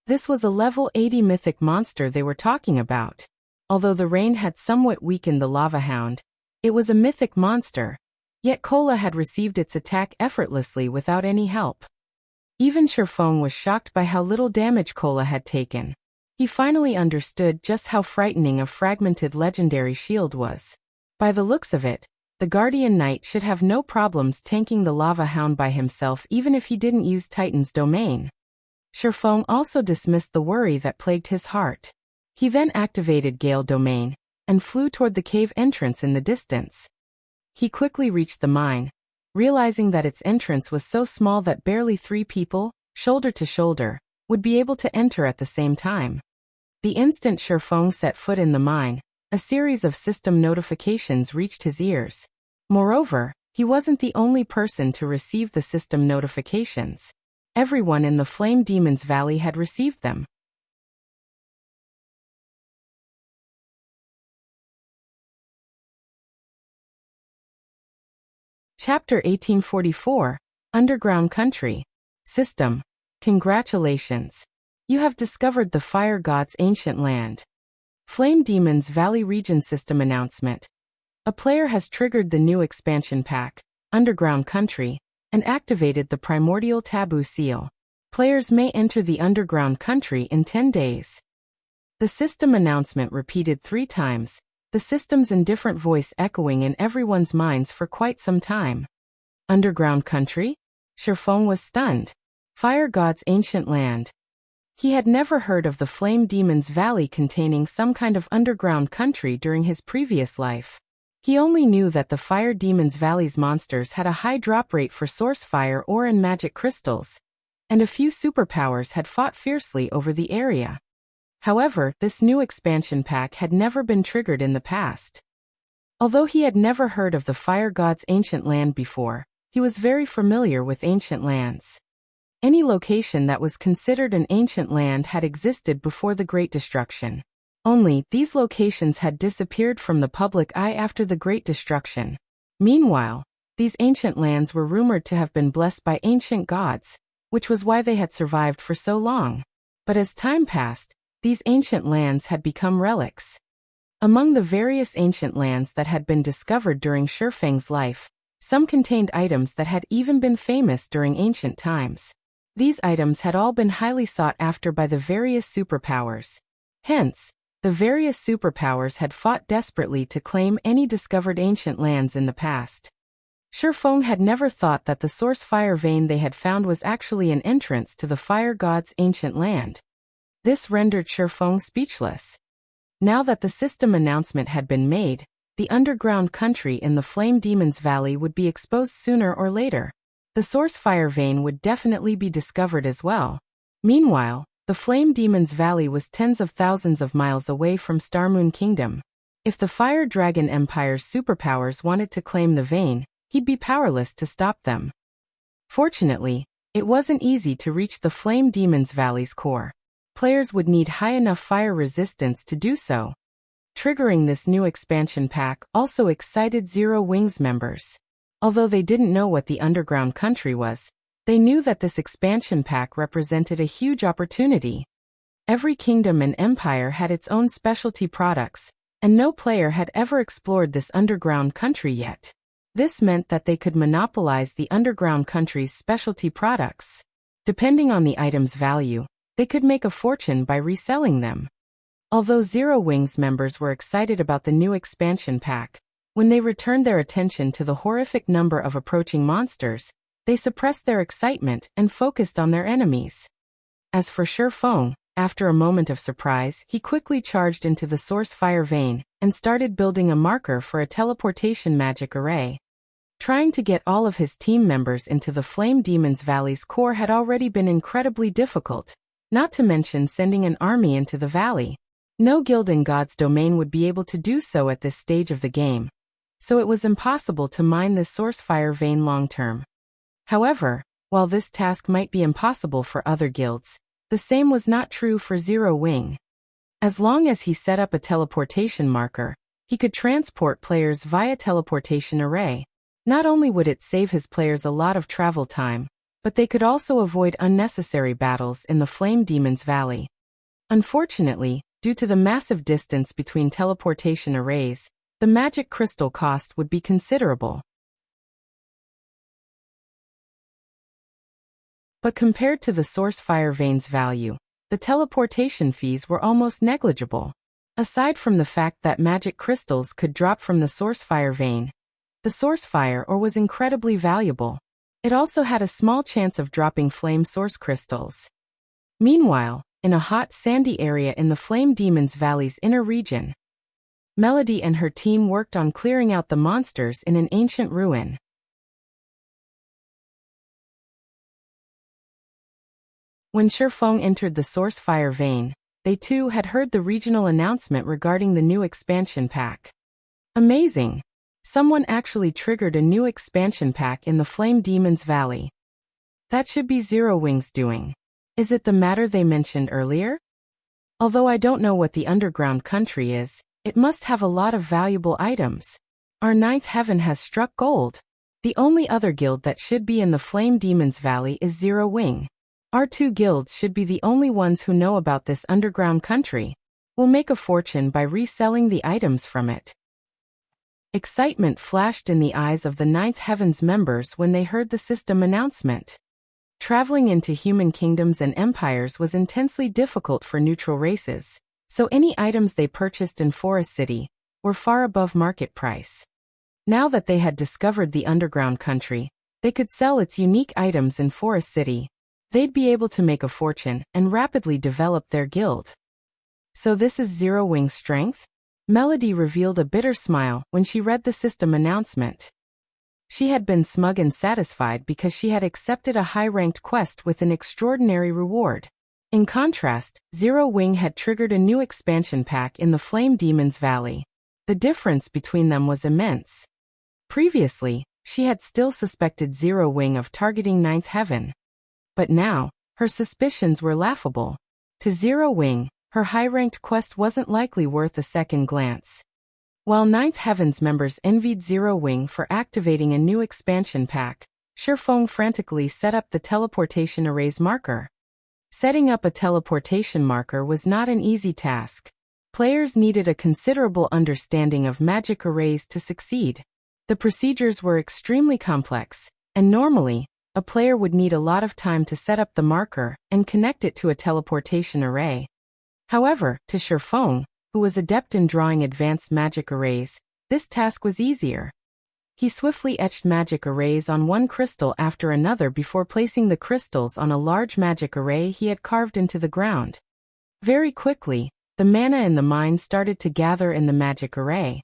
This was a level 80 mythic monster they were talking about. Although the rain had somewhat weakened the lava hound, it was a mythic monster, yet Kola had received its attack effortlessly without any help. Even Sherfong was shocked by how little damage Kola had taken. He finally understood just how frightening a fragmented legendary shield was. By the looks of it, the Guardian Knight should have no problems tanking the lava hound by himself even if he didn't use Titan's domain. Sherfong also dismissed the worry that plagued his heart. He then activated Gale domain and flew toward the cave entrance in the distance. He quickly reached the mine, realizing that its entrance was so small that barely 3 people, shoulder to shoulder, would be able to enter at the same time. The instant Sherfong set foot in the mine, a series of system notifications reached his ears. Moreover, he wasn't the only person to receive the system notifications. Everyone in the Flame Demon's Valley had received them. Chapter 1844, Underground Country. System. Congratulations. You have discovered the Fire God's ancient land. Flame Demon's Valley Region System Announcement. A player has triggered the new expansion pack, Underground Country, and activated the Primordial Taboo Seal. Players may enter the Underground Country in 10 days. The system announcement repeated 3 times, the system's indifferent voice echoing in everyone's minds for quite some time. Underground Country? Sherfong was stunned. Fire God's ancient land. He had never heard of the Flame Demon's Valley containing some kind of underground country during his previous life. He only knew that the Fire Demon's Valley's monsters had a high drop rate for source fire ore and magic crystals, and a few superpowers had fought fiercely over the area. However, this new expansion pack had never been triggered in the past. Although he had never heard of the Fire God's ancient land before, he was very familiar with ancient lands. Any location that was considered an ancient land had existed before the Great Destruction. Only, these locations had disappeared from the public eye after the Great Destruction. Meanwhile, these ancient lands were rumored to have been blessed by ancient gods, which was why they had survived for so long. But as time passed, these ancient lands had become relics. Among the various ancient lands that had been discovered during Sherfang's life, some contained items that had even been famous during ancient times. These items had all been highly sought after by the various superpowers. Hence, the various superpowers had fought desperately to claim any discovered ancient lands in the past. Sherfong had never thought that the source fire vein they had found was actually an entrance to the Fire God's ancient land. This rendered Sherfong speechless. Now that the system announcement had been made, the underground country in the Flame Demon's Valley would be exposed sooner or later. The source fire vein would definitely be discovered as well. Meanwhile, the Flame Demon's Valley was tens of thousands of miles away from Starmoon Kingdom. If the Fire Dragon Empire's superpowers wanted to claim the vein, he'd be powerless to stop them. Fortunately, it wasn't easy to reach the Flame Demon's Valley's core. Players would need high enough fire resistance to do so. Triggering this new expansion pack also excited Zero Wings members. Although they didn't know what the underground country was, they knew that this expansion pack represented a huge opportunity. Every kingdom and empire had its own specialty products, and no player had ever explored this underground country yet. This meant that they could monopolize the underground country's specialty products. Depending on the item's value, they could make a fortune by reselling them. Although Zero Wings members were excited about the new expansion pack, when they returned their attention to the horrific number of approaching monsters, they suppressed their excitement and focused on their enemies. As for Shifeng, after a moment of surprise, he quickly charged into the source fire vein and started building a marker for a teleportation magic array. Trying to get all of his team members into the Flame Demon's Valley's core had already been incredibly difficult, not to mention sending an army into the valley. No guild in God's domain would be able to do so at this stage of the game, so it was impossible to mine this source fire vein long-term. However, while this task might be impossible for other guilds, the same was not true for Zero Wing. As long as he set up a teleportation marker, he could transport players via teleportation array. Not only would it save his players a lot of travel time, but they could also avoid unnecessary battles in the Flame Demon's Valley. Unfortunately, due to the massive distance between teleportation arrays, the magic crystal cost would be considerable. But compared to the source fire vein's value, the teleportation fees were almost negligible. Aside from the fact that magic crystals could drop from the source fire vein, the source fire ore was incredibly valuable. It also had a small chance of dropping flame source crystals. Meanwhile, in a hot sandy area in the Flame Demon's Valley's inner region, Melody and her team worked on clearing out the monsters in an ancient ruin. When Shifeng entered the source fire vein, they too had heard the regional announcement regarding the new expansion pack. Amazing! Someone actually triggered a new expansion pack in the Flame Demon's Valley. That should be Zero Wing's doing. Is it the matter they mentioned earlier? Although I don't know what the underground country is, it must have a lot of valuable items. Our ninth heaven has struck gold. The only other guild that should be in the Flame Demon's Valley is Zero Wing. Our two guilds should be the only ones who know about this underground country. We'll make a fortune by reselling the items from it. Excitement flashed in the eyes of the Ninth Heaven's members when they heard the system announcement. Traveling into human kingdoms and empires was intensely difficult for neutral races, so any items they purchased in Forest City were far above market price. Now that they had discovered the underground country, they could sell its unique items in Forest City. They'd be able to make a fortune and rapidly develop their guild. So this is Zero Wing's strength? Melody revealed a bitter smile when she read the system announcement. She had been smug and satisfied because she had accepted a high-ranked quest with an extraordinary reward. In contrast, Zero Wing had triggered a new expansion pack in the Flame Demon's Valley. The difference between them was immense. Previously, she had still suspected Zero Wing of targeting Ninth Heaven. But now, her suspicions were laughable. To Zero Wing, her high-ranked quest wasn't likely worth a second glance. While Ninth Heaven's members envied Zero Wing for activating a new expansion pack, Shifeng frantically set up the teleportation array's marker. Setting up a teleportation marker was not an easy task. Players needed a considerable understanding of magic arrays to succeed. The procedures were extremely complex, and normally, a player would need a lot of time to set up the marker and connect it to a teleportation array. However, to Shifeng, who was adept in drawing advanced magic arrays, this task was easier. He swiftly etched magic arrays on one crystal after another before placing the crystals on a large magic array he had carved into the ground. Very quickly, the mana in the mine started to gather in the magic array.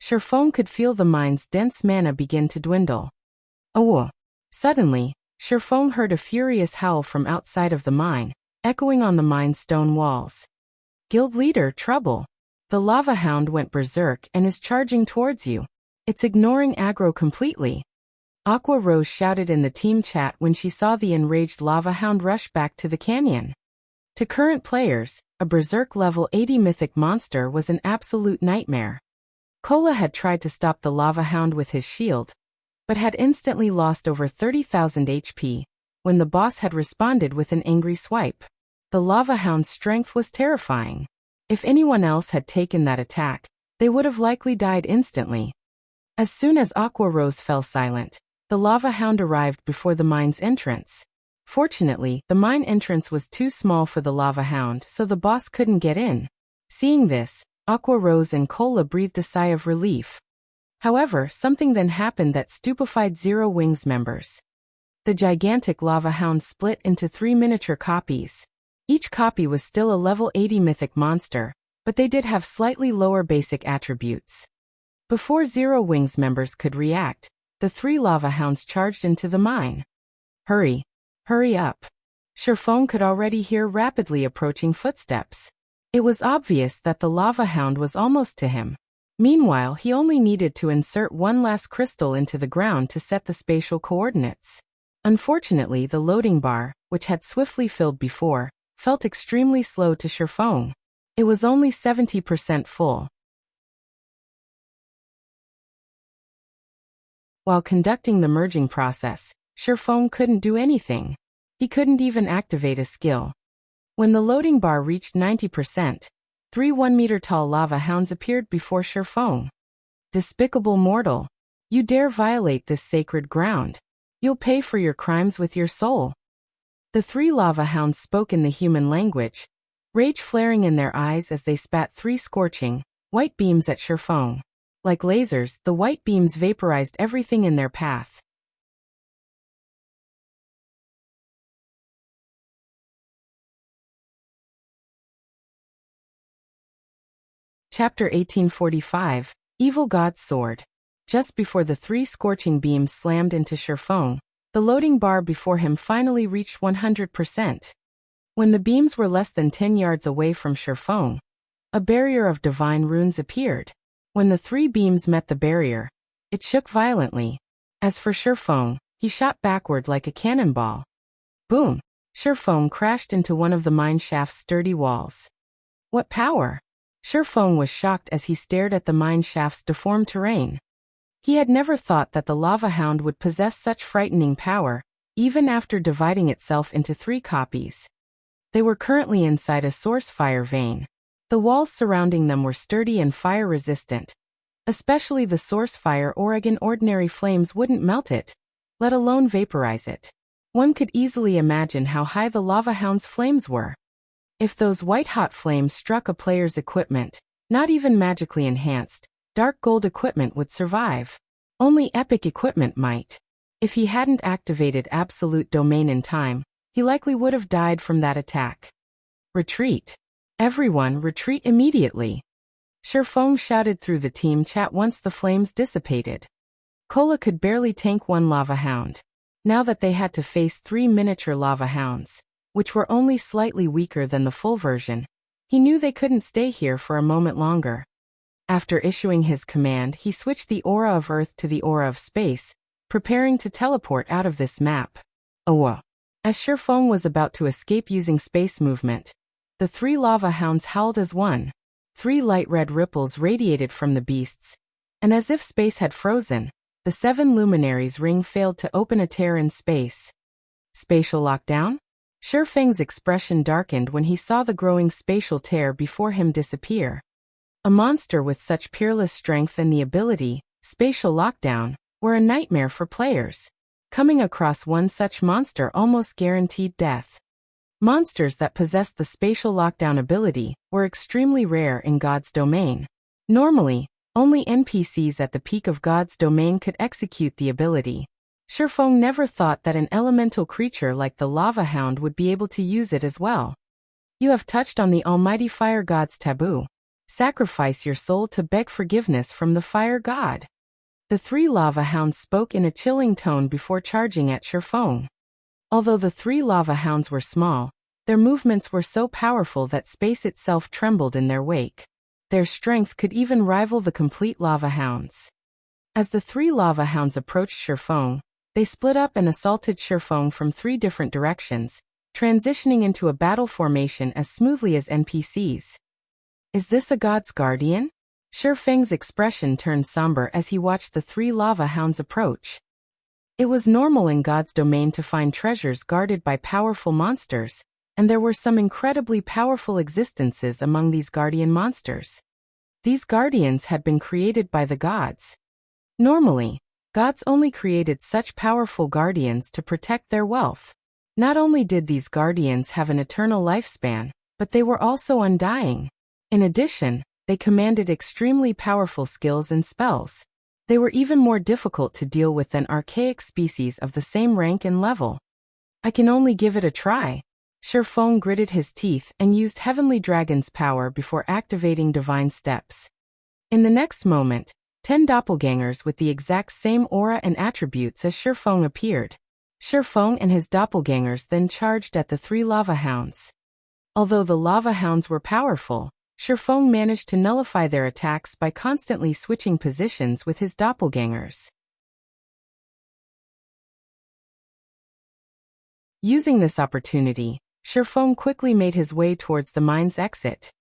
Sherfone could feel the mine's dense mana begin to dwindle. Oh! Suddenly, Sherfone heard a furious howl from outside of the mine, echoing on the mine's stone walls. Guild leader, trouble! The lava hound went berserk and is charging towards you. It's ignoring aggro completely. Aqua Rose shouted in the team chat when she saw the enraged lava hound rush back to the canyon. To current players, a berserk level 80 mythic monster was an absolute nightmare. Cola had tried to stop the lava hound with his shield, but had instantly lost over 30,000 HP when the boss had responded with an angry swipe. The lava hound's strength was terrifying. If anyone else had taken that attack, they would have likely died instantly. As soon as Aqua Rose fell silent, the lava hound arrived before the mine's entrance. Fortunately, the mine entrance was too small for the lava hound, so the boss couldn't get in. Seeing this, Aqua Rose and Cola breathed a sigh of relief. However, something then happened that stupefied Zero Wings members. The gigantic lava hound split into 3 miniature copies. Each copy was still a level 80 mythic monster, but they did have slightly lower basic attributes. Before Zero Wings members could react, the 3 lava hounds charged into the mine. Hurry! Hurry up! Sherfone could already hear rapidly approaching footsteps. It was obvious that the lava hound was almost to him. Meanwhile, he only needed to insert one last crystal into the ground to set the spatial coordinates. Unfortunately, the loading bar, which had swiftly filled before, felt extremely slow to Sherfone. It was only 70% full. While conducting the merging process, Sherfone couldn't do anything. He couldn't even activate a skill. When the loading bar reached 90%, 3 1-meter-tall lava hounds appeared before Sherfone. Despicable mortal! You dare violate this sacred ground. You'll pay for your crimes with your soul. The 3 lava hounds spoke in the human language, rage flaring in their eyes as they spat 3 scorching, white beams at Sherfone. Like lasers, the white beams vaporized everything in their path. Chapter 1845, Evil God's Sword. Just before the 3 scorching beams slammed into Sherfone, the loading bar before him finally reached 100%. When the beams were less than 10 yards away from Sherfone, a barrier of divine runes appeared. When the 3 beams met the barrier, it shook violently. As for Sherfone, he shot backward like a cannonball. Boom! Sherfone crashed into one of the mine shaft's sturdy walls. What power! Sherfone was shocked as he stared at the mine shaft's deformed terrain. He had never thought that the lava hound would possess such frightening power, even after dividing itself into 3 copies. They were currently inside a source fire vein. The walls surrounding them were sturdy and fire-resistant. Especially the source fire Oregon ordinary flames wouldn't melt it, let alone vaporize it. One could easily imagine how high the lava hound's flames were. If those white-hot flames struck a player's equipment, not even magically enhanced, dark gold equipment would survive. Only epic equipment might. If he hadn't activated Absolute Domain in time, he likely would have died from that attack. Retreat! Everyone retreat immediately! Sherfone shouted through the team chat once the flames dissipated. Cola could barely tank 1 lava hound. Now that they had to face 3 miniature lava hounds, which were only slightly weaker than the full version, he knew they couldn't stay here for a moment longer. After issuing his command, he switched the aura of Earth to the aura of space, preparing to teleport out of this map. Oh! As Sherfone was about to escape using space movement, the 3 lava hounds howled as one. 3 light red ripples radiated from the beasts, and as if space had frozen, the 7 luminaries' ring failed to open a tear in space. Spatial lockdown? Sherfang's expression darkened when he saw the growing spatial tear before him disappear. A monster with such peerless strength and the ability, spatial lockdown, were a nightmare for players. Coming across one such monster almost guaranteed death. Monsters that possessed the spatial lockdown ability were extremely rare in God's domain. Normally, only NPCs at the peak of God's domain could execute the ability. Sherfone never thought that an elemental creature like the lava hound would be able to use it as well. You have touched on the almighty fire god's taboo. Sacrifice your soul to beg forgiveness from the fire god. The three lava hounds spoke in a chilling tone before charging at Shifeng. Although the three lava hounds were small, their movements were so powerful that space itself trembled in their wake. Their strength could even rival the complete lava hounds. As the three lava hounds approached Shifeng, they split up and assaulted Shifeng from three different directions, transitioning into a battle formation as smoothly as NPCs. Is this a god's guardian? Shifeng's expression turned somber as he watched the three lava hounds approach. It was normal in God's domain to find treasures guarded by powerful monsters, and there were some incredibly powerful existences among these guardian monsters. These guardians had been created by the gods. Normally, gods only created such powerful guardians to protect their wealth. Not only did these guardians have an eternal lifespan, but they were also undying. In addition, they commanded extremely powerful skills and spells. They were even more difficult to deal with than archaic species of the same rank and level. I can only give it a try. Shifeng gritted his teeth and used Heavenly Dragon's power before activating Divine Steps. In the next moment, 10 doppelgangers with the exact same aura and attributes as Shifeng appeared. Shifeng and his doppelgangers then charged at the three lava hounds. Although the lava hounds were powerful, Shifeng managed to nullify their attacks by constantly switching positions with his doppelgangers. Using this opportunity, Shifeng quickly made his way towards the mine's exit.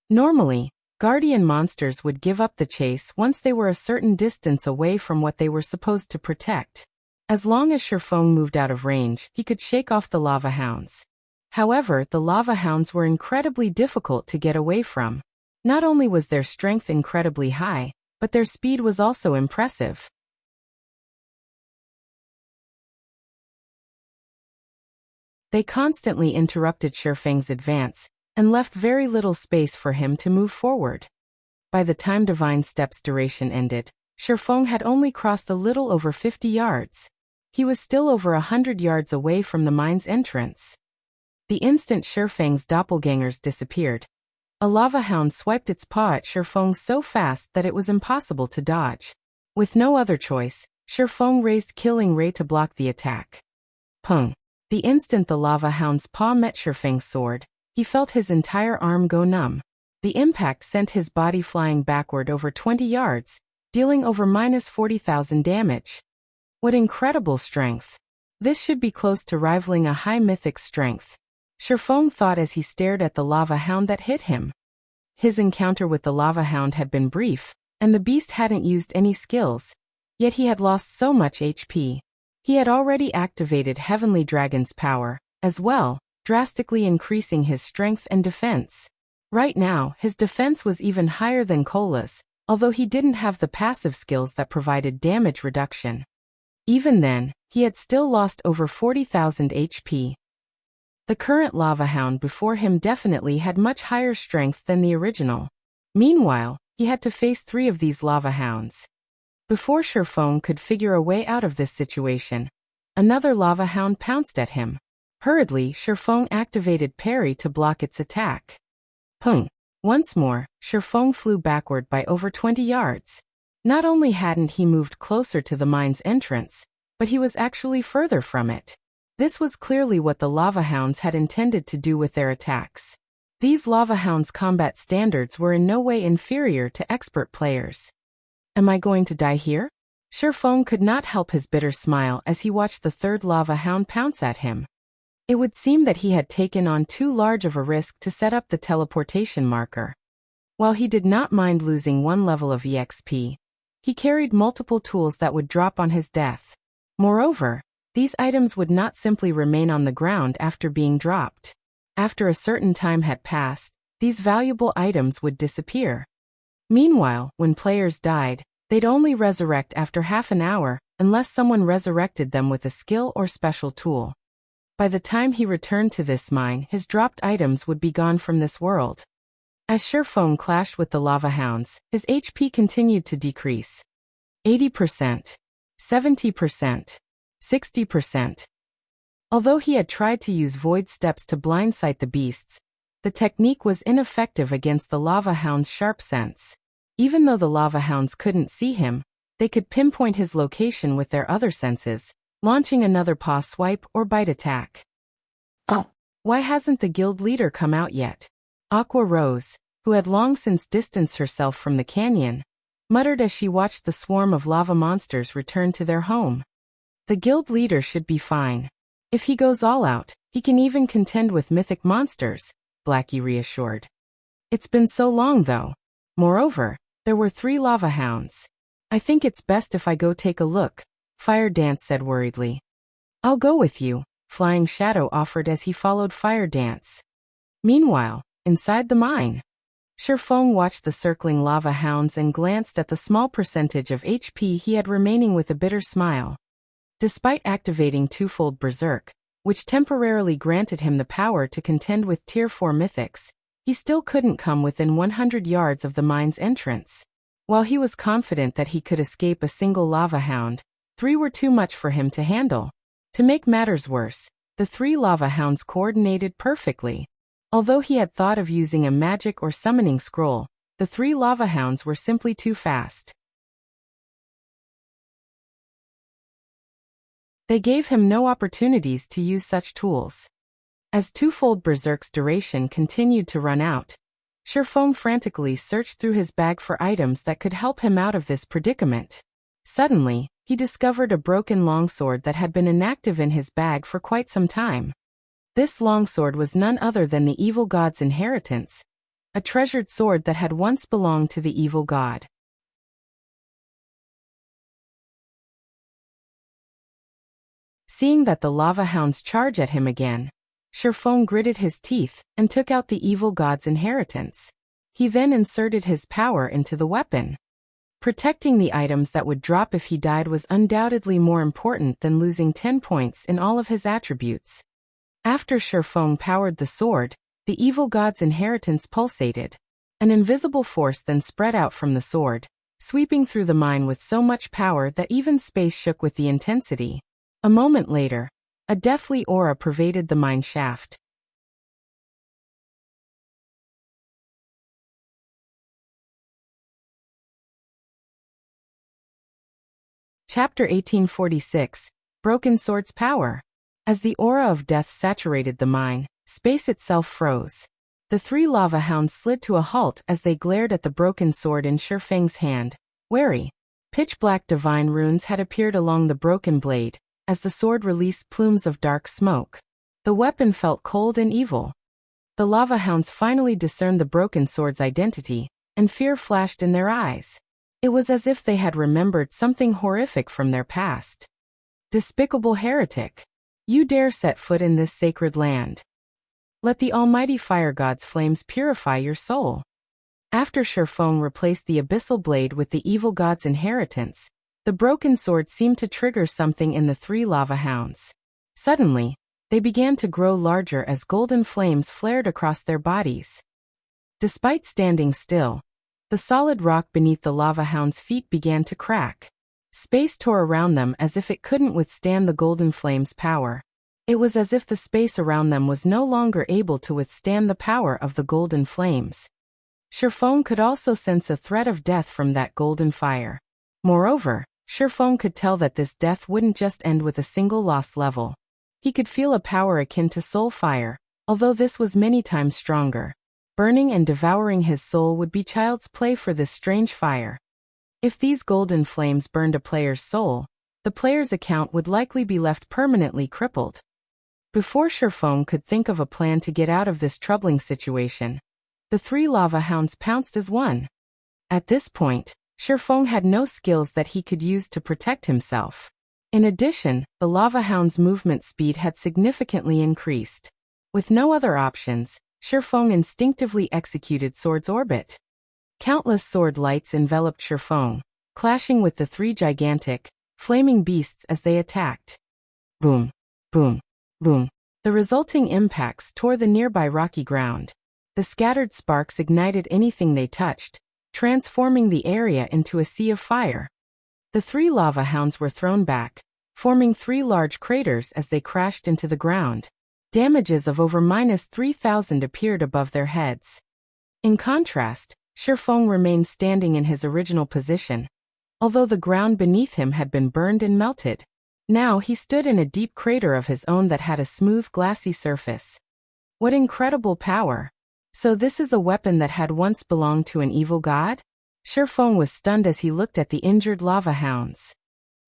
Normally, guardian monsters would give up the chase once they were a certain distance away from what they were supposed to protect. As long as Shifeng moved out of range, he could shake off the lava hounds. However, the lava hounds were incredibly difficult to get away from. Not only was their strength incredibly high, but their speed was also impressive. They constantly interrupted Shifeng's advance, and left very little space for him to move forward. By the time Divine Steps' duration ended, Shifeng had only crossed a little over 50 yards. He was still over 100 yards away from the mine's entrance. The instant Shifeng's doppelgangers disappeared, a lava hound swiped its paw at Shifeng so fast that it was impossible to dodge. With no other choice, Shifeng raised Killing Ray to block the attack. Pung! The instant the lava hound's paw met Shifeng's sword, he felt his entire arm go numb. The impact sent his body flying backward over 20 yards, dealing over -40,000 damage. What incredible strength! This should be close to rivaling a high mythic strength. Shifeng thought as he stared at the lava hound that hit him. His encounter with the lava hound had been brief, and the beast hadn't used any skills, yet he had lost so much HP. He had already activated Heavenly Dragon's power, as well, drastically increasing his strength and defense. Right now, his defense was even higher than Cola's, although he didn't have the passive skills that provided damage reduction. Even then, he had still lost over 40,000 HP. The current lava hound before him definitely had much higher strength than the original. Meanwhile, he had to face 3 of these lava hounds. Before Shifeng could figure a way out of this situation, another lava hound pounced at him. Hurriedly, Shifeng activated Parry to block its attack. Pung! Once more, Shifeng flew backward by over 20 yards. Not only hadn't he moved closer to the mine's entrance, but he was actually further from it. This was clearly what the lava hounds had intended to do with their attacks. These lava hounds' combat standards were in no way inferior to expert players. Am I going to die here? Shifeng could not help his bitter smile as he watched the third lava hound pounce at him. It would seem that he had taken on too large of a risk to set up the teleportation marker. While he did not mind losing 1 level of EXP, he carried multiple tools that would drop on his death. Moreover, these items would not simply remain on the ground after being dropped. After a certain time had passed, these valuable items would disappear. Meanwhile, when players died, they'd only resurrect after half an hour, unless someone resurrected them with a skill or special tool. By the time he returned to this mine, his dropped items would be gone from this world. As Shifeng clashed with the lava hounds, his HP continued to decrease. 80%, 70%, 60%. Although he had tried to use void steps to blindsight the beasts, The technique was ineffective against the lava hound's sharp sense. Even though the lava hounds couldn't see him, they could pinpoint his location with their other senses, launching another paw swipe or bite attack. Oh. Why hasn't the guild leader come out yet? Aqua Rose, who had long since distanced herself from the canyon, muttered as she watched the swarm of lava monsters return to their home. The guild leader should be fine. If he goes all out, he can even contend with mythic monsters, Blackie reassured. It's been so long though. Moreover, there were 3 lava hounds. I think it's best if I go take a look, Fire Dance said worriedly. I'll go with you, Flying Shadow offered as he followed Fire Dance. Meanwhile, inside the mine, Shifeng watched the circling lava hounds and glanced at the small percentage of HP he had remaining with a bitter smile. Despite activating twofold Berserk, which temporarily granted him the power to contend with Tier 4 mythics, he still couldn't come within 100 yards of the mine's entrance. While he was confident that he could escape a single lava hound, 3 were too much for him to handle. To make matters worse, the 3 lava hounds coordinated perfectly. Although he had thought of using a magic or summoning scroll, the 3 lava hounds were simply too fast. They gave him no opportunities to use such tools. As twofold Berserk's duration continued to run out, Shifeng frantically searched through his bag for items that could help him out of this predicament. Suddenly, he discovered a broken longsword that had been inactive in his bag for quite some time. This longsword was none other than the evil god's inheritance, a treasured sword that had once belonged to the evil god. Seeing that the lava hounds charge at him again, Shifeng gritted his teeth and took out the evil god's inheritance. He then inserted his power into the weapon. Protecting the items that would drop if he died was undoubtedly more important than losing 10 points in all of his attributes. After Shifeng powered the sword, the evil god's inheritance pulsated. An invisible force then spread out from the sword, sweeping through the mine with so much power that even space shook with the intensity. A moment later, a deathly aura pervaded the mine shaft. Chapter 1846, Broken Sword's Power. As the aura of death saturated the mine, space itself froze. The 3 lava hounds slid to a halt as they glared at the broken sword in Shifeng's hand, wary. Pitch-black divine runes had appeared along the broken blade, as the sword released plumes of dark smoke. The weapon felt cold and evil. The lava hounds finally discerned the broken sword's identity, and fear flashed in their eyes. It was as if they had remembered something horrific from their past. Despicable heretic! You dare set foot in this sacred land. Let the almighty fire god's flames purify your soul. After Shifeng replaced the abyssal blade with the evil god's inheritance, the broken sword seemed to trigger something in the 3 lava hounds. Suddenly, they began to grow larger as golden flames flared across their bodies. Despite standing still, the solid rock beneath the lava hounds' feet began to crack. Space tore around them as if it couldn't withstand the golden flames' power. It was as if the space around them was no longer able to withstand the power of the golden flames. Shifeng could also sense a threat of death from that golden fire. Moreover, Shifeng could tell that this death wouldn't just end with a single lost level. He could feel a power akin to soul fire, although this was many times stronger. Burning and devouring his soul would be child's play for this strange fire. If these golden flames burned a player's soul, the player's account would likely be left permanently crippled. Before Shifeng could think of a plan to get out of this troubling situation, the 3 lava hounds pounced as one. At this point, Shifeng had no skills that he could use to protect himself. In addition, the lava hound's movement speed had significantly increased. With no other options, Shifeng instinctively executed Sword's Orbit. Countless sword lights enveloped Shifeng, clashing with the 3 gigantic, flaming beasts as they attacked. Boom, boom, boom. The resulting impacts tore the nearby rocky ground. The scattered sparks ignited anything they touched, transforming the area into a sea of fire. The 3 lava hounds were thrown back, forming 3 large craters as they crashed into the ground. Damages of over -3,000 appeared above their heads. In contrast, Shifeng remained standing in his original position, although the ground beneath him had been burned and melted. Now he stood in a deep crater of his own that had a smooth, glassy surface. What incredible power! So this is a weapon that had once belonged to an evil god? Shifeng was stunned as he looked at the injured lava hounds.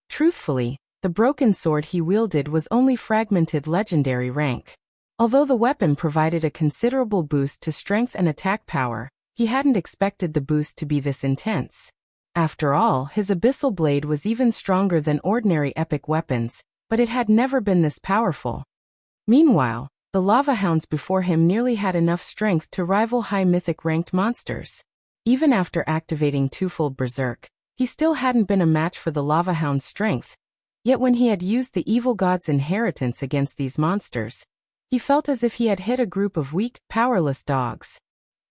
Truthfully, the broken sword he wielded was only fragmented legendary rank. Although the weapon provided a considerable boost to strength and attack power, he hadn't expected the boost to be this intense. After all, his abyssal blade was even stronger than ordinary epic weapons, but it had never been this powerful. Meanwhile, the lava hounds before him nearly had enough strength to rival high mythic ranked monsters. Even after activating twofold berserk, he still hadn't been a match for the lava hound's strength. Yet when he had used the evil god's inheritance against these monsters, he felt as if he had hit a group of weak, powerless dogs.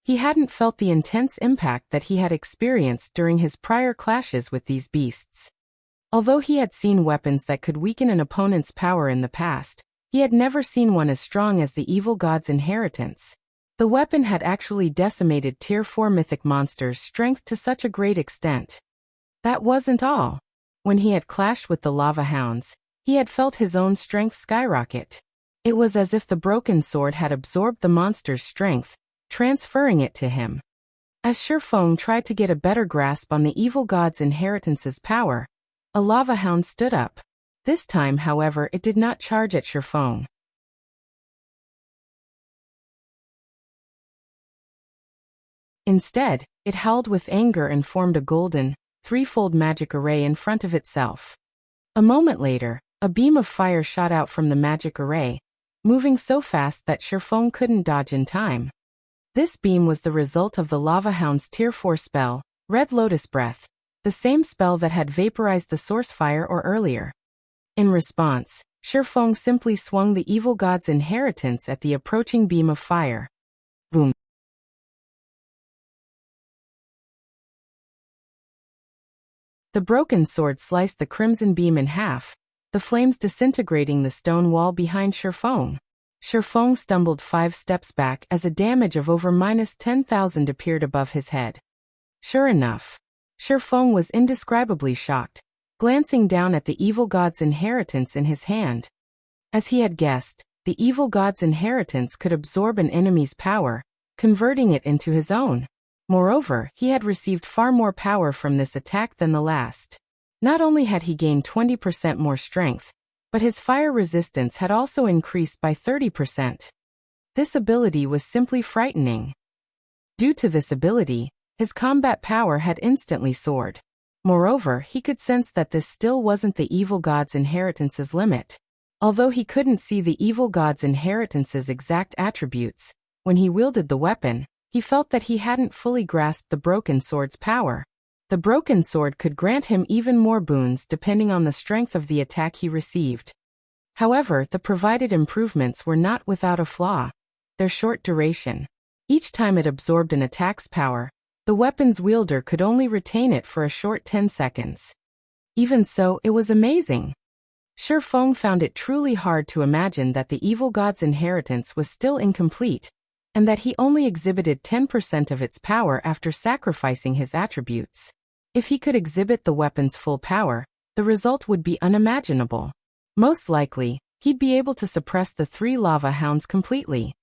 He hadn't felt the intense impact that he had experienced during his prior clashes with these beasts. Although he had seen weapons that could weaken an opponent's power in the past, he had never seen one as strong as the evil god's inheritance. The weapon had actually decimated Tier 4 mythic monsters' strength to such a great extent. That wasn't all. When he had clashed with the lava hounds, he had felt his own strength skyrocket. It was as if the broken sword had absorbed the monster's strength, transferring it to him. As Shifeng tried to get a better grasp on the evil god's inheritance's power, a lava hound stood up. This time, however, it did not charge at Shifeng. Instead, it howled with anger and formed a golden, threefold magic array in front of itself. A moment later, a beam of fire shot out from the magic array, moving so fast that Shifeng couldn't dodge in time. This beam was the result of the lava hound's Tier 4 spell, Red Lotus Breath, the same spell that had vaporized the source fire or earlier. In response, Shifeng simply swung the evil god's inheritance at the approaching beam of fire. Boom. The broken sword sliced the crimson beam in half, the flames disintegrating the stone wall behind Shifeng. Shifeng stumbled 5 steps back as a damage of over -10,000 appeared above his head. Sure enough, Shifeng was indescribably shocked, glancing down at the evil god's inheritance in his hand. As he had guessed, the evil god's inheritance could absorb an enemy's power, converting it into his own. Moreover, he had received far more power from this attack than the last. Not only had he gained 20% more strength, but his fire resistance had also increased by 30%. This ability was simply frightening. Due to this ability, his combat power had instantly soared. Moreover, he could sense that this still wasn't the evil god's inheritance's limit. Although he couldn't see the evil god's inheritance's exact attributes, when he wielded the weapon, he felt that he hadn't fully grasped the broken sword's power. The broken sword could grant him even more boons depending on the strength of the attack he received. However, the provided improvements were not without a flaw. Their short duration. Each time it absorbed an attack's power, the weapon's wielder could only retain it for a short 10 seconds. Even so, it was amazing. Shifeng found it truly hard to imagine that the evil god's inheritance was still incomplete, and that he only exhibited 10% of its power after sacrificing his attributes. If he could exhibit the weapon's full power, the result would be unimaginable. Most likely, he'd be able to suppress the 3 lava hounds completely.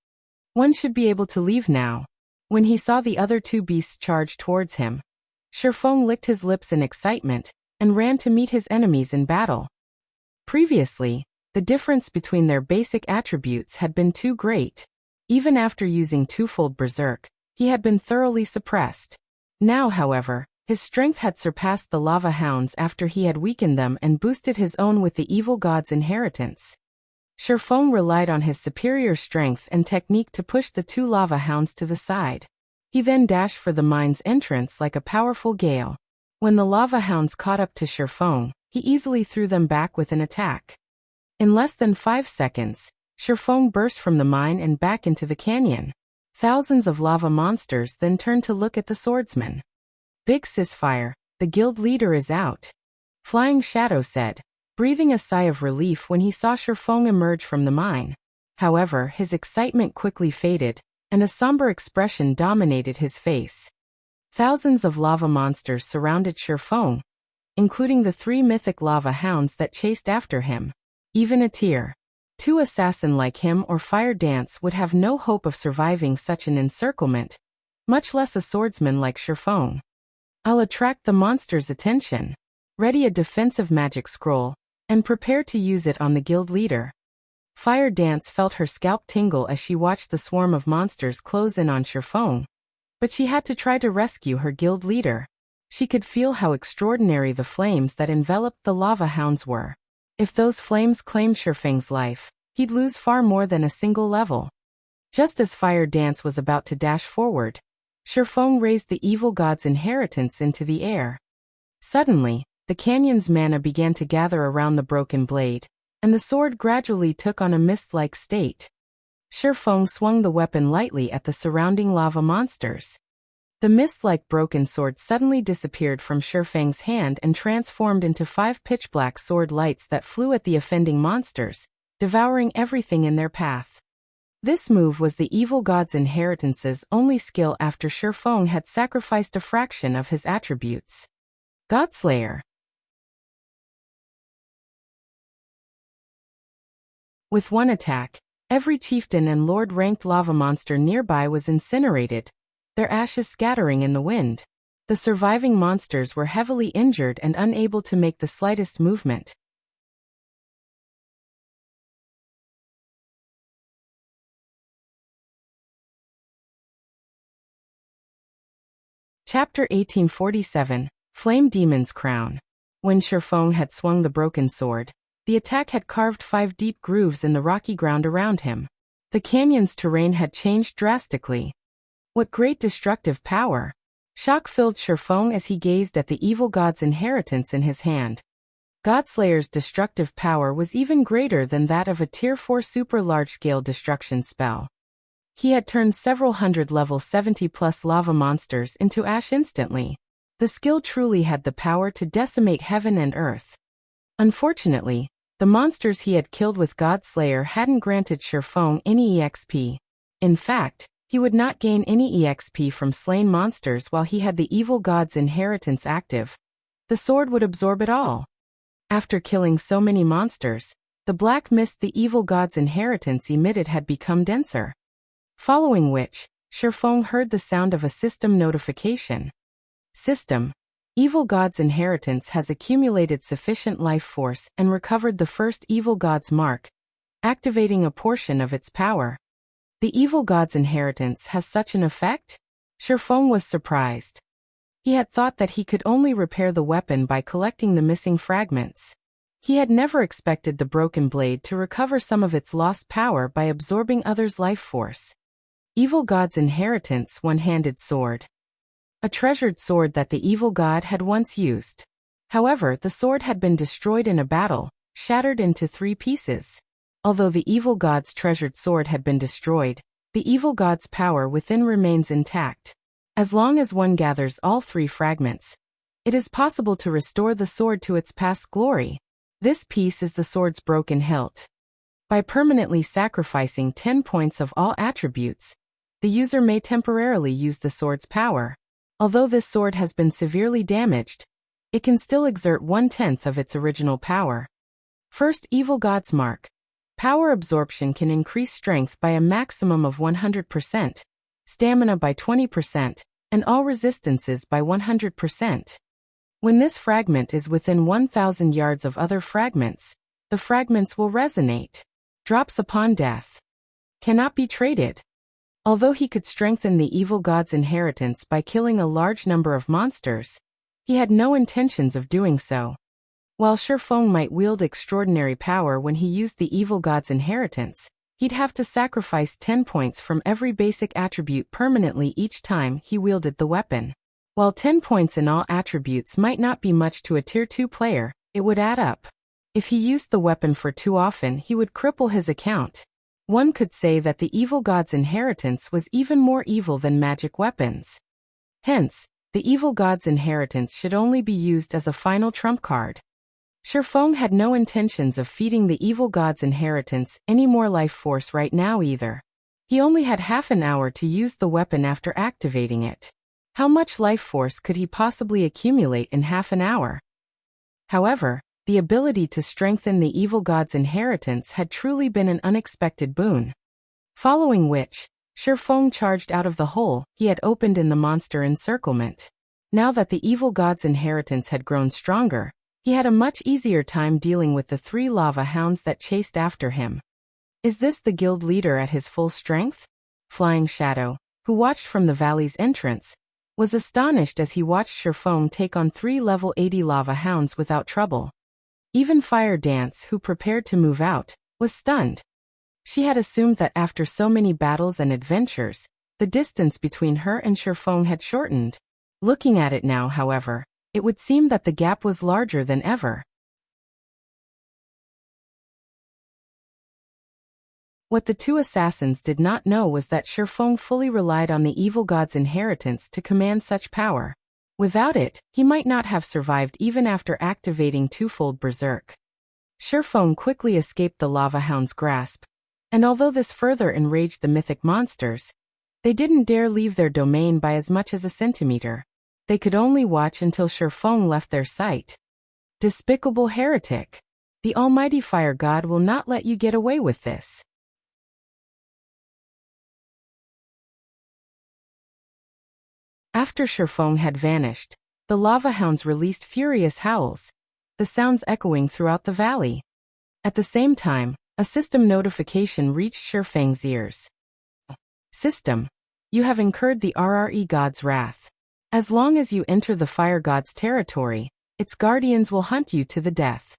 One should be able to leave now. When he saw the other 2 beasts charge towards him, Shifeng licked his lips in excitement and ran to meet his enemies in battle. Previously, the difference between their basic attributes had been too great. Even after using twofold berserk, he had been thoroughly suppressed. Now, however, his strength had surpassed the lava hounds after he had weakened them and boosted his own with the evil god's inheritance. Shifeng relied on his superior strength and technique to push the 2 lava hounds to the side. He then dashed for the mine's entrance like a powerful gale. When the lava hounds caught up to Shifeng, he easily threw them back with an attack. In less than 5 seconds, Shifeng burst from the mine and back into the canyon. Thousands of lava monsters then turned to look at the swordsman. Big Sisfire, the guild leader is out. Flying Shadow said, breathing a sigh of relief when he saw Shifeng emerge from the mine. However, his excitement quickly faded, and a somber expression dominated his face. Thousands of lava monsters surrounded Shifeng, including the 3 mythic lava hounds that chased after him. Even a tier 2 assassin like him or Fire Dance would have no hope of surviving such an encirclement, much less a swordsman like Shifeng. I'll attract the monster's attention. Ready a defensive magic scroll, and prepare to use it on the guild leader. Fire Dance felt her scalp tingle as she watched the swarm of monsters close in on Shifeng, but she had to try to rescue her guild leader. She could feel how extraordinary the flames that enveloped the lava hounds were. If those flames claimed Shifeng's life, he'd lose far more than a single level. Just as Fire Dance was about to dash forward, Shifeng raised the evil god's inheritance into the air. Suddenly, the canyon's mana began to gather around the broken blade, and the sword gradually took on a mist-like state. Shifeng swung the weapon lightly at the surrounding lava monsters. The mist-like broken sword suddenly disappeared from Shifeng's hand and transformed into 5 pitch-black sword lights that flew at the offending monsters, devouring everything in their path. This move was the evil god's inheritance's only skill after Shifeng had sacrificed a fraction of his attributes. Godslayer. With one attack, every chieftain and lord-ranked lava monster nearby was incinerated, their ashes scattering in the wind. The surviving monsters were heavily injured and unable to make the slightest movement. Chapter 1847, Flame Demon's Crown. When Shifeng had swung the broken sword, the attack had carved 5 deep grooves in the rocky ground around him. The canyon's terrain had changed drastically. What great destructive power! Shock filled Shifeng as he gazed at the evil god's inheritance in his hand. Godslayer's destructive power was even greater than that of a Tier 4 super large-scale destruction spell. He had turned several hundred level 70+ lava monsters into ash instantly. The skill truly had the power to decimate heaven and earth. Unfortunately, the monsters he had killed with Godslayer hadn't granted Shifeng any EXP. In fact, he would not gain any EXP from slain monsters while he had the evil god's inheritance active. The sword would absorb it all. After killing so many monsters, the black mist the evil god's inheritance emitted had become denser. Following which, Shifeng heard the sound of a system notification. System. Evil god's inheritance has accumulated sufficient life force and recovered the first evil god's mark, activating a portion of its power. The evil god's inheritance has such an effect? Shifeng was surprised. He had thought that he could only repair the weapon by collecting the missing fragments. He had never expected the broken blade to recover some of its lost power by absorbing others' life force. Evil god's inheritance one-handed sword. A treasured sword that the evil god had once used. However, the sword had been destroyed in a battle, shattered into 3 pieces. Although the evil god's treasured sword had been destroyed, the evil god's power within remains intact. As long as one gathers all 3 fragments, it is possible to restore the sword to its past glory. This piece is the sword's broken hilt. By permanently sacrificing 10 points of all attributes, the user may temporarily use the sword's power. Although this sword has been severely damaged, it can still exert 1/10 of its original power. First Evil God's Mark. Power absorption can increase strength by a maximum of 100%, stamina by 20%, and all resistances by 100%. When this fragment is within 1,000 yards of other fragments, the fragments will resonate. Drops upon death. Cannot be traded. Although he could strengthen the evil god's inheritance by killing a large number of monsters, he had no intentions of doing so. While Shifeng might wield extraordinary power when he used the evil god's inheritance, he'd have to sacrifice 10 points from every basic attribute permanently each time he wielded the weapon. While 10 points in all attributes might not be much to a Tier 2 player, it would add up. If he used the weapon for too often, he would cripple his account. One could say that the evil god's inheritance was even more evil than magic weapons. Hence, the evil god's inheritance should only be used as a final trump card. Shifeng had no intentions of feeding the evil god's inheritance any more life force right now either. He only had half an hour to use the weapon after activating it. How much life force could he possibly accumulate in half an hour? However, the ability to strengthen the evil god's inheritance had truly been an unexpected boon. Following which, Shifeng charged out of the hole he had opened in the monster encirclement. Now that the evil god's inheritance had grown stronger, he had a much easier time dealing with the 3 lava hounds that chased after him. Is this the guild leader at his full strength? Flying Shadow, who watched from the valley's entrance, was astonished as he watched Shifeng take on 3 level 80 lava hounds without trouble. Even Fire Dance, who prepared to move out, was stunned. She had assumed that after so many battles and adventures, the distance between her and Shifeng had shortened. Looking at it now, however, it would seem that the gap was larger than ever. What the 2 assassins did not know was that Shifeng fully relied on the evil god's inheritance to command such power. Without it, he might not have survived even after activating twofold Berserk. Shifeng quickly escaped the lava hound's grasp, and although this further enraged the mythic monsters, they didn't dare leave their domain by as much as a centimeter. They could only watch until Shifeng left their sight. Despicable heretic! The almighty fire god will not let you get away with this. After Shifeng had vanished, the lava hounds released furious howls, the sounds echoing throughout the valley. At the same time, a system notification reached Shifeng's ears. System, you have incurred the RRE god's wrath. As long as you enter the fire god's territory, its guardians will hunt you to the death.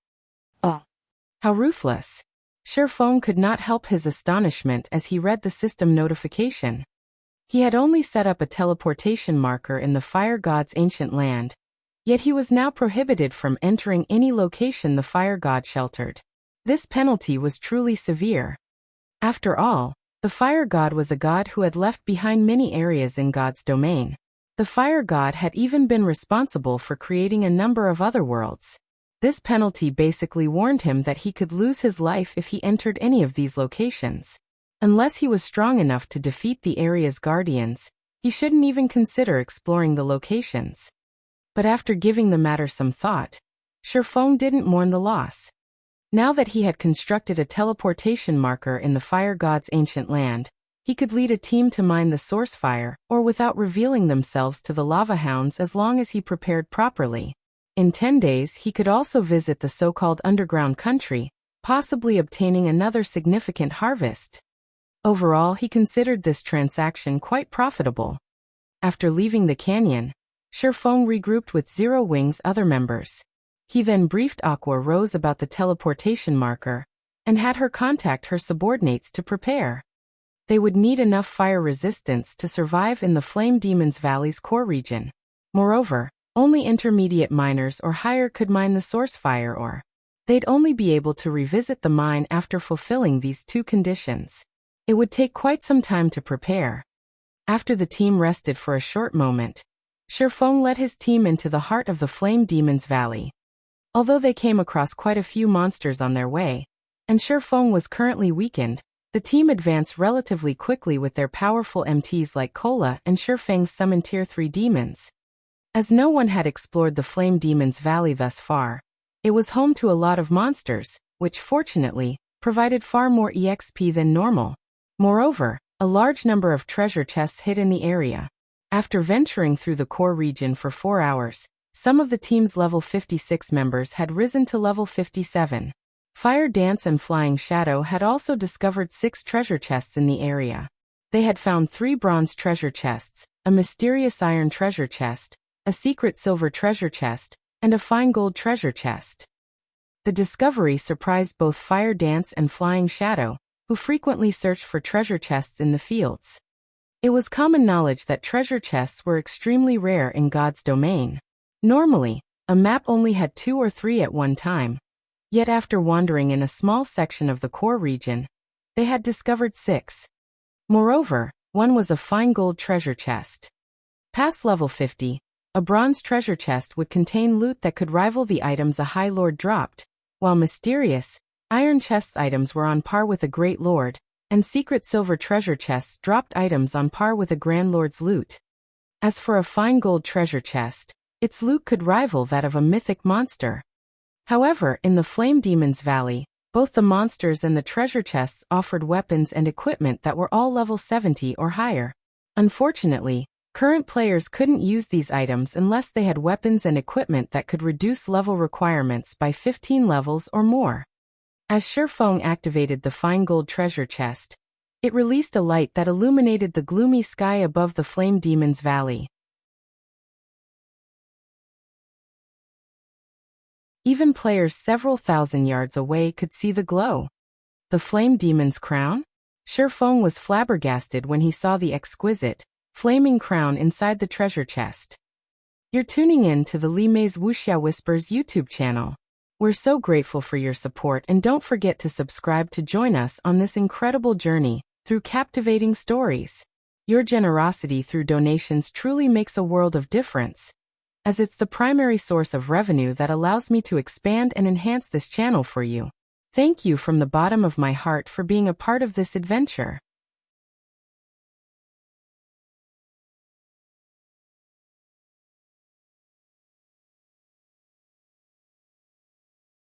How ruthless! Shifeng could not help his astonishment as he read the system notification. He had only set up a teleportation marker in the fire god's ancient land, yet he was now prohibited from entering any location the fire god sheltered. This penalty was truly severe. After all, the fire god was a god who had left behind many areas in God's domain. The fire god had even been responsible for creating a number of other worlds. This penalty basically warned him that he could lose his life if he entered any of these locations. Unless he was strong enough to defeat the area's guardians, he shouldn't even consider exploring the locations. But after giving the matter some thought, Shifeng didn't mourn the loss. Now that he had constructed a teleportation marker in the fire god's ancient land, he could lead a team to mine the source fire, or without revealing themselves to the lava hounds as long as he prepared properly. In 10 days he could also visit the so-called underground country, possibly obtaining another significant harvest. Overall, he considered this transaction quite profitable. After leaving the canyon, Shifeng regrouped with Zero Wing's other members. He then briefed Aqua Rose about the teleportation marker, and had her contact her subordinates to prepare. They would need enough fire resistance to survive in the Flame Demon's Valley's core region. Moreover, only intermediate miners or higher could mine the source fire, or they'd only be able to revisit the mine after fulfilling these 2 conditions. It would take quite some time to prepare. After the team rested for a short moment, Shifeng led his team into the heart of the Flame Demon's Valley. Although they came across quite a few monsters on their way, and Shifeng was currently weakened, the team advanced relatively quickly with their powerful MTs like Kola and Shifeng's summoned Tier 3 demons. As no one had explored the Flame Demon's Valley thus far, it was home to a lot of monsters, which fortunately provided far more EXP than normal. Moreover, a large number of treasure chests hid in the area. After venturing through the core region for 4 hours, some of the team's level 56 members had risen to level 57. Fire Dance and Flying Shadow had also discovered 6 treasure chests in the area. They had found 3 bronze treasure chests, a mysterious iron treasure chest, a secret silver treasure chest, and a fine gold treasure chest. The discovery surprised both Fire Dance and Flying Shadow, who frequently searched for treasure chests in the fields. It was common knowledge that treasure chests were extremely rare in God's domain. Normally, a map only had 2 or 3 at one time. Yet after wandering in a small section of the core region, they had discovered 6. Moreover, one was a fine gold treasure chest. Past level 50, A bronze treasure chest would contain loot that could rival the items a High Lord dropped, while mysterious, iron chests items were on par with a Great Lord, and secret silver treasure chests dropped items on par with a Grand Lord's loot. As for a fine gold treasure chest, its loot could rival that of a mythic monster. However, in the Flame Demon's Valley, both the monsters and the treasure chests offered weapons and equipment that were all level 70 or higher. Unfortunately, current players couldn't use these items unless they had weapons and equipment that could reduce level requirements by 15 levels or more. As Shifeng activated the fine gold treasure chest, it released a light that illuminated the gloomy sky above the Flame Demon's Valley. Even players several thousand yards away could see the glow. The Flame Demon's crown? Shifeng was flabbergasted when he saw the exquisite, flaming crown inside the treasure chest. You're tuning in to the Li Mei's Wuxia Whispers YouTube channel. We're so grateful for your support, and don't forget to subscribe to join us on this incredible journey through captivating stories. Your generosity through donations truly makes a world of difference, as it's the primary source of revenue that allows me to expand and enhance this channel for you. Thank you from the bottom of my heart for being a part of this adventure.